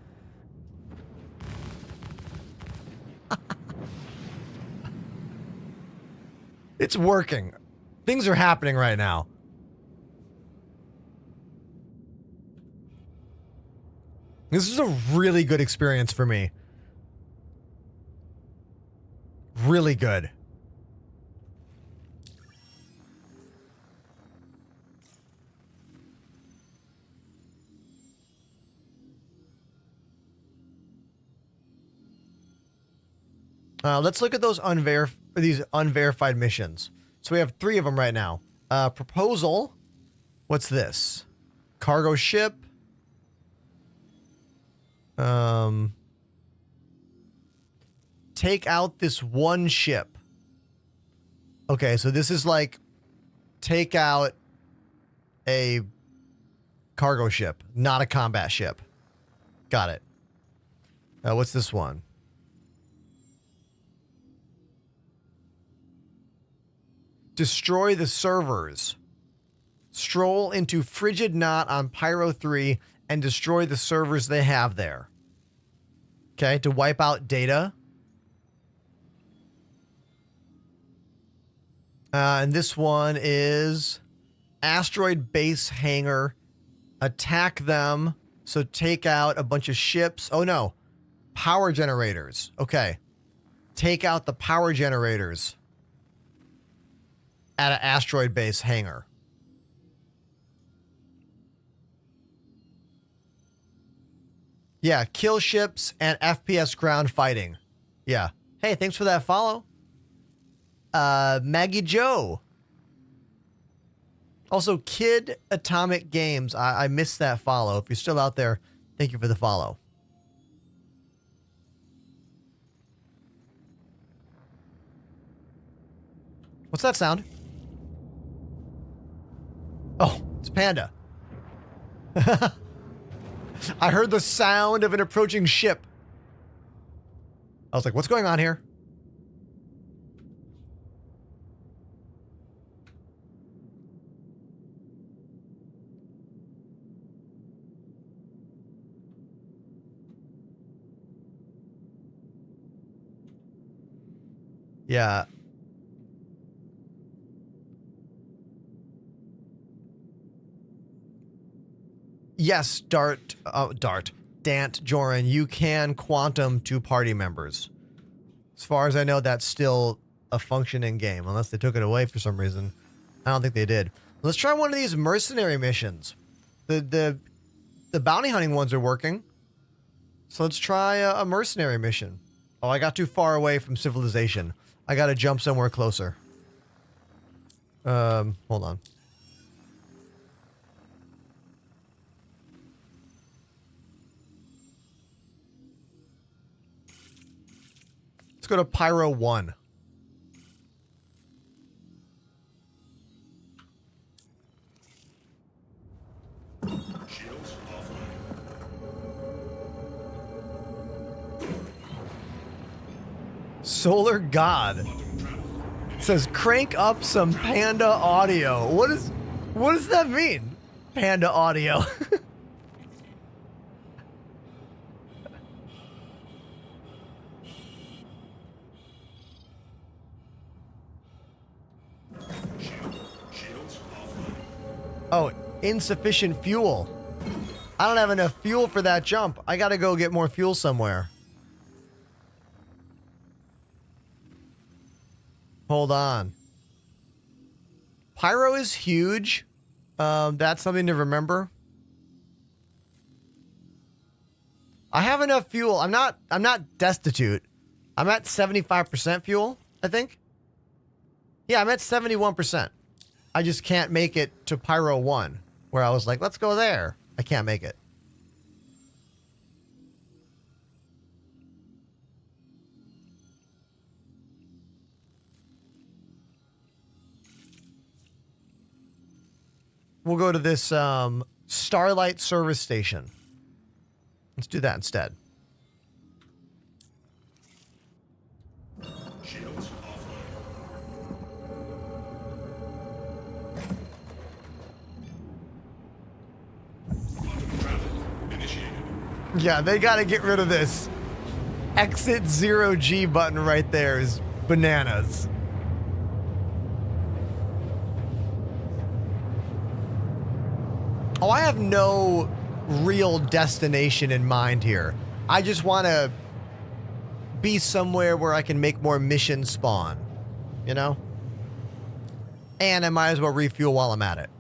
It's working. Things are happening right now. This is a really good experience for me. Really good. Let's look at these unverified missions. So we have 3 of them right now. Proposal. What's this? Cargo ship. Take out this one ship. Okay, so this is like take out a cargo ship, not a combat ship. Got it. What's this one? Destroy the servers. Stroll into frigid knot on Pyro 3 and destroy the servers they have there. Okay, to wipe out data. And this one is asteroid base hangar. Attack them. So take out a bunch of ships. Oh no. Power generators. Okay. Take out the power generators at an asteroid base hangar. Yeah, kill ships and FPS ground fighting. Yeah. Hey, thanks for that follow. Maggie Joe. Also, Kid Atomic Games. I missed that follow. If you're still out there, thank you for the follow. What's that sound? Oh, it's Panda. I heard the sound of an approaching ship. I was like, what's going on here? Yeah. Yes, Dant Joran, you can quantum to party members. As far as I know, that's still a functioning game, unless they took it away for some reason. I don't think they did. Let's try one of these mercenary missions. The bounty hunting ones are working. So let's try a mercenary mission. Oh, I got too far away from civilization. I gotta jump somewhere closer. Hold on. Let's go to Pyro 1. Solar God. It says crank up some Panda audio. What does that mean? Panda audio. Oh, insufficient fuel. I don't have enough fuel for that jump. I gotta go get more fuel somewhere. Hold on. Pyro is huge. That's something to remember. I have enough fuel. I'm not destitute. I'm at 75% fuel, I think. Yeah, I'm at 71%. I just can't make it to Pyro 1, where I was like, let's go there. I can't make it. We'll go to this Starlight service station. Let's do that instead. Yeah, they gotta get rid of this. Exit 0G button right there is bananas. Oh, I have no real destination in mind here. I just want to be somewhere where I can make more missions spawn, you know? And I might as well refuel while I'm at it.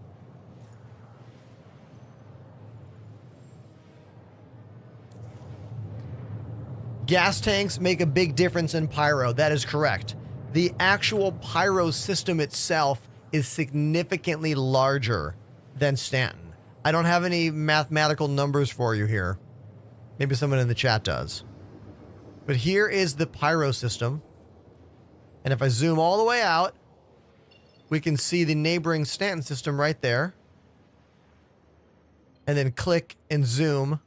Gas tanks make a big difference in Pyro. That is correct. The actual Pyro system itself is significantly larger than Stanton. I don't have any mathematical numbers for you here. Maybe someone in the chat does. But here is the Pyro system. And if I zoom all the way out, we can see the neighboring Stanton system right there. And then click and zoom.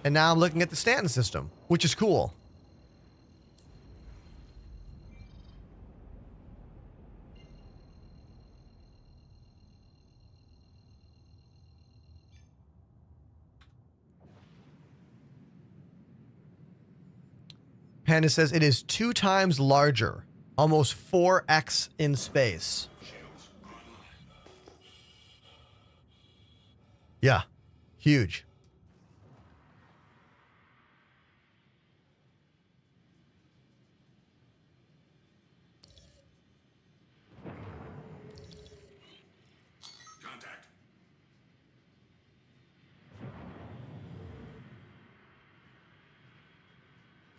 And now I'm looking at the Stanton system, which is cool. Panda says it is 2 times larger, almost 4x in space. Yeah, huge. Contact.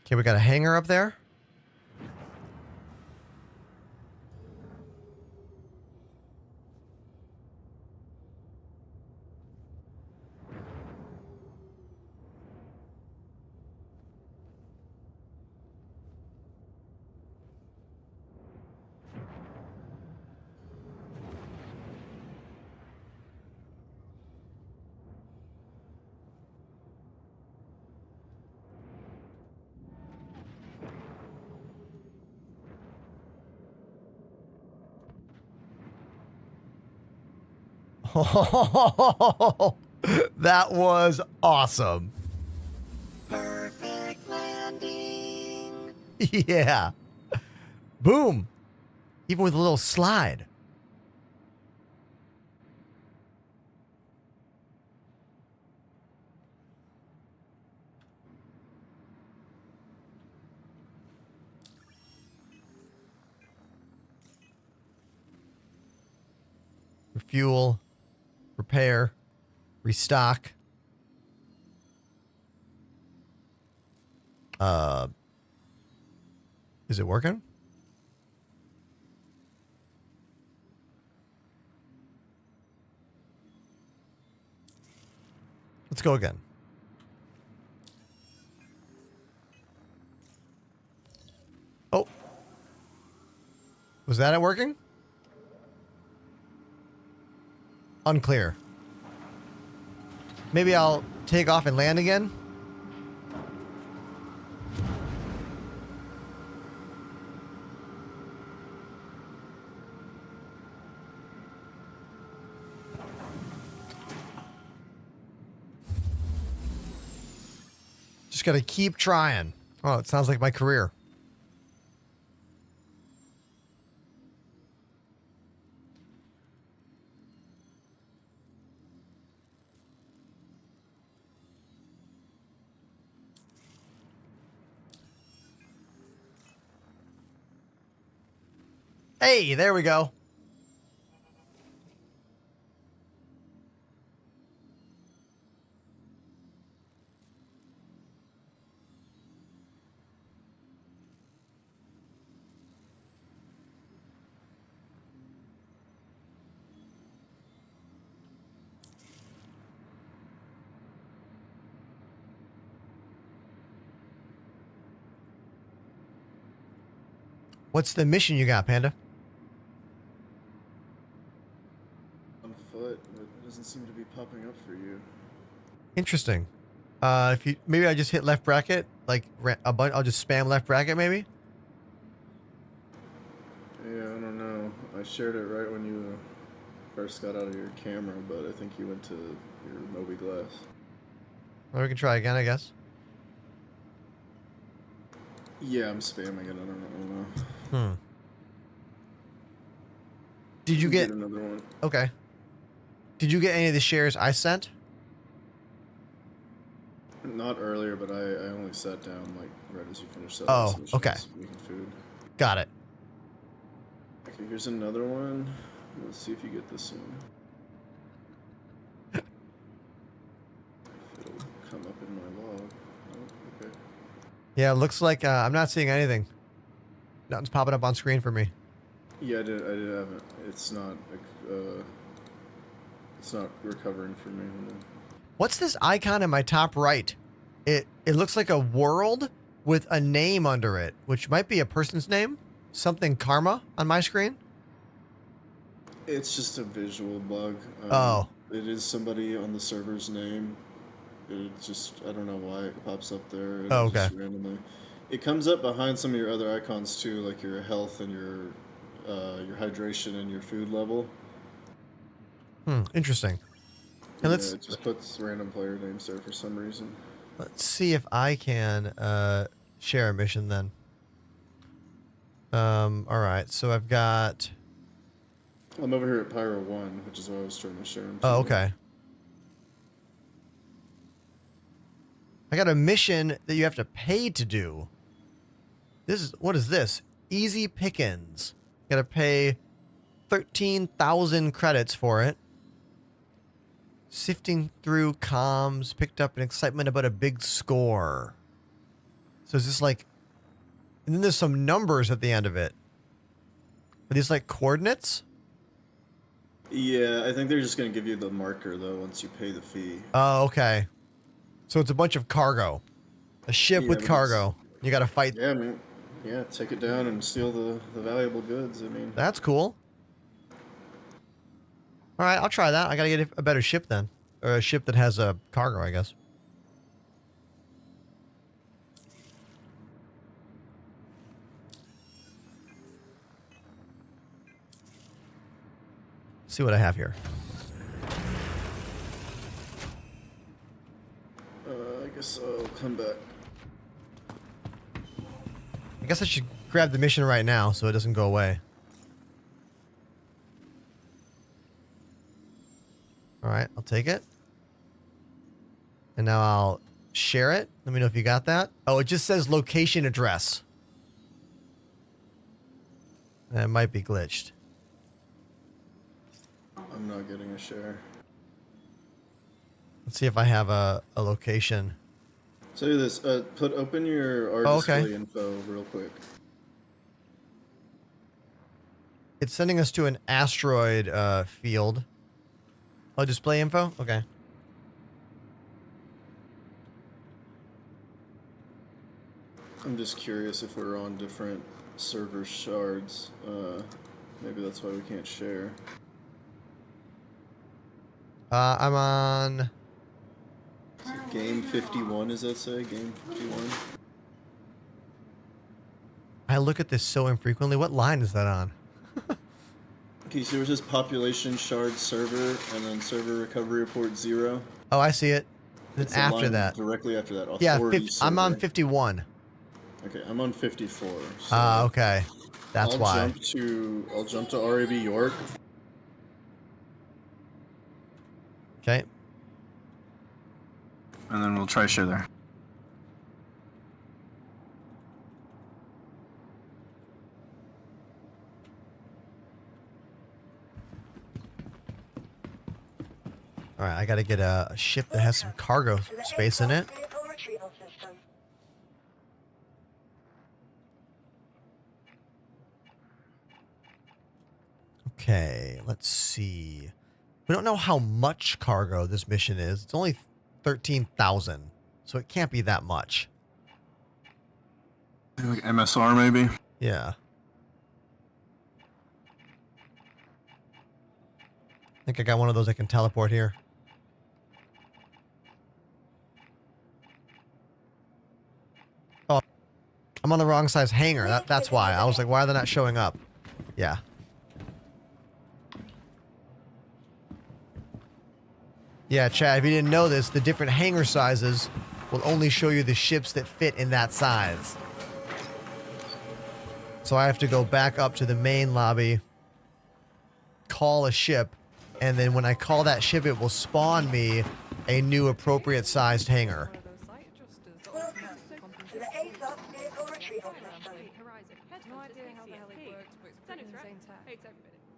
Okay, we got a hangar up there. Oh, that was awesome. Perfect landing. Yeah. Boom. Even with a little slide. Refuel. Repair. Restock. Is it working? Let's go again. Oh. Was that it working? Unclear. Maybe I'll take off and land again. Just gotta keep trying. Oh, it sounds like my career. Hey, there we go. What's the mission you got, Panda? On foot, but it doesn't seem to be popping up for you. Interesting. If you maybe I just hit left bracket, like I'll just spam left bracket, maybe. Yeah, I don't know. I shared it right when you first got out of your camera, but I think you went to your Moby Glass. Or we can try again, I guess. Yeah, I'm spamming it. I don't know. Did you get another one? Okay. Did you get any of the shares I sent? Not earlier, but I only sat down like right as you finished that. Oh, okay. Making food. Got it. Okay, here's another one. Let's see if you get this one. If it'll come up in my log. Oh, okay. Yeah, it looks like I'm not seeing anything. Nothing's popping up on screen for me. Yeah, I did have it. It's not recovering for me. What's this icon in my top right? It looks like a world with a name under it, which might be a person's name. Something Karma on my screen. It's just a visual bug. Oh. It is somebody on the server's name. It just, I don't know why it pops up there. Oh, okay. Just randomly. It comes up behind some of your other icons too, like your health and your hydration and your food level. Interesting. And yeah, it just puts random player names there for some reason. Let's see if I can share a mission then. All right, so I've got... I'm over here at Pyro 1, which is what I was trying to share. Oh, okay. I got a mission that you have to pay to do. What is this? Easy pickings. Got to pay 13,000 credits for it. Sifting through comms, picked up an excitement about a big score. So is this like... And then there's some numbers at the end of it. Are these like coordinates? Yeah, I think they're just going to give you the marker, though, once you pay the fee. Oh, okay. So it's a bunch of cargo. A ship with cargo. You got to fight. Yeah, I mean, yeah, take it down and steal the valuable goods. I mean, that's cool. All right, I'll try that. I got to get a better ship then. Or a ship that has a cargo, I guess. See what I have here. I guess I'll come back. I guess I should grab the mission right now so it doesn't go away. All right, I'll take it. And now I'll share it. Let me know if you got that. Oh, it just says location address. That might be glitched. I'm not getting a share. Let's see if I have a location. So do this. Open your display info real quick. It's sending us to an asteroid field. Oh, display info? Okay. I'm just curious if we're on different server shards. Maybe that's why we can't share. I'm on... Game 51, does that say? Game 51? I look at this so infrequently. What line is that on? Okay, so there's this population shard server, and then server recovery report 0. Oh, I see it. Then after that. Directly after that. Yeah, I'm on 51. Okay, I'm on 54. So okay. That's why. I'll jump to RAV York. Okay. And then we'll try share there. All right, I got to get a ship that has some cargo space in it. Okay, let's see. We don't know how much cargo this mission is. It's only 13,000, so it can't be that much. Like MSR, maybe? Yeah. I think I got one of those I can teleport here. Oh, I'm on the wrong size hangar. That's why. I was like, why are they not showing up? Yeah. Yeah, Chad, if you didn't know this, the different hangar sizes will only show you the ships that fit in that size. So I have to go back up to the main lobby, call a ship, and then when I call that ship, it will spawn me a new appropriate sized hangar.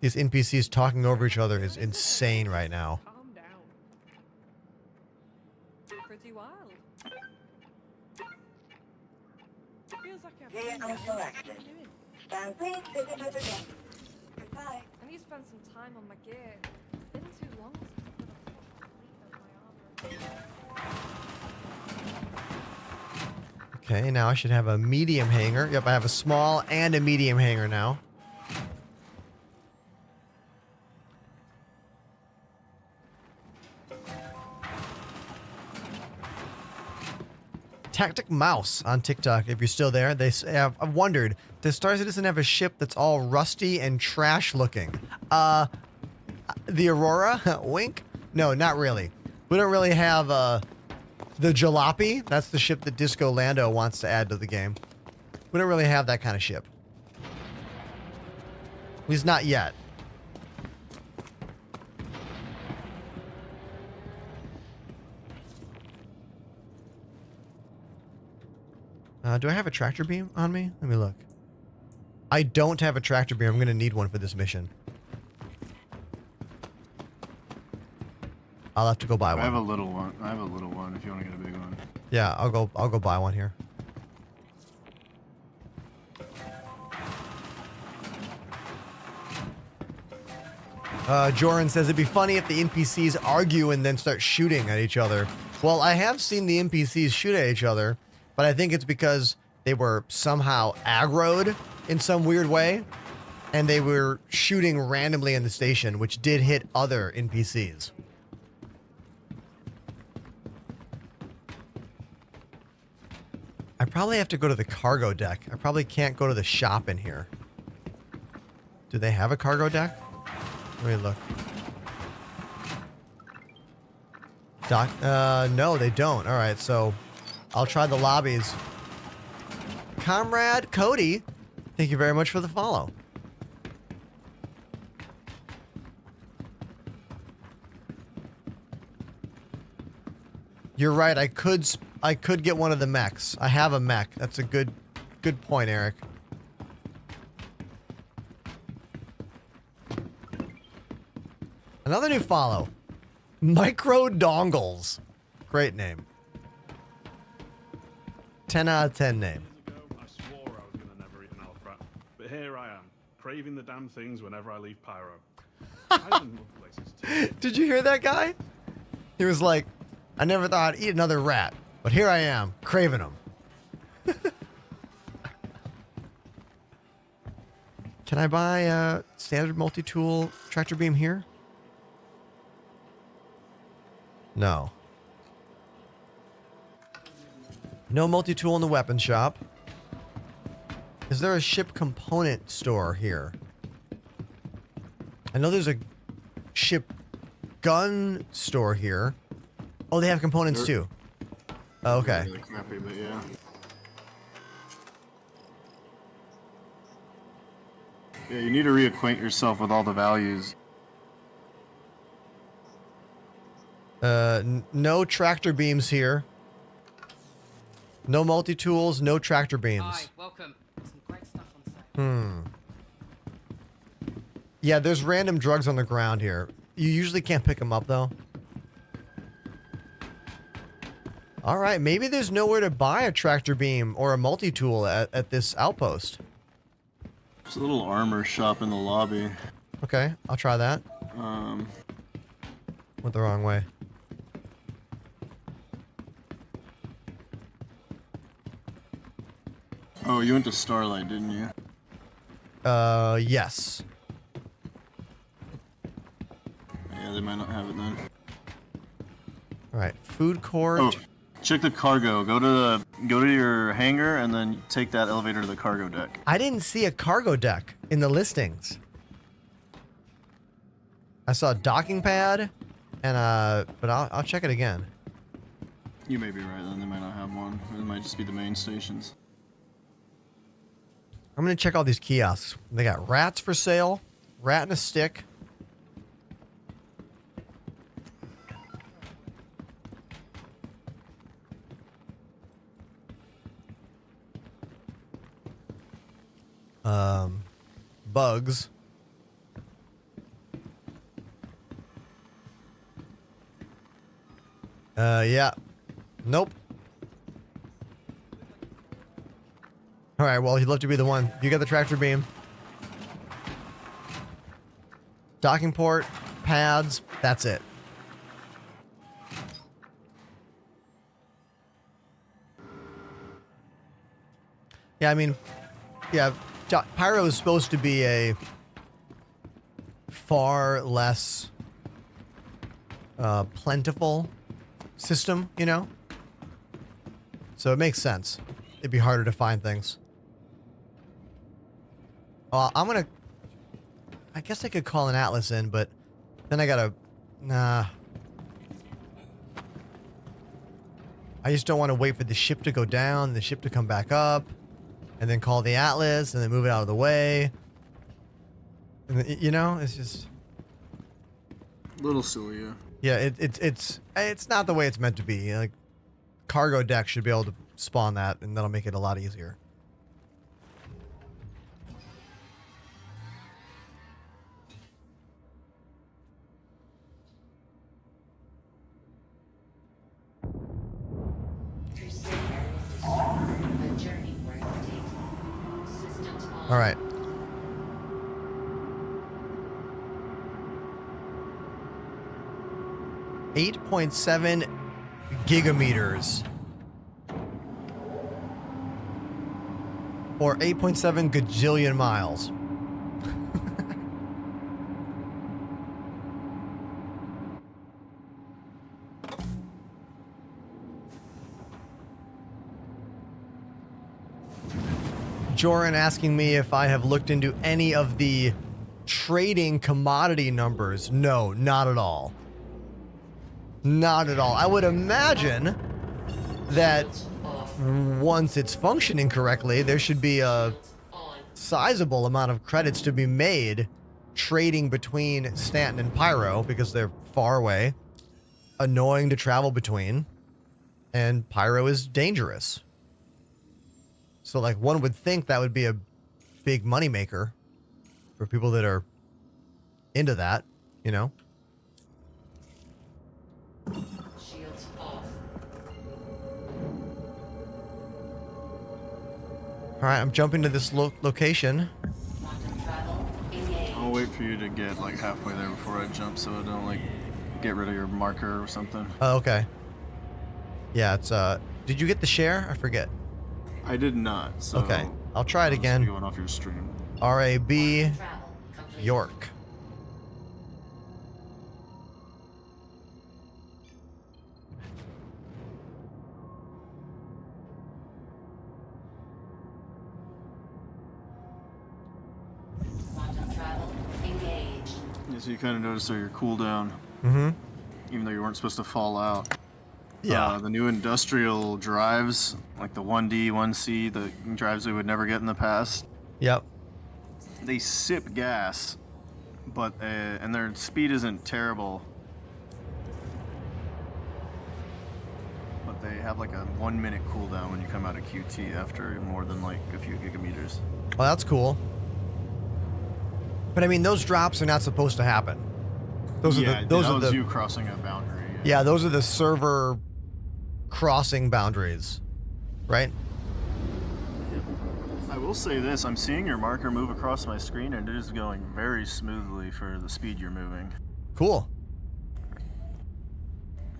These NPCs talking over each other is insane right now. feels like I've Vehicle been there. What selected. am I doing? Stand please, visitor again. Goodbye. I need to spend some time on my gear. It's been too long since I've done a full clean of my armor. Okay, now I should have a medium hangar. Yep, I have a small and a medium hangar now. Tactic Mouse on TikTok, if you're still there. They say, I've wondered, does Star Citizen have a ship that's all rusty and trash looking? The Aurora? Wink? No, not really. We don't really have the Jalopy. That's the ship that Disco Lando wants to add to the game. We don't really have that kind of ship. At least not yet. Do I have a tractor beam on me? Let me look. I don't have a tractor beam. I'm going to need one for this mission. I'll have to go buy one. I have a little one. I have a little one if you want to get a big one. Yeah, I'll go buy one here. Joran says it'd be funny if the NPCs argue and then start shooting at each other. Well, I have seen the NPCs shoot at each other, but I think it's because they were somehow aggroed in some weird way, and they were shooting randomly in the station, which did hit other NPCs. I probably have to go to the cargo deck. I probably can't go to the shop in here. Do they have a cargo deck? Let me look. No, they don't. All right, so I'll try the lobbies. Comrade Cody, thank you very much for the follow. You're right. I could get one of the mechs. I have a mech. That's a good point, Eric. Another new follow. Micro Dongles. Great name. 10 out of 10 name. I swore I was going to never eat an Alfrat, but here I am, craving the damn things whenever I leave Pyro. I even love places too. Did you hear that guy? He was like, I never thought I'd eat another rat, but here I am, craving them. Can I buy a standard multi-tool tractor beam here? No. No multi-tool in the weapon shop. Is there a ship component store here? I know there's a ship gun store here. Oh, they have components too. Oh, okay. Really crappy, but yeah. Yeah, you need to reacquaint yourself with all the values. No tractor beams here. No multi-tools, no tractor beams. Hi, welcome. Some great stuff on sale. Yeah, there's random drugs on the ground here. You usually can't pick them up, though. All right, maybe there's nowhere to buy a tractor beam or a multi-tool at this outpost. There's a little armor shop in the lobby. Okay, I'll try that. Went the wrong way. Oh, you went to Starlight, didn't you? Yes. Yeah, they might not have it then. All right, food court. Oh, check the cargo. Go to your hangar and then take that elevator to the cargo deck. I didn't see a cargo deck in the listings. I saw a docking pad, and but I'll check it again. You may be right then. They might not have one. It might just be the main stations. I'm gonna check all these kiosks. They got rats for sale, rat and a stick. Bugs. Yeah. Nope. All right, well, he'd love to be the one. You got the tractor beam. Docking port, pads, that's it. Yeah, I mean, yeah, Pyro is supposed to be a far less plentiful system, you know? So it makes sense. It'd be harder to find things. I guess I could call an Atlas in, but then I gotta... Nah. I just don't want to wait for the ship to go down, the ship to come back up, and then call the Atlas, and then move it out of the way. And then, you know, it's just... A little silly, yeah. Yeah, it's not the way it's meant to be. Like, cargo deck should be able to spawn that, and that'll make it a lot easier. All right. .7 gigameters. Or 8.7 gajillion miles. Joran asking me if I have looked into any of the trading commodity numbers. No, not at all. Not at all. I would imagine that once it's functioning correctly, there should be a sizable amount of credits to be made trading between Stanton and Pyro because they're far away, annoying to travel between, and Pyro is dangerous. So, like, one would think that would be a big moneymaker for people that are into that, you know? Shields off. All right, I'm jumping to this location. Quantum travel engaged. I'll wait for you to get, like, halfway there before I jump so I don't, like, get rid of your marker or something. Oh, okay. Yeah, it's, did you get the share? I forget. I did not, so... Okay, I'll try it again. Going off your stream. RAB, Travel complete. York. Quantum travel engaged. Yeah, so you kind of notice your cooldown, Mm-hmm. even though you weren't supposed to fall out. Yeah. The new industrial drives, like the 1D, 1C, the drives we would never get in the past, Yep. they sip gas, but and their speed isn't terrible. But they have like a 1 minute cooldown when you come out of QT after more than like a few gigameters. Well, that's cool. But I mean, those drops are not supposed to happen. Those yeah, are the those that are was the you crossing a boundary. yeah, those are the server crossing boundaries, right? I will say this, I'm seeing your marker move across my screen and it is going very smoothly for the speed you're moving. Cool.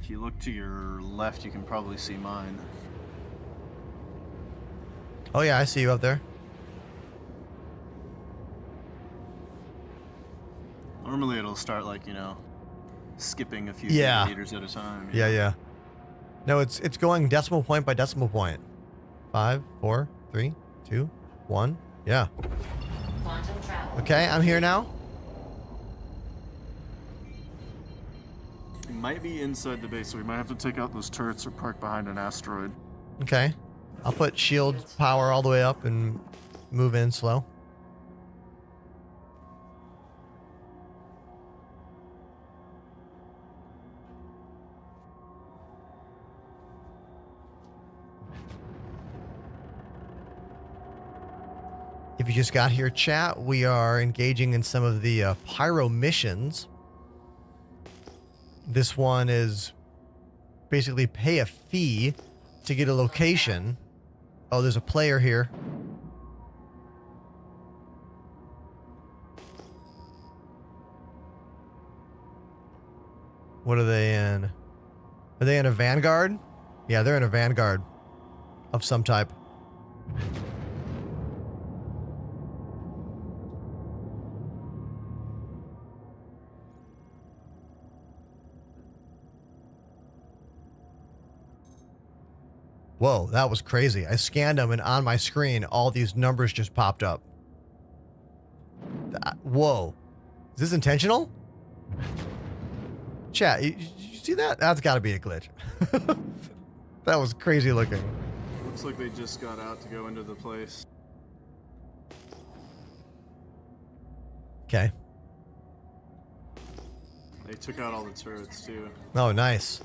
If you look to your left, you can probably see mine. Oh yeah, I see you up there. Normally it'll start like, you know, skipping a few Yeah. meters at a time. Yeah, yeah. No, it's going decimal point by decimal point. 5, 4, 3, 2, 1. Yeah. Quantum travel. Okay, I'm here now. It might be inside the base, so we might have to take out those turrets or park behind an asteroid. Okay. I'll put shield power all the way up and move in slow. If you just got here, chat, we are engaging in some of the Pyro missions. This one is basically pay a fee to get a location. Oh, there's a player here. What are they in? Are they in a vanguard? Yeah, they're in a vanguard of some type. Whoa, that was crazy. I scanned them and on my screen, all these numbers just popped up. Whoa. Is this intentional? Chat, you see that? That's got to be a glitch. That was crazy looking. Looks like they just got out to go into the place. Okay. They took out all the turrets too. Oh, nice.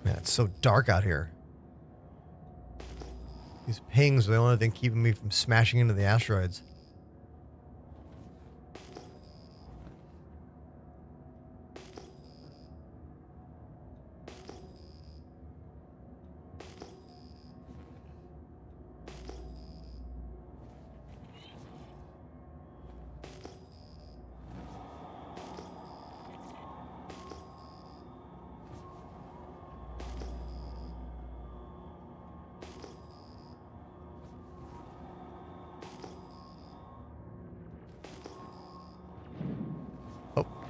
Man, it's so dark out here. These pings are the only thing keeping me from smashing into the asteroids.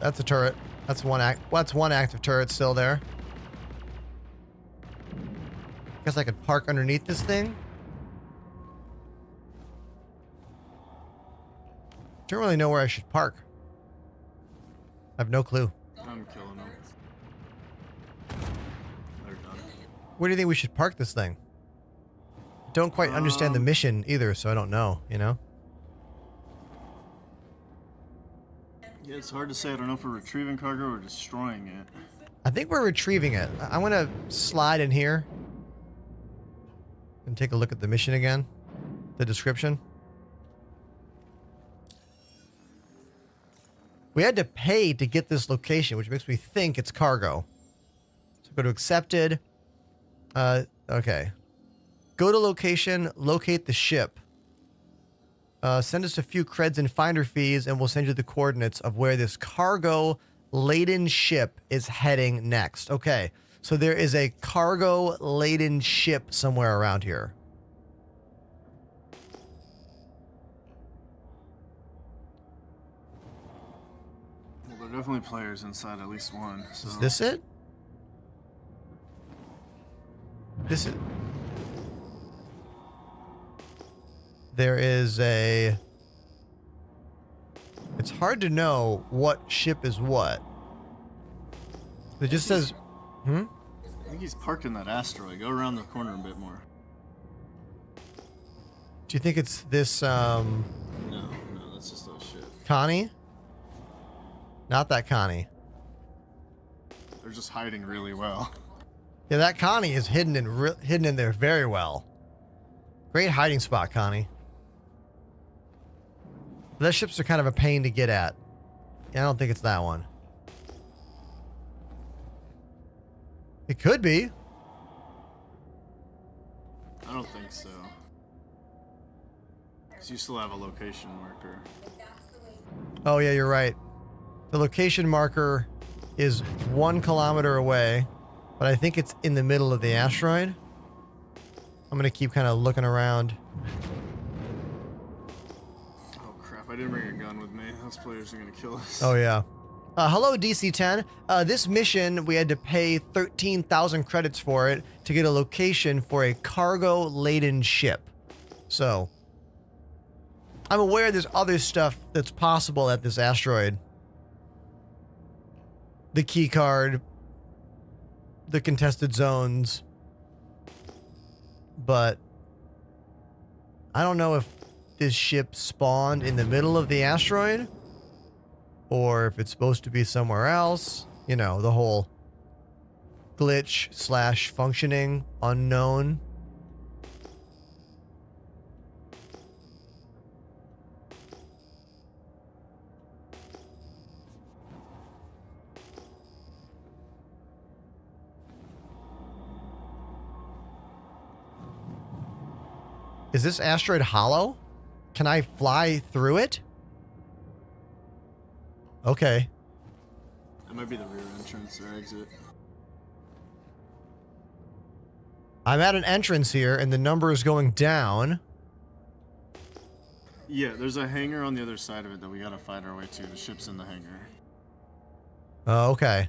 That's a turret. That's one active turret still there. Guess I could park underneath this thing. Don't really know where I should park. I have no clue. I'm killing them. They're done. Where do you think we should park this thing? Don't quite understand the mission either, so I don't know, you know? Yeah, it's hard to say. I don't know if we're retrieving cargo or destroying it. I think we're retrieving it. I want to slide in here and take a look at the mission again. The description. We had to pay to get this location, which makes me think it's cargo. So go to accepted. Okay. Go to location, locate the ship. Send us a few creds and finder fees, and we'll send you the coordinates of where this cargo-laden ship is heading next. Okay, so there is a cargo-laden ship somewhere around here. Well, there are definitely players inside, at least one. So. Is this it? This is... There is a... It's hard to know what ship is what. It just says... I think he's parked in that asteroid. Go around the corner a bit more. Do you think it's this, No, that's just a ship. Connie? Not that Connie. They're just hiding really well. Yeah, that Connie is hidden in there very well. Great hiding spot, Connie. Those ships are kind of a pain to get at. Yeah, I don't think it's that one. It could be. I don't think so. Because you still have a location marker. Oh, yeah, you're right. The location marker is 1 kilometer away, but I think it's in the middle of the asteroid. I'm going to keep kind of looking around. Oh, crap. I didn't bring a gun with me. Those players are going to kill us. Oh, yeah. Hello, DC-10. This mission, we had to pay 13,000 credits for it to get a location for a cargo-laden ship. So, I'm aware there's other stuff that's possible at this asteroid. The key card, the contested zones. But I don't know if this ship spawned in the middle of the asteroid or if it's supposed to be somewhere else. You know, the whole glitch / functioning unknown. Is this asteroid hollow? Can I fly through it? Okay. That might be the rear entrance or exit. I'm at an entrance here, and the number is going down. Yeah, there's a hangar on the other side of it that we gotta find our way to. The ship's in the hangar. Oh, okay.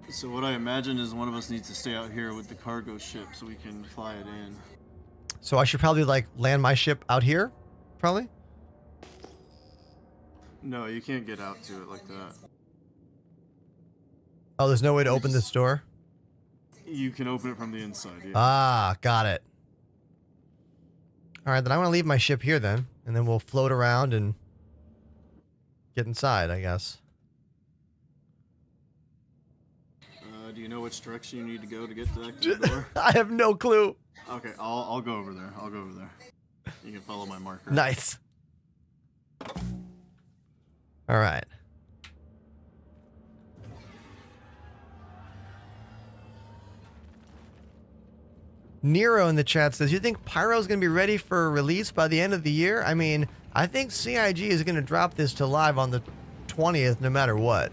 So what I imagine is one of us needs to stay out here with the cargo ship so we can fly it in. So I should probably, like, land my ship out here? Probably? No, you can't get out to it like that. Oh, there's no way to open this door? You can open it from the inside, yeah. Ah, got it. All right, then I want to leave my ship here then, and then we'll float around and get inside, I guess. Do you know which direction you need to go to get to that door? I have no clue. Okay, I'll go over there. I'll go over there. You can follow my marker. Nice. All right. Nero in the chat says, you think Pyro's going to be ready for release by the end of the year? I mean, I think CIG is going to drop this to live on the 20th no matter what.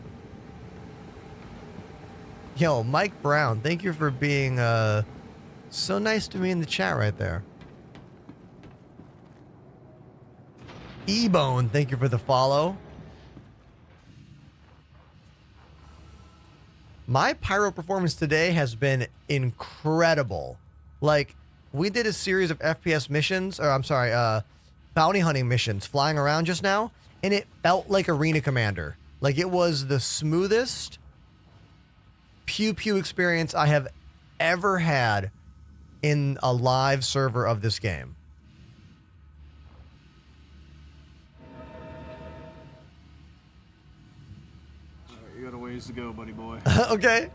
Yo, Mike Brown, thank you for being so nice to me in the chat right there. E-Bone, thank you for the follow. My Pyro performance today has been incredible. Like, we did a series of FPS missions, or I'm sorry, bounty hunting missions flying around just now, and it felt like Arena Commander. Like, it was the smoothest pew-pew experience I have ever had in a live server of this game. Alright, you got a ways to go, buddy boy. Okay.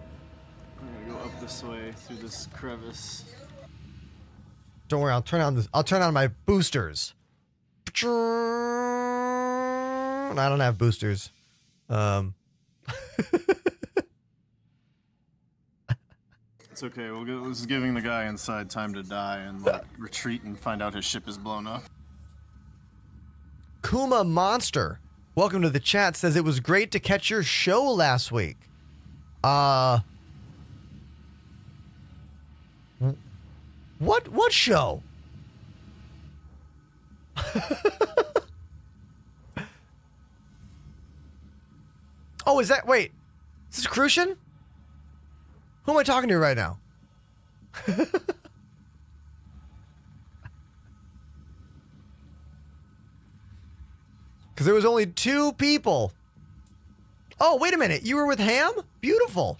I'm gonna go up this way through this crevice. Don't worry, I'll turn on my boosters. I don't have boosters. It's okay. This is giving the guy inside time to die and like, retreat and find out his ship is blown up. Kuma Monster, welcome to the chat, says it was great to catch your show last week. What show? Oh, is that, wait, is this Crucian? Who am I talking to right now? Because there was only 2 people. Oh, wait a minute. You were with Ham? Beautiful.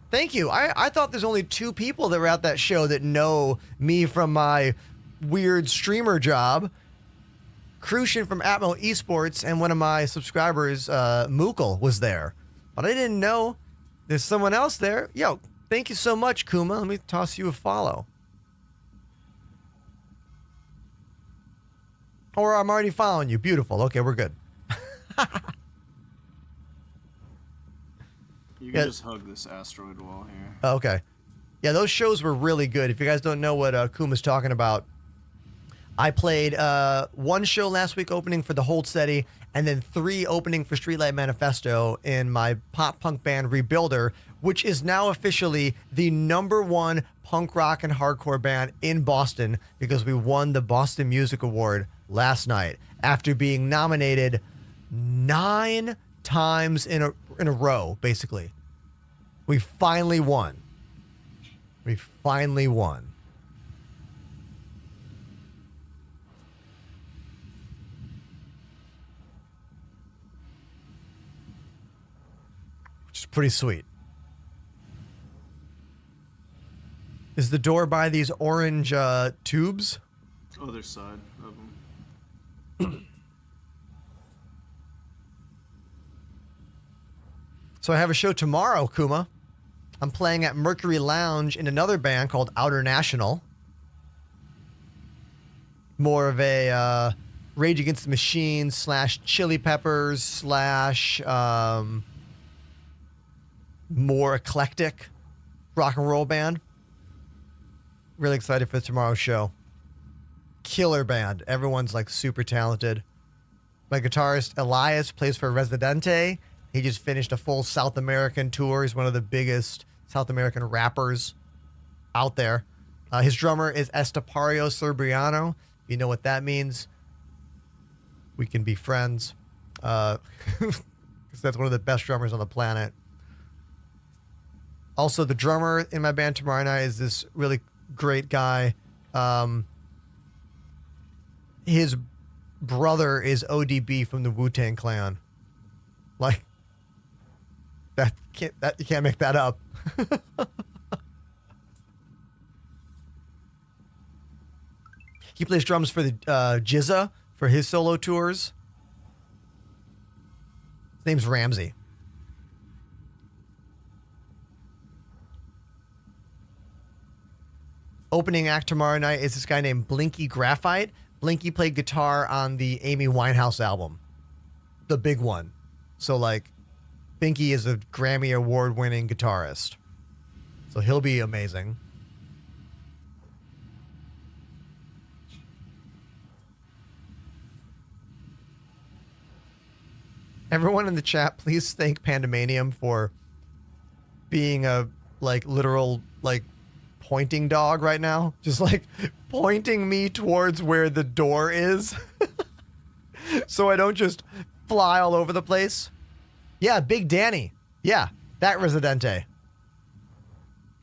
Thank you. I thought there's only 2 people that were at that show that know me from my weird streamer job. Crucian from Atmo Esports and one of my subscribers, Mookle, was there. But I didn't know there's someone else there. Yo, thank you so much, Kuma. Let me toss you a follow. Or I'm already following you. Beautiful. Okay, we're good. You can just hug this asteroid wall here. Oh, okay. Yeah, those shows were really good. If you guys don't know what Kuma's talking about, I played 1 show last week opening for the Hold Steady, and then 3 opening for Streetlight Manifesto in my pop punk band Rebuilder, which is now officially the #1 punk rock and hardcore band in Boston because we won the Boston Music Award last night after being nominated 9 times in a row, basically. We finally won. We finally won. Which is pretty sweet. Is the door by these orange tubes? Other side of them. So I have a show tomorrow, Kuma. I'm playing at Mercury Lounge in another band called Outer National. More of a Rage Against the Machine / Chili Peppers / more eclectic rock and roll band. Really excited for tomorrow's show. killer band. Everyone's like super talented. My guitarist Elias plays for Residente. He just finished a full South American tour. He's one of the biggest South American rappers out there. His drummer is Estepario Serbriano. You know what that means. We can be friends. Because that's one of the best drummers on the planet. Also, the drummer in my band tomorrow night is this really great guy. His brother is ODB from the Wu-Tang Clan. Like, you can't make that up. He plays drums for the Jizza for his solo tours. His name's Ramsey. Opening act tomorrow night is this guy named Blinky Graphite. Blinky played guitar on the Amy Winehouse album, the big one. So, like, Blinky is a Grammy award-winning guitarist. So he'll be amazing. Everyone in the chat, please thank Pandemanium for being a, like, literal, like, pointing dog right now. Just, like, pointing me towards where the door is. So I don't just fly all over the place. Yeah, Big Danny. Yeah, that Residente.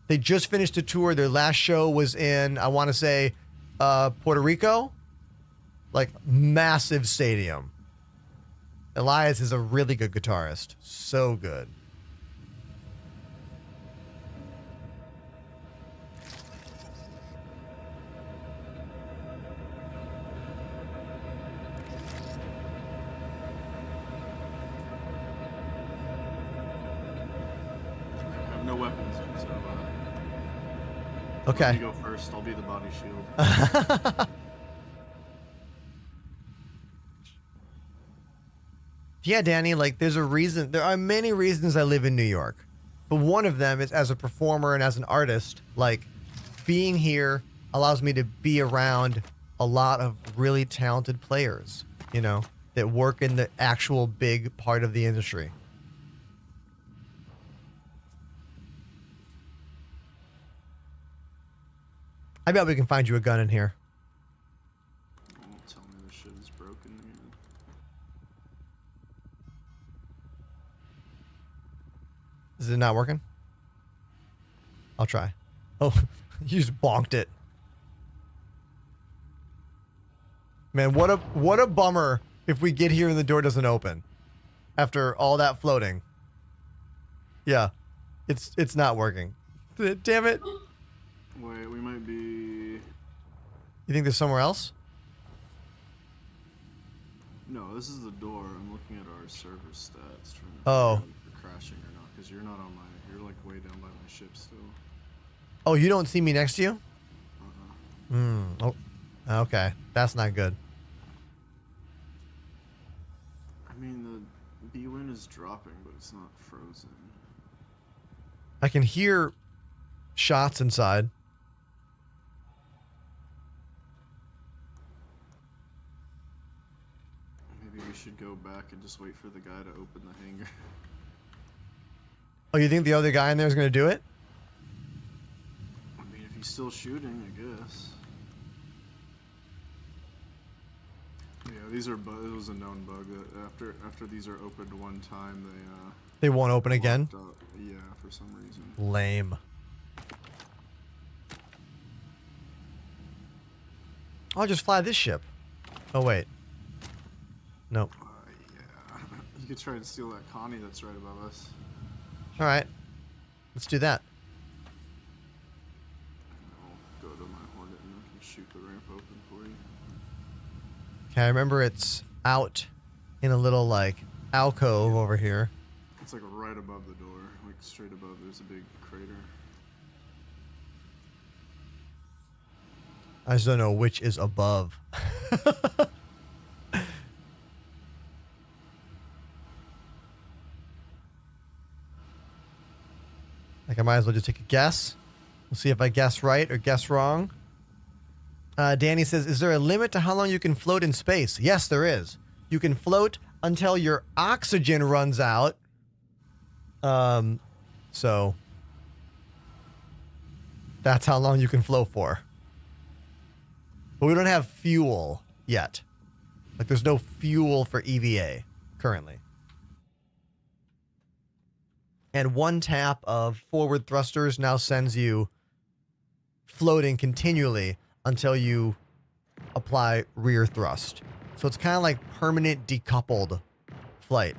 They just finished a tour. Their last show was in, I want to say, Puerto Rico. Like, massive stadium. Elias is a really good guitarist. So good. I have no weapons, so okay. Let me go first. I'll be the body shield. Yeah, Danny, like, there's a reason. There are many reasons I live in New York. But one of them is as a performer and as an artist, like, being here allows me to be around a lot of really talented players, you know, that work in the actual big part of the industry. I bet we can find you a gun in here. Don't tell me this shit is broken again. Is it not working? I'll try. Oh, you just bonked it. Man, what a bummer if we get here and the door doesn't open after all that floating. Yeah, it's not working. Damn it. Wait, we might be... You think there's somewhere else? No, this is the door. I'm looking at our server stats. Trying to Oh. figure out if you're crashing or not, because you're not on my... You're like way down by my ship still. Oh, you don't see me next to you? Uh-uh. Oh, okay. That's not good. I mean, the B-Win is dropping, but it's not frozen. I can hear shots inside. Maybe we should go back and just wait for the guy to open the hangar. Oh, you think the other guy in there is going to do it? I mean, if he's still shooting, I guess. Yeah, these are it was a known bug that after these are opened one time, They won't open again? Yeah, for some reason. Lame. I'll just fly this ship. Oh, wait. Nope. Yeah. You could try to steal that Connie that's right above us. All right. Let's do that. I'll go to my Hornet and I can shoot the ramp open for you. Okay, I remember it's out in a little, like, alcove over here. It's like right above the door, like straight above. There's a big crater. I just don't know which is above. Like, I might as well just take a guess. We'll see if I guess right or guess wrong. Danny says, is there a limit to how long you can float in space? Yes, there is. You can float until your oxygen runs out. So that's how long you can float for. But we don't have fuel yet. Like, there's no fuel for EVA currently. And one tap of forward thrusters now sends you floating continually until you apply rear thrust. So it's kind of like permanent decoupled flight.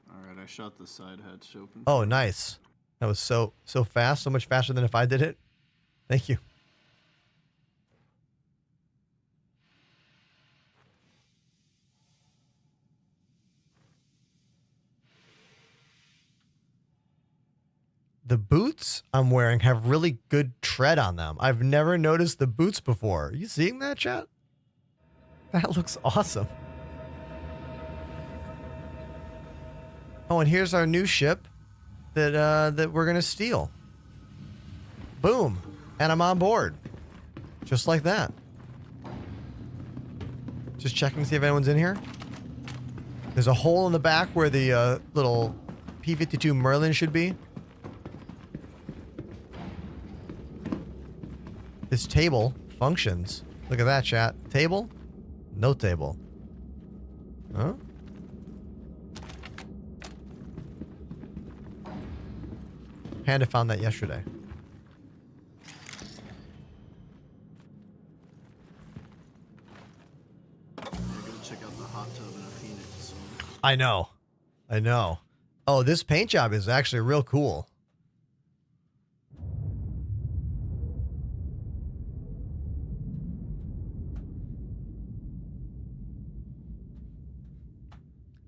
All right, I shot the side hatch open. Oh, nice. That was so fast, so much faster than if I did it. Thank you. The boots I'm wearing have really good tread on them. I've never noticed the boots before. Are you seeing that, chat? That looks awesome. Oh, and here's our new ship that we're gonna steal. Boom. And I'm on board. Just like that. Just checking to see if anyone's in here. There's a hole in the back where the little P-52 Merlin should be. This table functions. Look at that, chat. Table? No table. Huh? Panda found that yesterday. I gotta check out the hot tub in a Phoenix. I know. I know. Oh, this paint job is actually real cool.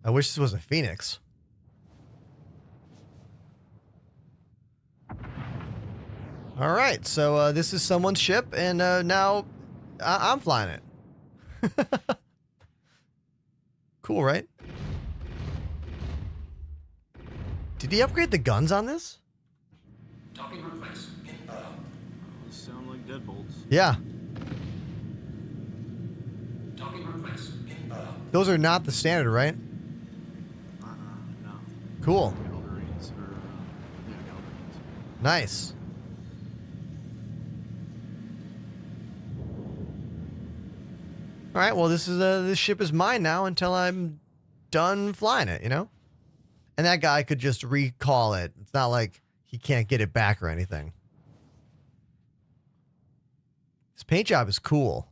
I wish this was a Phoenix. All right, so this is someone's ship, and now I'm flying it. Cool, right? Did he upgrade the guns on this? Docking request inbound. Those sound like deadbolts. Yeah. Docking request inbound. Those are not the standard, right? No. Cool. Galderines or yeah, Galderines. Nice. All right, well, this ship is mine now until I'm done flying it, you know? And that guy could just recall it. It's not like he can't get it back or anything. This paint job is cool.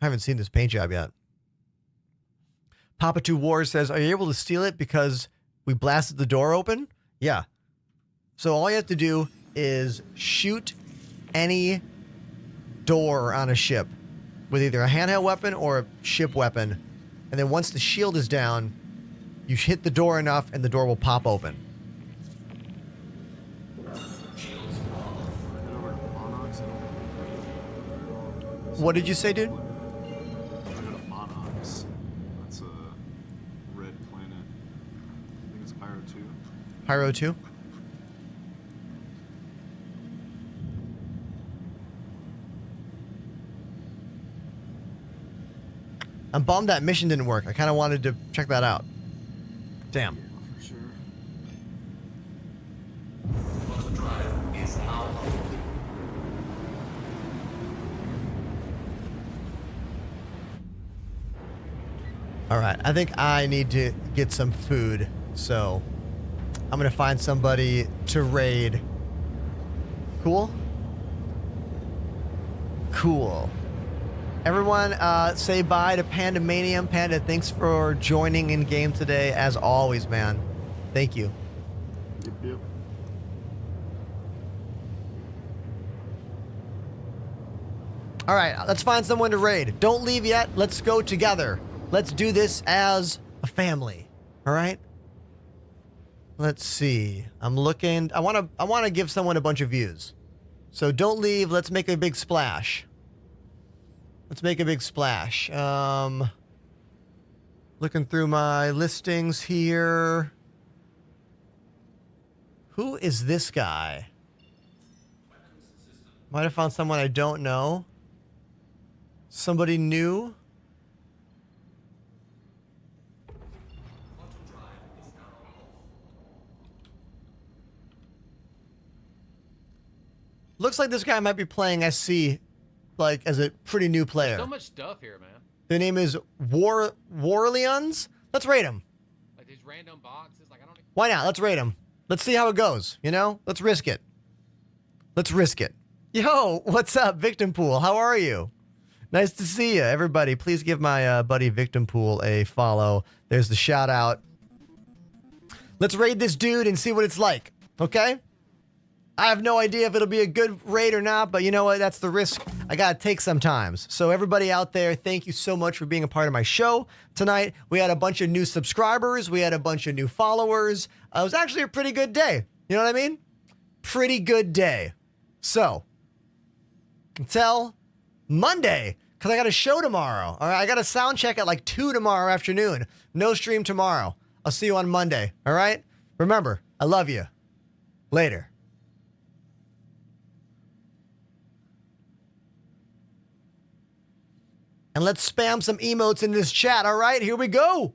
I haven't seen this paint job yet. Papa 2 Wars says, are you able to steal it because we blasted the door open? Yeah. So all you have to do is shoot any door on a ship with either a handheld weapon or a ship weapon. And then once the shield is down, you hit the door enough and the door will pop open. What did you say, dude? I got a Monox. That's a red planet. I think it's Pyro 2. Pyro 2? I'm bummed that mission didn't work. I kind of wanted to check that out. Damn. Yeah, for sure. Quantum drive is now loaded. All right, I think I need to get some food, so I'm gonna find somebody to raid. Cool? Cool. Everyone, say bye to Pandemanium. Panda, thanks for joining in game today, as always, man. Thank you. Yep. All right, let's find someone to raid. Don't leave yet. Let's go together. Let's do this as a family. All right? Let's see. I'm looking. I want to give someone a bunch of views. So don't leave. Let's make a big splash. Let's make a big splash. Looking through my listings here. Who is this guy? Might have found someone I don't know. Somebody new. Looks like this guy might be playing SC, like, as a pretty new player. So much stuff here, man. The name is Warleons. Let's rate him. Like these random boxes. Like I don't. Why not? Let's rate him. Let's see how it goes. You know? Let's risk it. Let's risk it. Yo, what's up, Victim Pool? How are you? Nice to see you, everybody. Please give my buddy Victim Pool a follow. There's the shout out. Let's raid this dude and see what it's like. Okay? I have no idea if it'll be a good raid or not, but you know what? That's the risk I gotta take sometimes. So everybody out there, thank you so much for being a part of my show tonight. We had a bunch of new subscribers. We had a bunch of new followers. It was actually a pretty good day. You know what I mean? Pretty good day. So, until Monday, because I got a show tomorrow. All right, I got a sound check at like 2 tomorrow afternoon. No stream tomorrow. I'll see you on Monday. All right? Remember, I love you. Later. And let's spam some emotes in this chat. All right, here we go.